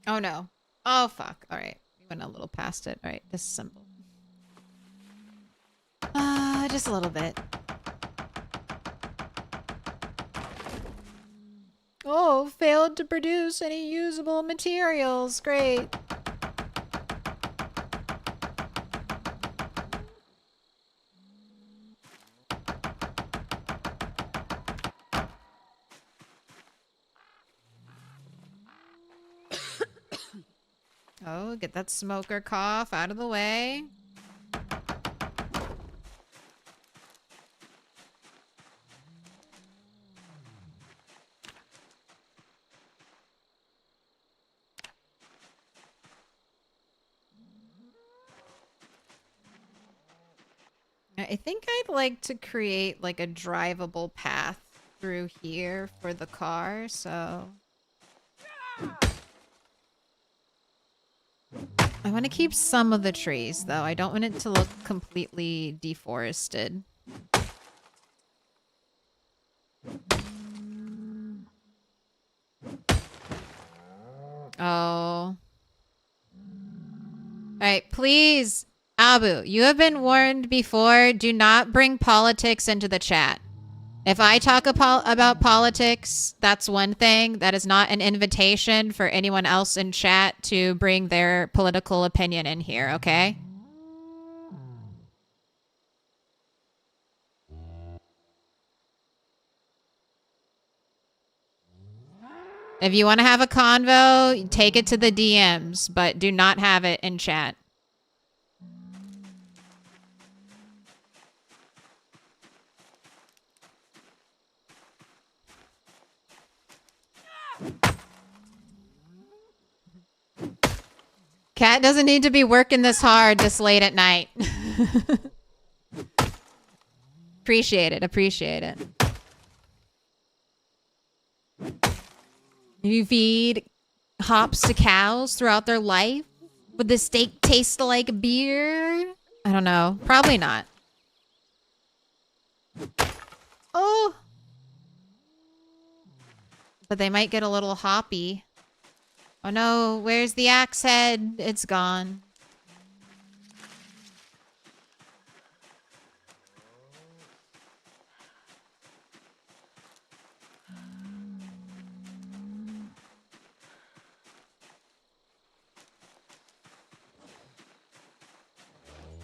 Oh no. Oh fuck. Alright. We went a little past it. Alright, disassemble. Just a little bit. Oh, failed to produce any usable materials. Great. Oh, get that smoker cough out of the way. I think I'd like to create like a drivable path through here for the car, so... I want to keep some of the trees, though. I don't want it to look completely deforested. Oh. Alright, please, Abu, you have been warned before. Do not bring politics into the chat. If I talk about politics, that's one thing. That is not an invitation for anyone else in chat to bring their political opinion in here, okay? If you want to have a convo, take it to the DMs, but do not have it in chat. Cat doesn't need to be working this hard this late at night. Appreciate it. Appreciate it. You feed hops to cows throughout their life? Would the steak taste like beer? I don't know. Probably not. Oh. But they might get a little hoppy. Oh no, where's the axe head? It's gone.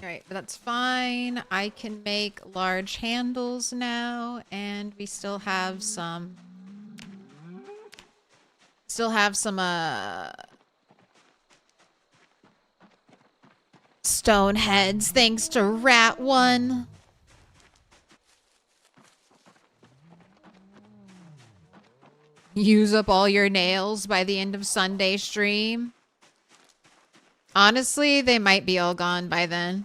Alright, but that's fine. I can make large handles now, and we still have some... stone heads, thanks to Rat One. Use up all your nails by the end of Sunday stream. Honestly, they might be all gone by then.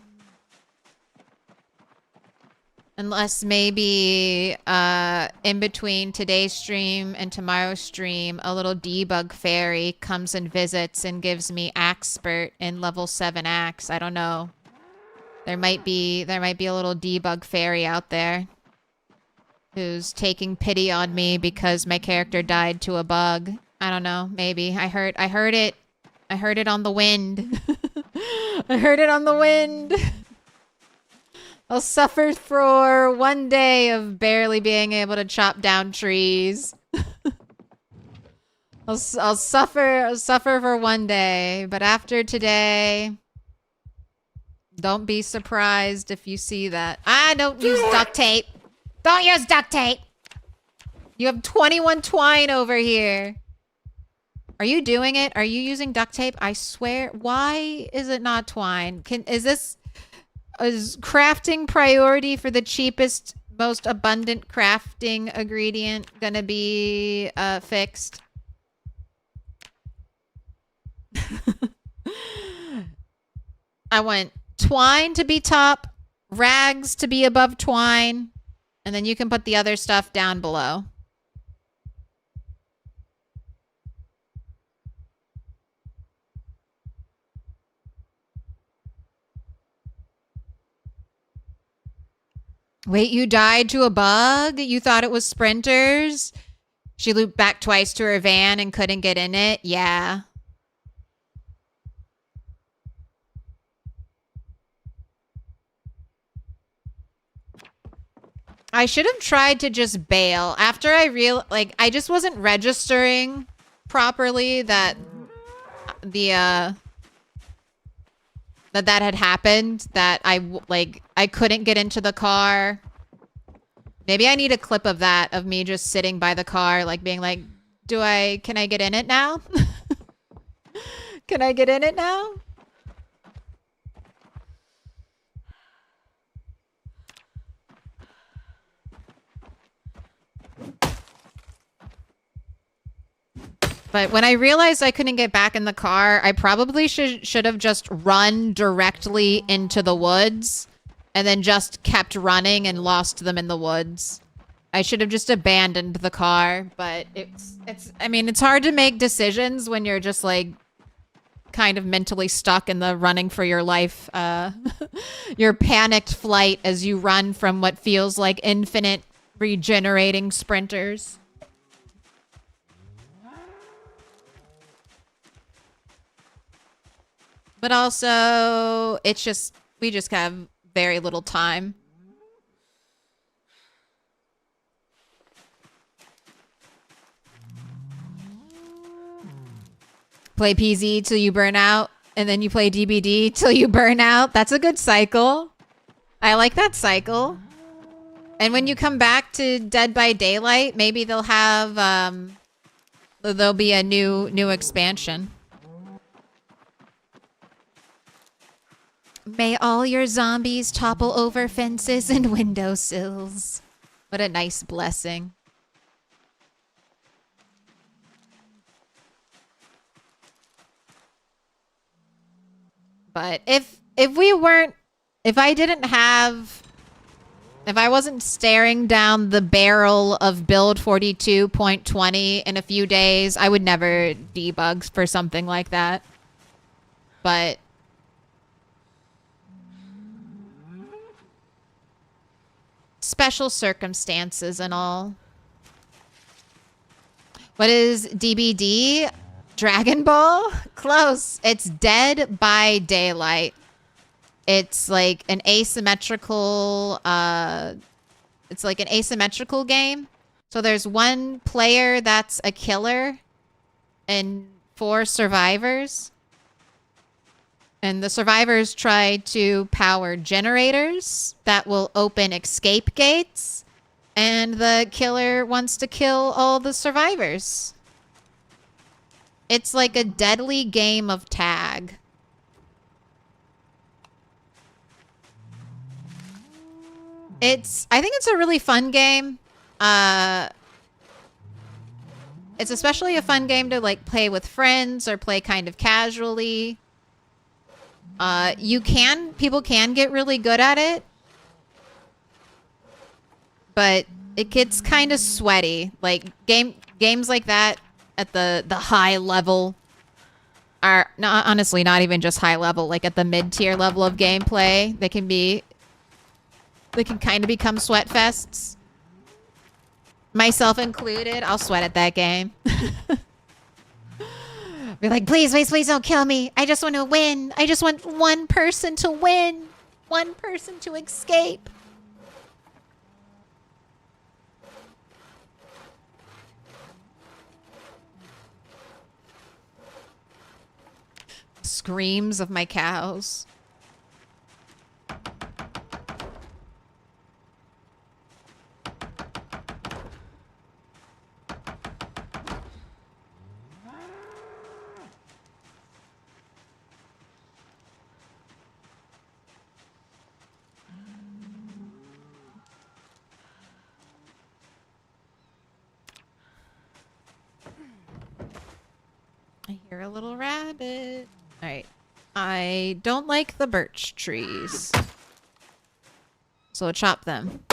Unless maybe in between today's stream and tomorrow's stream, a little debug fairy comes and visits and gives me Axpert in level 7 axe. I don't know. There might be a little debug fairy out there who's taking pity on me because my character died to a bug. I don't know. Maybe. I heard it. I heard it on the wind. I heard it on the wind. I'll suffer for one day of barely being able to chop down trees. I'll suffer for one day, but after today, don't be surprised if you see that. Don't use duct tape. Don't use duct tape. You have 21 twine over here. Are you doing it? Are you using duct tape? I swear. Why is it not twine? Is crafting priority for the cheapest, most abundant crafting ingredient gonna be fixed? I want twine to be top, rags to be above twine, and then you can put the other stuff down below. Wait, you died to a bug? You thought it was sprinters? She looped back twice to her van and couldn't get in it? Yeah. I should have tried to just bail. After I I just wasn't registering properly that that had happened, that I couldn't get into the car. Maybe I need a clip of that, of me just sitting by the car, like being like, can I get in it now? Can I get in it now? But when I realized I couldn't get back in the car, I probably should have just run directly into the woods and then just kept running and lost them in the woods. I should have just abandoned the car, but I mean, it's hard to make decisions when you're just like kind of mentally stuck in the running for your life, your panicked flight as you run from what feels like infinite regenerating sprinters. But also, we just have very little time. Play PZ till you burn out, and then you play DBD till you burn out. That's a good cycle. I like that cycle. And when you come back to Dead by Daylight, maybe they'll have There'll be a new expansion. May all your zombies topple over fences and windowsills. What a nice blessing. But if I wasn't staring down the barrel of build 42.20 in a few days, I would never debug for something like that. But special circumstances and all. What is DBD? Dragon Ball? Close. It's Dead by Daylight. It's like an asymmetrical game. So there's one player that's a killer and 4 survivors. And the survivors try to power generators that will open escape gates. And the killer wants to kill all the survivors. It's like a deadly game of tag. I think it's a really fun game. It's especially a fun game to like play with friends or play kind of casually. People can get really good at it, but it gets kind of sweaty. Like games like that at the high level are not, honestly, not even just high level, like at the mid-tier level of gameplay, they can kind of become sweat fests. Myself included, I'll sweat at that game. Be like, please don't kill me. I just want to win. I just want one person to win. One person to escape. Screams of my cows. I hear a little rabbit. All right. I don't like the birch trees. So chop them.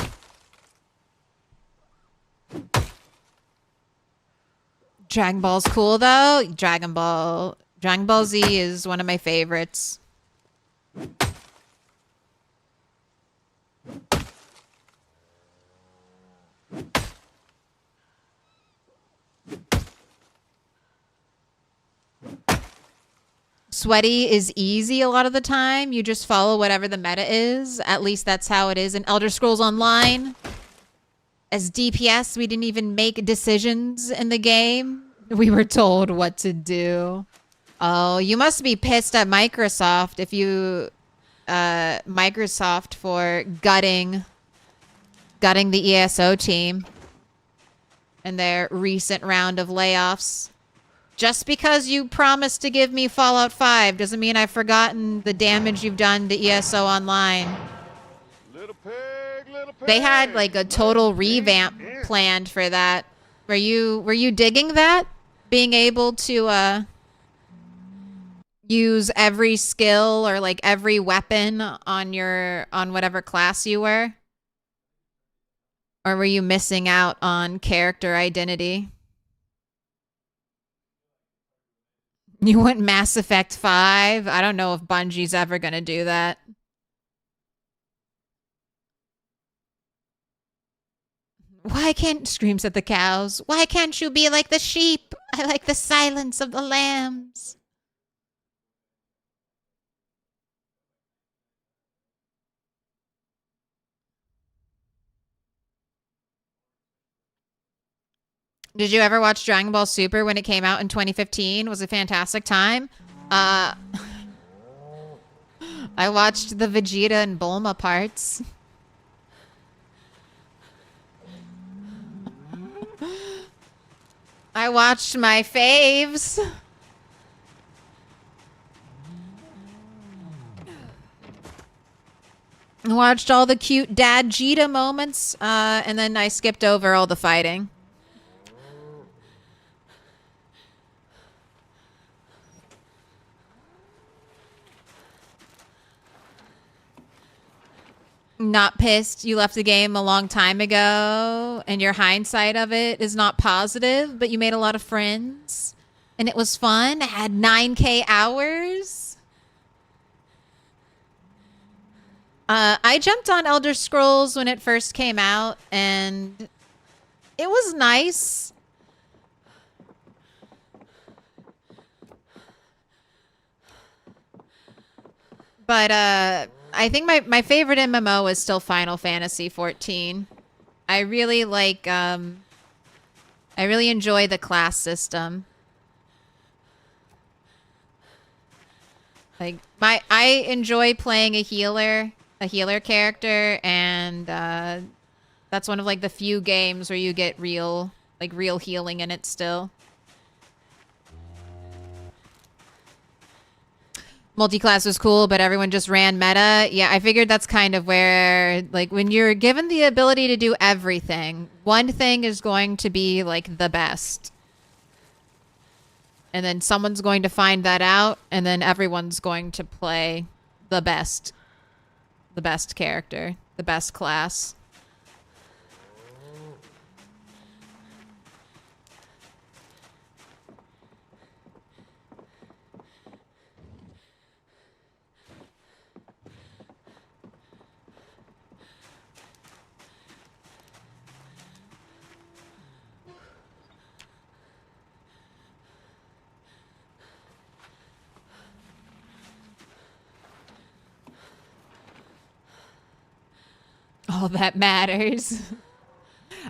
Dragon Ball's cool though. Dragon Ball Z is one of my favorites. Sweaty is easy a lot of the time. You just follow whatever the meta is. At least that's how it is in Elder Scrolls Online. As DPS, we didn't even make decisions in the game. We were told what to do. Oh, you must be pissed at Microsoft if you... Microsoft for gutting the ESO team in their recent round of layoffs. Just because you promised to give me Fallout 5 doesn't mean I've forgotten the damage you've done to ESO Online. Little pig, little pig. They had like a total revamp planned for that. Were you digging that? Being able to use every skill or like every weapon on whatever class you were? Or were you missing out on character identity? You want Mass Effect 5? I don't know if Bungie's ever gonna do that. Why can't... Screams at the cows. Why can't you be like the sheep? I like the silence of the lambs. Did you ever watch Dragon Ball Super when it came out in 2015? It was a fantastic time. I watched the Vegeta and Bulma parts. I watched my faves. Watched all the cute Dad Jita moments, and then I skipped over all the fighting. Not pissed you left the game a long time ago, and your hindsight of it is not positive, but you made a lot of friends, and it was fun. It had 9K hours. I jumped on Elder Scrolls when it first came out, and it was nice. But I think my favorite MMO is still Final Fantasy 14. I really like I really enjoy the class system. Like I enjoy playing a healer character, and that's one of like the few games where you get real healing in it still. Multi-class was cool, but everyone just ran meta. Yeah, I figured that's kind of where, like, when you're given the ability to do everything, one thing is going to be, like, the best. And then someone's going to find that out, and then everyone's going to play the best character, the best class. All that matters.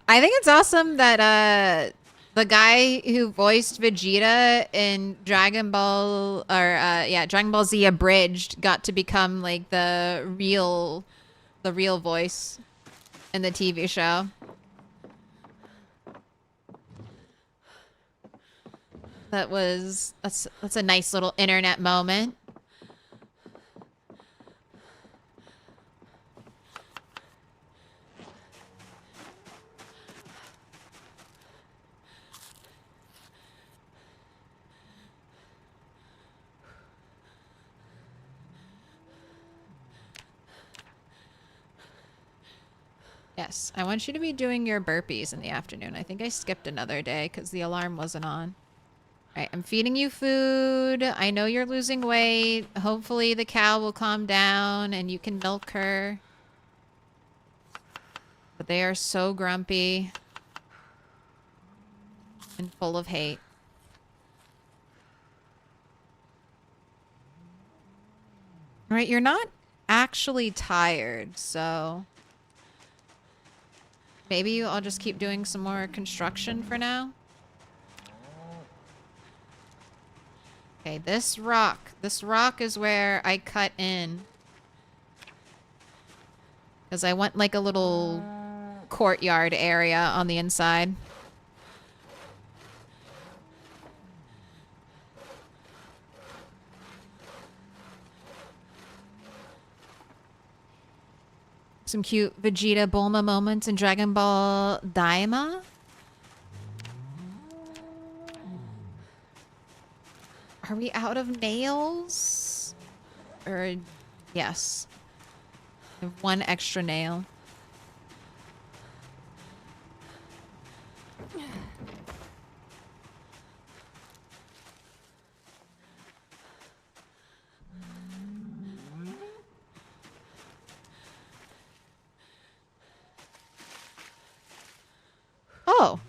I think it's awesome that the guy who voiced Vegeta in Dragon Ball, or Dragon Ball Z Abridged, got to become like the real voice in the TV show. That's a nice little internet moment. Yes, I want you to be doing your burpees in the afternoon. I think I skipped another day because the alarm wasn't on. All right, I'm feeding you food. I know you're losing weight. Hopefully the cow will calm down and you can milk her. But they are so grumpy and full of hate. All right, you're not actually tired, so... maybe I'll just keep doing some more construction for now. Okay, this rock is where I cut in. Because I want like a little courtyard area on the inside. Some cute Vegeta Bulma moments in Dragon Ball Daima. Are we out of nails? Or, yes. I have one extra nail. Oh.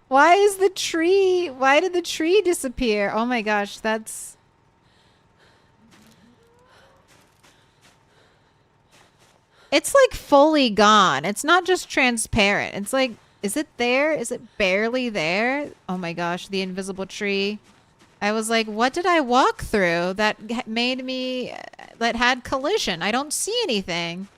Why did the tree disappear? Oh my gosh, that's... it's like fully gone. It's not just transparent. It's like, is it there? Is it barely there? Oh my gosh, the invisible tree. I was like, what did I walk through that made me, that had collision? I don't see anything.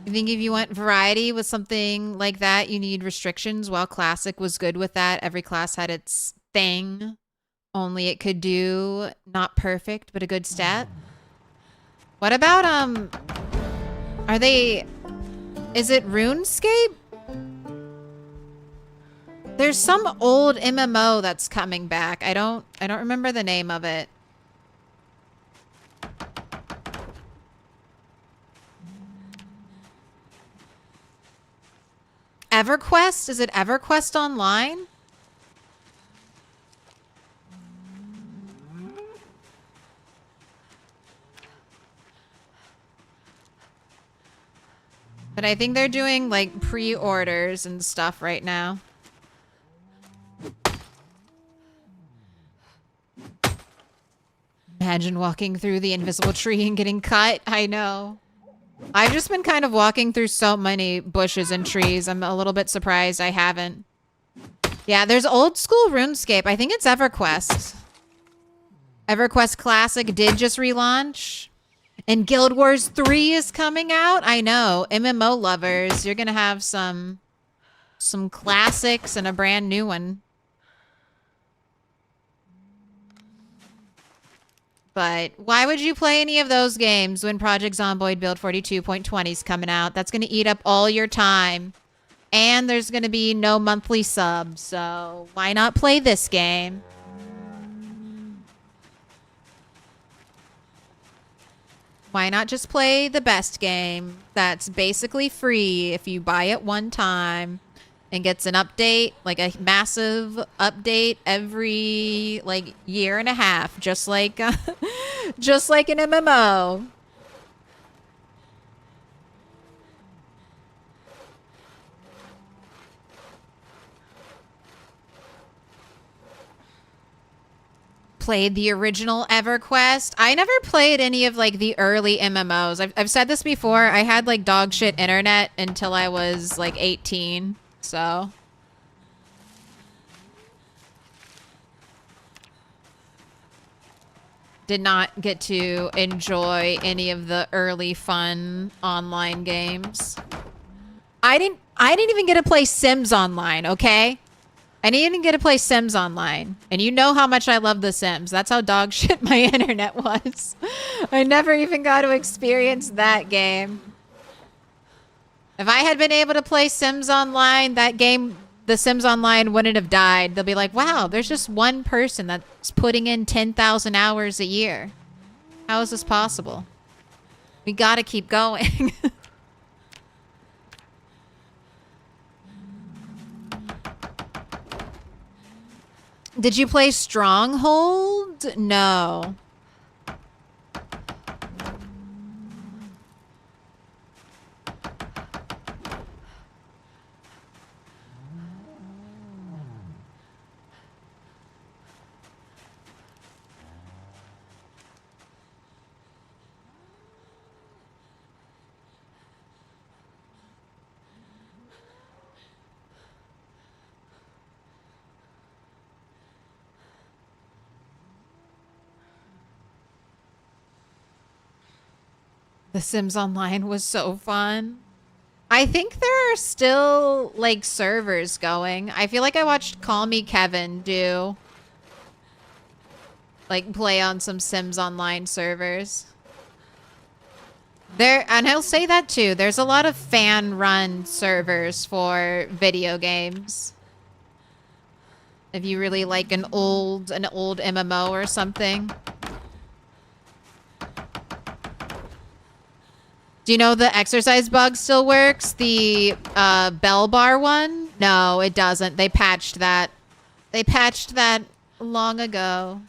I think if you want variety with something like that, you need restrictions. While Classic was good with that, every class had its thing. Only it could do not perfect, but a good stat. What about, are they, is it RuneScape? There's some old MMO that's coming back. I don't remember the name of it. EverQuest? Is it EverQuest Online? But I think they're doing like pre-orders and stuff right now. Imagine walking through the invisible tree and getting cut. I know. I've just been kind of walking through so many bushes and trees. I'm a little bit surprised I haven't. Yeah, there's old school RuneScape. I think it's EverQuest. EverQuest Classic did just relaunch. And Guild Wars 3 is coming out. I know. MMO lovers, you're going to have some classics and a brand new one. But why would you play any of those games when Project Zomboid Build 42.20 is coming out? That's going to eat up all your time. And there's going to be no monthly subs. So why not play this game? Why not just play the best game that's basically free if you buy it one time and gets an update, like a massive update every like year and a half, just like just like an MMO. Played the original EverQuest. I never played any of like the early MMOs. I've said this before. I had like dog shit internet until I was like 18. So did not get to enjoy any of the early fun online games. I didn't even get to play Sims Online, okay? I didn't even get to play Sims Online. And you know how much I love The Sims. That's how dog shit my internet was. I never even got to experience that game. If I had been able to play Sims Online, that game, The Sims Online, wouldn't have died. They'll be like, wow, there's just one person that's putting in 10,000 hours a year. How is this possible? We gotta keep going. Did you play Stronghold? No. The Sims Online was so fun. I think there are still, like, servers going. I feel like I watched Call Me Kevin do, like, play on some Sims Online servers. And I'll say that, too. There's a lot of fan-run servers for video games. If you really like an old MMO or something. Do you know the exercise bug still works? The bell bar one? No, it doesn't. They patched that. They patched that long ago.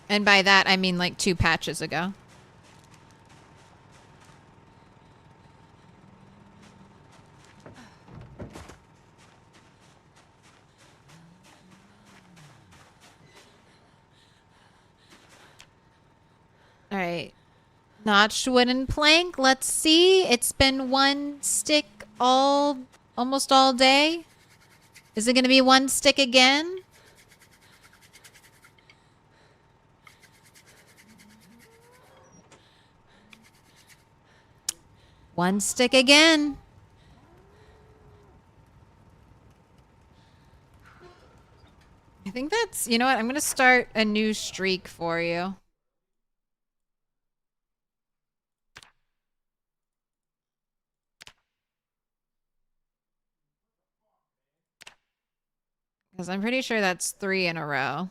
And by that, I mean like 2 patches ago. All right. Notched wooden plank. Let's see. It's been 1 stick almost all day. Is it going to be 1 stick again? One stick again. I think that's, you know what? I'm going to start a new streak for you. Because I'm pretty sure that's 3 in a row.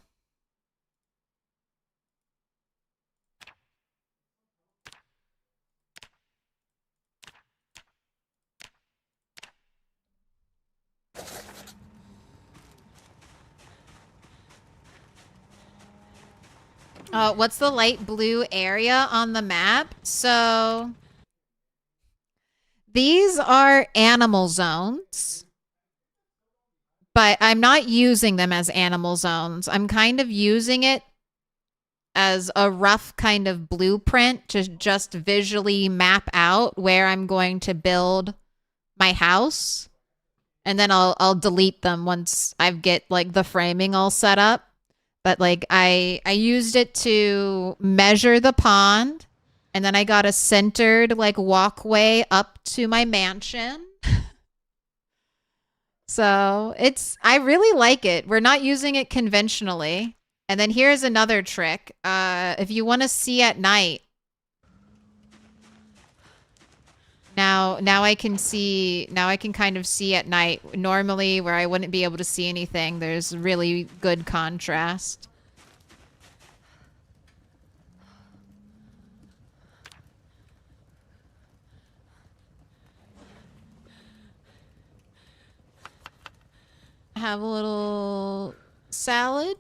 What's the light blue area on the map? So these are animal zones. But I'm not using them as animal zones. I'm kind of using it as a rough kind of blueprint to just visually map out where I'm going to build my house. And then I'll delete them once I get like the framing all set up. But like I used it to measure the pond, and then I got a centered like walkway up to my mansion. So I really like it. We're not using it conventionally. And then here's another trick. If you want to see at night, now I can kind of see at night. Normally where I wouldn't be able to see anything, there's really good contrast. Have a little salad.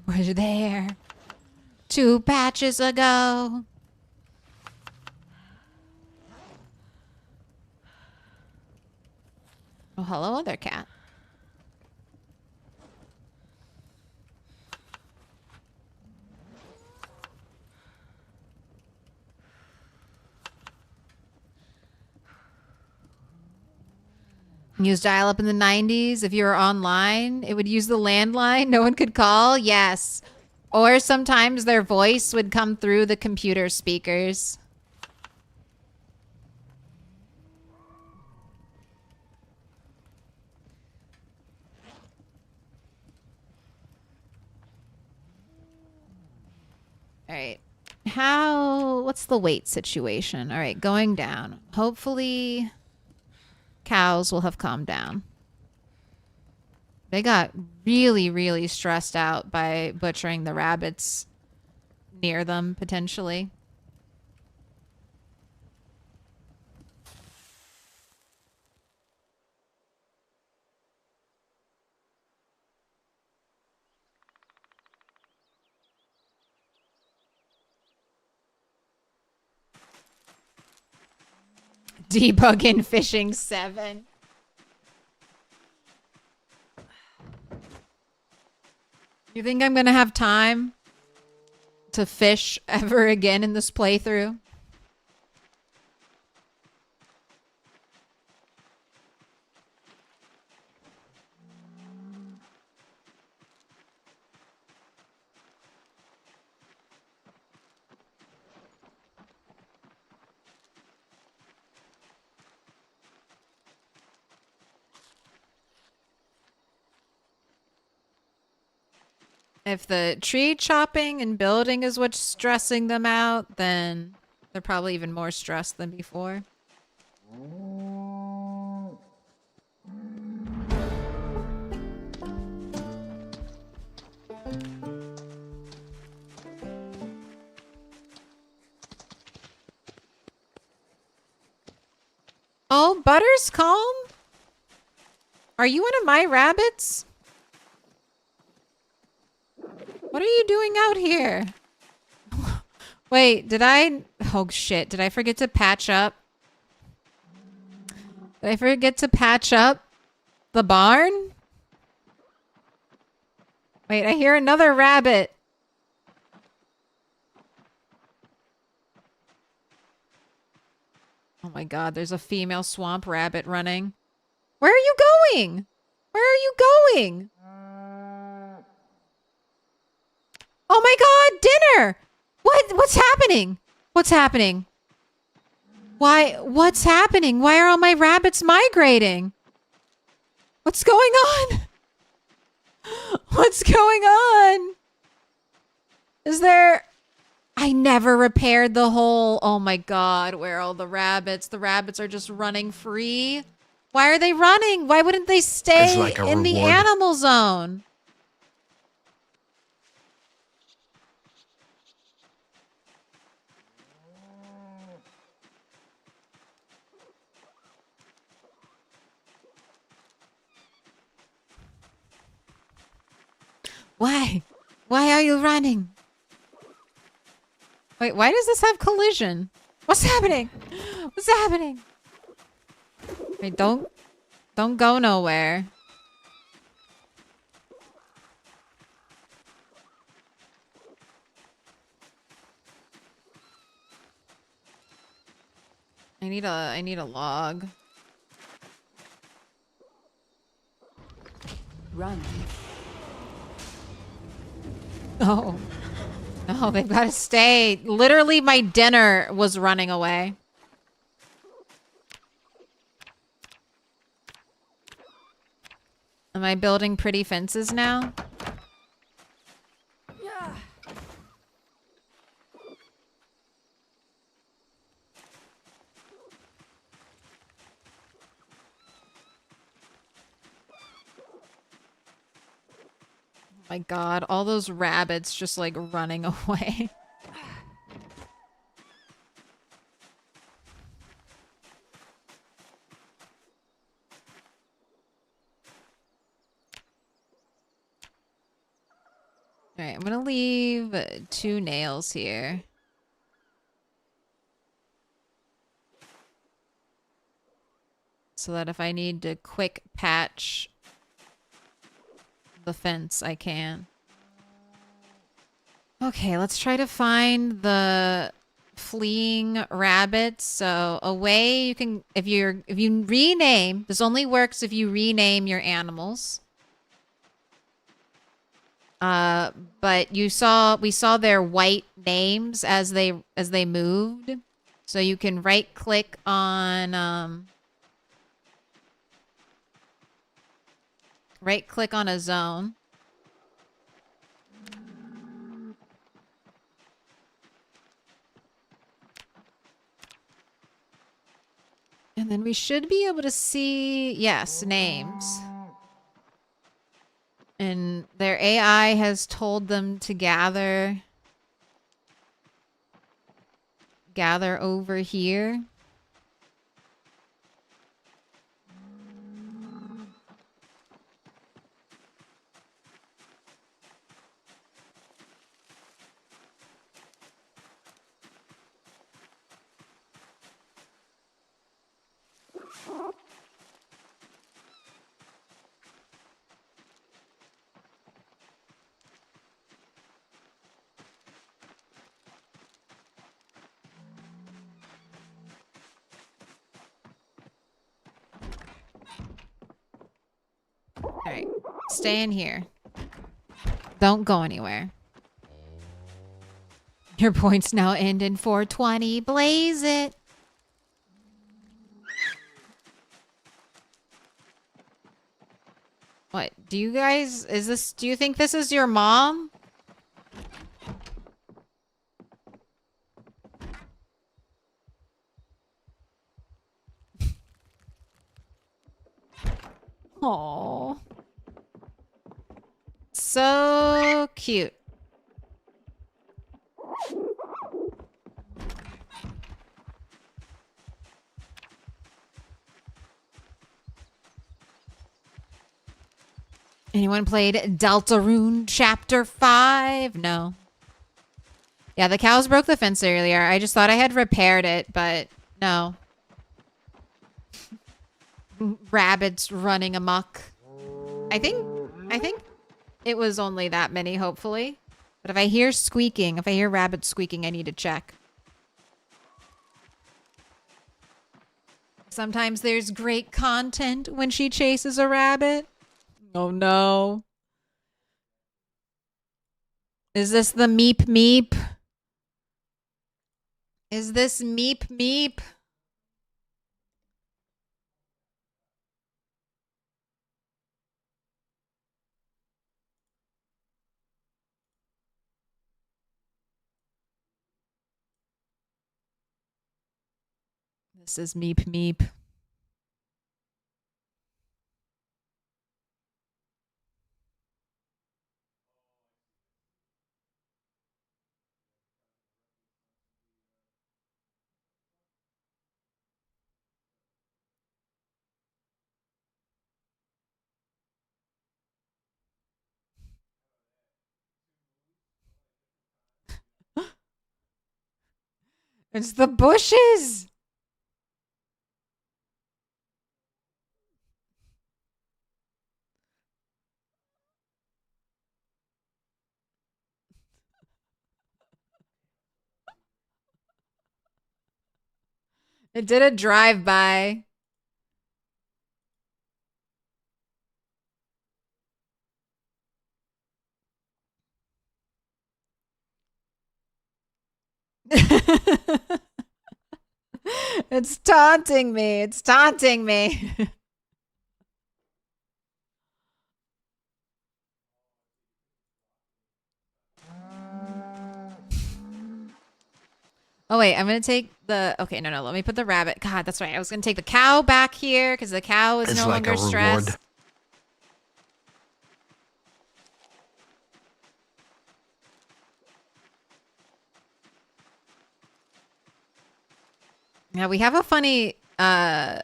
Was there 2 patches ago? Oh, hello, other cat. Used dial-up in the 90s. If you were online, it would use the landline. No one could call. Yes. Or sometimes their voice would come through the computer speakers. All right. What's the weight situation? All right, going down. Hopefully cows will have calmed down. They got really, really stressed out by butchering the rabbits near them, potentially. Debugging Fishing 7. You think I'm gonna have time to fish ever again in this playthrough? If the tree chopping and building is what's stressing them out, then They're probably even more stressed than before. Oh, Butter's calm? Are you one of my rabbits? What are you doing out here? Wait, did I... Oh, shit. Did I forget to patch up? Did I forget to patch up the barn? Wait, I hear another rabbit. Oh my god, there's a female swamp rabbit running. Where are you going? Where are you going? Oh my god, dinner! What's happening? What's happening? What's happening? Why are all my rabbits migrating? What's going on? What's going on? Is there... I never repaired the hole. Oh my god, where are all the rabbits? The rabbits are just running free. Why are they running? Why wouldn't they stay in the animal zone? Why? Why are you running? Wait, why does this have collision? What's happening? What's happening? Wait, don't go nowhere. I need a log. Run. Oh. No, they've got to stay. Literally, my dinner was running away. Am I building pretty fences now? Yeah. My god, all those rabbits just like running away. Alright, I'm gonna leave 2 nails here. So that if I need to quick patch the fence, I can. Okay, let's try to find the fleeing rabbits. So a way you can, if you rename, this only works if you rename your animals. But we saw their white names as they moved. So you can right click on a zone. And then we should be able to see, yes, names. And their AI has told them to gather over here. Alright, stay in here. Don't go anywhere. Your points now end in 420. Blaze it! What? Do you guys... do you think this is your mom? Aww. So cute. Anyone played Deltarune Chapter 5? No. Yeah, the cows broke the fence earlier. I just thought I had repaired it, but no. Rabbits running amok. I think it was only that many, hopefully. But if I hear squeaking, if I hear rabbits squeaking, I need to check. Sometimes there's great content when she chases a rabbit. Oh no. Is this the meep meep? Is this meep meep? This is meep meep. It's the bushes. It did a drive-by. It's taunting me. It's taunting me. Oh, wait. I'm going to take the... Okay, no. Let me put the rabbit. God, that's right. I was going to take the cow back here because the cow is no longer stressed. Yeah, we have a funny... We have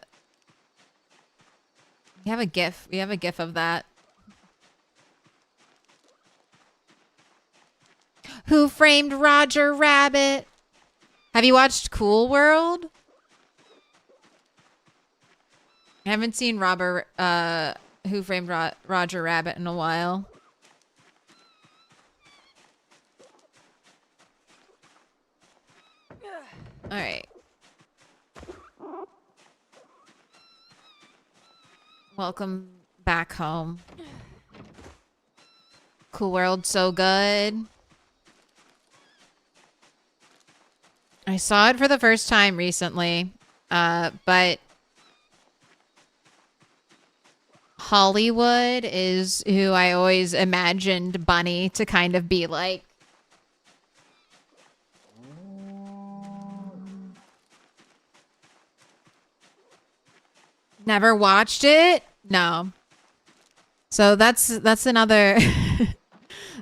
a GIF. We have a GIF of that. Who Framed Roger Rabbit? Have you watched Cool World? I haven't seen Who Framed Roger Rabbit in a while. All right. Welcome back home. Cool World, so good. I saw it for the first time recently, but Hollywood is who I always imagined Bunny to kind of be like. Never watched it? No. So that's another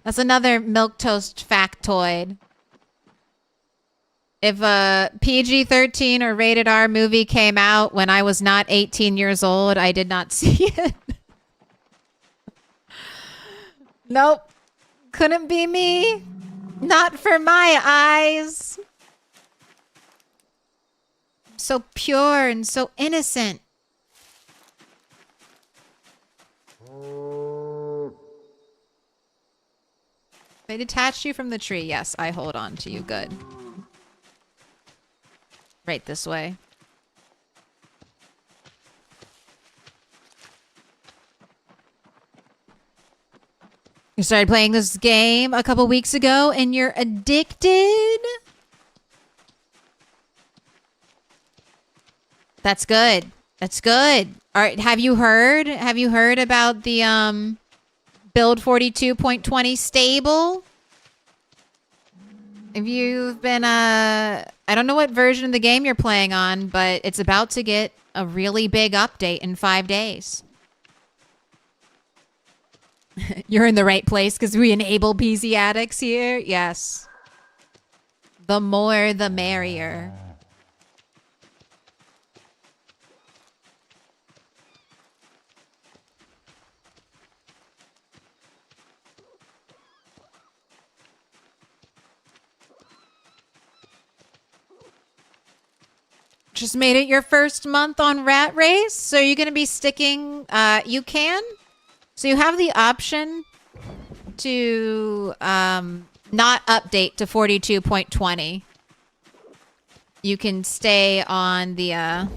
that's another Milquetoast factoid. If a PG-13 or rated R movie came out when I was not 18 years old, I did not see it. Nope. Couldn't be me. Not for my eyes. So pure and so innocent. They detached you from the tree. Yes, I hold on to you. Good. Right this way. You started playing this game a couple weeks ago and you're addicted? That's good. That's good. All right, have you heard about the build 42.20 stable? If you've been I don't know what version of the game you're playing on, but it's about to get a really big update in 5 days. You're in the right place because we enable PC addicts here. Yes. The more, the merrier. Just made it your first month on Rat Race, so you're going to be sticking, you can. So you have the option to not update to 42.20. You can stay on the,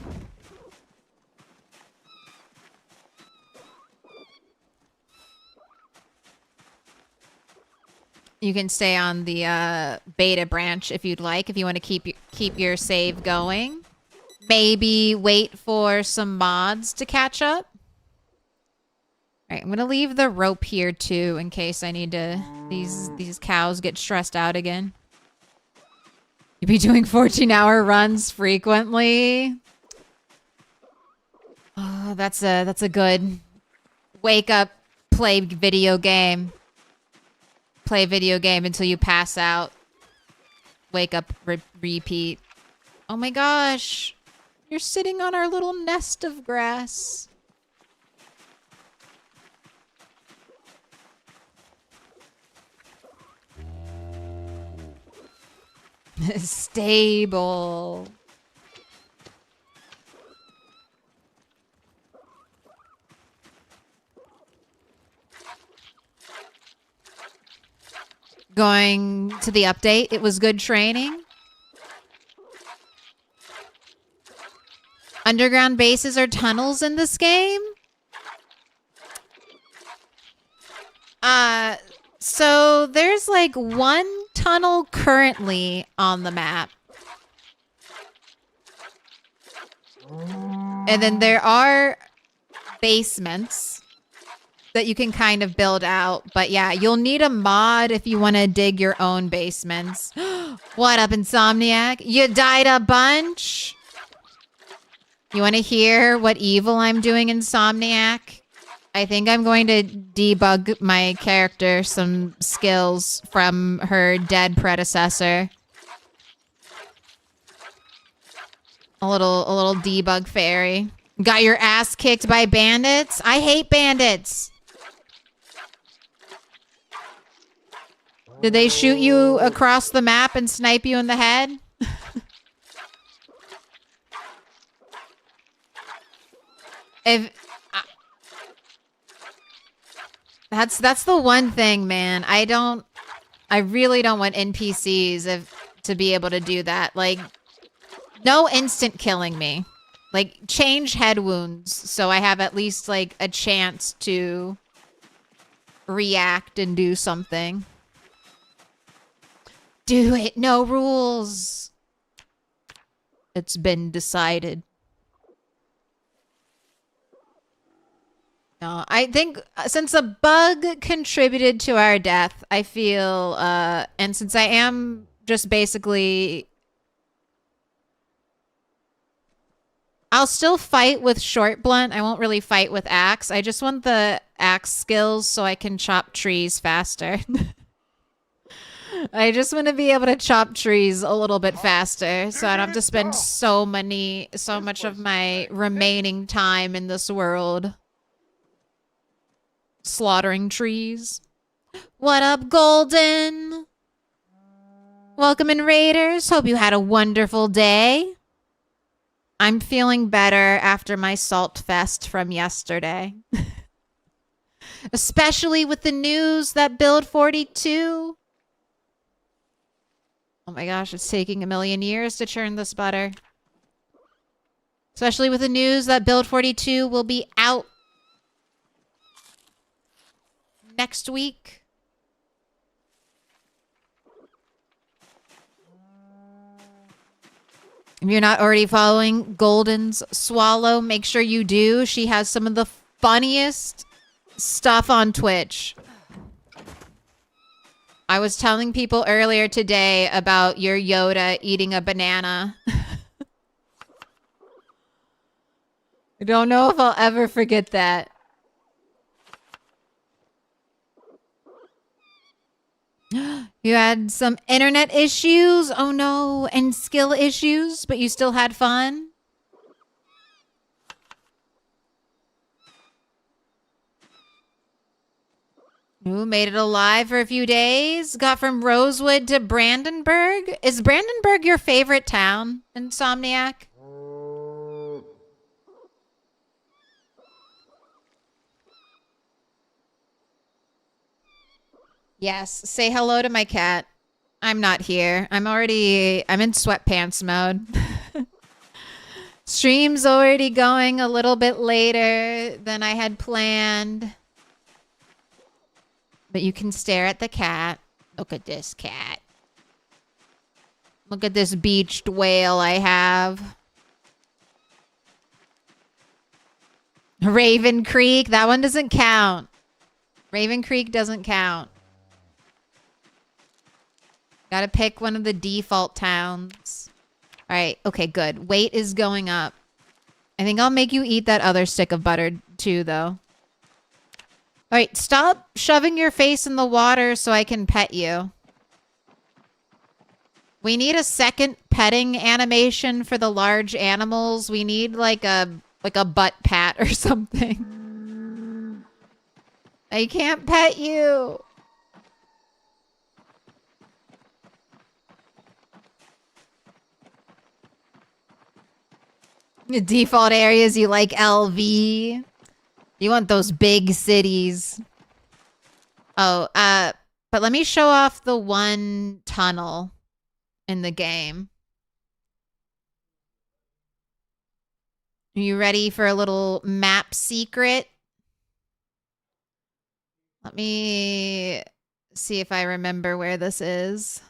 you can stay on the beta branch if you'd like, if you want to keep your save going. Maybe wait for some mods to catch up. All right, I'm gonna leave the rope here too in case I need to. These cows get stressed out again. You be doing 14-hour runs frequently. Oh, that's a good wake up, play video game. Play video game until you pass out. Wake up, repeat. Oh my gosh. You're sitting on our little nest of grass. Stable. Going to the update, it was good training. Underground bases are tunnels in this game? So there's like one tunnel currently on the map. And then there are basements that you can kind of build out. But yeah, you'll need a mod if you want to dig your own basements. What up, Insomniac? You died a bunch? You want to hear what evil I'm doing, Insomniac? I think I'm going to debug my character some skills from her dead predecessor. A little debug fairy. Got your ass kicked by bandits? I hate bandits. Did they shoot you across the map and snipe you in the head? That's the one thing, man. I really don't want NPCs to be able to do that. Like, no instant killing me. Like, change head wounds so I have at least like a chance to react and do something. Do it. No rules. It's been decided. No, I think since a bug contributed to our death, I feel, and since I am just basically... I'll still fight with short blunt. I won't really fight with axe. I just want the axe skills so I can chop trees faster. I just want to be able to chop trees a little bit faster so I don't have to spend so much of my remaining time in this world slaughtering trees. What up, Golden? Welcome in, Raiders. Hope you had a wonderful day. I'm feeling better after my salt fest from yesterday. Especially with the news that Build 42. Oh my gosh, it's taking a million years to churn this butter. Especially with the news that Build 42 will be out next week. If you're not already following Golden's Swallow, make sure you do. She has some of the funniest stuff on Twitch. I was telling people earlier today about your Yoda eating a banana. I don't know if I'll ever forget that. You had some internet issues, oh no, and skill issues, but you still had fun? Ooh, made it alive for a few days. Got from Rosewood to Brandenburg. Is Brandenburg your favorite town, Insomniac? Yes, say hello to my cat. I'm not here. I'm in sweatpants mode. Stream's already going a little bit later than I had planned. But you can stare at the cat. Look at this cat. Look at this beached whale I have. Raven Creek. That one doesn't count. Raven Creek doesn't count. Gotta pick one of the default towns. All right. Okay, good. Weight is going up. I think I'll make you eat that other stick of butter too, though. All right. Stop shoving your face in the water so I can pet you. We need a second petting animation for the large animals. We need like a butt pat or something. I can't pet you. The default areas, you like LV. You want those big cities. Oh, but let me show off the one tunnel in the game. Are you ready for a little map secret? Let me see if I remember where this is.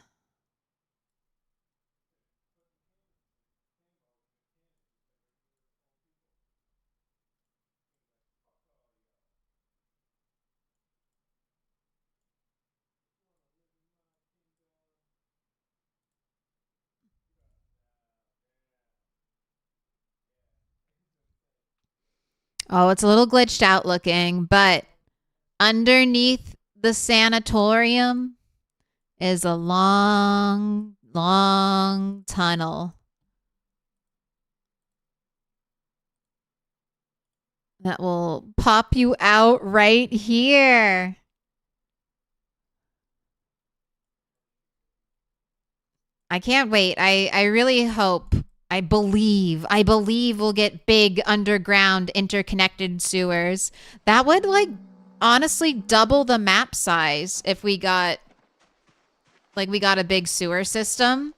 Oh, it's a little glitched out looking, but underneath the sanatorium is a long, long tunnel that will pop you out right here. I can't wait. I really hope, I believe we'll get big underground interconnected sewers. That would like honestly double the map size if we got a big sewer system.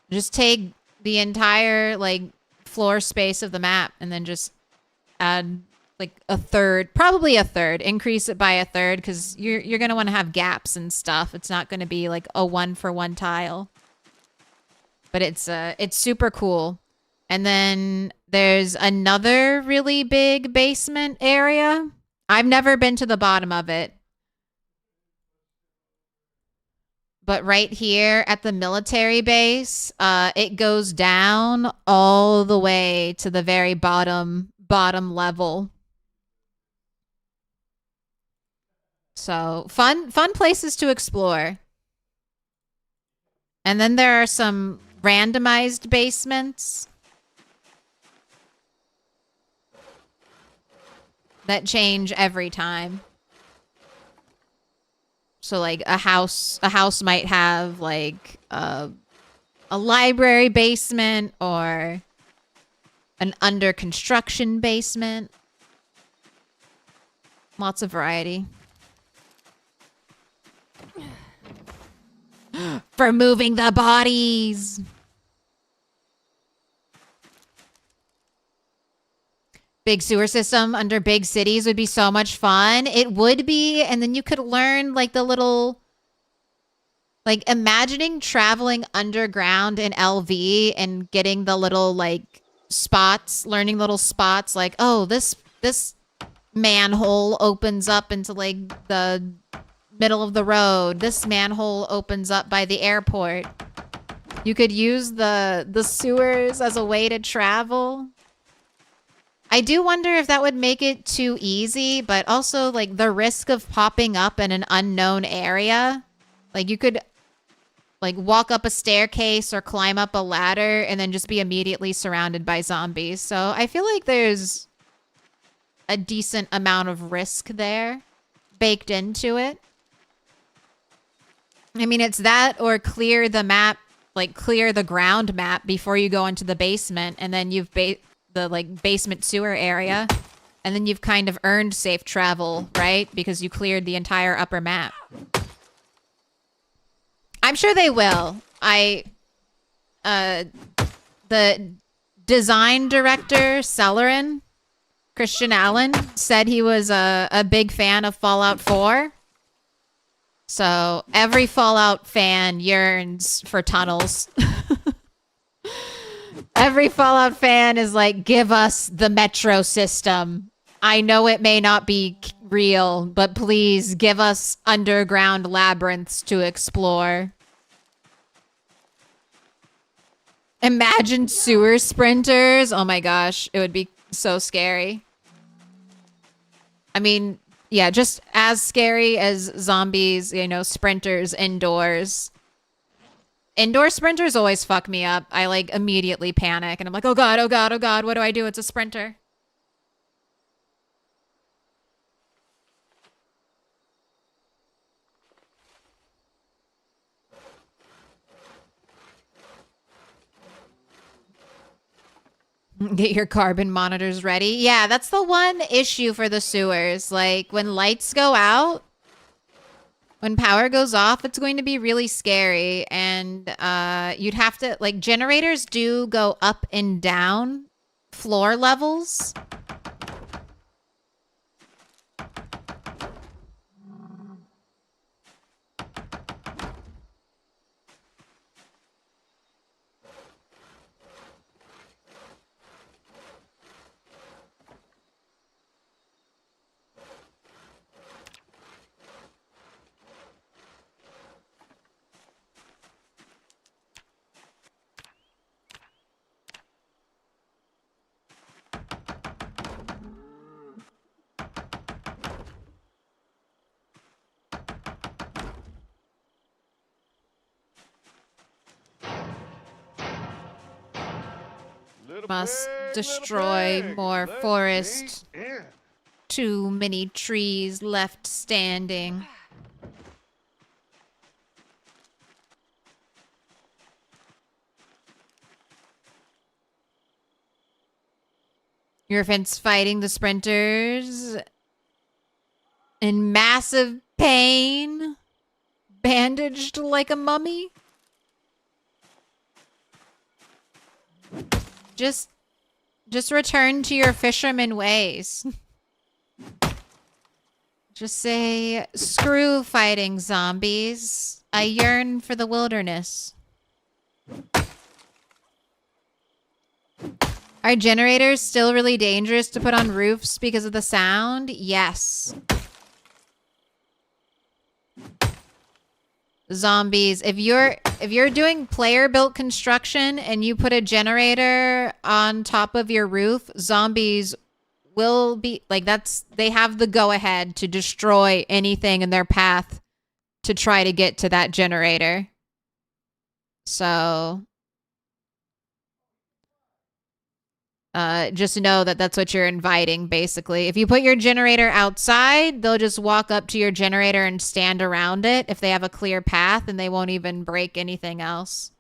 Just take the entire like floor space of the map and then just add like a third, probably a third, increase it by a third because you're going to want to have gaps and stuff. It's not going to be like a 1-for-1 tile. But it's super cool. And then there's another really big basement area. I've never been to the bottom of it. But right here at the military base, it goes down all the way to the very bottom level. So fun places to explore. And then there are some randomized basements that change every time. So like a house might have like a library basement or an under construction basement. Lots of variety. For moving the bodies. Big sewer system under big cities would be so much fun. It would be. And then you could learn like the little, like imagining traveling underground in LV and getting the little like spots, learning little spots like, oh, this manhole opens up into like the middle of the road. This manhole opens up by the airport. You could use the sewers as a way to travel. I do wonder if that would make it too easy, but also like the risk of popping up in an unknown area Like you could like walk up a staircase or climb up a ladder and then just be immediately surrounded by zombies. So I feel like there's a decent amount of risk there baked into it. I mean, it's that or clear the map, like clear the ground map before you go into the basement, and then you've the like basement sewer area, and then you've kind of earned safe travel, right? Because you cleared the entire upper map. I'm sure they will. The design director, Celerin, Christian Allen, said he was a big fan of Fallout 4. So every Fallout fan yearns for tunnels. Every Fallout fan is like, give us the metro system. I know it may not be real, but please give us underground labyrinths to explore. Imagine sewer sprinters. Oh my gosh, it would be so scary. I mean, yeah, just as scary as zombies, you know, sprinters indoors. Indoor sprinters always fuck me up. I like immediately panic and I'm like, oh god, oh god, oh god, what do I do? It's a sprinter. Get your carbon monitors ready. Yeah, that's the one issue for the sewers. Like, when lights go out, when power goes off, it's going to be really scary. And you'd have to, like, generators do go up and down floor levels. Must destroy more forest. Too many trees left standing. Griffins fighting the sprinters in massive pain, bandaged like a mummy. Just return to your fisherman ways. Just say, screw fighting zombies. I yearn for the wilderness. Are generators still really dangerous to put on roofs because of the sound? Yes. Zombies. If you're doing player built construction and you put a generator on top of your roof, zombies will be like, they have the go ahead to destroy anything in their path to try to get to that generator. So just know that that's what you're inviting, basically. If you put your generator outside, they'll just walk up to your generator and stand around it if they have a clear path, and they won't even break anything else.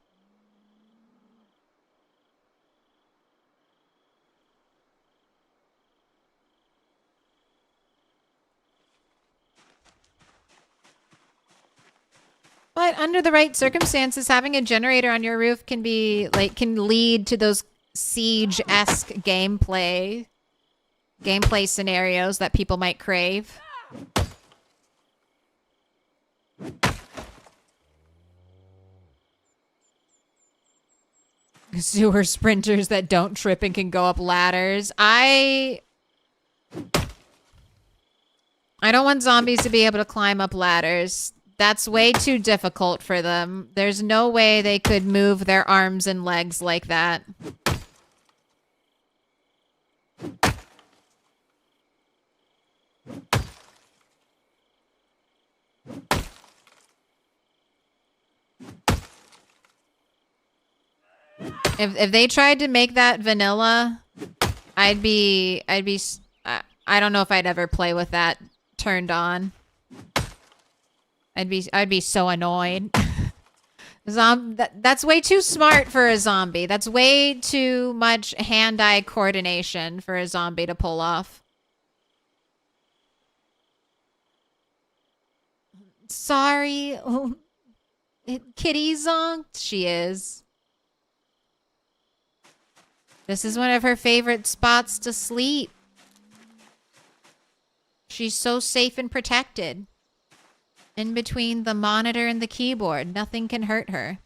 But under the right circumstances, having a generator on your roof can be like, can lead to those Siege-esque gameplay scenarios that people might crave. Sewer sprinters that don't trip and can go up ladders. I don't want zombies to be able to climb up ladders. That's way too difficult for them. There's no way they could move their arms and legs like that. If they tried to make that vanilla, I don't know if I'd ever play with that turned on. I'd be so annoyed. That's way too smart for a zombie. That's way too much hand-eye coordination for a zombie to pull off. Sorry. Oh, Kitty zonked. She is. This is one of her favorite spots to sleep. She's so safe and protected. In between the monitor and the keyboard, nothing can hurt her.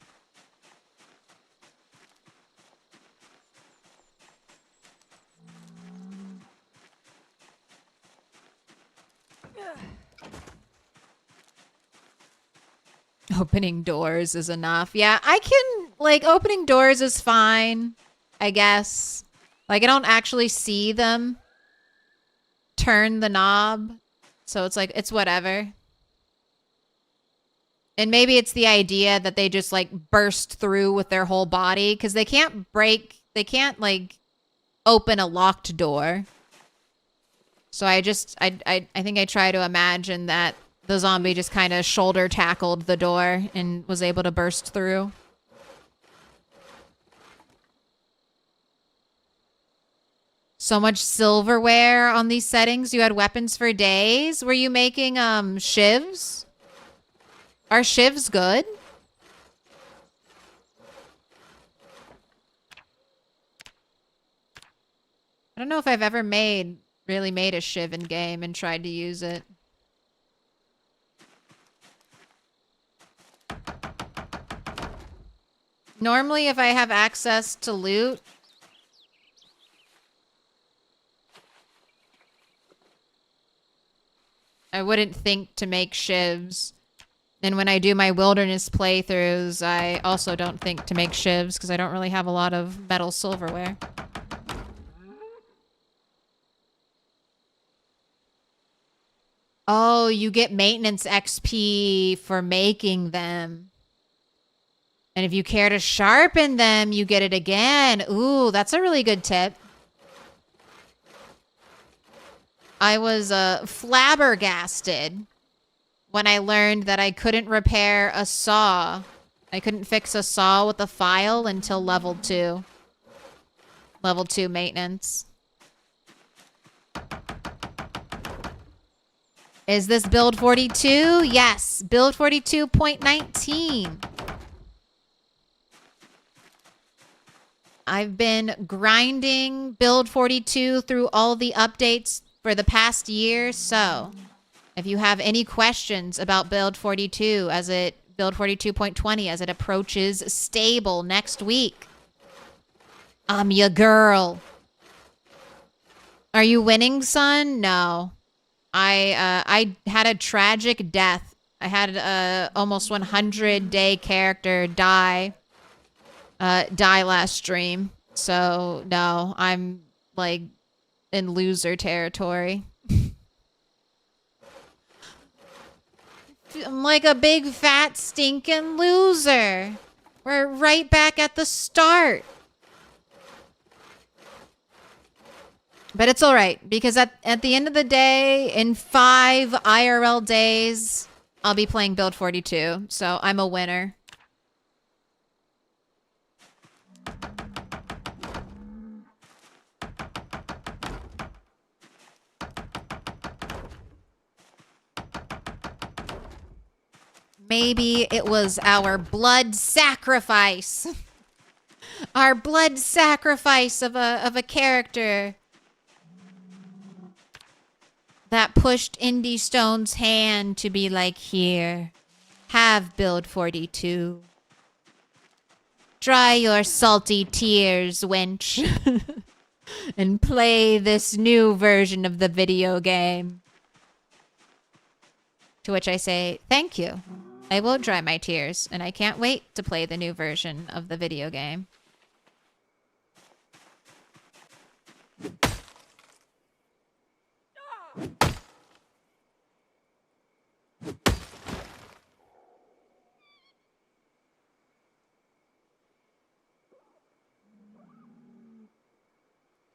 Opening doors is enough. Yeah, I can, like, opening doors is fine, I guess. Like, I don't actually see them turn the knob, so it's like, it's whatever. And maybe it's the idea that they just, like, burst through with their whole body, because they can't, like, open a locked door. So I think I try to imagine that the zombie just kind of shoulder tackled the door and was able to burst through. So much silverware on these settings. You had weapons for days. Were you making shivs? Are shivs good? I don't know if I've ever really made a shiv in game and tried to use it. Normally, if I have access to loot, I wouldn't think to make shivs. And when I do my wilderness playthroughs, I also don't think to make shivs because I don't really have a lot of metal silverware. Oh, you get maintenance XP for making them. And if you care to sharpen them, you get it again. Ooh, that's a really good tip. I was flabbergasted when I learned that I couldn't repair a saw. I couldn't fix a saw with a file until level 2. Level 2 maintenance. Is this build 42? Yes, build 42.19. I've been grinding build 42 through all the updates for the past year, so if you have any questions about build 42 build 42.20 as it approaches stable next week, I'm your girl. Are you winning, son? No. I had a tragic death. I had a almost 100-day character die last stream. So no, I'm like in loser territory. I'm like a big fat stinking loser. We're right back at the start. But it's all right, because at the end of the day, in 5 IRL days, I'll be playing build 42. So I'm a winner. Maybe it was our blood sacrifice. Our blood sacrifice of a character that pushed Indy Stone's hand to be like, here, have build 42. Dry your salty tears, wench, and play this new version of the video game. To which I say, thank you. I will dry my tears, and I can't wait to play the new version of the video game.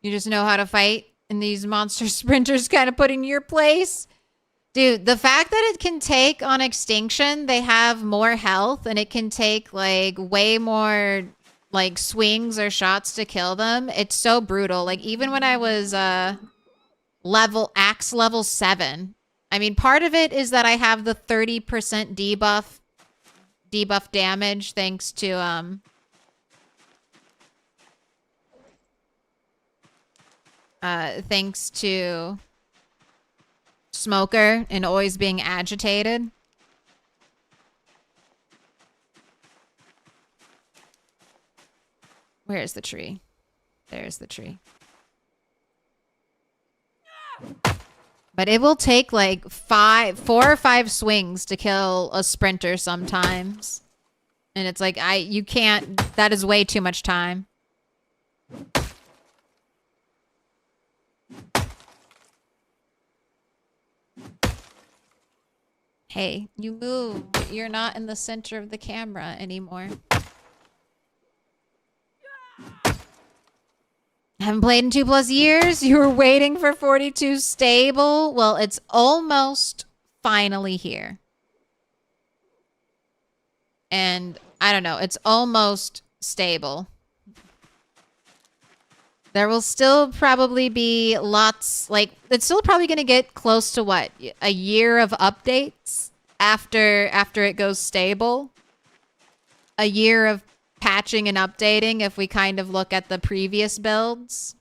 You just know how to fight, and these monster sprinters kind of put in your place. Dude, the fact that it can take on Extinction, they have more health, and it can take, like, way more, like, swings or shots to kill them. It's so brutal. Like, even when I was, axe level 7. I mean, part of it is that I have the 30% debuff damage thanks to, thanks to Smoker and always being agitated. Where is the tree? There's the tree. But it will take like 4 or 5 swings to kill a sprinter sometimes. And it's like, you can't, that is way too much time. Hey, you moved. You're not in the center of the camera anymore. Haven't played in 2+ years. You were waiting for 42 stable. Well, it's almost finally here. And I don't know. It's almost stable. There will still probably be lots, like, it's still probably going to get close to what? A year of updates after it goes stable. A year of patching and updating if we kind of look at the previous builds.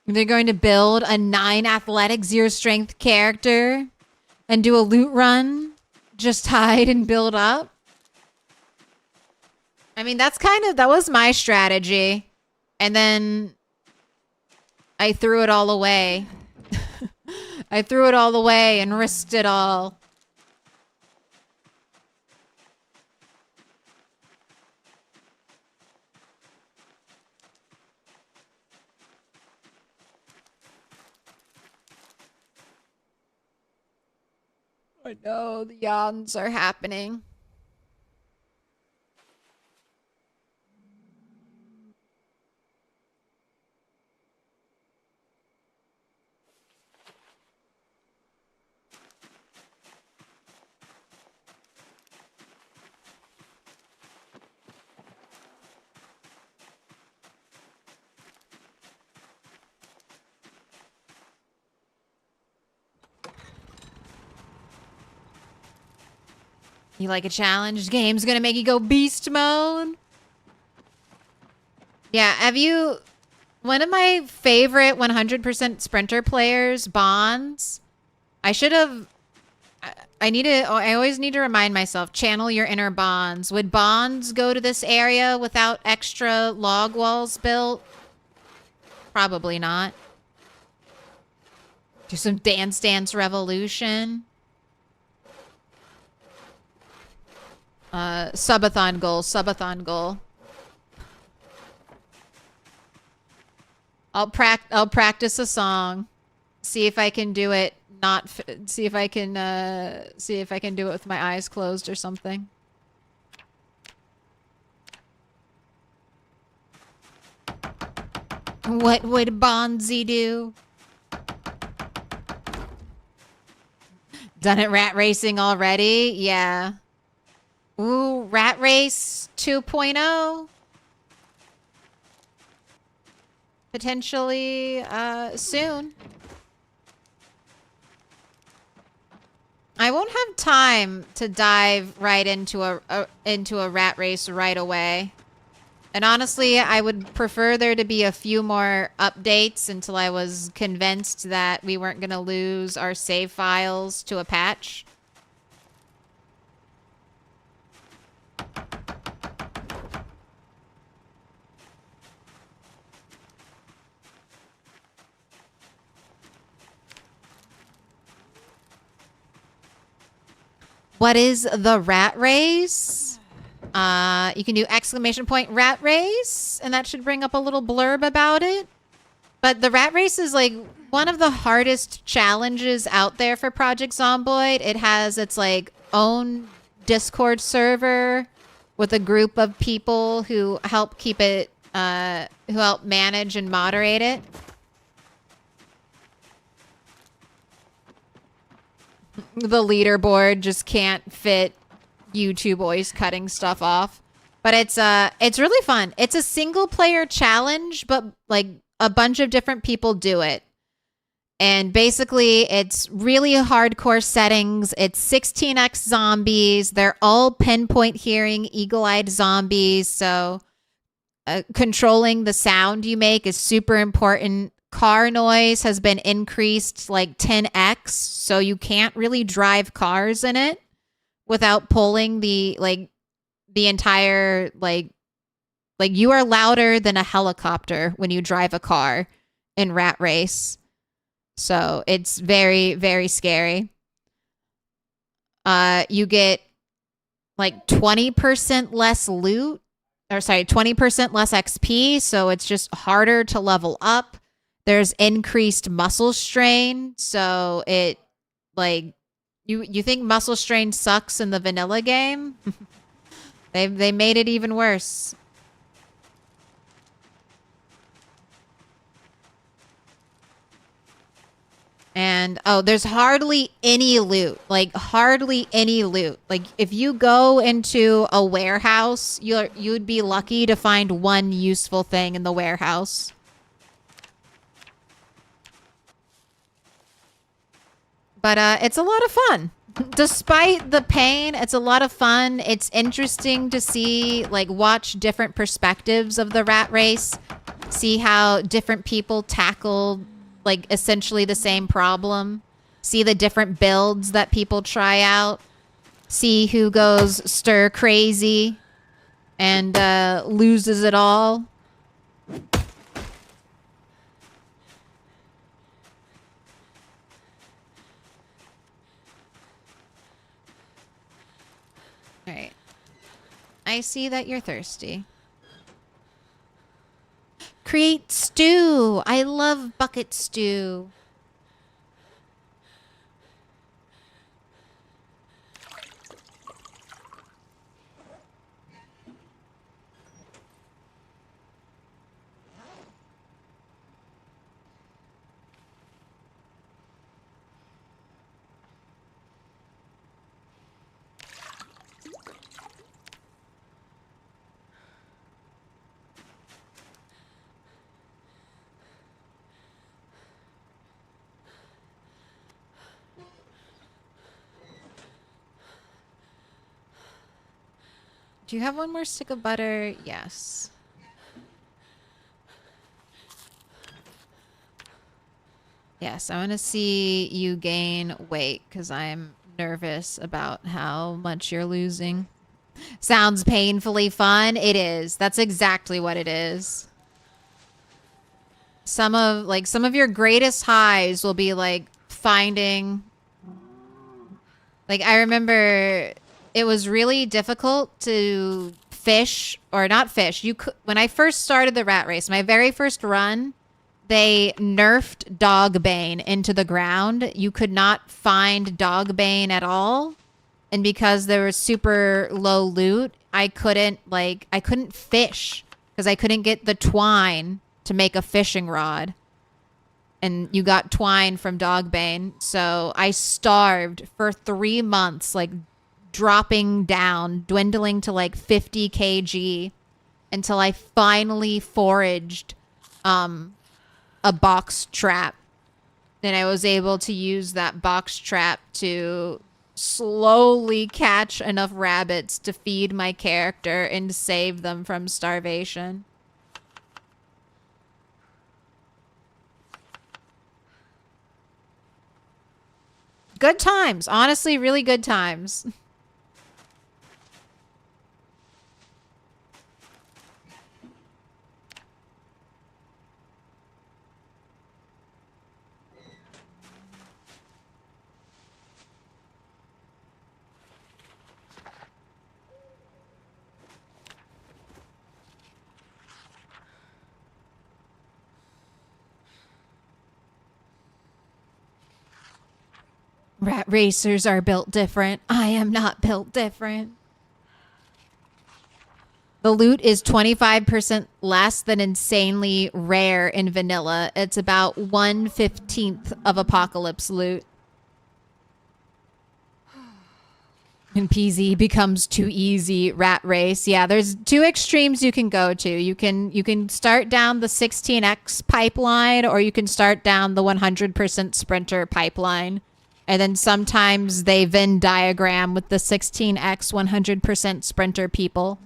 They're going to build a 9 athletic, 0 strength character and do a loot run, just hide and build up. I mean, that was my strategy. And then I threw it all away. I threw it all away and risked it all. I know, the yawns are happening. You like a challenge? Game's gonna make you go beast mode? Yeah, have you... One of my favorite 100% sprinter players, Bonds. I should have... I always need to remind myself, channel your inner Bonds. Would Bonds go to this area without extra log walls built? Probably not. Do some Dance Dance Revolution. Subathon goal. I'll practice a song. See if I can do it see if I can do it with my eyes closed or something. What would Bonzi do? Done it rat racing already? Yeah. Ooh, Rat Race 2.0. Potentially soon. I won't have time to dive right into a rat race right away. And honestly, I would prefer there to be a few more updates until I was convinced that we weren't going to lose our save files to a patch. What is the rat race? You can do ! rat race, and that should bring up a little blurb about it. But the rat race is like one of the hardest challenges out there for Project Zomboid. It has its like own Discord server with a group of people who help keep it, who help manage and moderate it. The leaderboard just can't fit YouTube voice cutting stuff off. But it's really fun. It's a single player challenge, but like a bunch of different people do it. And basically it's really hardcore settings. It's 16x zombies. They're all pinpoint hearing, eagle-eyed zombies. So controlling the sound you make is super important. Car noise has been increased like 10x. So you can't really drive cars in it without pulling the entire like you are louder than a helicopter when you drive a car in Rat Race. So it's very, very scary. You get like 20% less loot, or sorry, 20% less XP. So it's just harder to level up. There's increased muscle strain. So it like you think muscle strain sucks in the vanilla game? They made it even worse. And oh, there's hardly any loot. Like hardly any loot. Like if you go into a warehouse, you'd be lucky to find one useful thing in the warehouse. But it's a lot of fun. Despite the pain, it's a lot of fun. It's interesting to see, like, watch different perspectives of the rat race. See how different people tackle, like, essentially the same problem. See the different builds that people try out. See who goes stir crazy and loses it all. Alright. I see that you're thirsty. Create stew! I love bucket stew. Do you have one more stick of butter? Yes. Yes, I want to see you gain weight because I'm nervous about how much you're losing. Sounds painfully fun. It is. That's exactly what it is. Some of your greatest highs will be like finding, like, I remember it was really difficult to fish, or not fish. You could, when I first started the rat race, my very first run, they nerfed dogbane into the ground. You could not find dogbane at all. And because there was super low loot, I couldn't fish because I couldn't get the twine to make a fishing rod. And you got twine from dogbane. So I starved for 3 months, like dropping down, dwindling to like 50 kg until I finally foraged a box trap. And I was able to use that box trap to slowly catch enough rabbits to feed my character and save them from starvation. Good times. Honestly, really good times. Rat racers are built different. I am not built different. The loot is 25% less than insanely rare in vanilla. It's about 1/15 of apocalypse loot. And PZ becomes too easy. Rat race. Yeah, there's two extremes you can go to. You can start down the 16x pipeline, or you can start down the 100% sprinter pipeline. And then sometimes they Venn diagram with the 16x 100% sprinter people.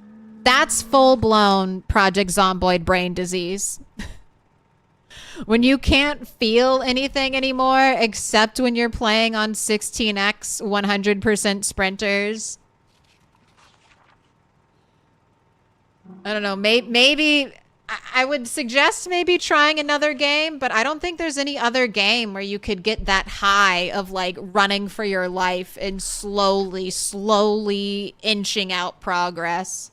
That's full-blown Project Zomboid brain disease. When you can't feel anything anymore except when you're playing on 16x 100% sprinters. I don't know. Maybe I would suggest maybe trying another game, but I don't think there's any other game where you could get that high of like running for your life and slowly inching out progress.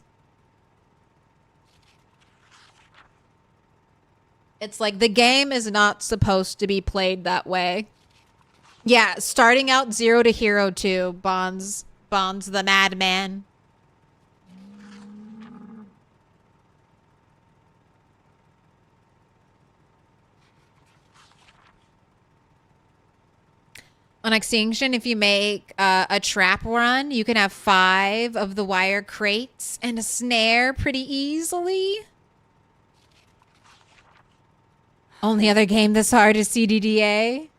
It's like the game is not supposed to be played that way. Yeah, starting out 0 to Hero 2, Bonds the madman. On Extinction, if you make a trap run, you can have 5 of the wire crates and a snare pretty easily. Only other game this hard is CDDA.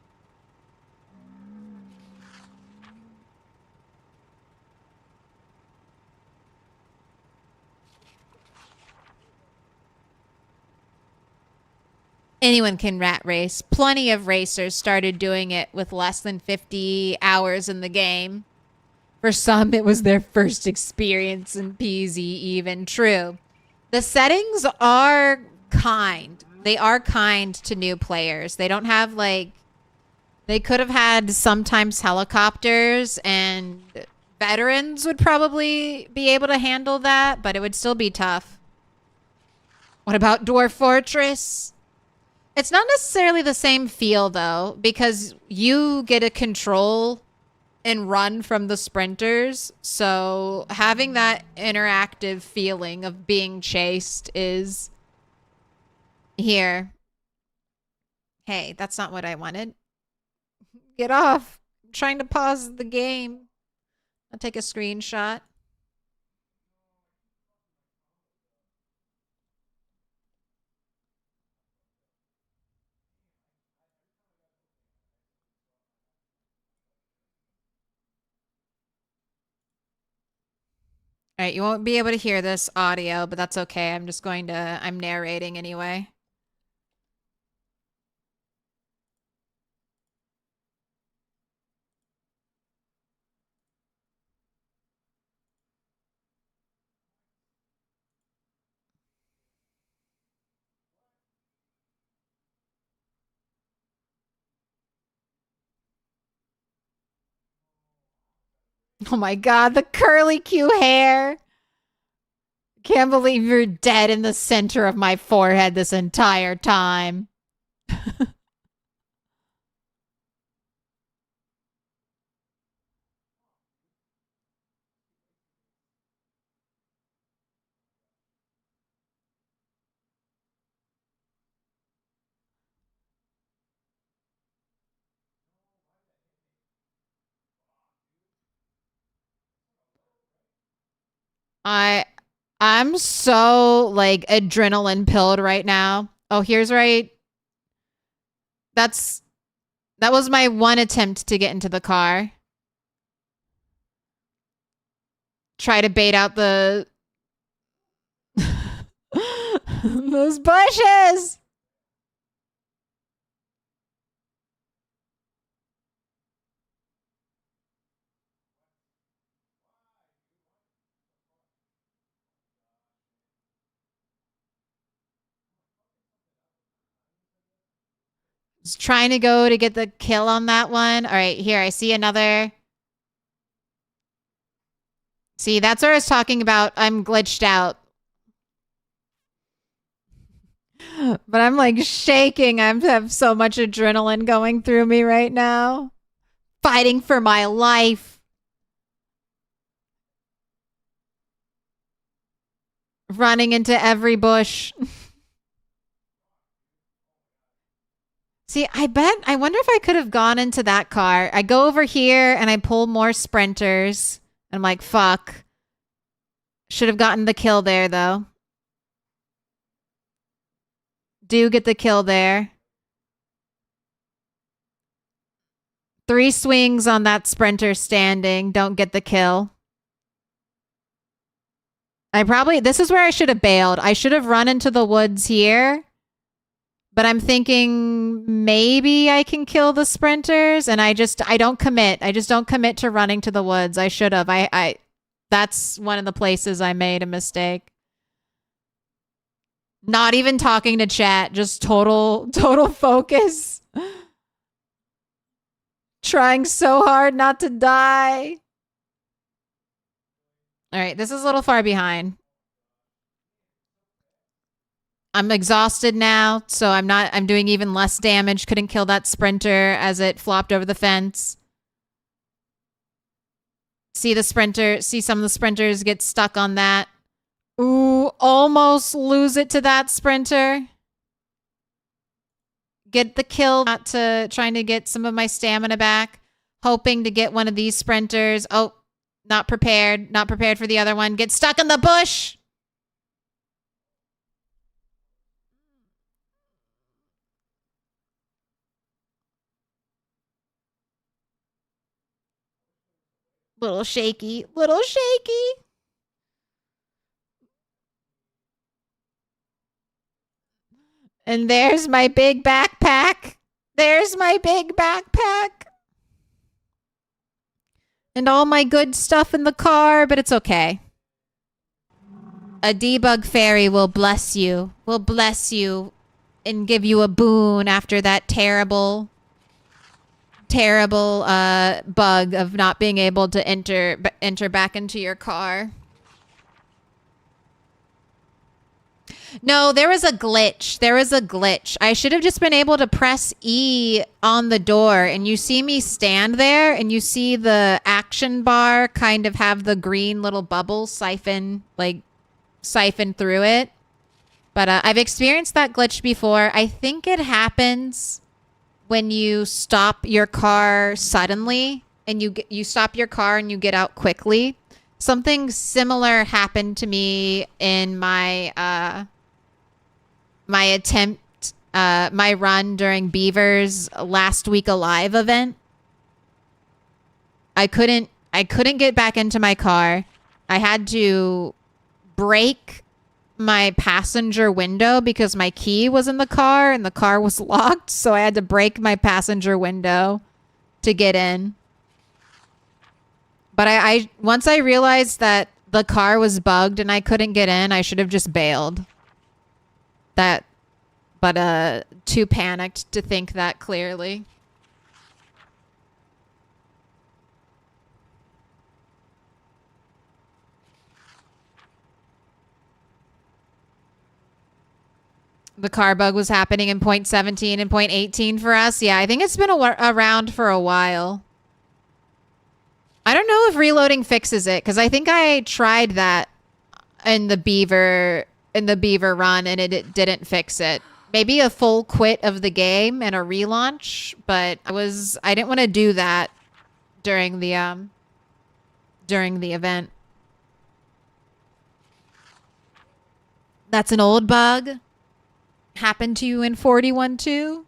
Anyone can rat race. Plenty of racers started doing it with less than 50 hours in the game. For some, it was their first experience in PZ even. True. The settings are kind. They are kind to new players. They don't have like... They could have had sometimes helicopters, and veterans would probably be able to handle that, but it would still be tough. What about Dwarf Fortress? It's not necessarily the same feel, though, because you get a control and run from the sprinters, so having that interactive feeling of being chased is... Here. Hey, that's not what I wanted. Get off. I'm trying to pause the game. I'll take a screenshot. All right, you won't be able to hear this audio, but that's okay. I'm narrating anyway. Oh my god, the curly Q hair. Can't believe you're dead in the center of my forehead this entire time. I'm so like adrenaline pilled right now. Oh, here's right. That was my one attempt to get into the car. Try to bait out the those bushes. Just trying to go to get the kill on that one. All right, here I see another. See, that's what I was talking about. I'm glitched out. But I'm like shaking. I have so much adrenaline going through me right now. Fighting for my life. Running into every bush. See, I wonder if I could have gone into that car. I go over here and I pull more sprinters. I'm like, fuck. Should have gotten the kill there, though. Do get the kill there. 3 swings on that sprinter standing. Don't get the kill. This is where I should have bailed. I should have run into the woods here. But I'm thinking maybe I can kill the sprinters, and I don't commit. I just don't commit to running to the woods. I should have. That's one of the places I made a mistake. Not even talking to chat, just total focus. Trying so hard not to die. All right, this is a little far behind. I'm exhausted now, so I'm doing even less damage. Couldn't kill that sprinter as it flopped over the fence. See some of the sprinters get stuck on that. Ooh, almost lose it to that sprinter. Get the kill, trying to get some of my stamina back. Hoping to get one of these sprinters. Oh, not prepared. Not prepared for the other one. Get stuck in the bush. Little shaky. Little shaky. And there's my big backpack. There's my big backpack. And all my good stuff in the car, but it's okay. A debug fairy will bless you. Will bless you and give you a boon after that terrible bug of not being able to enter back into your car. No, there was a glitch. There was a glitch. I should have just been able to press E on the door, and you see me stand there, and you see the action bar kind of have the green little bubbles siphon through it. But I've experienced that glitch before. I think it happens when you stop your car suddenly, and you stop your car and you get out quickly. Something similar happened to me in my my run during Beaver's last week alive event. I couldn't get back into my car. I had to break my passenger window because my key was in the car and the car was locked. So I had to break my passenger window to get in. But I once I realized that the car was bugged and I couldn't get in, I should have just bailed. But too panicked to think that clearly. The car bug was happening in 0.17 and 0.18 for us. Yeah, I think it's been around for a while. I don't know if reloading fixes it, because I think I tried that in the Beaver run and it didn't fix it. Maybe a full quit of the game and a relaunch, but I didn't want to do that during the event. That's an old bug. Happened to you in 41.2?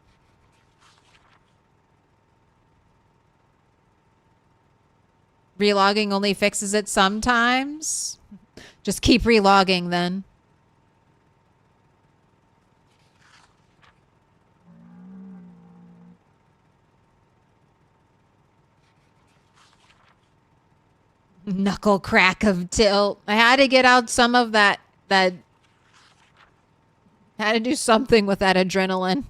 Relogging only fixes it sometimes. Just keep relogging then. Knuckle crack of tilt. I had to get out some of that had to do something with that adrenaline.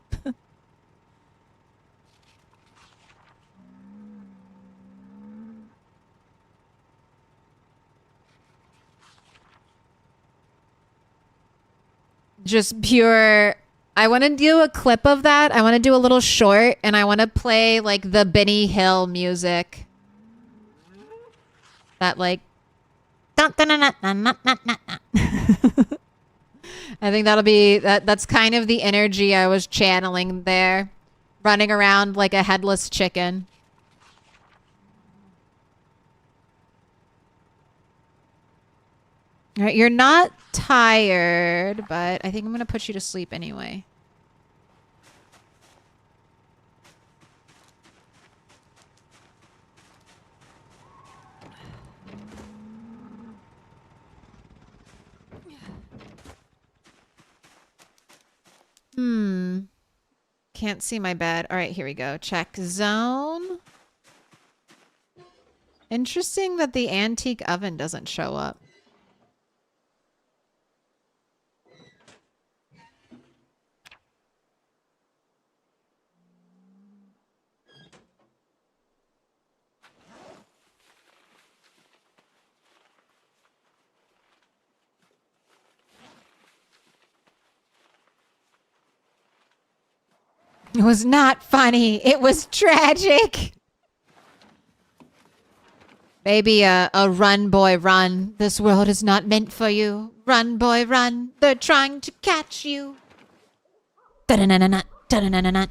Just pure I want to do a clip of that. I want to do a little short, and I want to play like the Benny Hill music. That like. I think that'll be that's kind of the energy I was channeling there, running around like a headless chicken. All right, you're not tired, but I think I'm going to put you to sleep anyway. Can't see my bed. All right, here we go. Check zone. Interesting that the antique oven doesn't show up. It was not funny. It was tragic. Baby, a run, boy, run. This world is not meant for you. Run, boy, run. They're trying to catch you. Da-da-na-na-na, da-da-na-na-na.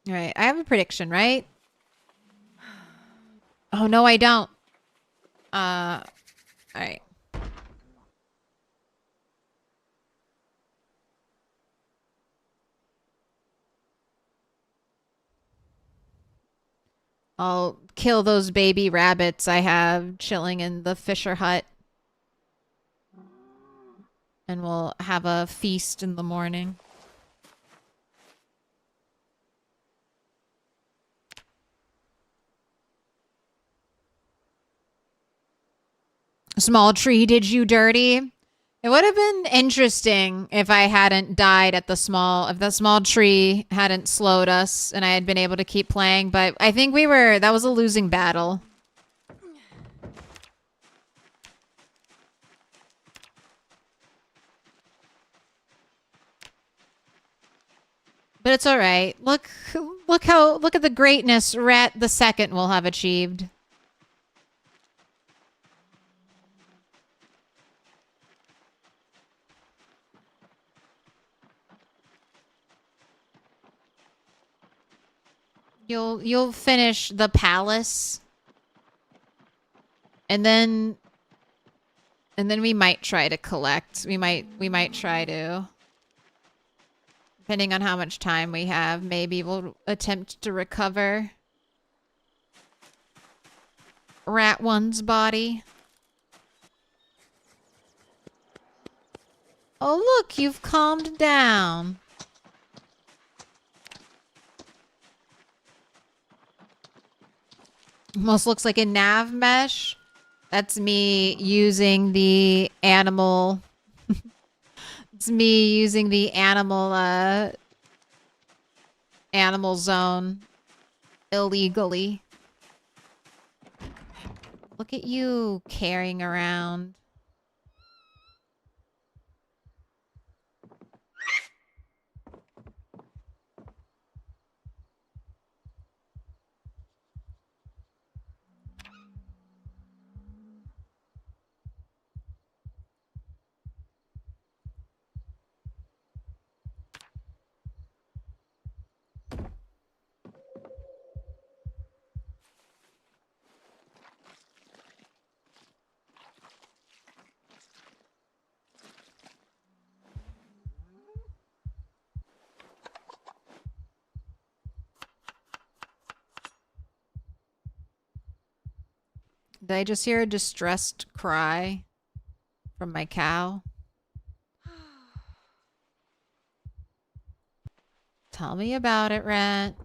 All right, I have a prediction, right? Oh, no, I don't. All right. I'll kill those baby rabbits I have chilling in the Fisher hut. And we'll have a feast in the morning. Small tree did you dirty. It would have been interesting if I hadn't died at if the small tree hadn't slowed us and I had been able to keep playing, but I think that was a losing battle. But it's all right. Look at the greatness Rat the Second will have achieved. You'll finish the palace. And then we might try to collect. We might try to. Depending on how much time we have, maybe we'll attempt to recover Rat One's body. Oh, look, you've calmed down. Almost looks like a nav mesh. That's me using the animal. It's me using the animal zone illegally. Look at you carrying around. Did I just hear a distressed cry from my cow? Tell me about it, Rat.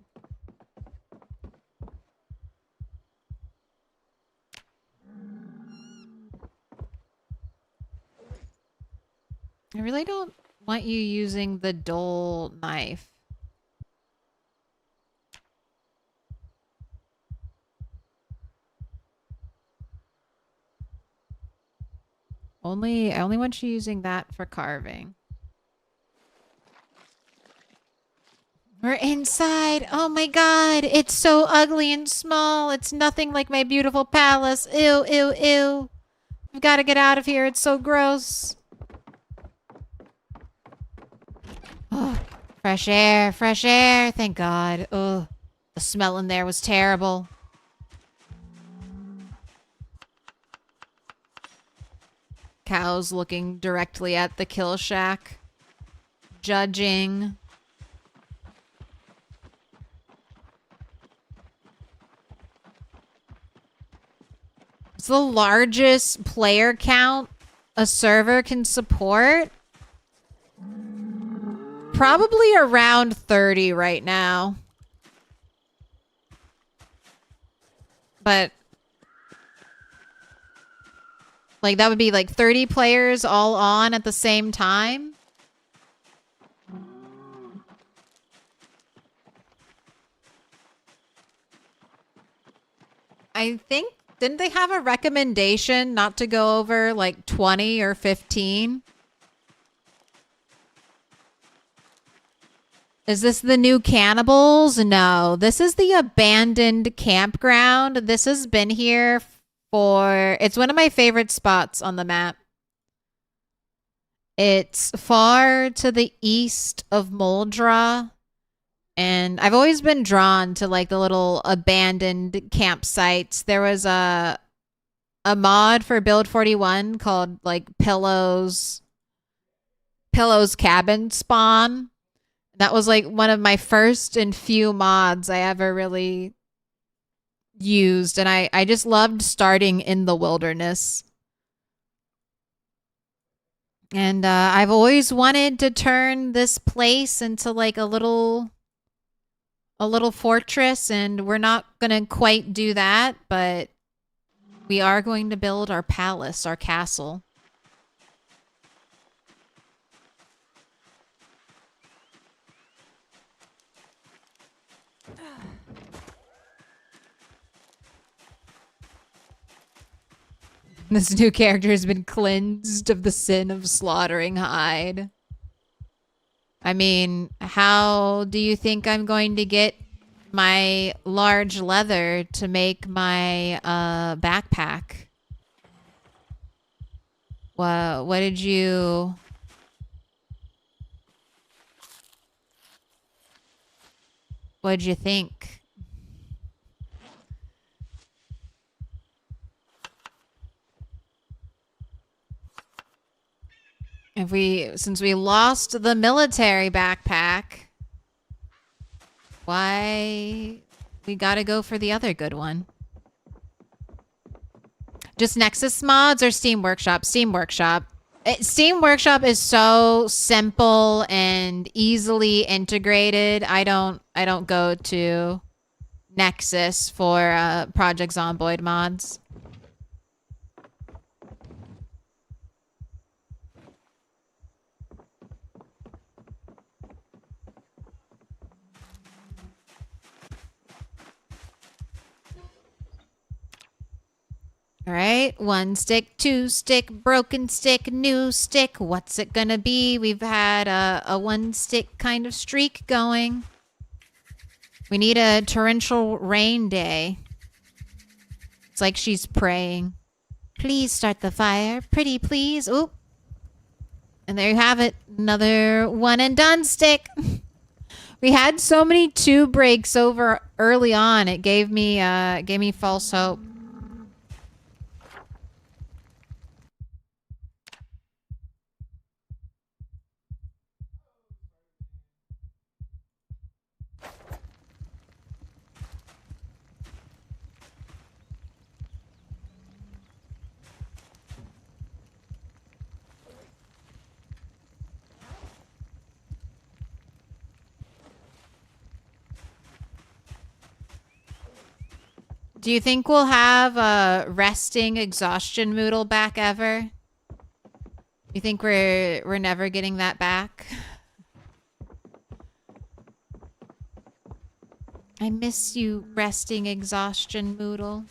I really don't want you using the dull knife. I only want you using that for carving. We're inside. Oh my god, it's so ugly and small. It's nothing like my beautiful palace. Ew, ew, ew. We've got to get out of here. It's so gross. Oh, fresh air, fresh air. Thank God. Ugh, the smell in there was terrible. Cows looking directly at the kill shack. Judging. It's the largest player count a server can support. Probably around 30 right now. But like that would be like 30 players all on at the same time. I think, didn't they have a recommendation not to go over like 20 or 15? Is this the new cannibals? No, this is the abandoned campground. This has been here for... It's one of my favorite spots on the map. It's far to the east of Moldra. And I've always been drawn to like the little abandoned campsites. There was a mod for Build 41 called like Pillows Cabin Spawn. That was like one of my first and few mods I ever really used. And I just loved starting in the wilderness. And I've always wanted to turn this place into like a little fortress, and we're not going to quite do that, but we are going to build our palace, our castle. This new character has been cleansed of the sin of slaughtering Hyde. I mean, how do you think I'm going to get my large leather to make my backpack? What did you... What'd you think? Since we lost the military backpack, why we gotta go for the other good one? Just Nexus mods or Steam Workshop? Steam Workshop. Steam Workshop is so simple and easily integrated. I don't go to Nexus for Project Zomboid mods. All right, 1 stick, 2 stick, broken stick, new stick. What's it gonna be? We've had a 1 stick kind of streak going. We need a torrential rain day. It's like she's praying. Please start the fire. Pretty please. Oop. And there you have it. Another 1 and done stick. We had so many 2 breaks over early on. It gave me false hope. Do you think we'll have a resting exhaustion moodle back ever? You think we're never getting that back? I miss you, resting exhaustion, Moodle.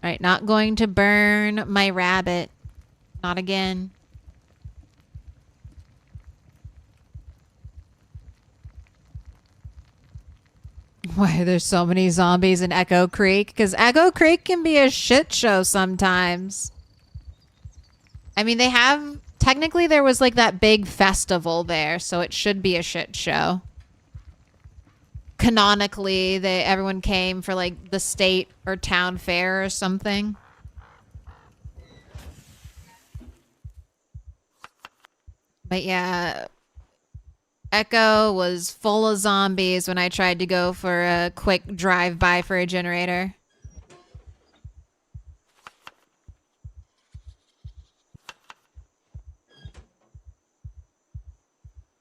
Alright, not going to burn my rabbit. Not again. Why there's so many zombies in Echo Creek? Because Echo Creek can be a shit show sometimes. I mean, they have... Technically, there was like that big festival there, so it should be a shit show. Canonically, everyone came for like the state or town fair or something. But yeah, Echo was full of zombies when I tried to go for a quick drive-by for a generator.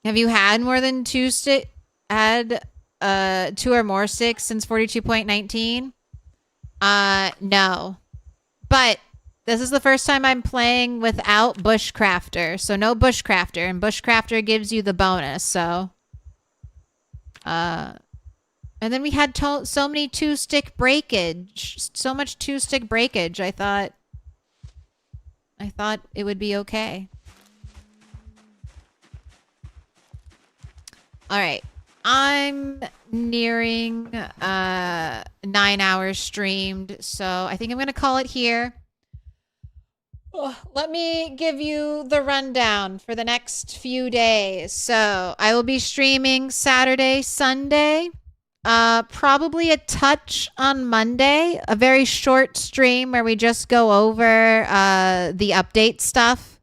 Have you had more than two or more sticks since 42.19? No. But this is the first time I'm playing without Bushcrafter. So no Bushcrafter. And Bushcrafter gives you the bonus, so... And then we had so many two-stick breakage. So much two-stick breakage, I thought it would be okay. Alright. I'm nearing 9 hours streamed, so I think I'm going to call it here. Let me give you the rundown for the next few days. So I will be streaming Saturday, Sunday, probably a touch on Monday, a very short stream where we just go over the update stuff.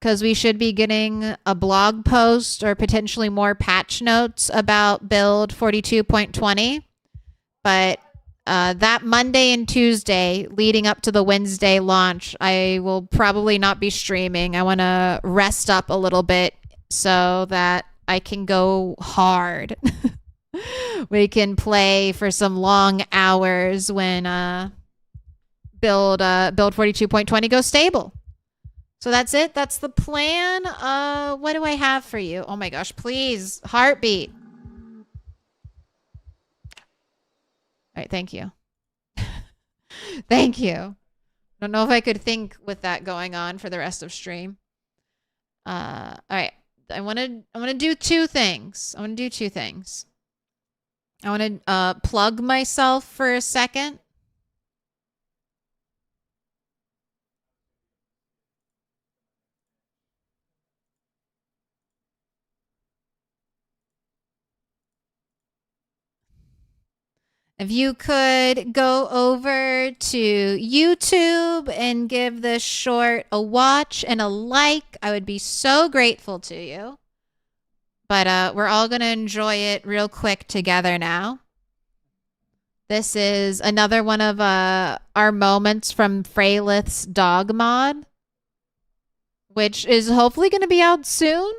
Because we should be getting a blog post or potentially more patch notes about build 42.20. But that Monday and Tuesday leading up to the Wednesday launch, I will probably not be streaming. I want to rest up a little bit so that I can go hard. We can play for some long hours when build 42.20 goes stable. So that's it. That's the plan. What do I have for you? Oh my gosh, please. Heartbeat. All right, thank you. Thank you. I don't know if I could think with that going on for the rest of stream. All right. I want to do two things. I want to plug myself for a second. If you could go over to YouTube and give this short a watch and a like, I would be so grateful to you. But we're all going to enjoy it real quick together now. This is another one of our moments from Freylith's dog mod, which is hopefully going to be out soon.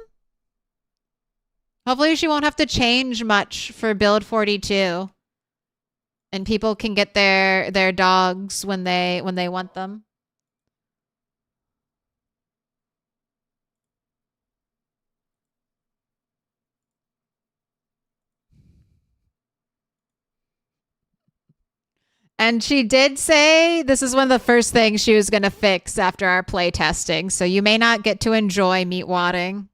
Hopefully she won't have to change much for build 42. And people can get their dogs when they want them. And she did say this is one of the first things she was going to fix after our play testing. So you may not get to enjoy meat wadding.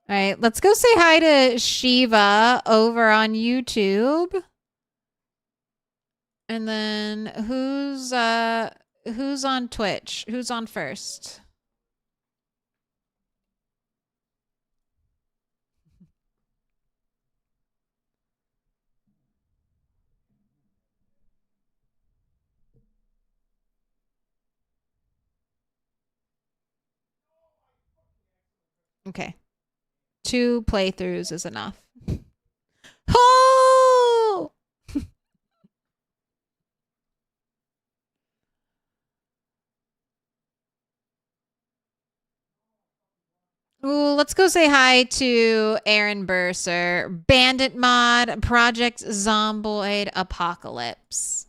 All right, let's go say hi to Shiva over on YouTube. And then who's on Twitch? Who's on first? Okay. 2 playthroughs is enough. Oh! Ooh, let's go say hi to Aaron Burser. Bandit Mod, Project Zomboid, Apocalypse.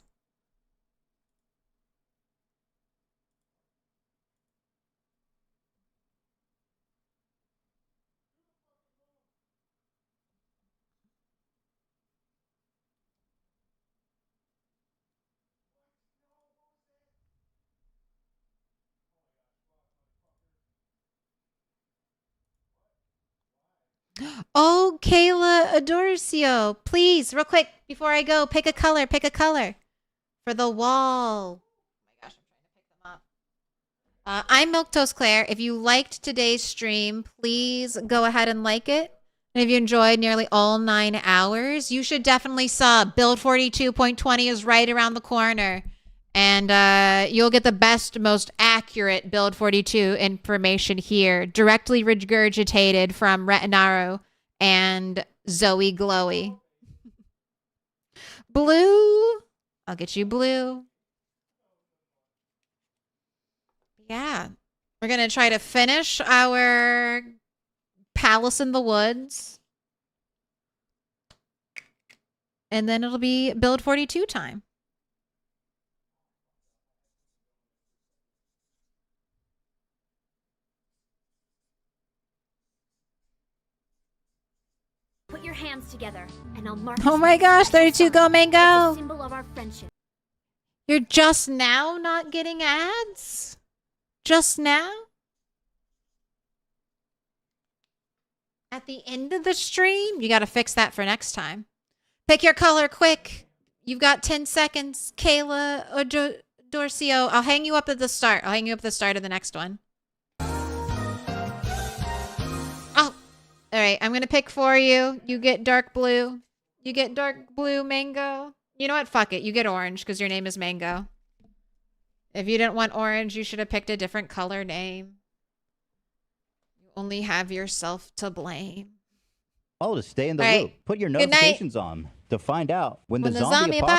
Oh, Kayla Adorcio, please, real quick, before I go, pick a color for the wall. Oh my gosh, I'm trying to pick them up. I'm Milquetoast Claire. If you liked today's stream, please go ahead and like it. And if you enjoyed nearly all 9 hours, you should definitely sub. Build 42.20 is right around the corner. And you'll get the best, most accurate Build 42 information here, directly regurgitated from Retinaro and Zoe Glowy. Blue. I'll get you blue. Yeah. We're going to try to finish our Palace in the Woods. And then it'll be Build 42 time. Put your hands together, and I'll mark. Oh my gosh, 32 go mango. Symbol of our friendship. You're just now not getting ads? Just now? At the end of the stream? You got to fix that for next time. Pick your color quick. You've got 10 seconds. Kayla or Dorcio. I'll hang you up at the start. I'll hang you up at the start of the next one. Oh. All right. I'm going to pick for you. You get dark blue. You get dark blue mango. You know what? Fuck it. You get orange because your name is Mango. If you didn't want orange, you should have picked a different color name. You only have yourself to blame. Oh, to stay in the All right. loop. Put your Good night. notifications on to find out when the zombie zombie apocalypse